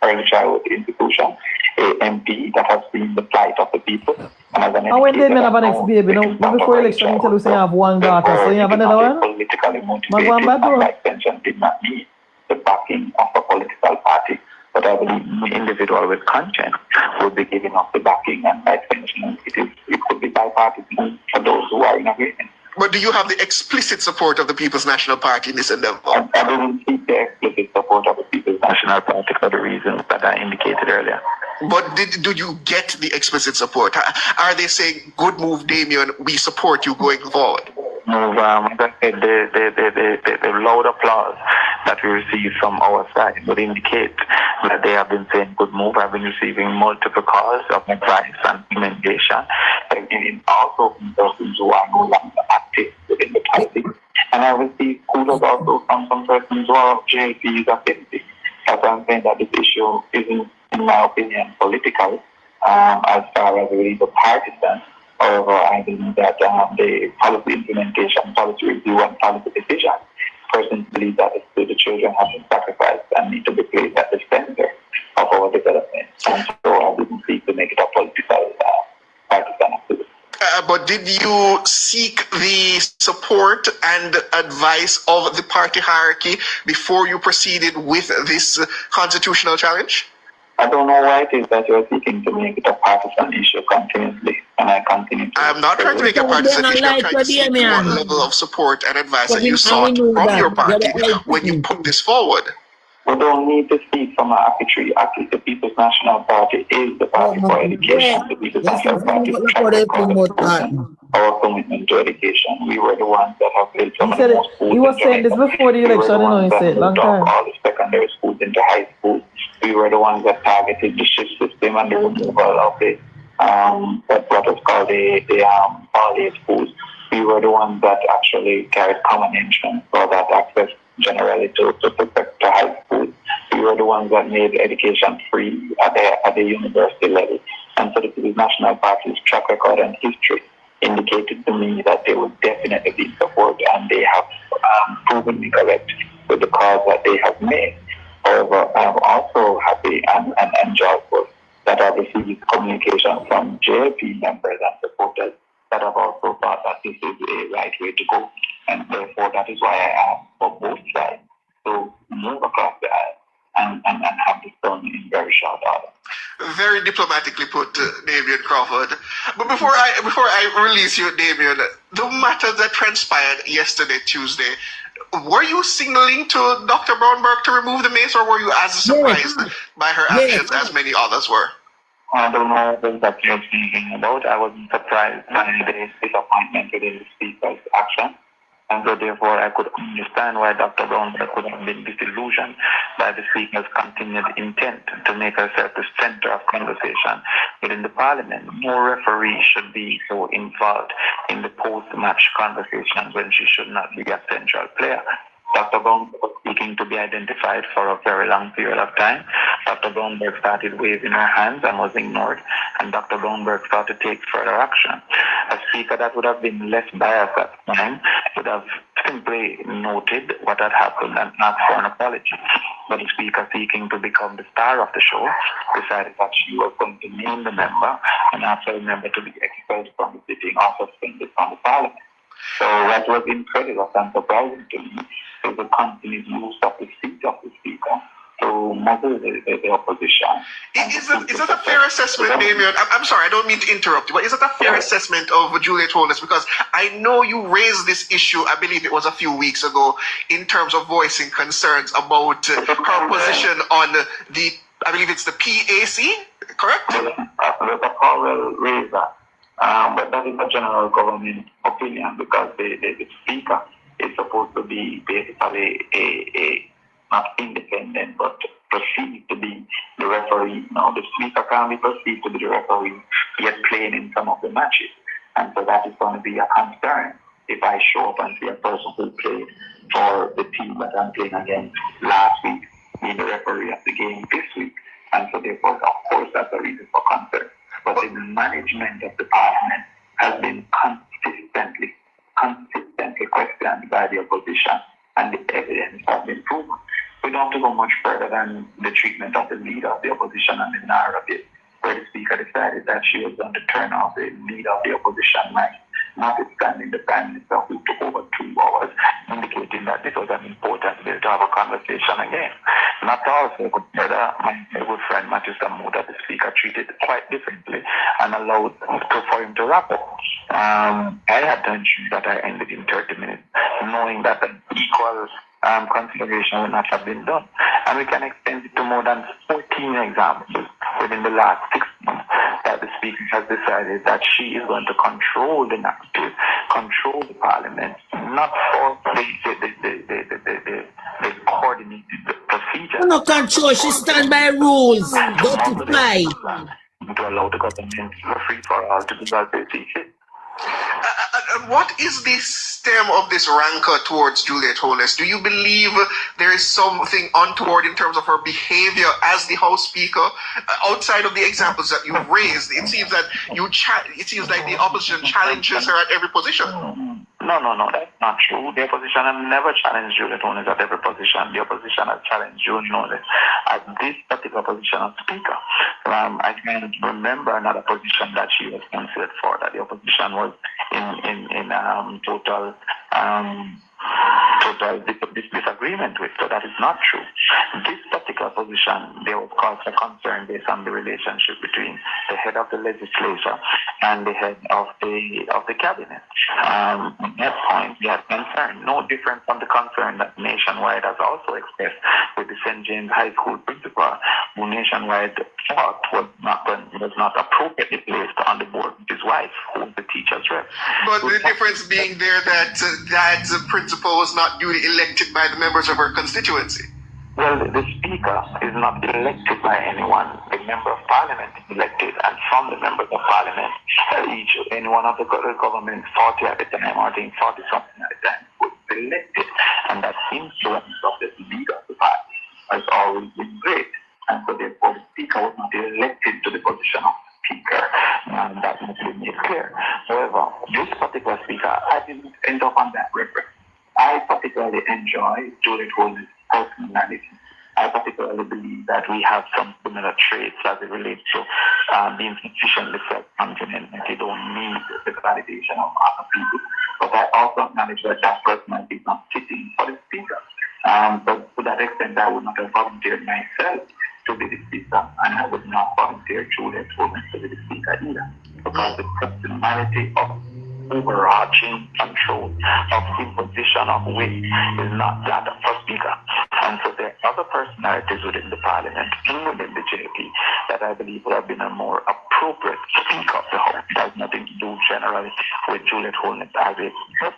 early childhood institution, a MP that has seen the plight of the people. And when they have an next baby, before election, you tell us you have one daughter, so you have another one? Politically motivated extension did not need the backing of a political party, but I believe the individual with conscience would be giving up the backing, and by extension, it could be bipartisan for those who are in agreement. But do you have the explicit support of the People's National Party in this endeavor? I didn't seek the explicit support of the People's National Party for the reasons that I indicated earlier. But did you get the explicit support? Are they saying, good move, Damian, we support you going forward? Move, as I said, the loud applause that we received from our side would indicate that they have been saying good move. I've been receiving multiple calls of advice and recommendation, and also from persons who are no longer active within the party. And I received kudos also from some persons who are of JP's affinity. That's why I'm saying that this issue isn't, in my opinion, political as far as really the partisan. However, I believe that the policy implementation, policy review, and policy decision, persons believe that the children have been sacrificed and need to be placed at the center of our development. And so I didn't seek to make it a political partisan activity. But did you seek the support and advice of the party hierarchy before you proceeded with this constitutional challenge? I don't know why it is that you're seeking to make it a partisan issue continuously, and I continue to... I'm not trying to make a partisan issue. I'm trying to see what level of support and advice that you sought from your party when you put this forward. We don't need to speak from an arbitrary act. The People's National Party is the party for education. The People's National Party is our commitment to education. We were the ones that have built some of the most schools. He was saying this before the election, you know, he said long time. All the secondary schools into high schools. We were the ones that targeted the shift system and the removal of the what was called the all-day schools. We were the ones that actually carried common entrance for that access generally to high school. We were the ones that made education free at the university level. And so the National Party's track record and history indicated to me that they would definitely be support, and they have proven me correct with the calls that they have made. However, I am also happy and joyful that I received communication from JP members and supporters that have also thought that this is a right way to go. And therefore, that is why I ask for both sides to move across the aisle and have this done in very short order. Very diplomatically put, Damian Crawford. But before I release you, Damian, the matter that transpired yesterday, Tuesday, were you signaling to Dr. Brownberg to remove the mace, or were you as surprised by her actions as many others were? I don't know what you're speaking about. I wasn't surprised by the disappointment within the speaker's action. And so therefore I could understand why Dr. Brownberg could have been disillusioned by the speaker's continued intent to make herself the center of conversation within the parliament. No referee should be so involved in the post-match conversation when she should not be a central player. Dr. Brown was seeking to be identified for a very long period of time. Dr. Brownberg started waving her hands and was ignored, and Dr. Brownberg started to take further action. A speaker that would have been less biased at the time would have simply noted what had happened and asked for an apology. But the speaker, seeking to become the star of the show, decided that she was going to name the member and ask the member to be expelled from the sitting or suspended from the parliament. So what was incredible and surprising to me is the continued use of the seat of the speaker to muzzle the opposition. Is that a fair assessment, Damian? I'm sorry, I don't mean to interrupt you, but is that a fair assessment of Juliet Holness? Because I know you raised this issue, I believe it was a few weeks ago, in terms of voicing concerns about her position on the, I believe it's the PAC, correct? The Powell raised that. But that is a general government opinion, because the speaker is supposed to be basically a not independent, but perceived to be the referee. Now, the speaker can be perceived to be the referee, yet playing in some of the matches. And so that is going to be a concern if I show up and see a person who played for the team that I'm playing against last week, being the referee of the game this week. And so therefore, of course, that's a reason for concern. But the management of the parliament has been consistently questioned by the opposition, and the evidence has been proven. We don't have to go much further than the treatment of the leader of the opposition and the NaRRA bit, where the speaker decided that she was going to turn off the leader of the opposition mic, notwithstanding the Prime Minister, who took over 2 hours, indicating that this was an important bill to have a conversation again. Not to also consider my good friend Matthew Samu that the speaker treated quite differently and allowed for him to wrap up. I had to ensure that I ended in 30 minutes, knowing that an equal consideration would not have been done. And we can extend it to more than 14 examples within the last 6 months that the speaker has decided that she is going to control the narrative, control the parliament, not for the coordinated procedure. No control, she stand by rules. Don't comply. To allow the government free for all to do as they see fit. What is the stem of this rancor towards Juliet Holness? Do you believe there is something untoward in terms of her behavior as the House Speaker? Outside of the examples that you raised, it seems that it seems like the opposition challenges her at every position. No, that's not true. The opposition has never challenged Juliet Holness at every position. The opposition has challenged Juliet Holness at this particular position of Speaker. I can remember another position that she was considered for, that the opposition was in total disagreement with. So that is not true. This particular position, there was cause for concern based on the relationship between the head of the legislature and the head of the cabinet. At that point, we had concern, no different from the concern that Nationwide has also expressed with the St. James High School principal, who Nationwide thought was not appropriately placed on the board with his wife, who was the teacher's rep. But the difference being there that that principal was not duly elected by the members of her constituency. Well, the speaker is not elected by anyone. The member of parliament is elected, and from the members of parliament, any one of the government, 40 at the time, or I think 40 something at the time, was elected. And that influence of the leader of the party has always been great. And so therefore the speaker was not elected to the position of speaker. And that must be made clear. However, this particular speaker, I didn't end up on that reference. I particularly enjoy Juliet Holness' personality. I particularly believe that we have some similar traits as it relates to being sufficiently self-confident, that you don't need the validation of other people. But I also acknowledge that that personality is not fitting for the speaker. But to that extent, I would not have volunteered myself to be the speaker, and I would not volunteer Juliet Holness to be the speaker either. Because the personality of overarching control of imposition of weight is not that of a speaker. And so there are other personalities within the parliament and within the JP that I believe would have been a more appropriate speaker of the House. It has nothing to do generally with Juliet Holness as a speaker,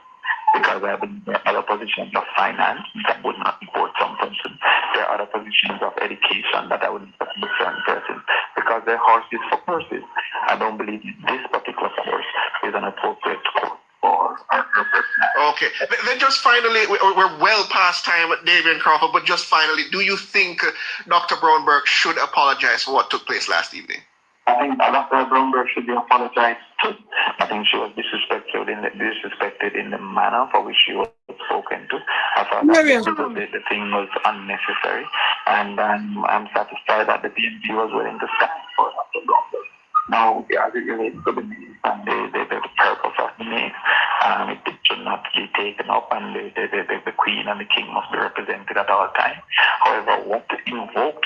because I believe there are other positions of finance that would not support some person. There are other positions of education that I would not support certain persons, because they're horses for purses. I don't believe this particular course is an appropriate course for our personality. Okay. Then just finally, we're well past time, Damian Crawford, but just finally, do you think Dr. Brownberg should apologize for what took place last evening? I think Dr. Brownberg should be apologized to. I think she was disrespected in the manner for which she was spoken to. I thought that the thing was unnecessary, and I'm satisfied that the PNP was willing to stand for Dr. Brownberg. Now, as it relates to the means and the purpose of the means, it should not be taken up, and the Queen and the King must be represented at all times. However, what invoked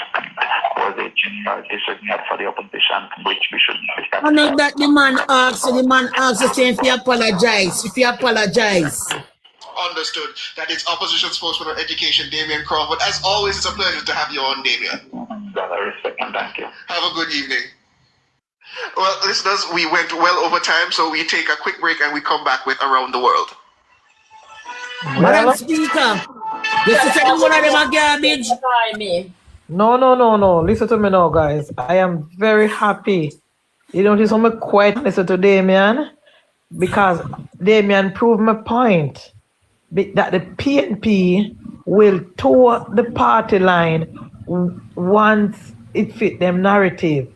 was a general disregard for the opposition, which we should be. I know that the man asks the same if you apologize. Understood. That is Opposition Spokesman on Education, Damian Crawford. As always, it's a pleasure to have you on, Damian. I respect and thank you. Have a good evening. Well, listeners, we went well over time, so we take a quick break and we come back with Around the World. Madam Speaker, this is one of them a garbage. No. Listen to me now, guys. I am very happy. You know, this is quite listen to Damian, because Damian proved my point that the PNP will toe the party line once it fit them narrative.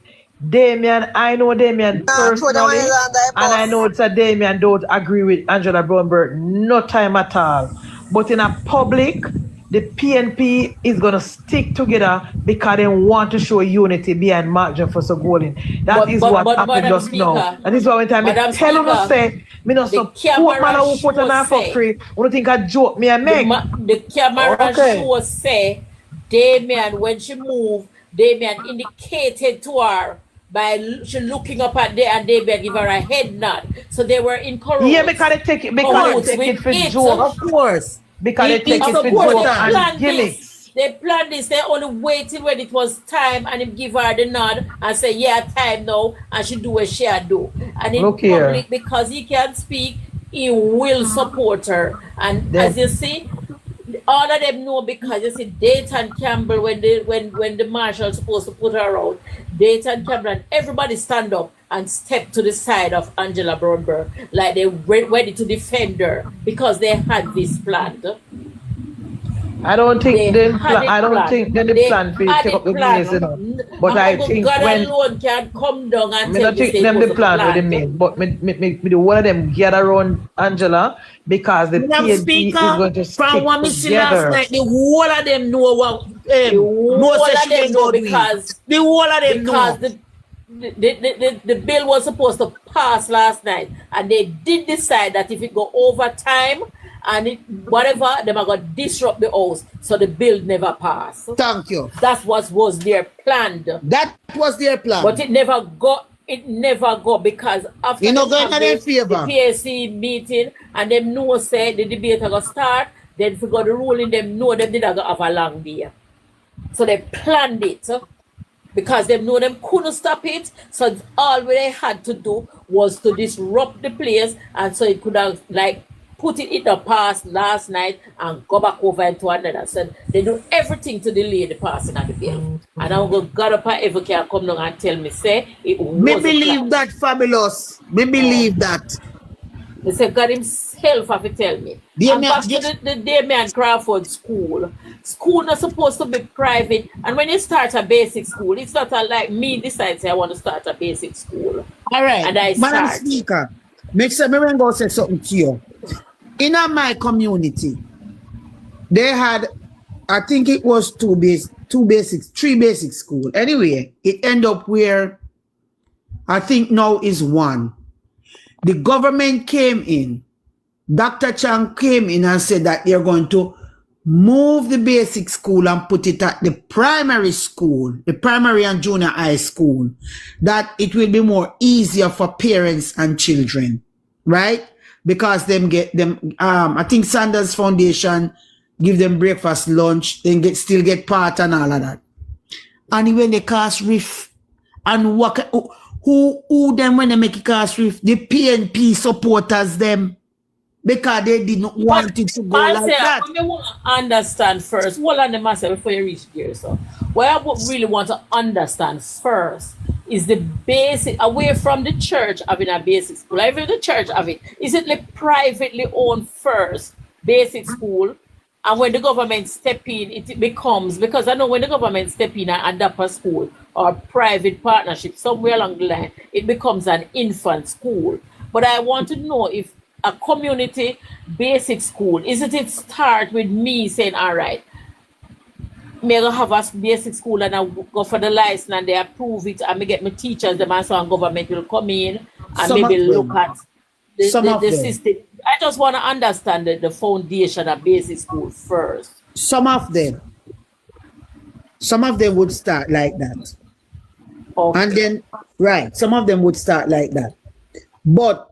Damian, I know Damian personally, and I know it's a Damian don't agree with Angela Brownberg, no time at all. But in a public, the PNP is going to stick together because they want to show unity behind margin for Sogolin. That is what happened just now. And this is what I'm telling you, say, me not support Malahoo Forte and our factory. I don't think I joke me and make. The camera show say, Damian, when she moved, Damian indicated to her by she looking up at there, and Damian give her a head nod. So they were in cahoots. Yeah, because they take it for joke. Of course. Because they take it for joke and gimmicks. They planned this. They only waited when it was time, and him give her the nod and say, yeah, time now, and she do what she do. And in public, because he can speak, he will support her. And as you see, all of them know, because you see Dayton Campbell, when the marshal supposed to put her out, Dayton Campbell and everybody stand up and step to the side of Angela Brownberg, like they were ready to defend her, because they had this planned. I don't think they plan for take up the place, you know. But I think God when alone can come down and I don't think them the plan with the main, but me the one of them gather around Angela, because the PNP is going to stick from what me see last together. night, the whole of them know what because the whole of them know. The bill was supposed to pass last night, and they did decide that if it go over time and whatever, they are going to disrupt the house, so the bill never passed. Thank you. That's what was their plan. That was their plan. But it never got. It never got, because after you know, the PAC meeting, and them know say the debate are gonna start, then we got the ruling, them know them did have a long day. So they planned it, because they know them couldn't stop it. So all they had to do was to disrupt the place, and so it could have like put it in the past last night and go back over into another. So they do everything to delay the passing of the bill. And I'm going to God up ever can come down and tell me, say, it was me believe that, Fabulous. Me believe that. They say God himself have to tell me. And back to the Damian Crawford school. School not supposed to be private. And when you start a basic school, it's not like me decide say I want to start a basic school. All right. And I Madam start. Speaker, make sure me go say something to you. In my community, they had, I think it was three basic school. Anyway, it ended up where I think now is one. The government came in, Dr. Chang came in and said that they're going to move the basic school and put it at the primary school, the primary and junior high school, that it will be more easier for parents and children, right? Because them get them, I think Sanders Foundation give them breakfast, lunch, then still get part and all of that. And when they cast riff, and what, who them when they make it cast riff? The PNP supporters them, because they didn't want it to go like that. I want to understand first, hold on the master before you reach here. So what I really want to understand first, is the basic, away from the church having a basic school, even the church have it, is it the privately owned first basic school? And when the government step in, it becomes, because I know when the government step in and adopt a school or private partnership somewhere along the line, it becomes an infant school. But I want to know if a community basic school, isn't it start with me saying, all right, may I have a basic school and I go for the license and they approve it and me get my teachers, the master and government will come in and Some maybe of look them. at the Some system. I just want to understand the foundation of basic school first. Some of them would start like that. Okay. And then, right, some of them would start like that. But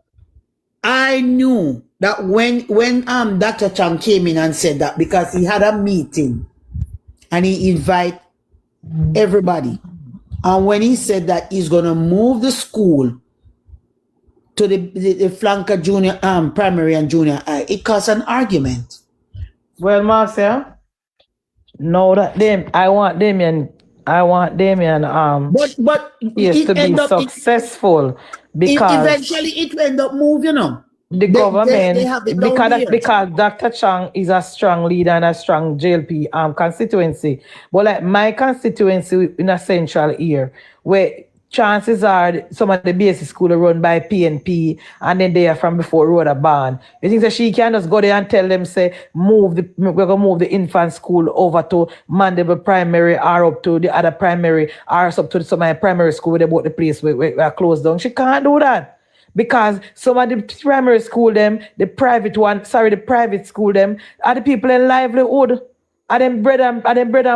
I knew that when Dr. Chang came in and said that, because he had a meeting and he invited everybody. And when he said that he's going to move the school to the flanker junior primary and junior high, it caused an argument. Well, Marcia, know that I want Damian but yes, to be successful, because eventually it will end up moving, you know. The government, they have it down here. because Dr. Chang is a strong leader and a strong JLP constituency. But like my constituency in a central here, where chances are some of the basic school are run by PNP and then they are from before Rhoda Barn. You think that she can just go there and tell them, say, we're gonna move the infant school over to Mandeville Primary or up to the other primary or up to some of the primary school where they bought the place where are closed down. She can't do that. Because some of the primary school them, the private school them, are the people in livelihood. Are them bread and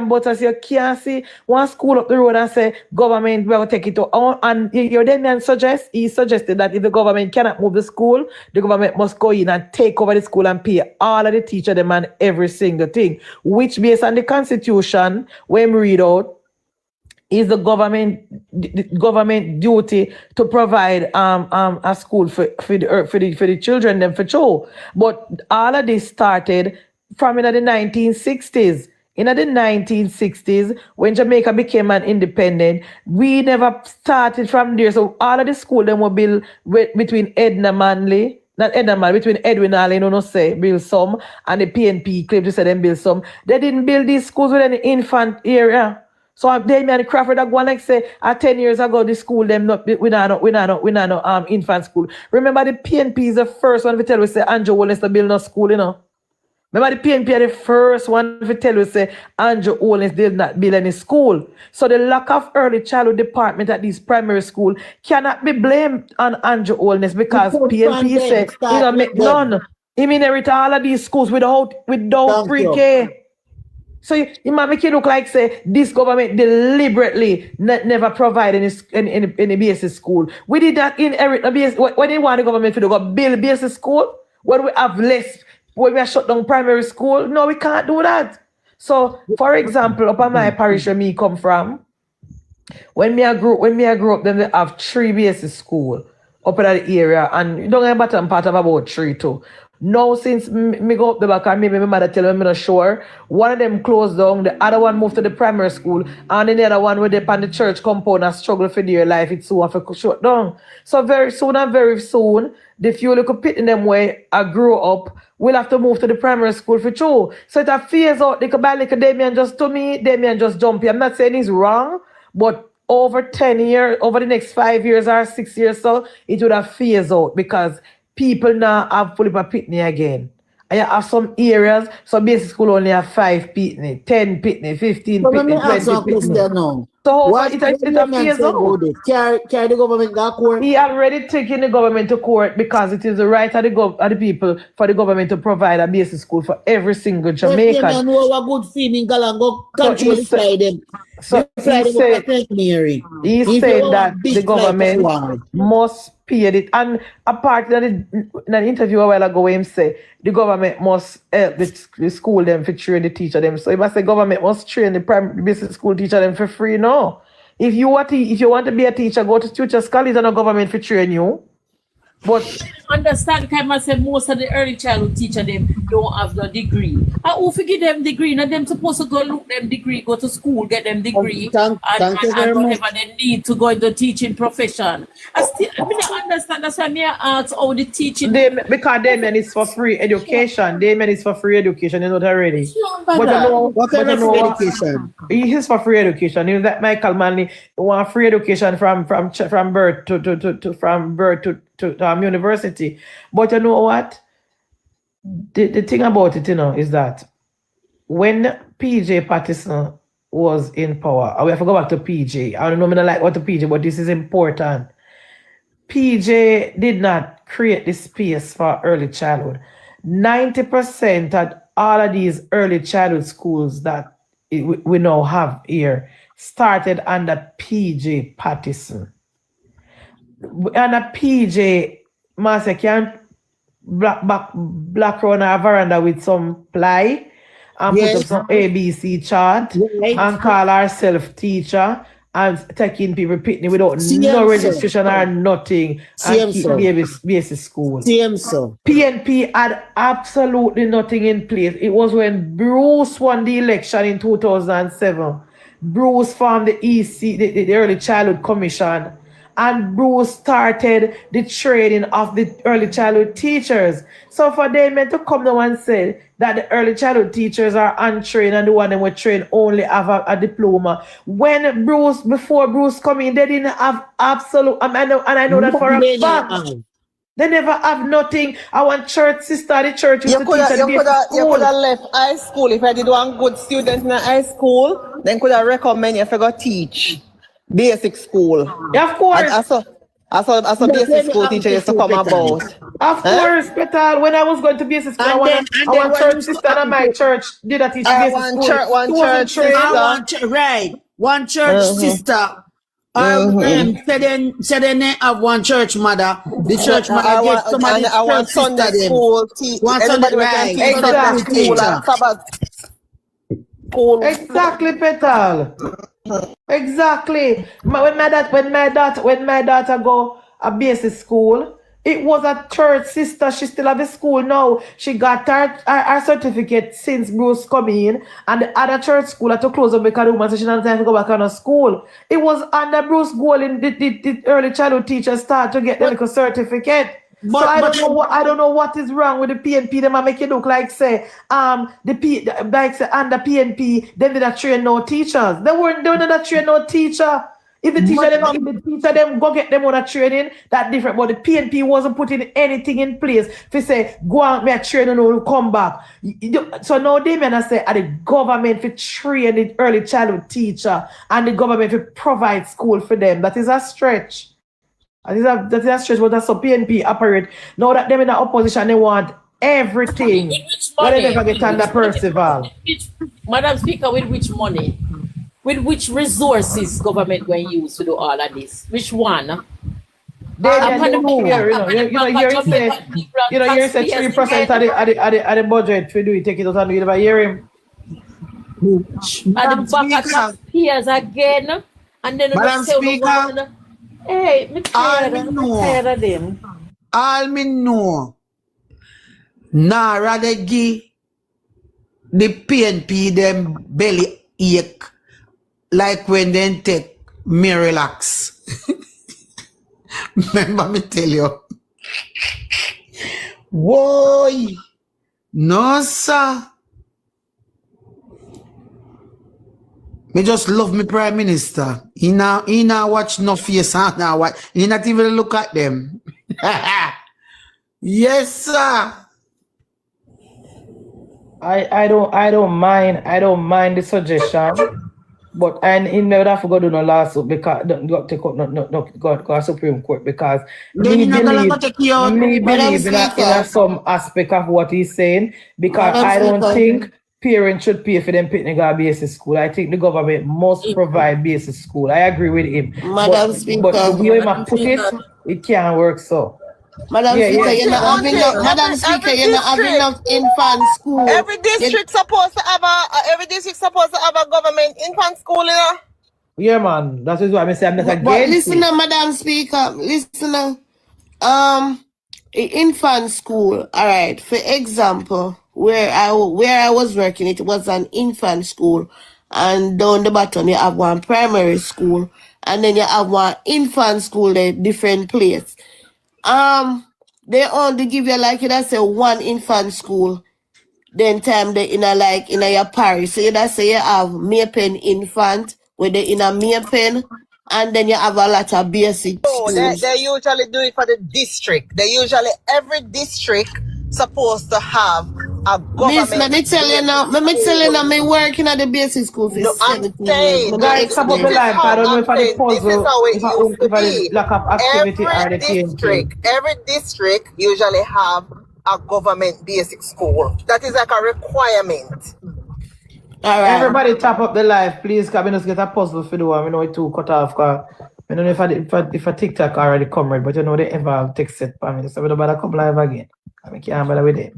butter. So you can't see one school up the road and say, government will take it to. And your Damian suggested that if the government cannot move the school, the government must go in and take over the school and pay all of the teacher them and every single thing. Which based on the constitution, when we read out, is the government duty to provide a school for the children them for sure. But all of this started from in the 1960s. In the 1960s, when Jamaica became an independent, we never started from there. So all of the school them were built between between Edwin Allen, build some, and the PNP claimed to say them build some. They didn't build these schools with any infant area. So Damian Crawford that go like say 10 years ago the school them we not infant school. Remember the PNP is the first one to tell us say Andrew Wallace to build no school, you know. Remember the PNP are the first one to tell us say Andrew Wallace did not build any school. So the lack of early childhood department at these primary school cannot be blamed on Andrew Wallace, because PNP said he don't make none. He inherit all of these schools without pre-K. So you might make it look like say this government deliberately never provide any basic school. We did that inherit a basic. When they want the government to go build basic school, when we have less, when we are shut down primary school, no, we can't do that. So, for example, up on my parish where me come from, when me grew up, then they have 3 basic school up in that area, and you don't get bottom part of about 3 too. Now, since me go up the back and maybe my mother tell me I'm not sure, one of them closed down, the other one moved to the primary school, and then the other one where they on the church compound and struggle for their life, it's soon for shut down. So very soon, the few little pit in them way I grew up, we'll have to move to the primary school for sure. So it a phase out, they could buy like a Damian just jump here. I'm not saying it's wrong, but over 10 years, over the next 5 years or 6 years, so it would have phased out, because people now have fully pitney again. And you have some areas, some basic school only have 5 pitney, 10 pitney, 15 So let pitney, me ask 20 you a question pitney. now. So What it the a Damian phase said out. about it? Carry the government to court? He already taken the government to court, because it is the right of the people for the government to provide a basic school for every single Jamaican. Damian know a good feeling, go So control he the fly them. So Fly he them up said, to St. Mary. he's If you saying want that big the fly government forward. must pay it. And apart in an interview a while ago, where him say the government must help the school them for train the teacher them. So he must say government must train the primary basic school teacher them for free. No. If you want to be a teacher, go to Teachers College and the government for train you. But Understand, because I say most of the early childhood teacher them don't have the degree. who forget them degree? Now them supposed to go look them degree, go to school, get them degree, Thank you very and much. whatever they need to go into teaching profession. I don't understand. That's why me ask how the teaching. Because Damian is for free education. Damian is for free education. You know that already. But you know, What kind of free education? He is for free education. You know that Michael Manley want free education from birth to university. But you know what? The thing about it, you know, is that when PJ Patterson was in power, we have to go back to PJ. I don't know, I don't like what to PJ, but this is important. PJ did not create this space for early childhood. 90% of all of these early childhood schools that we now have here started under PJ Patterson. Under PJ, Master can black around our veranda with some ply and put up some ABC chart and call ourselves teacher and taking people picnic without no registration or nothing and keep basic school. PNP had absolutely nothing in place. It was when Bruce won the election in 2007. Bruce formed the EC, the Early Childhood Commission, and Bruce started the training of the early childhood teachers. So for them to come now and say that the early childhood teachers are untrained and the one that were trained only have a diploma. Before Bruce come in, they didn't have absolute, and I know that for a fact. They never have nothing. I want church sister, the church used to teach You could have left high school. If I did one good student in high school, then could have recommend you if I go teach basic school. Yeah, of course. I saw basic school teacher used to come about. Of course, Petal. When I was going to basic school, I want church sister and my church did a teach basic school. One church sister. One church sister. Said they have one church mother. The church mother gets somebody I want Sunday school teacher. One Sunday, right? Exactly, Petal. Exactly. When my daughter go a basic school, it was a church sister. She still at the school now. She got her certificate since Bruce come in, and the other church school had to close up because the woman said she didn't have time to go back on a school. It was under Bruce Golding the early childhood teachers start to get the certificate. So I don't know what is wrong with the PNP. Them make it look like say under PNP they didn't train no teachers. They didn't train no teacher. If the teacher them go get them on a training, that's different. But the PNP wasn't putting anything in place to say go out me a training or come back. So now they may say the government for train the early childhood teacher and the government for provide school for them. That is a stretch. That is a stretch, but that's how PNP operate. Now that them in the opposition, they want everything. But they never get under Percival. Madam Speaker, with which money? With which resources government going to use to do all of this? Which one? You say 3% of the budget for do it, take it out and do it by hearing. And the back of peers again. And then Madam Speaker, hey, all me know, NaRRA they give the PNP them belly ache like when they take Miralax. Remember me tell you. Whoa, no sir. Me just love me Prime Minister. He now watch no face and now watch. He not even look at them. Yes, sir. I don't mind the suggestion, but he never have to go do no lawsuit because don't take out go Supreme Court because me believe in some aspect of what he's saying because I don't think parents should pay for them picnic at basic school. I think the government must provide basic school. I agree with him. Madam Speaker, but the way he put it can't work so. Madam Speaker, you're not having enough infant school. Every district supposed to have a government infant school, you know? Yeah, man. That is why I'm saying I'm not against but listen, Madam Speaker, listen, infant school, all right, for example, where I was working, it was an infant school, and down the bottom you have one primary school, and then you have one infant school, there, different place. They only give you like you say one infant school. Then time they in your parish. So you say you have Maypen infant, where they in a Maypen, and then you have a lot of basic Oh, schools. they usually do it for the district. They usually, every district supposed to have a government. Miss, let me tell you now, me working at the basic school for No, I'm 17 saying, years. Guys, stop up the live. I don't know if I the this is puzzle, how it if I used to be. lack of activity or the TNT. Every district usually have a government basic school. That is like a requirement. All right. Everybody tap up the live, please. Cause we just get a puzzle for the one. We know it too cut off. Cause I don't know if a TikTok already come right, but you know they ever text it for me. So we don't bother come live again. I can't bother with it.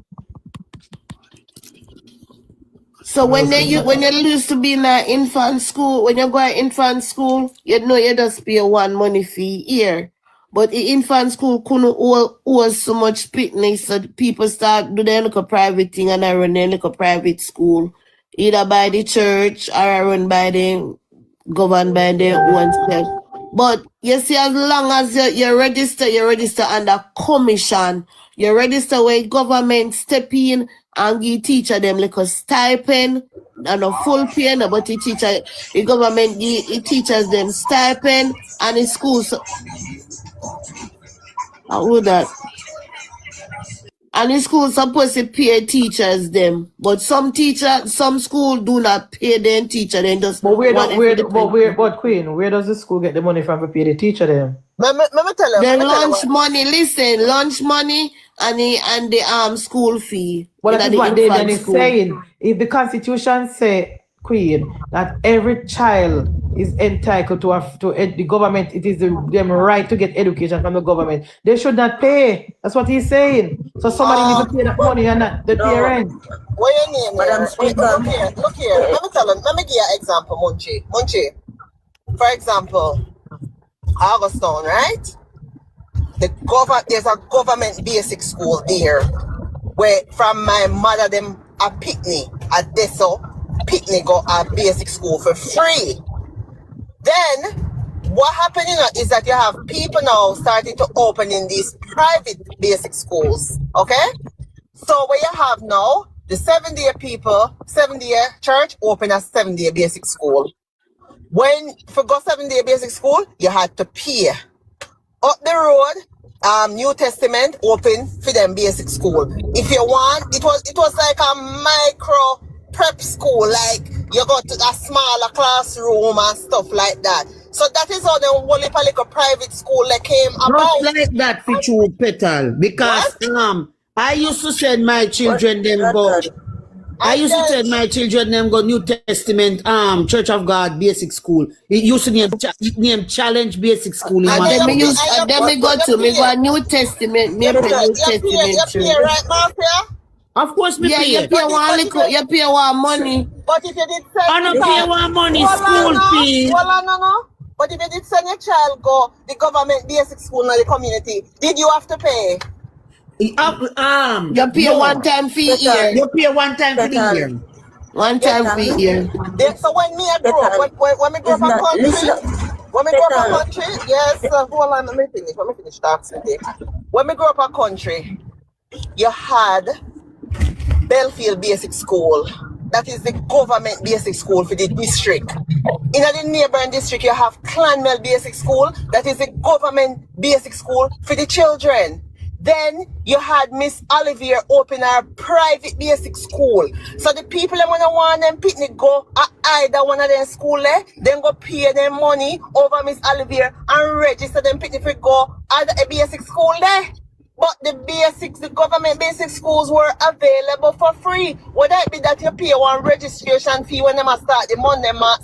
So when you used to be in an infant school, when you go to infant school, you know you just pay one money fee here. But the infant school couldn't owe so much fitness, so people start do their little private thing and I run their little private school, either by the church or I run by the governed by their own self. But you see, as long as you register under commission, you register where government step in and give teacher them like a stipend and a full pay, but the government give teachers them stipend and the schools. How would that? And the school supposed to pay teachers them, but some school do not pay them teacher. Then just but Queen, where does the school get the money from to pay the teacher them? Let me tell you. The lunch money and the school fee. Well, that is what they then is saying. If the Constitution say, Queen, that every child is entitled to the government, it is them right to get education from the government. They should not pay. That's what he's saying. So somebody needs to pay that money and not the parent. What your name? Look here. Let me give you an example, Munchie. For example, Augustone, right? There's a government basic school there where from my mother them a Pitney, a Deso, Pitney go a basic school for free. Then what happening is that you have people now starting to open in these private basic schools. Okay? So what you have now, the 7-day people, 7-day church open a 7-day basic school. When for go 7-day basic school, you had to pay. Up the road, New Testament open for them basic school. If you want, it was like a micro prep school, like you go to a smaller classroom and stuff like that. So that is how the whole little private school like came about. Not like that for you, Petal, because I used to send my children go New Testament Church of God basic school. It used to name Challenge Basic School. And then me go a New Testament, New Testament church. Right, Marcia? Of course, me pay. You pay one money. But if you did send I don't pay one money school fee. No. But if you did send your child go the government basic school in the community, did you have to pay? You pay one time fee here. You pay one time fee here. One time fee here. So when me I grow up, when me grow up a country, yes, hold on, let me finish talking. When me grow up a country, you had Belfield Basic School. That is the government basic school for the district. In the neighboring district, you have Clanmel Basic School. That is the government basic school for the children. Then you had Miss Olivier open her private basic school. So the people that want them picnic go at either one of them school then go pay them money over Miss Olivier and register them picnic for go at a basic school there. But the government basic schools were available for free. Would that be that you pay one registration fee when they start the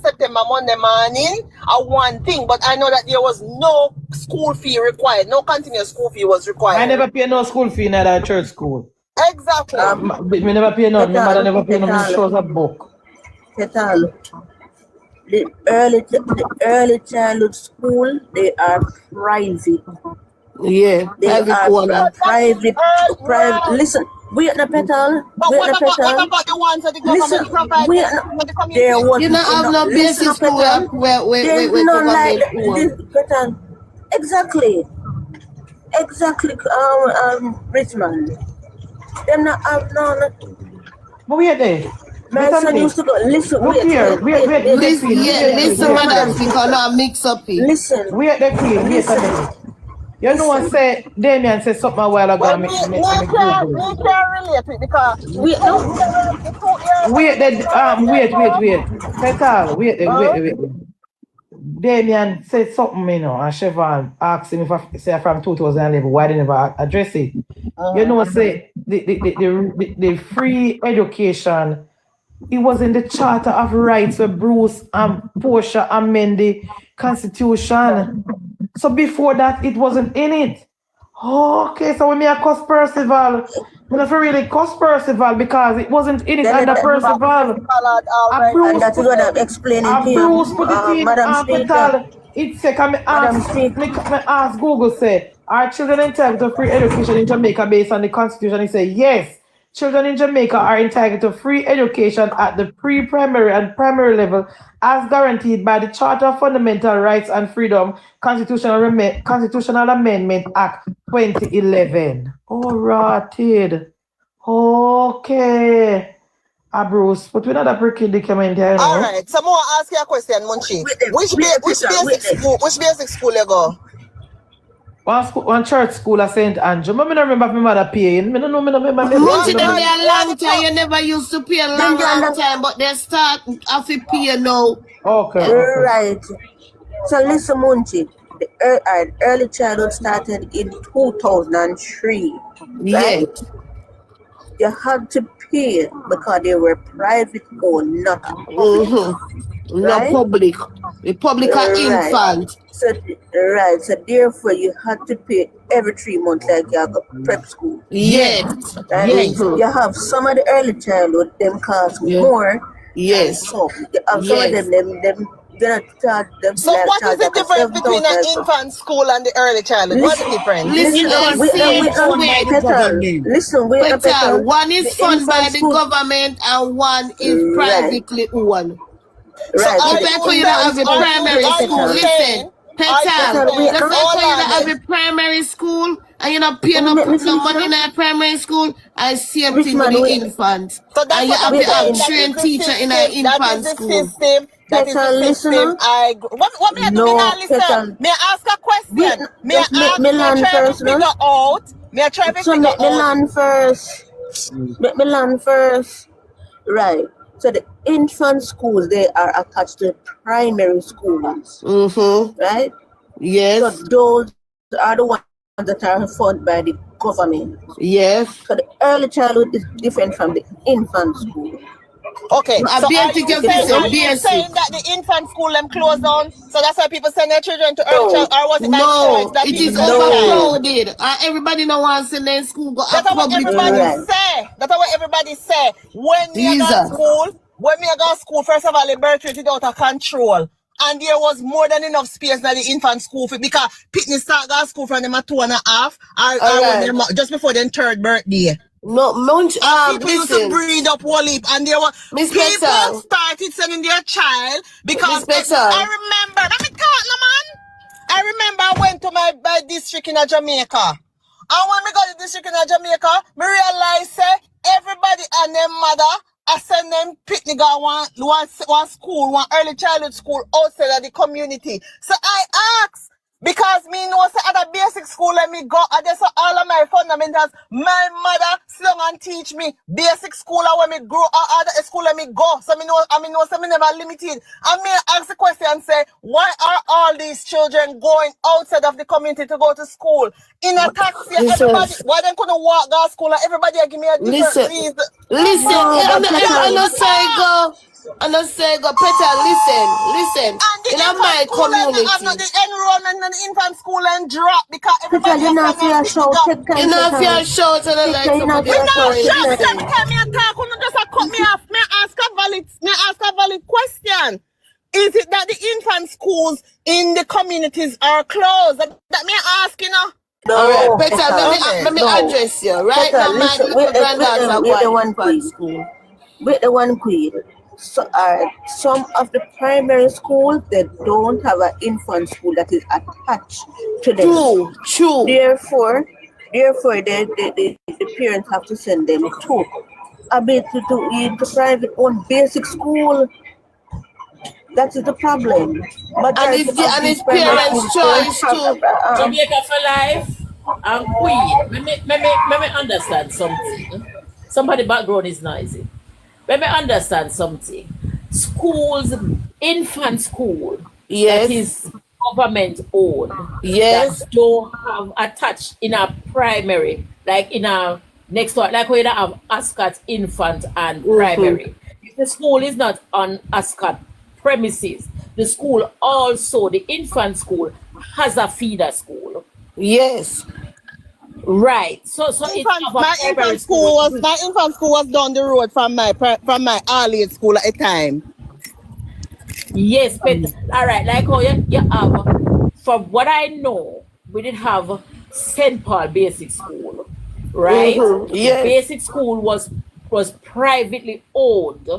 September Monday morning? One thing, but I know that there was no school fee required. No continuous school fee was required. I never pay no school fee in that church school. Exactly. We never pay no. My mother never pay no. Me shows a book. The early childhood school, they are private. Yeah, they are private. Listen, Wait the petal. But Wait what the about petal. the ones that the government Listen, provides wait. for the community? There was You don't have no listen basic to school petal. where There's none like government this own. petal. Exactly. Richmond. Them not have none. But wait there. My Wait a son minute. used to go. Listen, Look wait. here. Wait, the queen. Listen, madam, because now mix up it. Listen. Wait, the queen. Wait a minute. You know what say Damian said something a while ago. Well, Me me Google. can't relate it because wait, no. Wait, wait. Petal, wait. Damian said something, you know, and Chevron asked him if I say from 2011, why they never address it. You know, say the free education, it was in the Charter of Rights where Bruce and Portia amend the Constitution. So before that, it wasn't in it. Oh, okay, so when me a cuss Percival, I'm not really cuss Percival because it wasn't in it under Percival. And that is what I'm explaining to you. Bruce put it in Madam Petal. It's say, can me ask Google say, are children entitled to free education in Jamaica based on the Constitution? He say, yes. Children in Jamaica are entitled to free education at the pre-primary and primary level as guaranteed by the Charter of Fundamental Rights and Freedom, Constitutional Amendment Act 2011. All right. Okay. Bruce, but we're not a predicament here. All right, so more ask you a question, Munchie. Which basic school you go? One church school at St. Andrew. I don't remember my mother paying. I don't know. Munchie, them there a long time. You never used to pay a long time, but they start have to pay now. Okay. Right. So listen, Munchie. The early childhood started in 2003. Right? Yeah. You had to pay because they were private or not public. Not public. The public are infant. So therefore you had to pay every 3 months like you have a prep school. Yes. Right? Yes. You have some of the early childhood, them cost more. Yes. So you have some of them gonna charge them. So what is the difference between an infant school and the early childhood? What's the difference? Listen, one is funded by the government and one is privately owned. Right. So if you don't have a primary school, listen, Petal, let's say you don't have a primary school and you're not paying no money in a primary school, I see a thing with the infant. And you have to have trained teacher in an infant school. That is the system. What may I do? Listen. May I ask a question? May I try to figure out? May I try to figure out? Let me learn first. Right. So the infant schools, they are attached to primary schools. Right? Yes. So those are the ones that are funded by the government. Yes. So the early childhood is different from the infant school. Okay, so are you saying that the infant school them closed down? So that's why people send their children to early child, or was it no, it is overloaded. Everybody no wants to send their school go. That's what everybody say. That's what everybody say. When me go to school, first of all, the birth rate is out of control. And there was more than enough space in the infant school because Pitney start going to school from them at 2.5 or just before their 3rd birthday. No, people used to breed up whole heap, and there were people started sending their child because I remember. Let me count, man. I remember I went to my district in Jamaica, and when we got to the district in Jamaica, me realized everybody and their mother I send them picnic go one school, one early childhood school outside of the community. So I asked. Because me know say at a basic school let me go, and that's all of my fundamentals. My mother still and teach me basic school and when me grow other school let me go. So me know so me never limited. And me ask the question and say, why are all these children going outside of the community to go to school? In a taxi, everybody why they couldn't walk to school and everybody give me a different reason. Petal, listen. In my community, the enrollment in the infant school and drop because everybody you know if you shout, and like somebody just cut me off. May I ask a valid question? Is it that the infant schools in the communities are closed? That may I ask, All right, Petal, let me address you. Right now, my little granddaughters are going to school. With the one queen. So, some of the primary schools, they don't have an infant school that is attached to them. True. Therefore, the parents have to send them to private-owned basic school. That is the problem. And it's parents' choice to Jamaica for life and Queen. Let me understand something. Somebody background is noisy. Let me understand something. Schools, infant school, that is government owned. Yes. That don't have attached in a primary, like in a next door, like we don't have Ascot infant and primary. If the school is not on Ascot premises, the school also, the infant school, has a feeder school. Yes. Right. So my infant school was down the road from my early school at a time. Yes, but all right, like how you have, from what I know, we did have St. Paul Basic School, right? Yes. The basic school was privately owned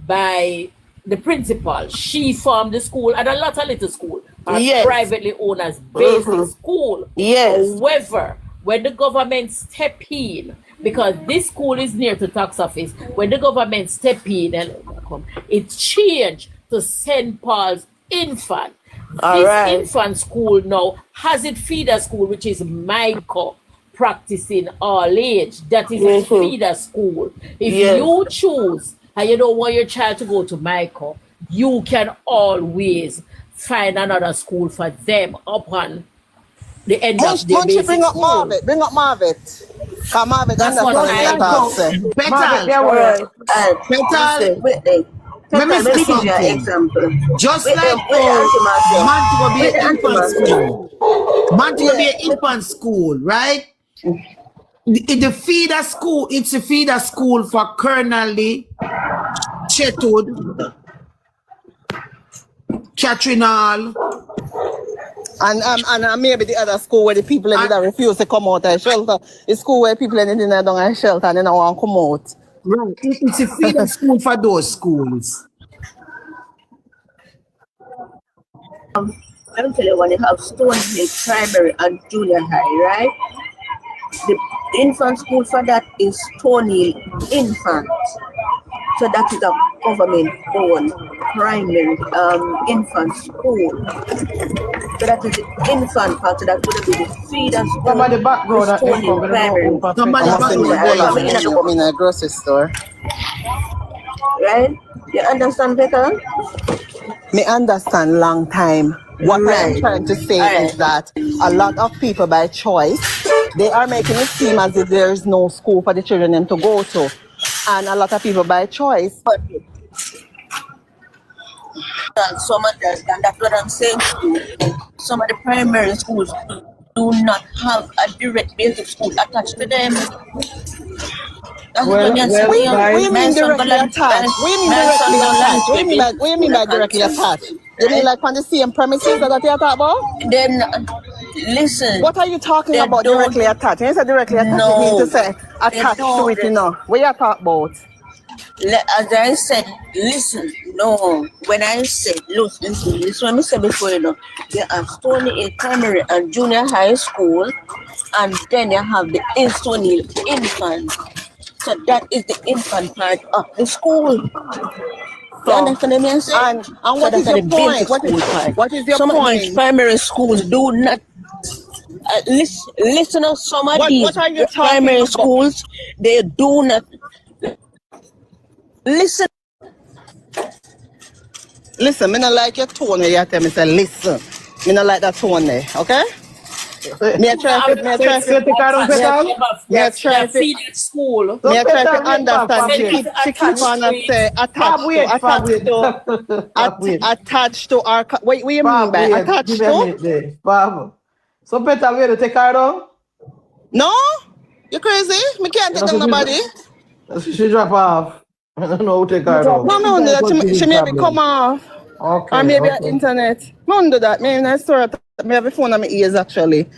by the principal. She formed the school, and a lot of little school are privately owned as basic school. Yes. However, when the government step in, because this school is near to tax office, when the government step in, it changed to St. Paul's Infant. Infant school now has its feeder school, which is Micah, practicing all age. That is a feeder school. If you choose and you don't want your child to go to Micah, you can always find another school for them upon the end of the basic bring up school. Bring up Marvet. Come Marvet, that's what I know. Let me say something. Just like Munchie will be an infant school. Munchie will be an infant school, right? The feeder school, it's a feeder school for Colonel Lee, Chetwood, Catherine Hall, and maybe the other school where the people in there refuse to come out of shelter. The school where people in there don't have shelter and they don't want to come out. Right. It's a feeder school for those schools. Let me tell you, when you have Stonehill Primary and Junior High, right? The infant school for that is Stonehill Infant. So that is a government-owned primary infant school. So that is the infant part. So that would be the feeder school. Somebody background Stonehill Primary. I'm in a grocery store. Right? You understand better? Me understand long time. What I'm trying to say is that a lot of people by choice, they are making it seem as if there is no school for the children to go to. And a lot of people by choice. Some of that, and that's what I'm saying. Some of the primary schools do not have a direct basic school attached to them. That's what I'm saying. We mean directly attached. What do you mean by directly attached? You mean like on the same premises that you're talking about? Then, listen. What are you talking about directly attached? When you say directly attached, you mean to say attached to it, you know. What you talking about? As I said, listen, no. When I said, listen, this one I said before, you know, there are Stony Primary and Junior High School, and then you have the Stony Infant. So that is the infant part of the school. You understand what I'm saying? And what is your point? What is your point? Some of point? these primary schools do not listen to some of these primary schools. They do not listen. Listen, me not like your tone when you tell me say listen. Me not like that tone there, okay? Me try to understand you. She keep on and say attached to our. What you mean by attached to? So Peter, we to take her down? No, you crazy? Me can't take them nobody. She drop off. I don't know who take her down. No, she maybe come off. Okay. Or maybe internet. No, do that. Maybe I store it. I have a phone on my ears actually.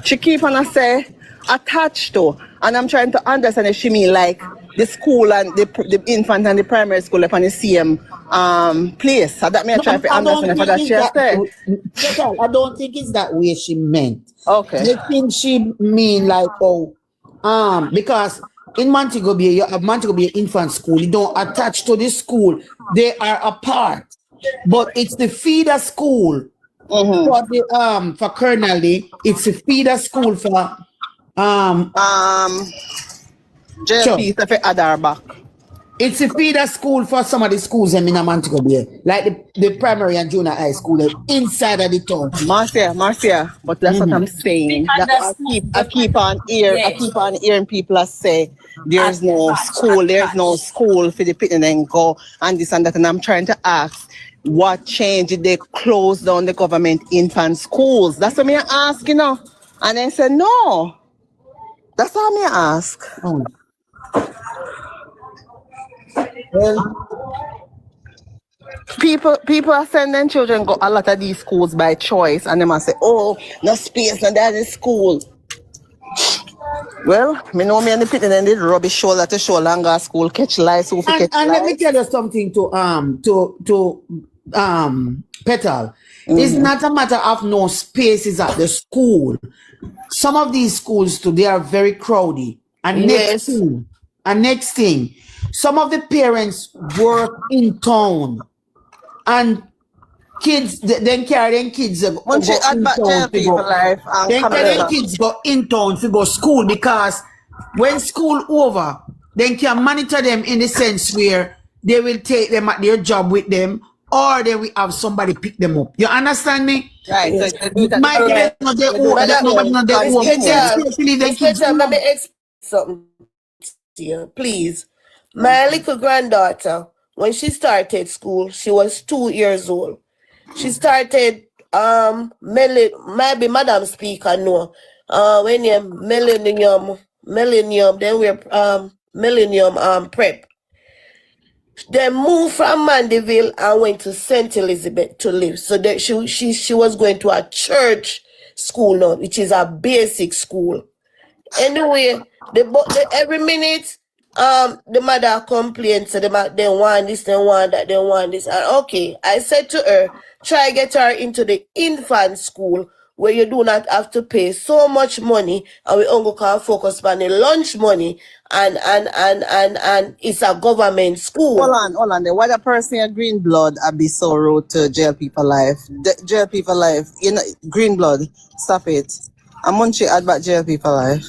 She keep on say attached to, and I'm trying to understand if she mean like the school and the infant and the primary school up on the same place. So that me I try to understand if that she say. I don't think it's that way she meant. Okay. I think she mean like because in Montego Bay, you have Montego Bay infant school. You don't attach to the school. They are apart. But it's the feeder school for the for Colonelly. It's a feeder school for JP for Adarback. It's a feeder school for some of the schools in Montego Bay, like the primary and junior high school inside of the town. Marcia, but that's what I'm saying. I keep on hearing people say there's no school for the pit and then go and this and that, and I'm trying to ask what changed did they close down the government infant schools? That's what me ask, and they said no. That's how me ask. Well, people are sending children go a lot of these schools by choice, and they must say, "Oh, no space, no that is school." Well, me know me and the pit and then did rubbish shoulder to shoulder and go school catch lice. And let me tell you something to Petal. It's not a matter of no spaces at the school. Some of these schools too, they are very crowded. And next thing, some of the parents work in town, and kids then carry their kids go in town kids go in town to go school, because when school over, then can monitor them in the sense where they will take them at their job with them, or they will have somebody pick them up. You understand me? Right. Let me explain something to you, please. My little granddaughter, when she started school, she was 2 years old. She started maybe Madam Speaker no. When you millennium, then we're millennium prep. Then moved from Mandeville and went to St. Elizabeth to live. So that she was going to a church school now, which is a basic school. Anyway, every minute the mother complains, so they want this, they want that, they want this. And okay, I said to her, try get her into the infant school where you do not have to pay so much money, and we only can focus on the lunch money, and it's a government school. Hold on. The white person in green blood I be so rude to jail people life. Jail people life. Green blood. Stop it. I'm Munchie add back jail people life.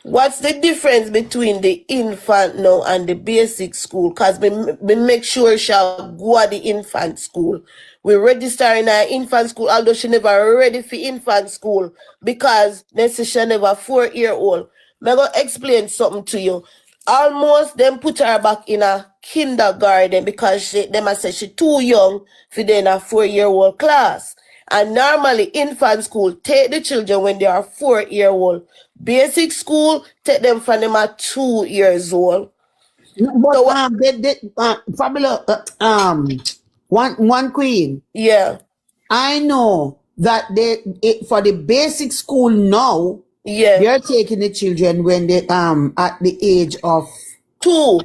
What's the difference between the infant now and the basic school? Because we make sure she'll go to the infant school. We register in our infant school, although she never ready for infant school, because she never 4-year-old. I'm going to explain something to you. Almost them put her back in a kindergarten because they must say she's too young for them a 4-year-old class. And normally infant school take the children when they are 4-year-old. Basic school take them from them at 2 years old. But Fabulous, one queen. Yeah, I know that for the basic school now. Yeah, they're taking the children when they at the age of 2.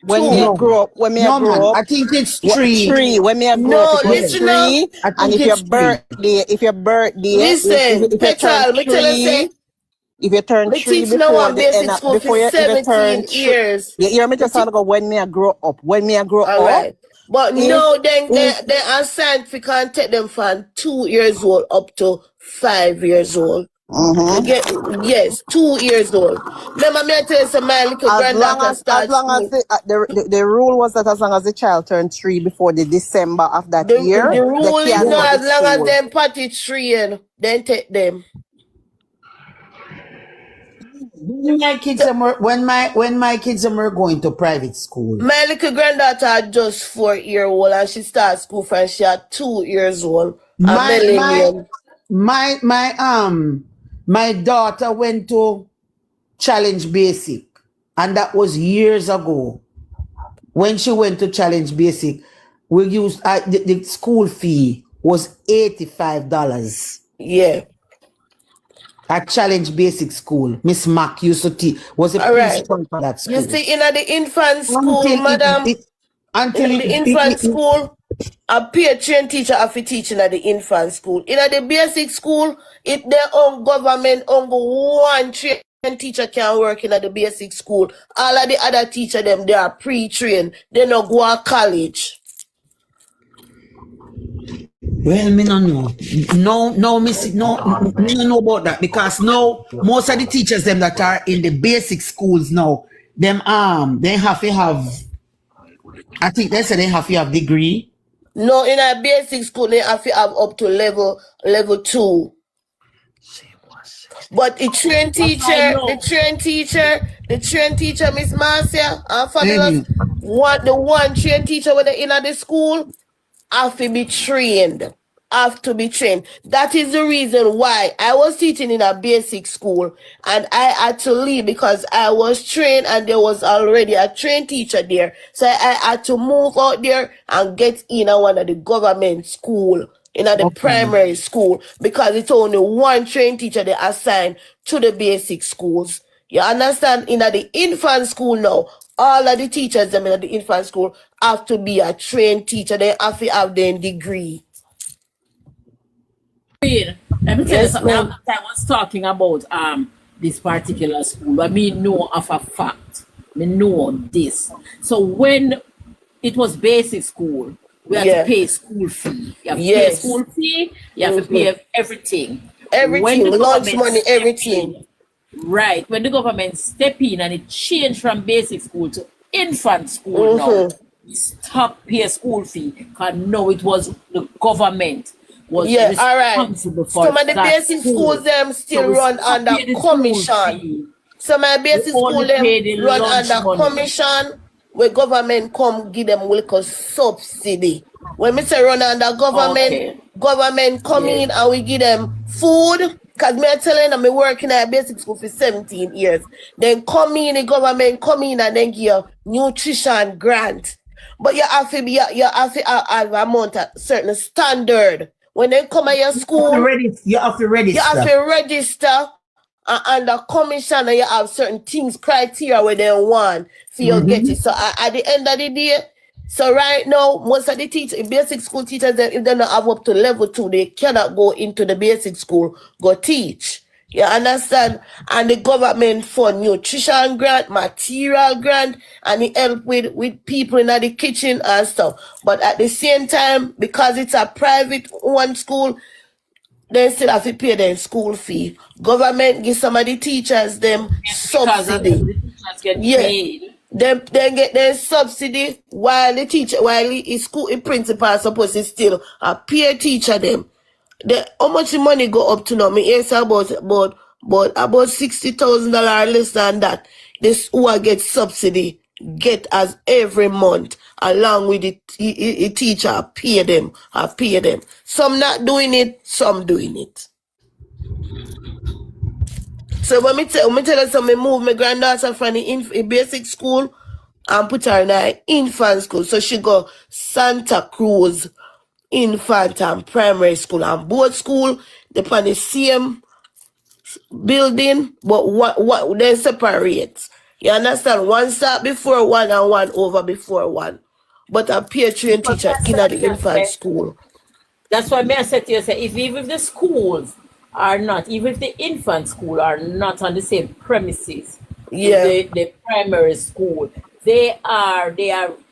When me grow up, I think it's 3. 3. When me grow up, it's 3. And if your birthday, listen, Petal, me tell you say, if you turn 3 before the end of, before you even turn 3 years. You hear me just go when me grow up. When me grow up. Right. But no, then they are scientific and take them from 2 years old up to 5 years old. Yes, 2 years old. Remember me I tell you some my little granddaughter starts. As long as the rule was that as long as the child turned 3 before the December of that year, the rule is not as long as them party 3 and then take them. When my kids are going to private school. My little granddaughter are just 4-year-old and she starts school from she at 2 years old. My daughter went to Challenge Basic, and that was years ago. when she went to challenge basic, we used the school fee was $85. Yeah. At Challenge Basic School, Miss Mack used to teach, was a principal for that school. You see, in the infant school, madam, until in the infant school, a peer trained teacher have to teach in the infant school. In the basic school, if their own government only one trained teacher can work in the basic school. All of the other teachers, them, they are pre-trained. They not go to college. Well, me no know. No, me don't know about that because now most of the teachers them that are in the basic schools now, them they have to have. I think they say they have to have degree. No, in a basic school they have to have up to level 2. But the trained teacher, Miss Marcia, and Fabulous, the one trained teacher when they in the school have to be trained. That is the reason why I was teaching in a basic school and I had to leave because I was trained and there was already a trained teacher there. So I had to move out there and get in one of the government school, in the primary school, because it's only one trained teacher they assigned to the basic schools. You understand? In the infant school now, all of the teachers them in the infant school have to be a trained teacher. They have to have their degree. Let me tell you something. I was talking about this particular school. I mean, know of a fact. I know this. So when it was basic school, we had to pay school fee. You have to pay school fee. You have to pay everything. Everything, lunch money, everything. Right. When the government step in and it changed from basic school to infant school now, stop pay school fee because now it was the government was responsible for some of the basic schools them still run under commission. Some of the basic schools them run under commission where government come give them little subsidy. When we say run under government, government come in and we give them food. Because me telling them I work in a basic school for 17 years. Then come in, the government come in and then give you nutrition grant. But you have to have amount of certain standard. When they come at your school, you have to register. You have to register under commission and you have certain things, criteria where they want for you get it. So at the end of the day, so right now, most of the teachers, basic school teachers, if they don't have up to level 2, they cannot go into the basic school, go teach. You understand? And the government fund nutrition grant, material grant, and it help with people in the kitchen and stuff. But at the same time, because it's a private one school, they still have to pay their school fee. Government give some of the teachers them subsidy. The teachers get paid. They get their subsidy while the school principal supposed to still a peer teacher them. How much the money go up to now? Me hear about $60,000 less than that. This who I get subsidy get as every month along with the teacher. I pay them. Some not doing it, some doing it. So when me tell you something, move my granddaughter from the basic school and put her in an infant school. So she go Santa Cruz infant and primary school, and both school they on the same building, but what they separate. You understand? One start before one and one over before one. But a peer trained teacher in the infant school. That's why I said to you, even if the schools are not, even if the infant school are not on the same premises, the primary school, they are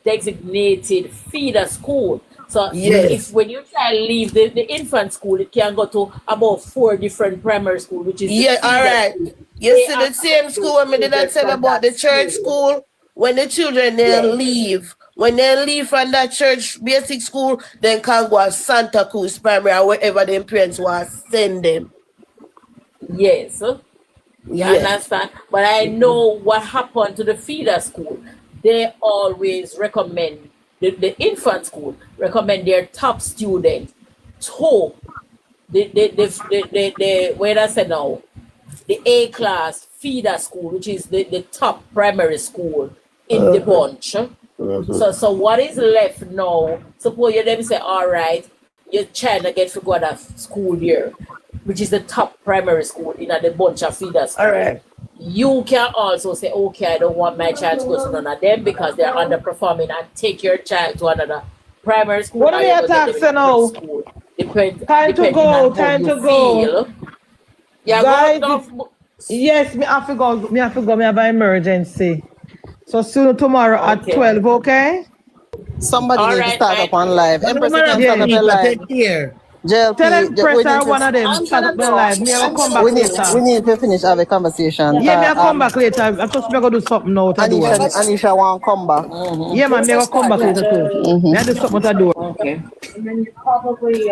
designated feeder school. So if when you try to leave the infant school, it can go to about 4 different primary schools, which is School. You see the same school when we did not tell about the church school. When the children leave, when they leave from that church basic school, then can go to Santa Cruz primary or wherever their parents want to send them. Yes. You understand? But I know what happened to the feeder school. They always recommend the infant school recommend their top student to where I say now, the A class feeder school, which is the top primary school in the bunch. So what is left now? Suppose you them say, all right, your child get to go to school here, which is the top primary school in the bunch of feeders. All right. You can also say, okay, I don't want my child to go to none of them because they're underperforming, and take your child to another primary school. What are you talking now? Time to go. Yeah, guys, yes, me have to go. Me have an emergency. So soon tomorrow at 12, okay? Somebody need to start up on live. Empress, you can start up the live. Tell them press one of them start up the live. Me will come back later. We need to finish have a conversation. Yeah, me will come back later. I'm just going to do something now. Anisha want to come back. Yeah, man, me will come back later too. Me will do something to do. Okay. And then probably